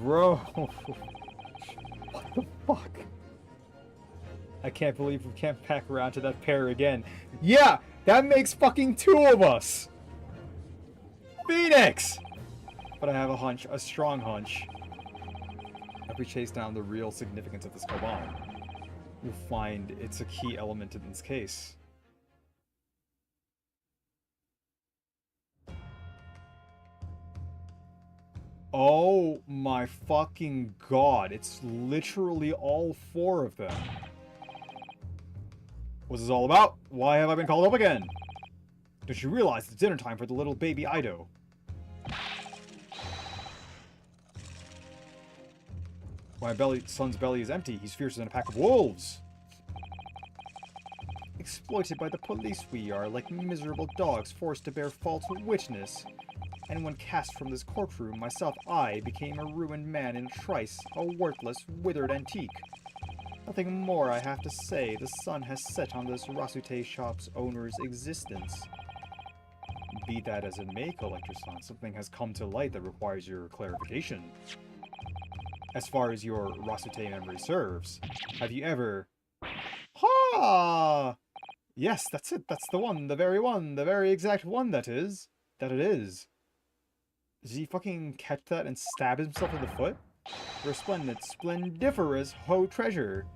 Bro. What the fuck? I can't believe we can't back around to that pair again. Yeah! That makes fucking 2 of us! Phoenix! But I have a hunch, a strong hunch. If we chase down the real significance of this Koban, we'll find it's a key element in this case. Oh my fucking god, it's literally all 4 of them. What's this all about? Why have I been called up again? Don't you realize it's dinner time for the little baby Ido? My son's belly is empty. He's fiercer than a pack of wolves. Exploited by the police we are, like miserable dogs forced to bear false witness. And when cast from this courtroom, myself, I became a ruined man in a trice, a worthless, withered antique. Nothing more I have to say. The sun has set on this Rasute shop's owner's existence. Be that as it may, Collector-san, something has come to light that requires your clarification. As far as your Rasute memory serves, have you ever... Ha! Yes, that's it. That's the one. The very exact one, that is. That it is. Did he fucking catch that and stab himself in the foot? Resplendent, splendiferous Ho treasure.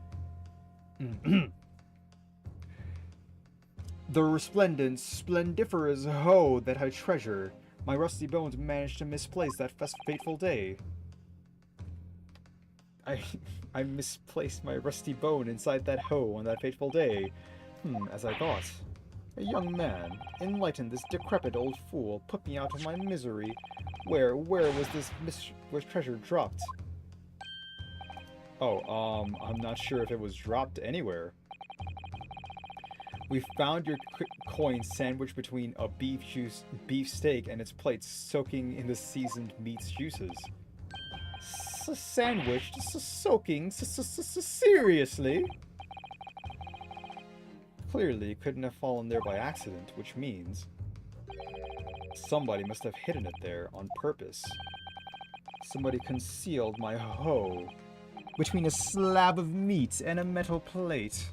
The resplendent, splendiferous Ho that I treasure. My rusty bones managed to misplace that fateful day. I misplaced my rusty bone inside that hoe on that fateful day. As I thought. A young man, enlighten this decrepit old fool, put me out of my misery. Where was this treasure dropped? Oh, I'm not sure if it was dropped anywhere. We found your coin sandwiched between a beef steak and its plate soaking in the seasoned meat's juices. Sandwiched? Soaking? Seriously? Clearly, it couldn't have fallen there by accident, which means somebody must have hidden it there on purpose. Somebody concealed my hoe between a slab of meat and a metal plate.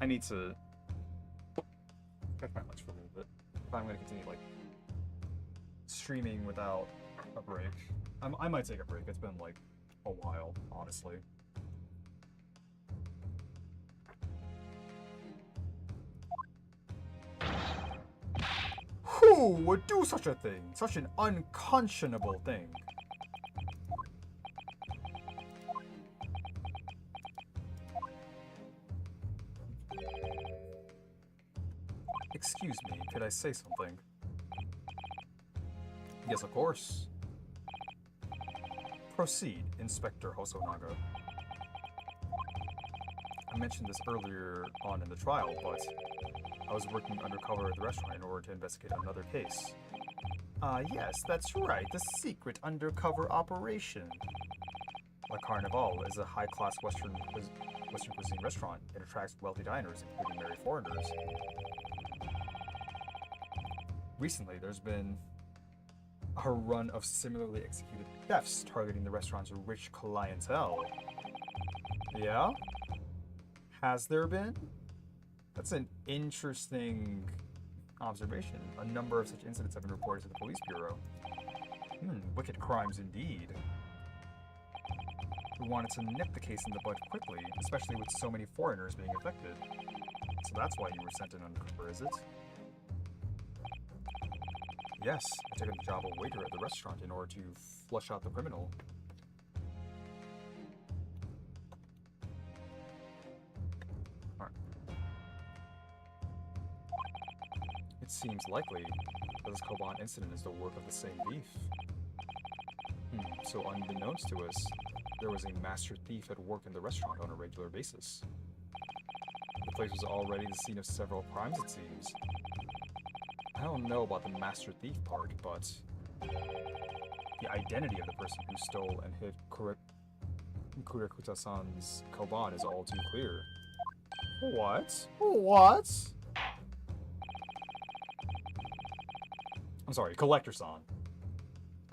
I need to catch my lunch for a little bit if I'm going to continue, like, streaming without a break. I might take a break. It's been, like, a while, honestly. Who would do such a thing? Such an unconscionable thing. Excuse me, could I say something? Yes, of course. Proceed, Inspector Hosonaga. I mentioned this earlier on in the trial, but I was working undercover at the restaurant in order to investigate another case. Yes, that's right, the secret undercover operation. La Carnival is a high-class Western cuisine restaurant. It attracts wealthy diners, including married foreigners. Recently, there's been a run of similarly executed thefts targeting the restaurant's rich clientele. Yeah? Has there been? That's an interesting observation. A number of such incidents have been reported to the police bureau. Wicked crimes indeed. We wanted to nip the case in the bud quickly, especially with so many foreigners being affected. So that's why you were sent in undercover, is it? Yes, I took the job of waiter at the restaurant in order to flush out the criminal. Alright. It seems likely that this Koban incident is the work of the same thief. So unbeknownst to us, there was a master thief at work in the restaurant on a regular basis. The place was already the scene of several crimes, it seems. I don't know about the master thief part, but the identity of the person who stole and hid Kurekuta-san's Koban is all too clear. What? What? I'm sorry, Collector-san.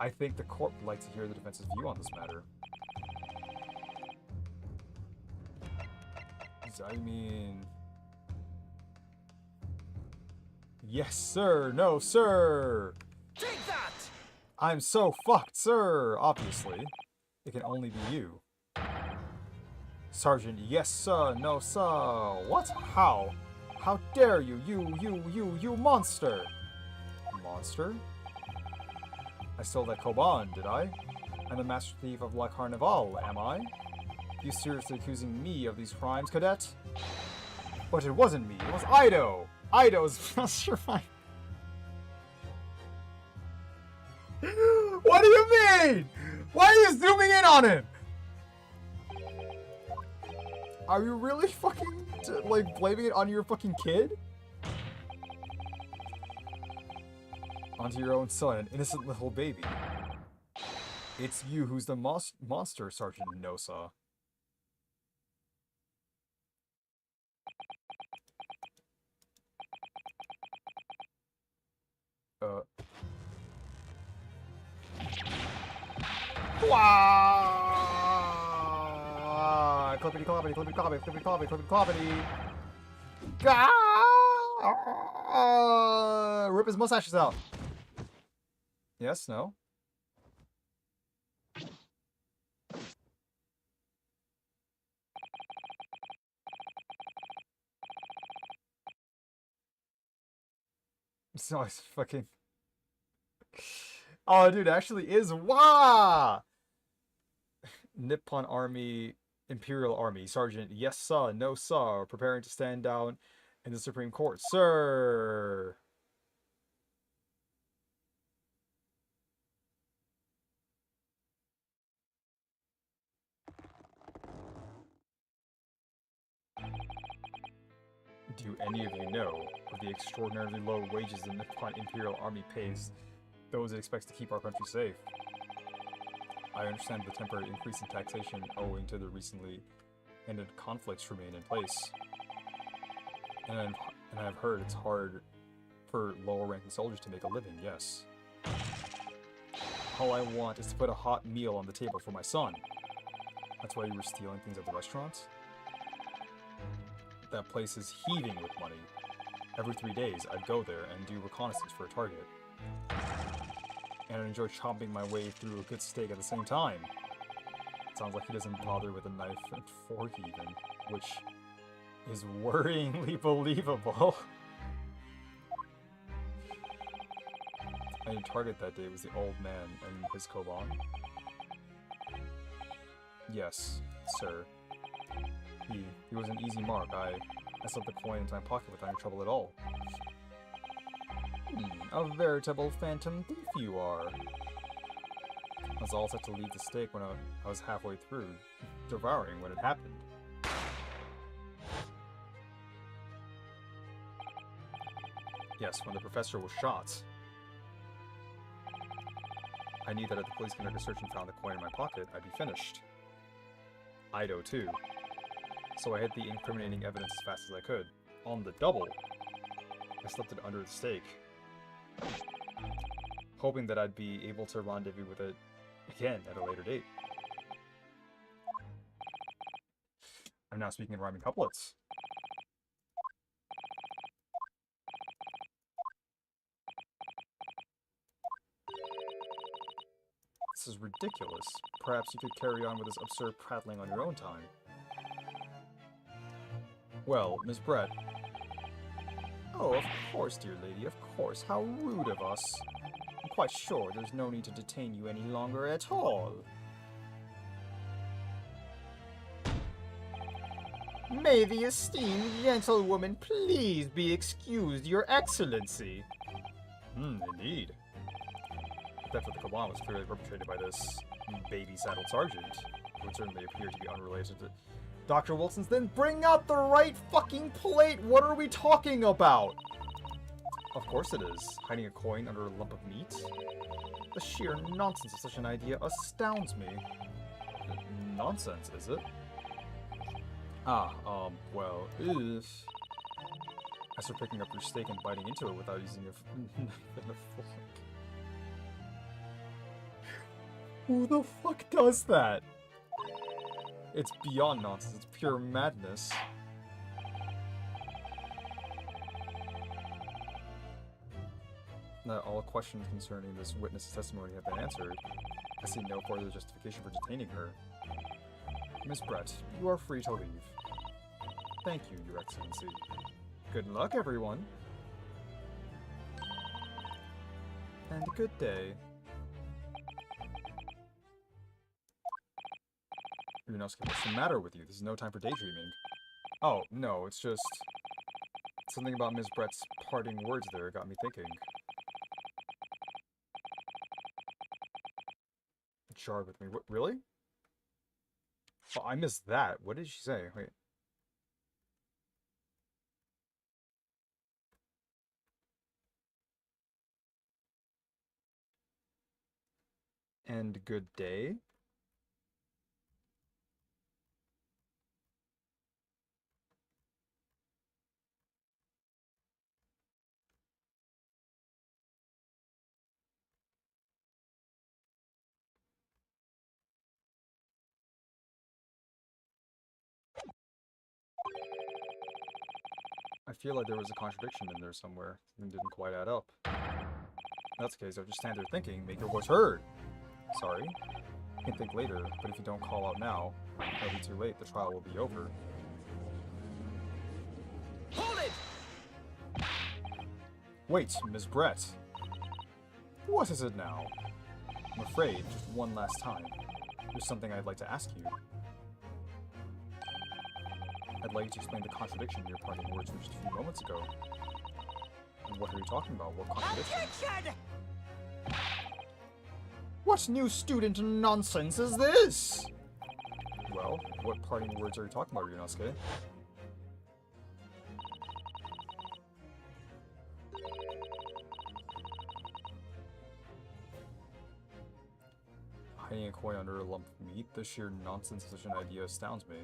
I think the court would like to hear the defense's view on this matter. I mean... Yes, sir! No, sir! Take that! I'm so fucked, sir! Obviously. It can only be you. Sergeant, yes, sir! No, sir! What? How? How dare you! You monster! Monster? I stole that Koban, did I? I'm the master thief of La Carnival, am I? You seriously accusing me of these crimes, cadet? But it wasn't me, it was Ido! Ido's master fine. What do you mean? Why are you zooming in on him? Are you really fucking, like, blaming it on your fucking kid? Onto your own son, an innocent little baby. It's you who's the monster, Sergeant Nosa. Wow! Clippity cloppity, clippity cloppity, clippity cloppity, clippity cloppity. Rip his mustaches out. Yes, no? It's not fucking... Oh, dude, it actually is. Wow! Nippon Army, Imperial Army, Sergeant, yes, sir, no, sir, preparing to stand down in the Supreme Court, sir. Do any of you know of the extraordinarily low wages the Nippon Imperial Army pays those it expects to keep our country safe? I understand the temporary increase in taxation owing to the recently ended conflicts remain in place. And I've heard it's hard for lower-ranking soldiers to make a living, yes. all I want is to put a hot meal on the table for my son. That's why you were stealing things at the restaurant? That place is heaving with money. Every 3 days, I'd go there and do reconnaissance for a target. And I'd enjoy chomping my way through a good steak at the same time. Sounds like he doesn't bother with a knife and fork even, which is worryingly believable. My target that day was the old man and his koban. Yes, sir. He was an easy mark. I slipped the coin into my pocket without any trouble at all. A veritable phantom thief you are. I was all set to leave the steak when I was halfway through, devouring when it happened. Yes, when the professor was shot. I knew that if the police conducted a search and found the coin in my pocket, I'd be finished. Ido too. So I hid the incriminating evidence as fast as I could. On the double, I slipped it under the steak, hoping that I'd be able to rendezvous with it again at a later date. I'm now speaking in rhyming couplets. This is ridiculous. Perhaps you could carry on with this absurd prattling on your own time. Well, Miss Brett. Oh, of course, dear lady, of course. How rude of us. I'm quite sure there's no need to detain you any longer at all. May the esteemed gentlewoman please be excused, Your Excellency. Indeed. The theft of the Kawan was clearly perpetrated by this baby-saddled sergeant, who would certainly appear to be unrelated to Dr. Wilson's. Then bring out the right fucking plate! What are we talking about? Of course it is. Hiding a coin under a lump of meat? The sheer nonsense of such an idea astounds me. Nonsense, is it? Well, if... As for picking up your steak and biting into it without using a knife and a fork. Who the fuck does that? It's beyond nonsense, it's pure madness. Not all questions concerning this witness's testimony have been answered. I see no further justification for detaining her. Miss Brett, you are free to leave. Thank you, Your Excellency. Good luck, everyone. And good day. Ryunosuke, what's the matter with you? This is no time for daydreaming. Oh, no, it's just... something about Miss Brett's parting words there got me thinking. It jarred with me. What, really? Oh, I missed that. What did she say? Wait. And good day? I feel like there was a contradiction in there somewhere. Something didn't quite add up. If that's the case, I'll just stand there thinking, make your voice heard. Sorry. You can think later, but if you don't call out now, it'll be too late. The trial will be over. Hold it! Wait, Ms. Brett. What is it now? I'm afraid, just one last time, there's something I'd like to ask you. I'd like you to explain the contradiction in your parting words from just a few moments ago. And what are you talking about? What contradiction? Attention! What new student nonsense is this? Well, what parting words are you talking about, Ryunosuke? Hiding a coin under a lump of meat? The sheer nonsense of such an idea astounds me.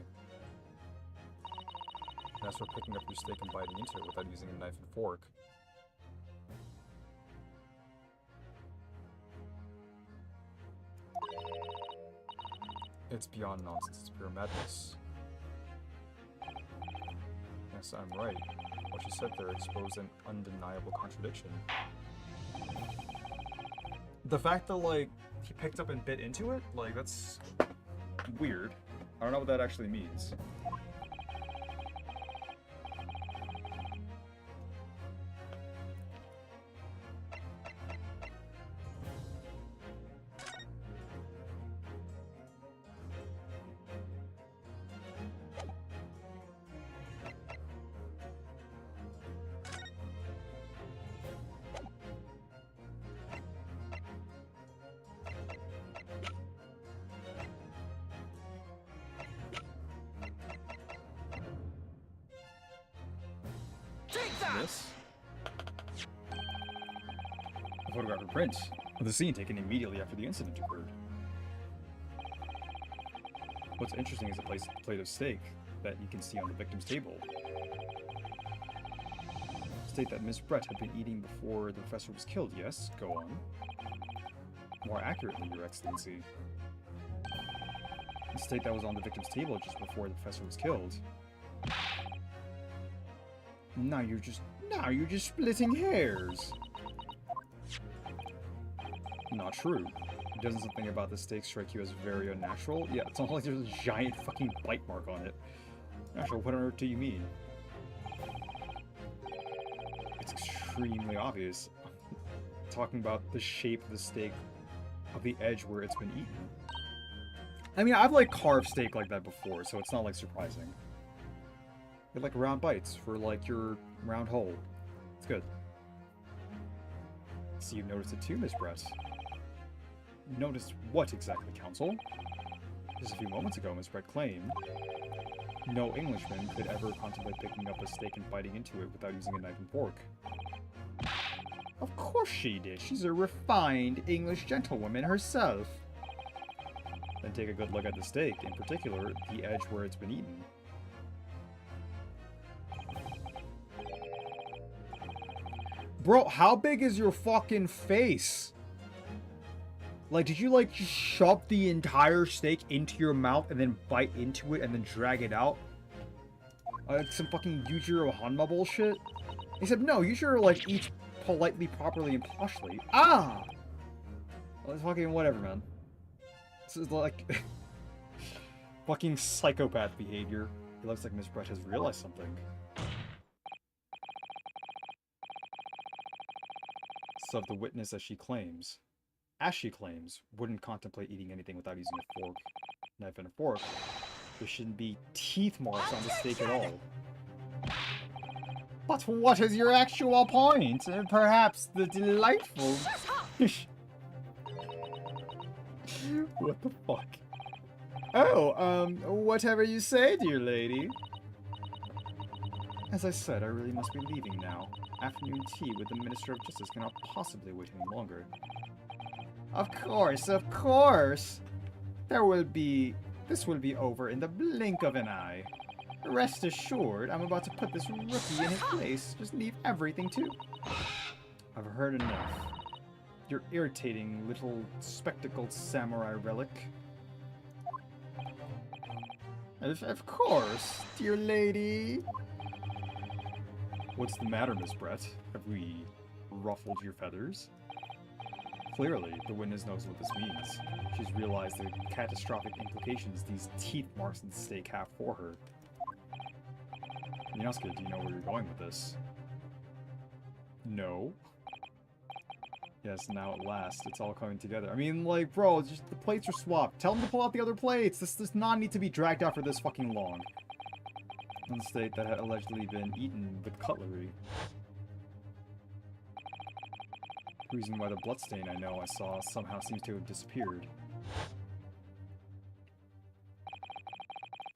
And as for picking up your steak and biting into it without using a knife and fork. It's beyond nonsense. It's pure madness. Yes, I'm right. What you said there exposed an undeniable contradiction. The fact that, like, he picked up and bit into it, like, that's weird. I don't know what that actually means. Take that! This? A photograph and print of the scene taken immediately after the incident occurred. What's interesting is the plate of steak that you can see on the victim's table. State that Miss Brett had been eating before the professor was killed, yes? Go on. More accurately, Your Excellency. The steak that was on the victim's table just before the professor was killed. Now you're just splitting hairs. Not true. Doesn't something about the steak strike you as very unnatural? Yeah, it's not like there's a giant fucking bite mark on it. Actually, what on earth do you mean? It's extremely obvious. Talking about the shape of the steak, of the edge where it's been eaten. I mean, I've like carved steak like that before, so it's not like surprising. They're like round bites for like your round hole. It's good. So you noticed it too, Miss Brett. Noticed what exactly, Counsel? Just a few moments ago, Miss Brett claimed no Englishman could ever contemplate picking up a steak and biting into it without using a knife and fork. Of course she did. She's a refined English gentlewoman herself. Then take a good look at the steak, in particular, the edge where it's been eaten. Bro, how big is your fucking face? Like, did you, like, just shove the entire steak into your mouth and then bite into it and then drag it out? Like some fucking Yujiro Hanma bullshit? Except, no, Yujiro, like, eats politely, properly, and poshly. Ah! Well, it's fucking whatever, man. This is, like, fucking psychopath behavior. It looks like Miss Brett has realized something. So, the witness as she claims, wouldn't contemplate eating anything without using a fork, knife, and a fork. There shouldn't be teeth marks on the steak at all. But what is your actual point? Perhaps the delightful... What the fuck? Oh, whatever you say, dear lady. As I said, I really must be leaving now. Afternoon tea with the Minister of Justice cannot possibly wait any longer. Of course, of course! This will be over in the blink of an eye. Rest assured, I'm about to put this rookie in his place. Just leave everything too. I've heard enough. You're irritating, little spectacled samurai relic. Of course, dear lady. What's the matter, Miss Brett? Have we ruffled your feathers? Clearly, the witness knows what this means. She's realized the catastrophic implications these teeth marks in the steak have for her. Miyaska, do you know where you're going with this? No. Yes, now at last, it's all coming together. I mean, like, bro, just the plates are swapped. Tell them to pull out the other plates. This does not need to be dragged out for this fucking long. On the steak that had allegedly been eaten with cutlery. The reason why the bloodstain I know I saw somehow seems to have disappeared.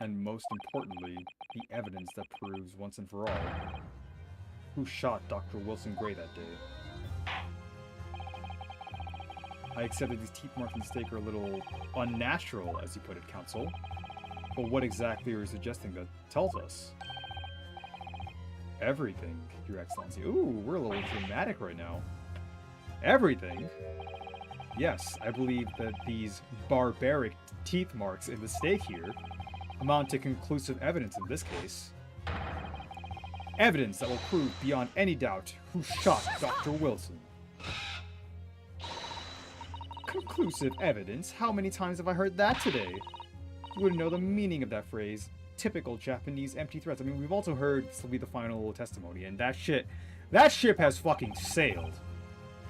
And most importantly, the evidence that proves once and for all who shot Dr. Wilson Gray that day. I accept that these teeth marks in the steak are a little unnatural, as you put it, Counsel. But what exactly are you suggesting that tells us? Everything, Your Excellency. Ooh, we're a little dramatic right now. Everything? Yes, I believe that these barbaric teeth marks in the steak here amount to conclusive evidence in this case. Evidence that will prove beyond any doubt who shot Dr. Wilson. Conclusive evidence? How many times have I heard that today? You wouldn't know the meaning of that phrase. Typical Japanese empty threats. I mean, we've also heard this will be the final testimony, and that ship has fucking sailed.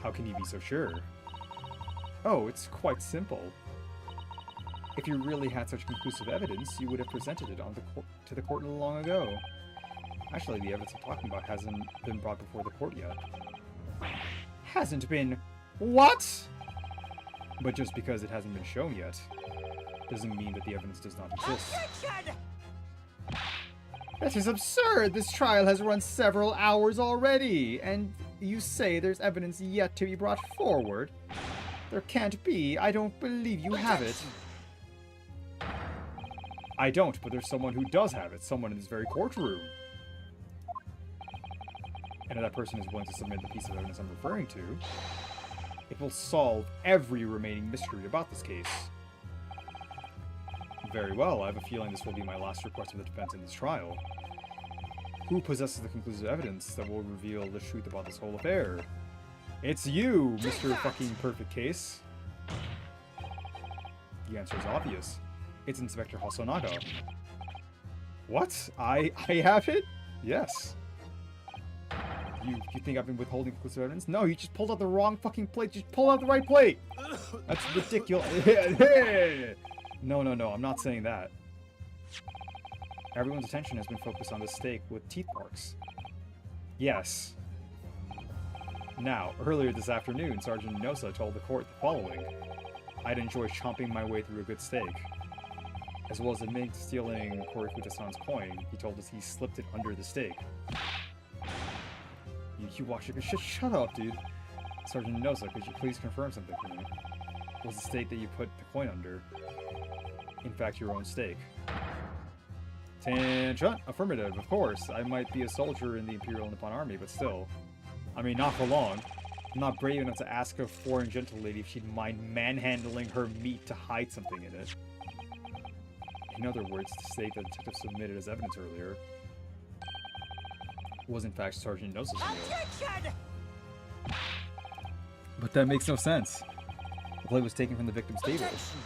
How can you be so sure? Oh, it's quite simple. If you really had such conclusive evidence, you would have presented it to the court long ago. Actually, the evidence I'm talking about hasn't been brought before the court yet. Hasn't been... What? But just because it hasn't been shown yet, doesn't mean that the evidence does not exist. Objection! That is absurd! This trial has run several hours already, and you say there's evidence yet to be brought forward? There can't be. I don't believe you have it. I don't, but there's someone who does have it. Someone in this very courtroom. And if that person is willing to submit the piece of evidence I'm referring to, it will solve every remaining mystery about this case. Very well, I have a feeling this will be my last request of the defense in this trial. Who possesses the conclusive evidence that will reveal the truth about this whole affair? It's you, Mr. Fucking Perfect Case. The answer is obvious. It's Inspector Hosonaga. What? I have it? Yes. You think I've been withholding conclusive evidence? No, you just pulled out the wrong fucking plate. Just pull out the right plate. That's ridiculous. No, I'm not saying that. Everyone's attention has been focused on the steak with teeth marks. Yes. Now, earlier this afternoon, Sergeant Nosa told the court the following. I'd enjoy chomping my way through a good steak. As well as admitting to stealing Korikuta-san's coin, he told us he slipped it under the steak. You watch it. Shut up, dude. Sergeant Nosa, could you please confirm something for me? Was the steak that you put the coin under, in fact, your own steak? Tangent. Affirmative, of course. I might be a soldier in the Imperial Nippon Army, but still. I mean, not for long. I'm not brave enough to ask a foreign gentle lady if she'd mind manhandling her meat to hide something in it. In other words, the steak that the detective submitted as evidence earlier was in fact Sergeant Nosa's meal. Objection! But that makes no sense. The plate was taken from the victim's table. Objection!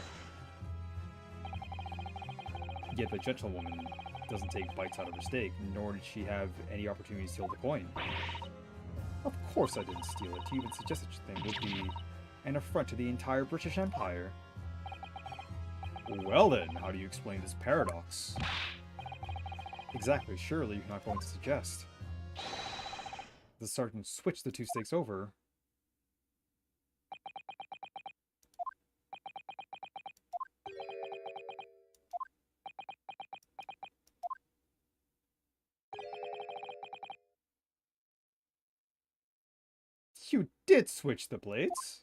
Yet the gentlewoman doesn't take bites out of her steak, nor did she have any opportunity to steal the coin. Of course I didn't steal it. To even suggest such a thing would be an affront to the entire British Empire. Well then, how do you explain this paradox? Exactly, surely you're not going to suggest. The sergeant switched the two steaks over. You did switch the plates.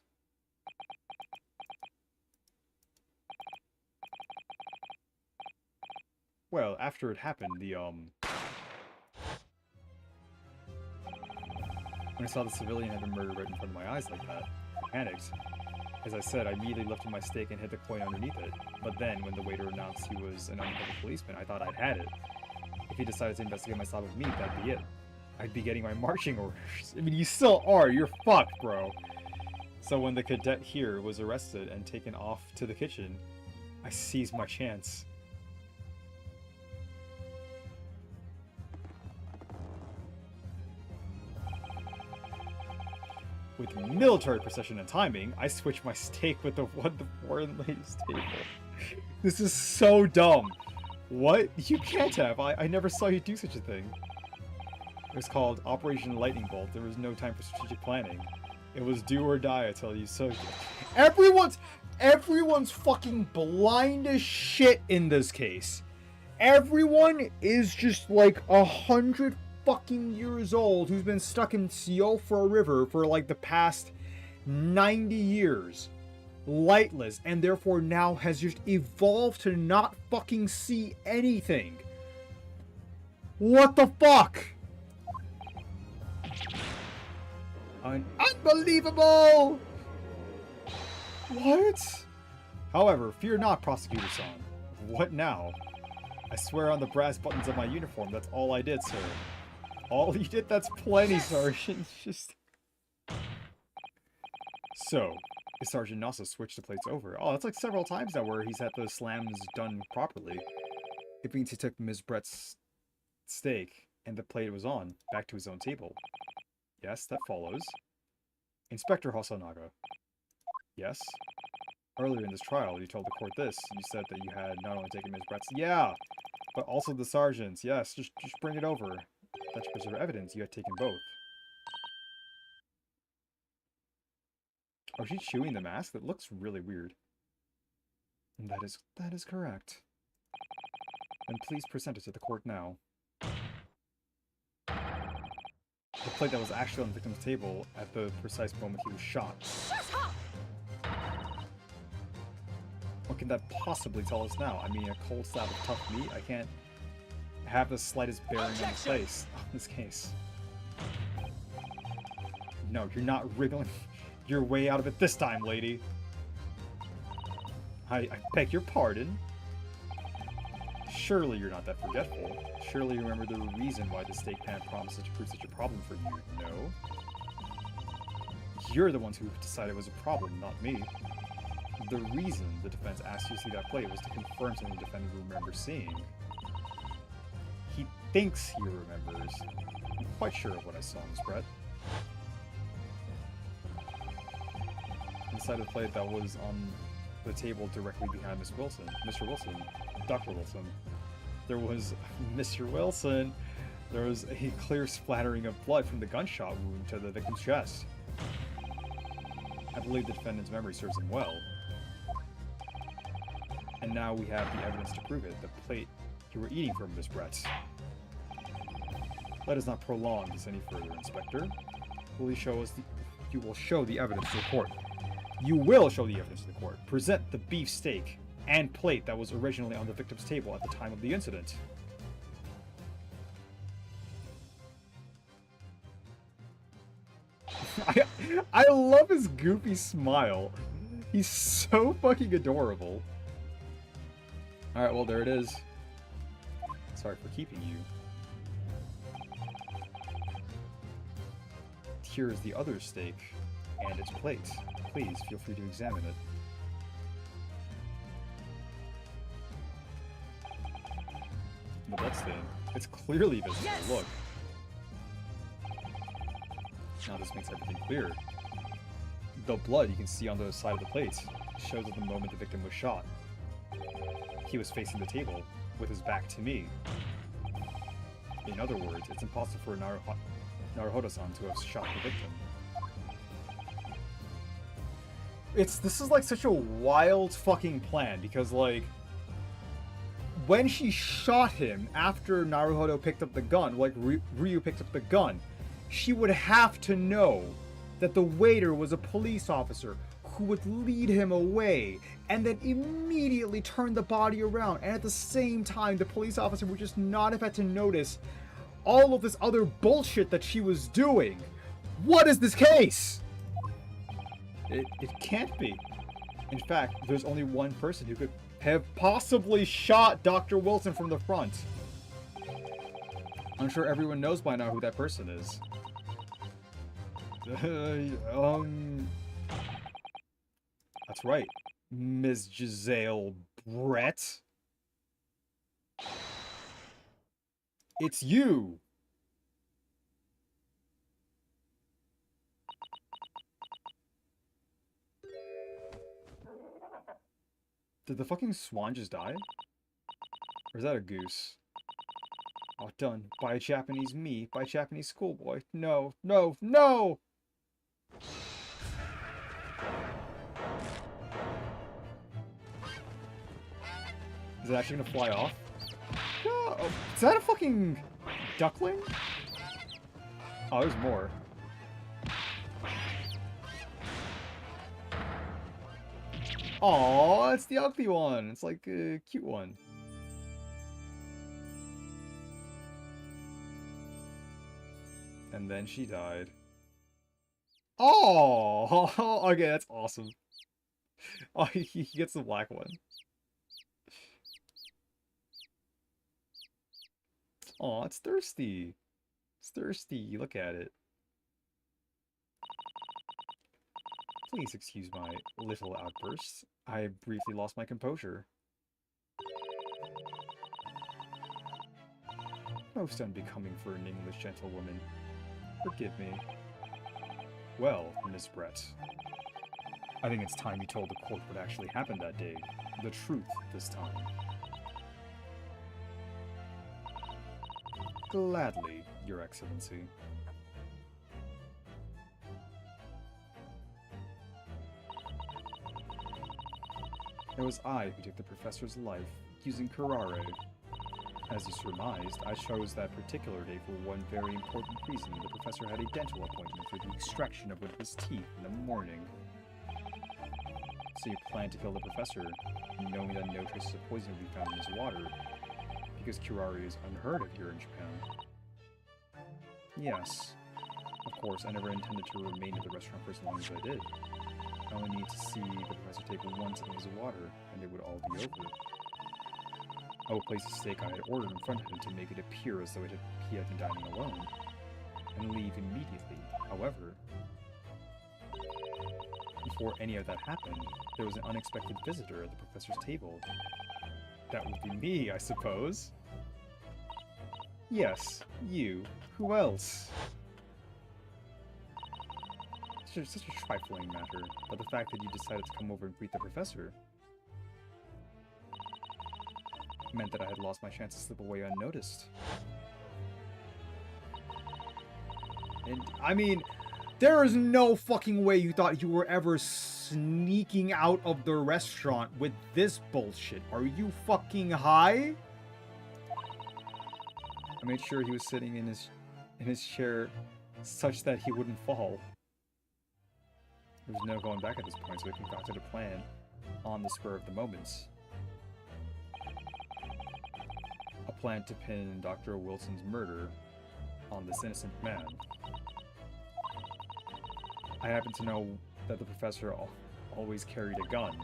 Well, after it happened, when I saw the civilian had been murdered right in front of my eyes like that, I panicked. As I said, I immediately lifted my steak and hid the coin underneath it. But then, when the waiter announced he was an undercover policeman, I thought I'd had it. If he decided to investigate my slab of meat, that'd be it. I'd be getting my marching orders. I mean, you still are. You're fucked, bro. So when the cadet here was arrested and taken off to the kitchen, I seized my chance. With military precision and timing, I switched my steak with the foreign lady's table. This is so dumb. What? You can't have. I never saw you do such a thing. It was called Operation Lightning Bolt. There was no time for strategic planning. It was do or die, I tell you. So everyone's fucking blind as shit in this case. Everyone is just like 100 fucking years old who's been stuck in Seoul River for like the past 90 years. Lightless, and therefore now has just evolved to not fucking see anything. What the fuck? Unbelievable! What? However, fear not, Prosecutor-san. What now? I swear on the brass buttons of my uniform, that's all I did, sir. All you did? That's plenty, Sergeant. Just... So, is Sergeant Nasa switched the plates over? Oh, that's like several times now where he's had the slams done properly. It means he took Ms. Brett's steak, and the plate it was on, back to his own table. Yes, that follows. Inspector Hosonaga. Yes? Earlier in this trial, you told the court this. You said that you had not only taken Ms. Brett's... Yeah! But also the sergeants. Yes, just bring it over. That to preserve evidence, you had taken both. Oh, she's chewing the mask? That looks really weird. That is correct. Then please present it to the court now. The plate that was actually on the victim's table at the precise moment he was shot. What can that possibly tell us now? I mean, a cold slab of tough meat? I can't have the slightest bearing on this case. No, you're not wriggling your way out of it this time, lady. I beg your pardon. Surely you're not that forgetful. Surely you remember the reason why the steak pan promises to prove such a problem for you, no? You're the ones who decided it was a problem, not me. The reason the defense asked you to see that plate was to confirm something the defendant remembers seeing. He thinks he remembers. I'm quite sure of what I saw, Miss Brett. Inside the plate that was on the table directly behind Mr. Wilson, Dr. Wilson, there was Mr. Wilson. There was a clear splattering of blood from the gunshot wound to the victim's chest. I believe the defendant's memory serves him well. And now we have the evidence to prove it, the plate you were eating from, Miss Brett. Let us not prolong this any further, Inspector. Will you show us you will show the evidence to the court. You will show the evidence to the court. Present the beef steak and plate that was originally on the victim's table at the time of the incident. I love his goofy smile. He's so fucking adorable. Alright, well, there it is. Sorry for keeping you. Here is the other steak and its plate. Please feel free to examine it. The bloodstain. It's clearly visible. Yes! Look. Now this makes everything clear. The blood you can see on the side of the plate shows at the moment the victim was shot. He was facing the table, with his back to me. In other words, it's impossible for Naruhodo-san to have shot the victim. This is like such a wild fucking plan, because like, when she shot him after Naruhodo picked up the gun, like Ryu picked up the gun, she would have to know that the waiter was a police officer who would lead him away and then immediately turn the body around, and at the same time the police officer would just not have had to notice all of this other bullshit that she was doing. What is this case? It can't be. In fact, there's only one person who could have possibly shot Dr. Wilson from the front. I'm sure everyone knows by now who that person is. That's right, Ms. Giselle Brett. It's you! Did the fucking swan just die? Or is that a goose? Oh, done. By a Japanese me. By a Japanese schoolboy. No, no, no! Is it actually gonna fly off? No! Oh, is that a fucking duckling? Oh, there's more. Aww, it's the ugly one. It's like a cute one. And then she died. Oh, okay, that's awesome. Oh, he gets the black one. Oh, it's thirsty. It's thirsty. Look at it. Please excuse my little outbursts. I briefly lost my composure. Most unbecoming for an English gentlewoman. Forgive me. Well, Miss Brett, I think it's time you told the court what actually happened that day. The truth this time. Gladly, Your Excellency. It was I who took the professor's life, using curare. As you surmised, I chose that particular day for one very important reason. The professor had a dental appointment for the extraction of one of his teeth in the morning. So you planned to kill the professor, knowing that no traces of poison would be found in his water, because curare is unheard of here in Japan. Yes. Of course, I never intended to remain at the restaurant for as long as I did. I only need to see the professor take one sip of his water, and it would all be over. I would place the steak I had ordered in front of him to make it appear as though he had been dining alone, and leave immediately. However, before any of that happened, there was an unexpected visitor at the professor's table. That would be me, I suppose. Yes, you. Who else? Such a trifling matter, but the fact that you decided to come over and greet the professor meant that I had lost my chance to slip away unnoticed. And, I mean, there is no fucking way you thought you were ever sneaking out of the restaurant with this bullshit. Are you fucking high? I made sure he was sitting in his chair such that he wouldn't fall. There was no going back at this point, so we concocted a plan on the spur of the moment. A plan to pin Dr. Wilson's murder on this innocent man. I happen to know that the professor always carried a gun.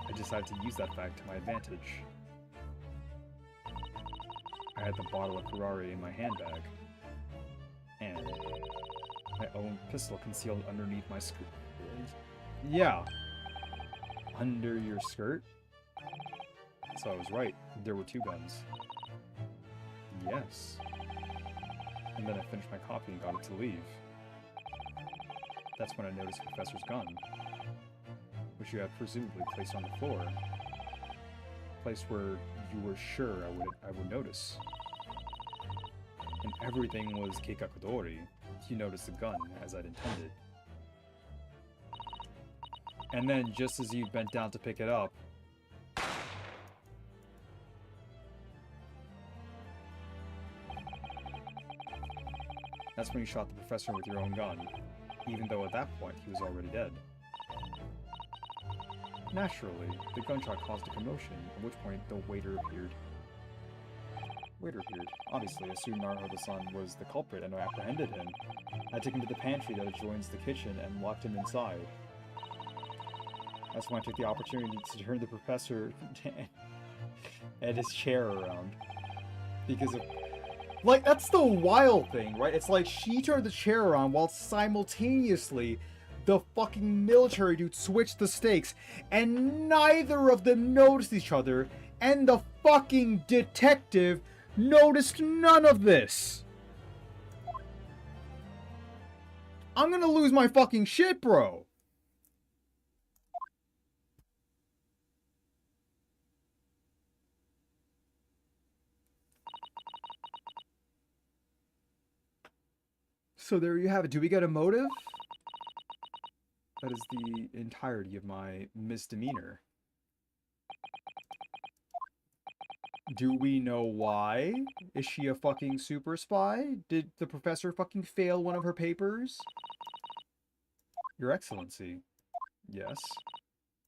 I decided to use that fact to my advantage. I had the bottle of curare in my handbag, and my own pistol concealed underneath my skirt. Yeah. Under your skirt? So I was right. There were two guns. Yes. And then I finished my coffee and got it to leave. That's when I noticed the professor's gun, which you had presumably placed on the floor. A place where you were sure I would notice. And everything was keikakudori. You noticed the gun, as I'd intended. And then, just as you bent down to pick it up, that's when you shot the professor with your own gun, even though at that point he was already dead. Naturally, the gunshot caused a commotion, at which point the waiter appeared. Obviously, assumed Naruhodo-san was the culprit and apprehended him. I took him to the pantry that adjoins the kitchen and locked him inside. That's when I took the opportunity to turn the professor and his chair around. Because of... Like, that's the wild thing, right? It's like she turned the chair around while simultaneously the fucking military dude switched the stakes. And neither of them noticed each other. And the fucking detective noticed none of this. I'm gonna lose my fucking shit, bro. So there you have it. Do we get a motive? That is the entirety of my misdemeanor. Do we know why? Is she a fucking super spy? Did the professor fucking fail one of her papers? Your Excellency. Yes.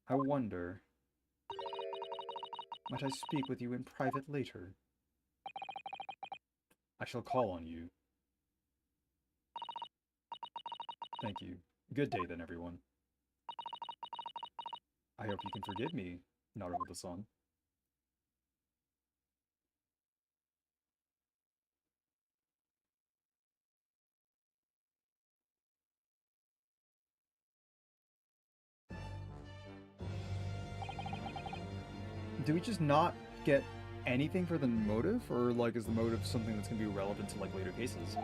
I wonder. Might I speak with you in private later? I shall call on you. Thank you. Good day then, everyone. I hope you can forgive me, Naruhodo-san. Do we just not get anything for the motive? Or, like, is the motive something that's going to be relevant to, like, later cases?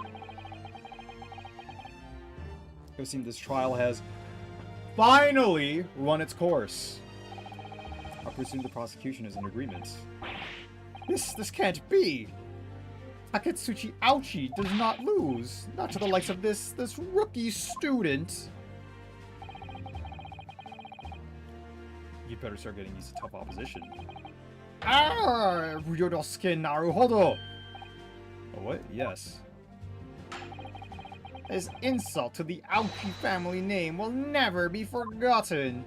It would seem this trial has finally run its course. I presume the prosecution is in agreement. This can't be! Taketsuchi Ouchi does not lose. Not to the likes of this rookie student. You'd better start getting used to tough opposition. Ah! Ryunosuke Naruhodo! Oh, what? Yes. This insult to the Ouchi family name will never be forgotten.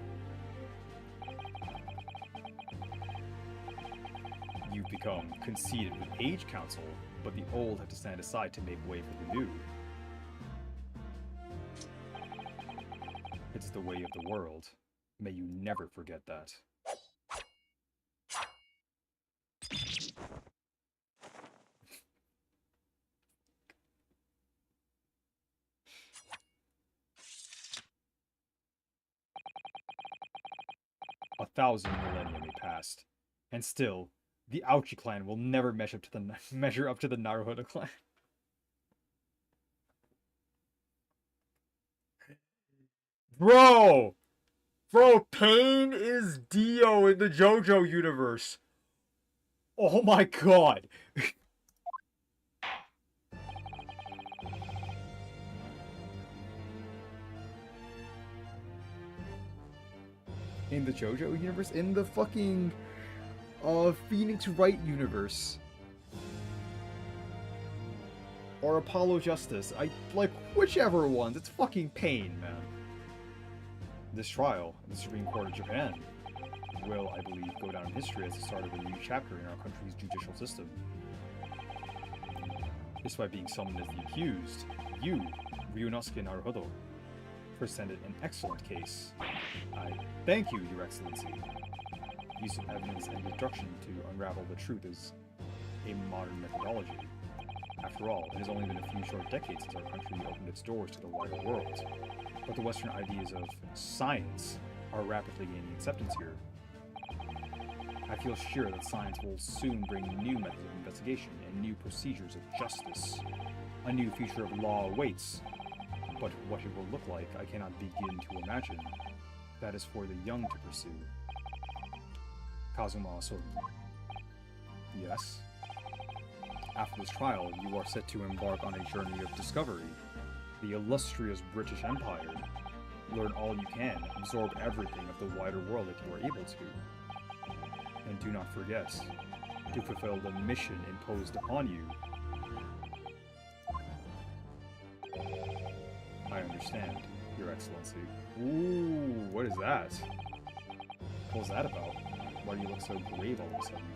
You've become conceited with age council, but the old have to stand aside to make way for the new. It's the way of the world. May you never forget that. A 1,000 millennia may pass, and still, the Ouchi clan will never measure up to the Naruhodo clan. Bro! Bro, Pain is Dio in the JoJo universe. Oh my god. In the JoJo universe? In the fucking Phoenix Wright universe. Or Apollo Justice. I like whichever ones. It's fucking Pain, man. This trial, in the Supreme Court of Japan, will, I believe, go down in history as the start of a new chapter in our country's judicial system. Despite being summoned as the accused, you, Ryunosuke Naruhodo, presented an excellent case. I thank you, Your Excellency. Use of evidence and deduction to unravel the truth is a modern methodology. After all, it has only been a few short decades since our country opened its doors to the wider world. But the Western ideas of science are rapidly gaining acceptance here. I feel sure that science will soon bring new methods of investigation and new procedures of justice. A new future of law awaits, but what it will look like I cannot begin to imagine. That is for the young to pursue. Kazuma Sogi. Yes? After this trial, you are set to embark on a journey of discovery. The illustrious British Empire. Learn all you can, absorb everything of the wider world if you are able to. And do not forget to fulfill the mission imposed upon you. I understand, Your Excellency. Ooh, what is that? What was that about? Why do you look so grave all of a sudden?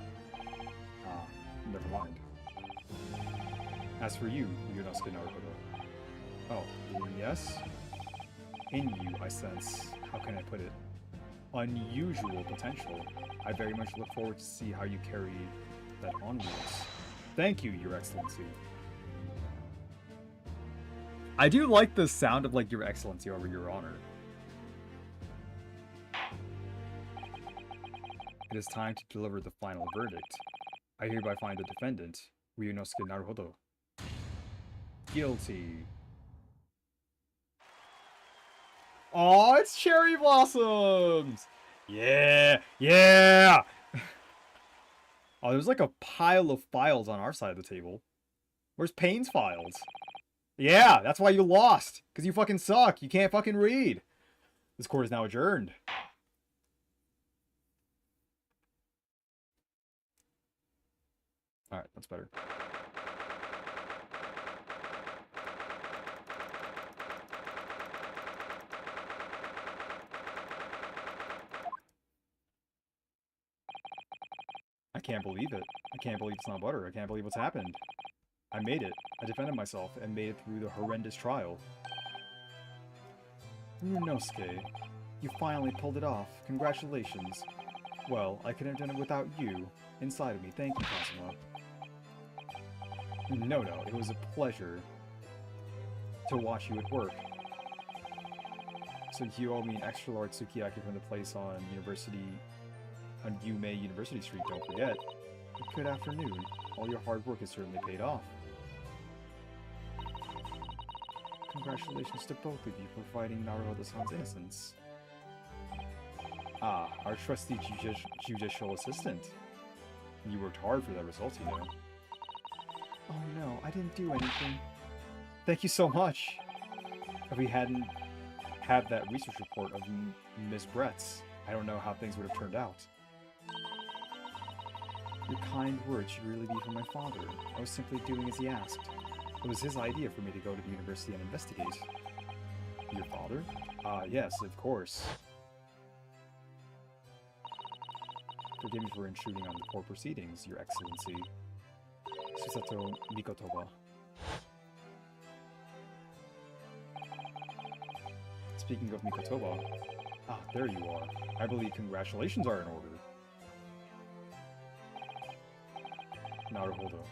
Ah, never mind. As for you, Ryunosuke Naruhodo. Oh, yes? In you, I sense, how can I put it, unusual potential. I very much look forward to see how you carry that onwards. Thank you, Your Excellency. I do like the sound of, like, Your Excellency over Your Honor. It is time to deliver the final verdict. I hereby find the defendant, Ryunosuke Naruhodo, guilty. Oh, it's cherry blossoms! Yeah! Yeah! Oh, there's like a pile of files on our side of the table. Where's Payne's files? Yeah, that's why you lost. Because you fucking suck. You can't fucking read. This court is now adjourned. Alright, that's better. I can't believe it. I can't believe it's not butter. I can't believe what's happened. I made it. I defended myself and made it through the horrendous trial. Ryunosuke, You finally pulled it off. Congratulations. Well, I couldn't have done it without you inside of me. Thank you, Cosmo. No, it was a pleasure to watch you at work. So you owe me an extra large sukiyaki from the place on Yume University Street, don't forget. Good afternoon. All your hard work has certainly paid off. Congratulations to both of you for fighting Naruhodo-san's innocence. Ah, our trusty judicial assistant. You worked hard for that result, you know. Oh no, I didn't do anything. Thank you so much. If we hadn't had that research report of Miss Brett's, I don't know how things would have turned out. Your kind words should really be from my father. I was simply doing as he asked. It was his idea for me to go to the university and investigate. Your father? Yes, of course. Forgive me for intruding on the court proceedings, Your Excellency. Susato Mikotoba. Speaking of Mikotoba, there you are. I believe congratulations are in order. Naruhodo,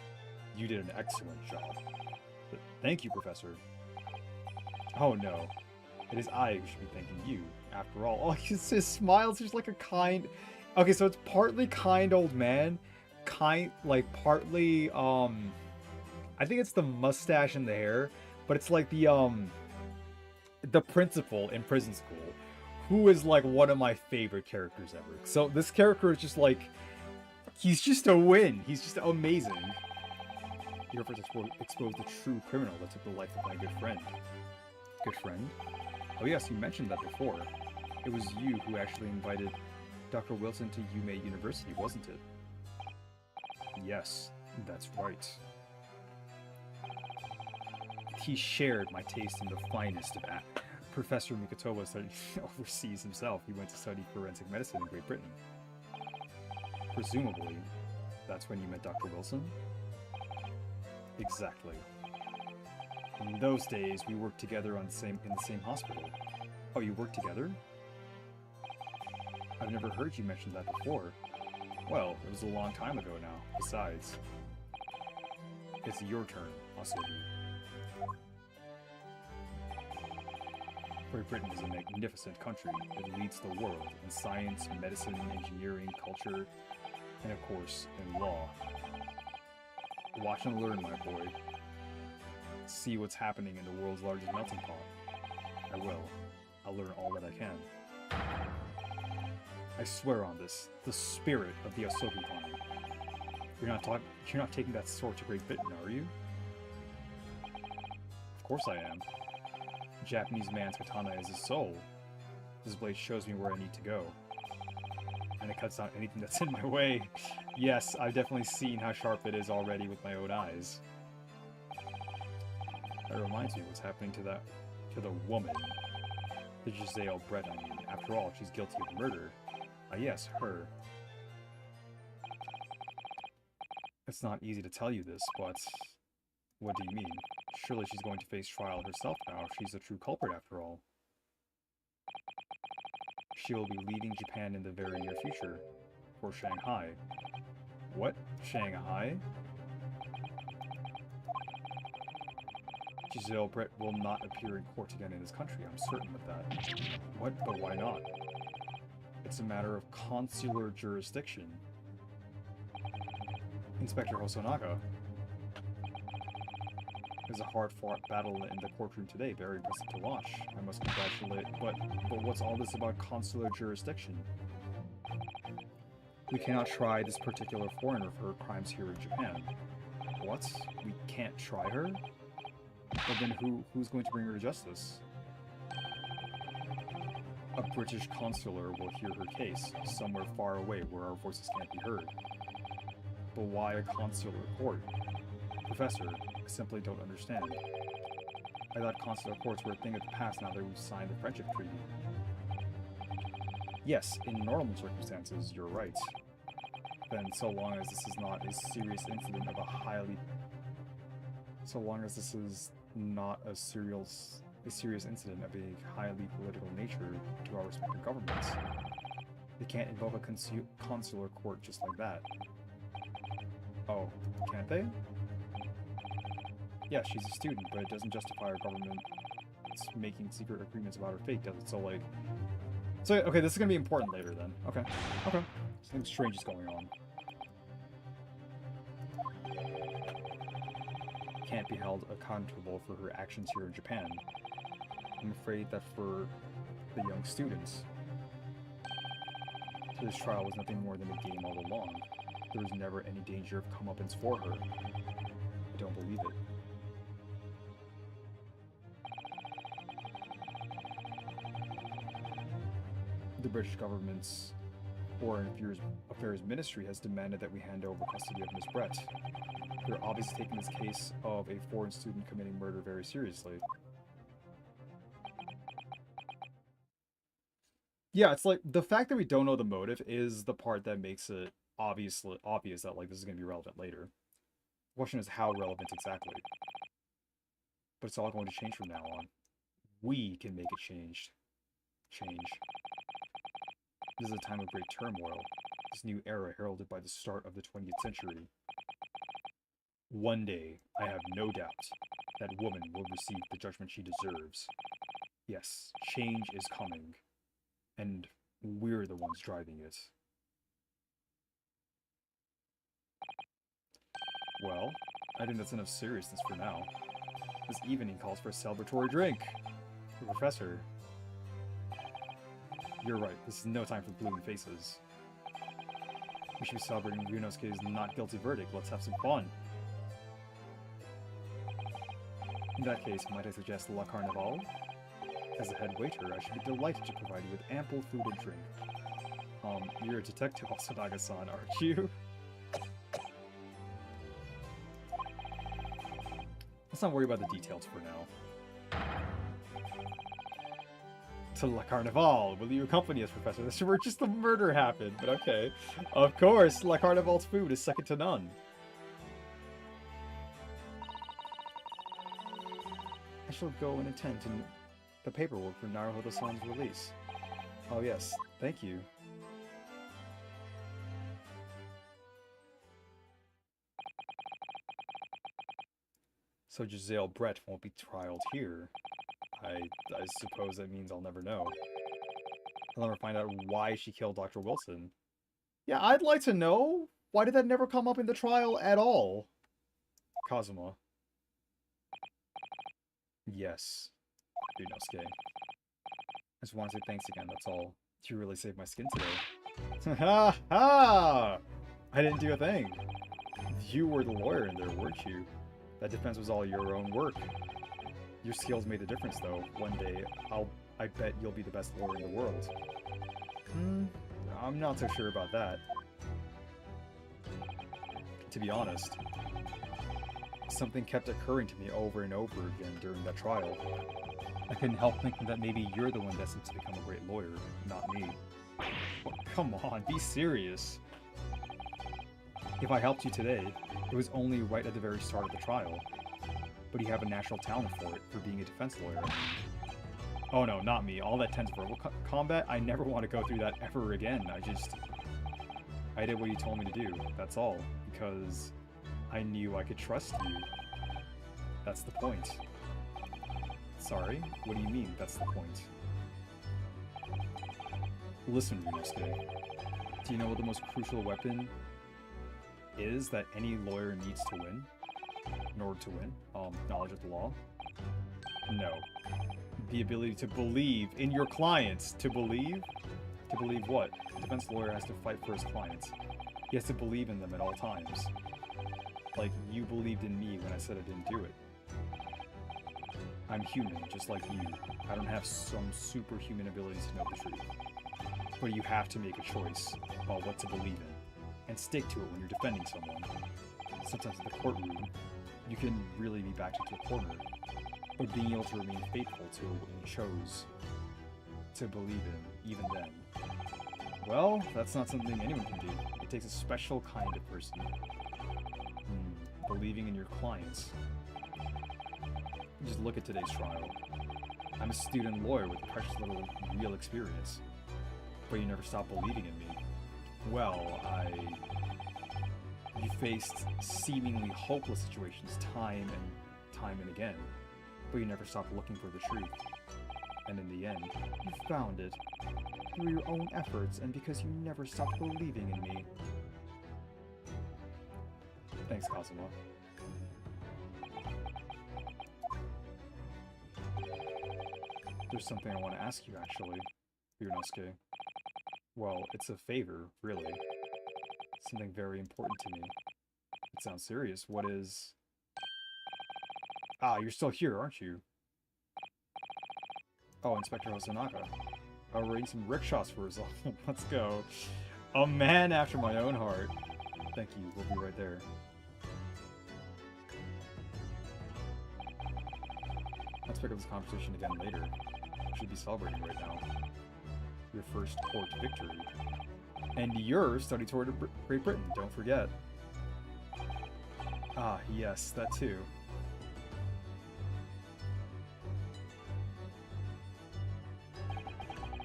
you did an excellent job. Thank you, Professor. Oh no, it is I who should be thanking you, after all. Oh, his smile's just like a kind... Okay, so it's partly kind old man, partly, I think it's the mustache and the hair, but it's like the principal in prison school, who is like one of my favorite characters ever. So this character is just like, he's just a win. He's just amazing. Your efforts exposed the true criminal that took the life of my good friend. Good friend? Oh yes, you mentioned that before. It was you who actually invited Dr. Wilson to Yume University, wasn't it? Yes, that's right. He shared my taste in the finest of Professor Mikotoba studied overseas himself. He went to study forensic medicine in Great Britain. Presumably, that's when you met Dr. Wilson? Exactly. In those days, we worked together in the same hospital. Oh, you worked together? I've never heard you mention that before. Well, it was a long time ago now. Besides, it's your turn, Asobi. Great Britain is a magnificent country. It leads the world in science, medicine, engineering, culture, and of course, in law. Watch and learn, my boy. See what's happening in the world's largest melting pot. I will. I'll learn all that I can. I swear on this, the spirit of the Asobi clan. You're not taking that sword to Great Britain, are you? Of course I am. The Japanese man's katana is his soul. This blade shows me where I need to go. And it cuts out anything that's in my way. Yes, I've definitely seen how sharp it is already with my own eyes. That reminds me what's happening to the woman. The Giselle Brett, I mean. After all, she's guilty of murder. Yes, her. It's not easy to tell you this, but... What do you mean? Surely she's going to face trial herself now. She's the true culprit, after all. She will be leaving Japan in the very near future. For Shanghai. What? Shanghai? Giselle Brett will not appear in court again in this country, I'm certain of that. What? But why not? It's a matter of consular jurisdiction. Inspector Hosonaga. It was a hard-fought battle in the courtroom today, very impressive to watch. I must congratulate, but what's all this about consular jurisdiction? We cannot try this particular foreigner for her crimes here in Japan. What? We can't try her? But then who's going to bring her to justice? A British consular will hear her case, somewhere far away where our voices can't be heard. But why a consular court? Professor, I simply don't understand. I thought consular courts were a thing of the past now that we've signed the Friendship Treaty. Yes, in normal circumstances, you're right. Then so long as this is not a serious incident of a highly... So long as this is not a serious a serious incident of a highly political nature to our respective governments. They can't invoke a consular court just like that. Oh, can't they? Yeah, she's a student, but it doesn't justify our government making secret agreements about her fate, does it? So, like... So, okay, this is gonna be important later, then. Okay. Okay. Something strange is going on. Can't be held accountable for her actions here in Japan. I'm afraid that for the young students, this trial was nothing more than a game all along. There was never any danger of comeuppance for her. I don't believe it. The British government's Foreign Affairs Ministry has demanded that we hand over custody of Miss Brett. They're obviously taking this case of a foreign student committing murder very seriously. Yeah, it's like, the fact that we don't know the motive is the part that makes it obvious that, like, this is going to be relevant later. The question is how relevant exactly. But it's all going to change from now on. We can make it change. This is a time of great turmoil. This new era heralded by the start of the 20th century. One day, I have no doubt, that woman will receive the judgment she deserves. Yes, change is coming. And we're the ones driving it. Well, I think that's enough seriousness for now. This evening calls for a celebratory drink. Professor. You're right, this is no time for blooming faces. We should be celebrating Ryunosuke's not guilty verdict. Let's have some fun. In that case, might I suggest La Carnival? As a head waiter, I should be delighted to provide you with ample food and drink. You're a detective also, Naga-san, aren't you? Let's not worry about the details for now. To La Carnival, will you accompany us, Professor? This is where just the murder happened, but okay. Of course, La Carnival's food is second to none. I shall go and attend to the paperwork for Naruhodo-san's release. Oh yes, thank you. So Giselle Brett won't be trialed here. I suppose that means I'll never know. I'll never find out why she killed Dr. Wilson. Yeah, I'd like to know. Why did that never come up in the trial at all? Kazuma. Yes. Ryunosuke. I just want to say thanks again, that's all. You really saved my skin today. Ha ha! I didn't do a thing. You were the lawyer in there, weren't you? That defense was all your own work. Your skills made the difference, though. One day, I bet you'll be the best lawyer in the world. I'm not so sure about that. To be honest, something kept occurring to me over and over again during that trial. I couldn't help thinking that maybe you're the one destined to become a great lawyer, not me. Well, come on, be serious. If I helped you today, it was only right at the very start of the trial. But you have a natural talent for it, for being a defense lawyer. Oh no, not me. All that tense verbal combat, I never want to go through that ever again. I did what you told me to do, that's all. Because I knew I could trust you. That's the point. Sorry? What do you mean, that's the point? Listen, Ryunosuke. Do you know what the most crucial weapon is that any lawyer needs to win? In order to win? Knowledge of the law? No. The ability to believe in your clients. To believe? To believe what? A defense lawyer has to fight for his clients. He has to believe in them at all times. Like, you believed in me when I said I didn't do it. I'm human, just like you. I don't have some superhuman ability to know the truth. But you have to make a choice about what to believe in, and stick to it when you're defending someone. Sometimes in the courtroom, you can really be backed into a corner, but being able to remain faithful to what you chose to believe in, even then. Well, that's not something anyone can do. It takes a special kind of person. Believing in your clients. Just look at today's trial. I'm a student lawyer with precious little real experience. But you never stopped believing in me. Well, You faced seemingly hopeless situations time and again. But you never stopped looking for the truth. And in the end, you found it. Through your own efforts and because you never stopped believing in me. Thanks, Kazuma. There's something I want to ask you, actually, Ryunosuke. Well, it's a favor, really. Something very important to me. It sounds serious. What is... Ah, you're still here, aren't you? Oh, Inspector Hosanaka. Raiding some rickshaws for us all. Let's go. A man after my own heart. Thank you. We'll be right there. Let's pick up this conversation again later. We should be celebrating right now. Your first court victory. And your study tour to Great Britain, don't forget. Ah, yes, that too.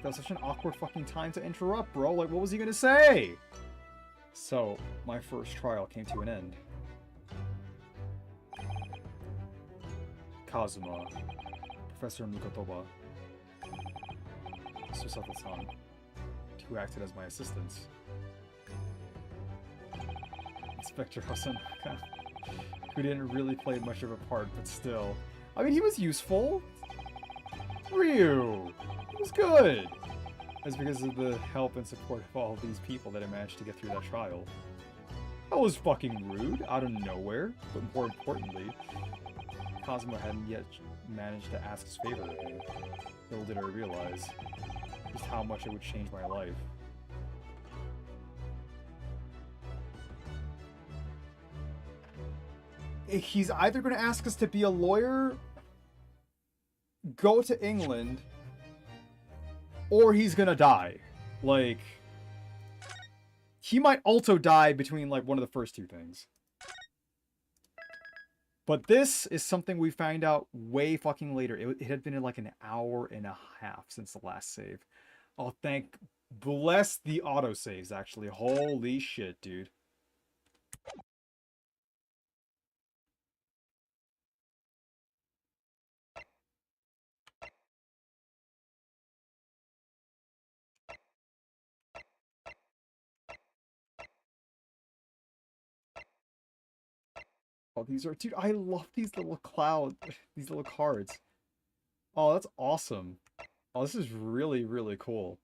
That was such an awkward fucking time to interrupt, bro. Like, what was he gonna say? So, my first trial came to an end. Kazuma, Professor Mikotoba, Mr. Sato-san, who acted as my assistants. Inspector Hosanaka, who didn't really play much of a part, but still. I mean, he was useful. Ryu! It was good! It's because of the help and support of all of these people that I managed to get through that trial. That was fucking rude, out of nowhere, but more importantly, Kazuma hadn't yet managed to ask his favor of me. Little did I realize just how much it would change my life. He's either going to ask us to be a lawyer, go to England, or he's going to die. Like, he might also die between, like, one of the first two things. But this is something we found out way fucking later. It had been in like an hour and a half since the last save. Oh, bless the autosaves, actually. Holy shit, dude. Oh, these are... Dude, I love these little clouds. These little cards. Oh, that's awesome. Oh, this is really, really cool.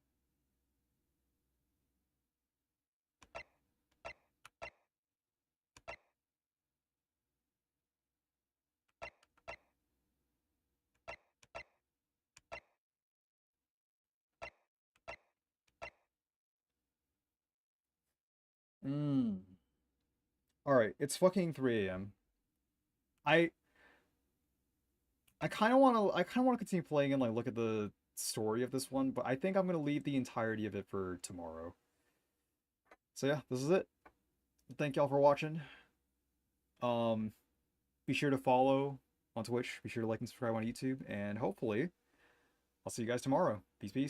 Alright, it's fucking 3 a.m. I kind of want to continue playing and like look at the story of this one, but I think I'm going to leave the entirety of it for tomorrow. So yeah, this is it. Thank y'all for watching. Be sure to follow on Twitch, be sure to like and subscribe on YouTube, and hopefully I'll see you guys tomorrow. Peace, peace.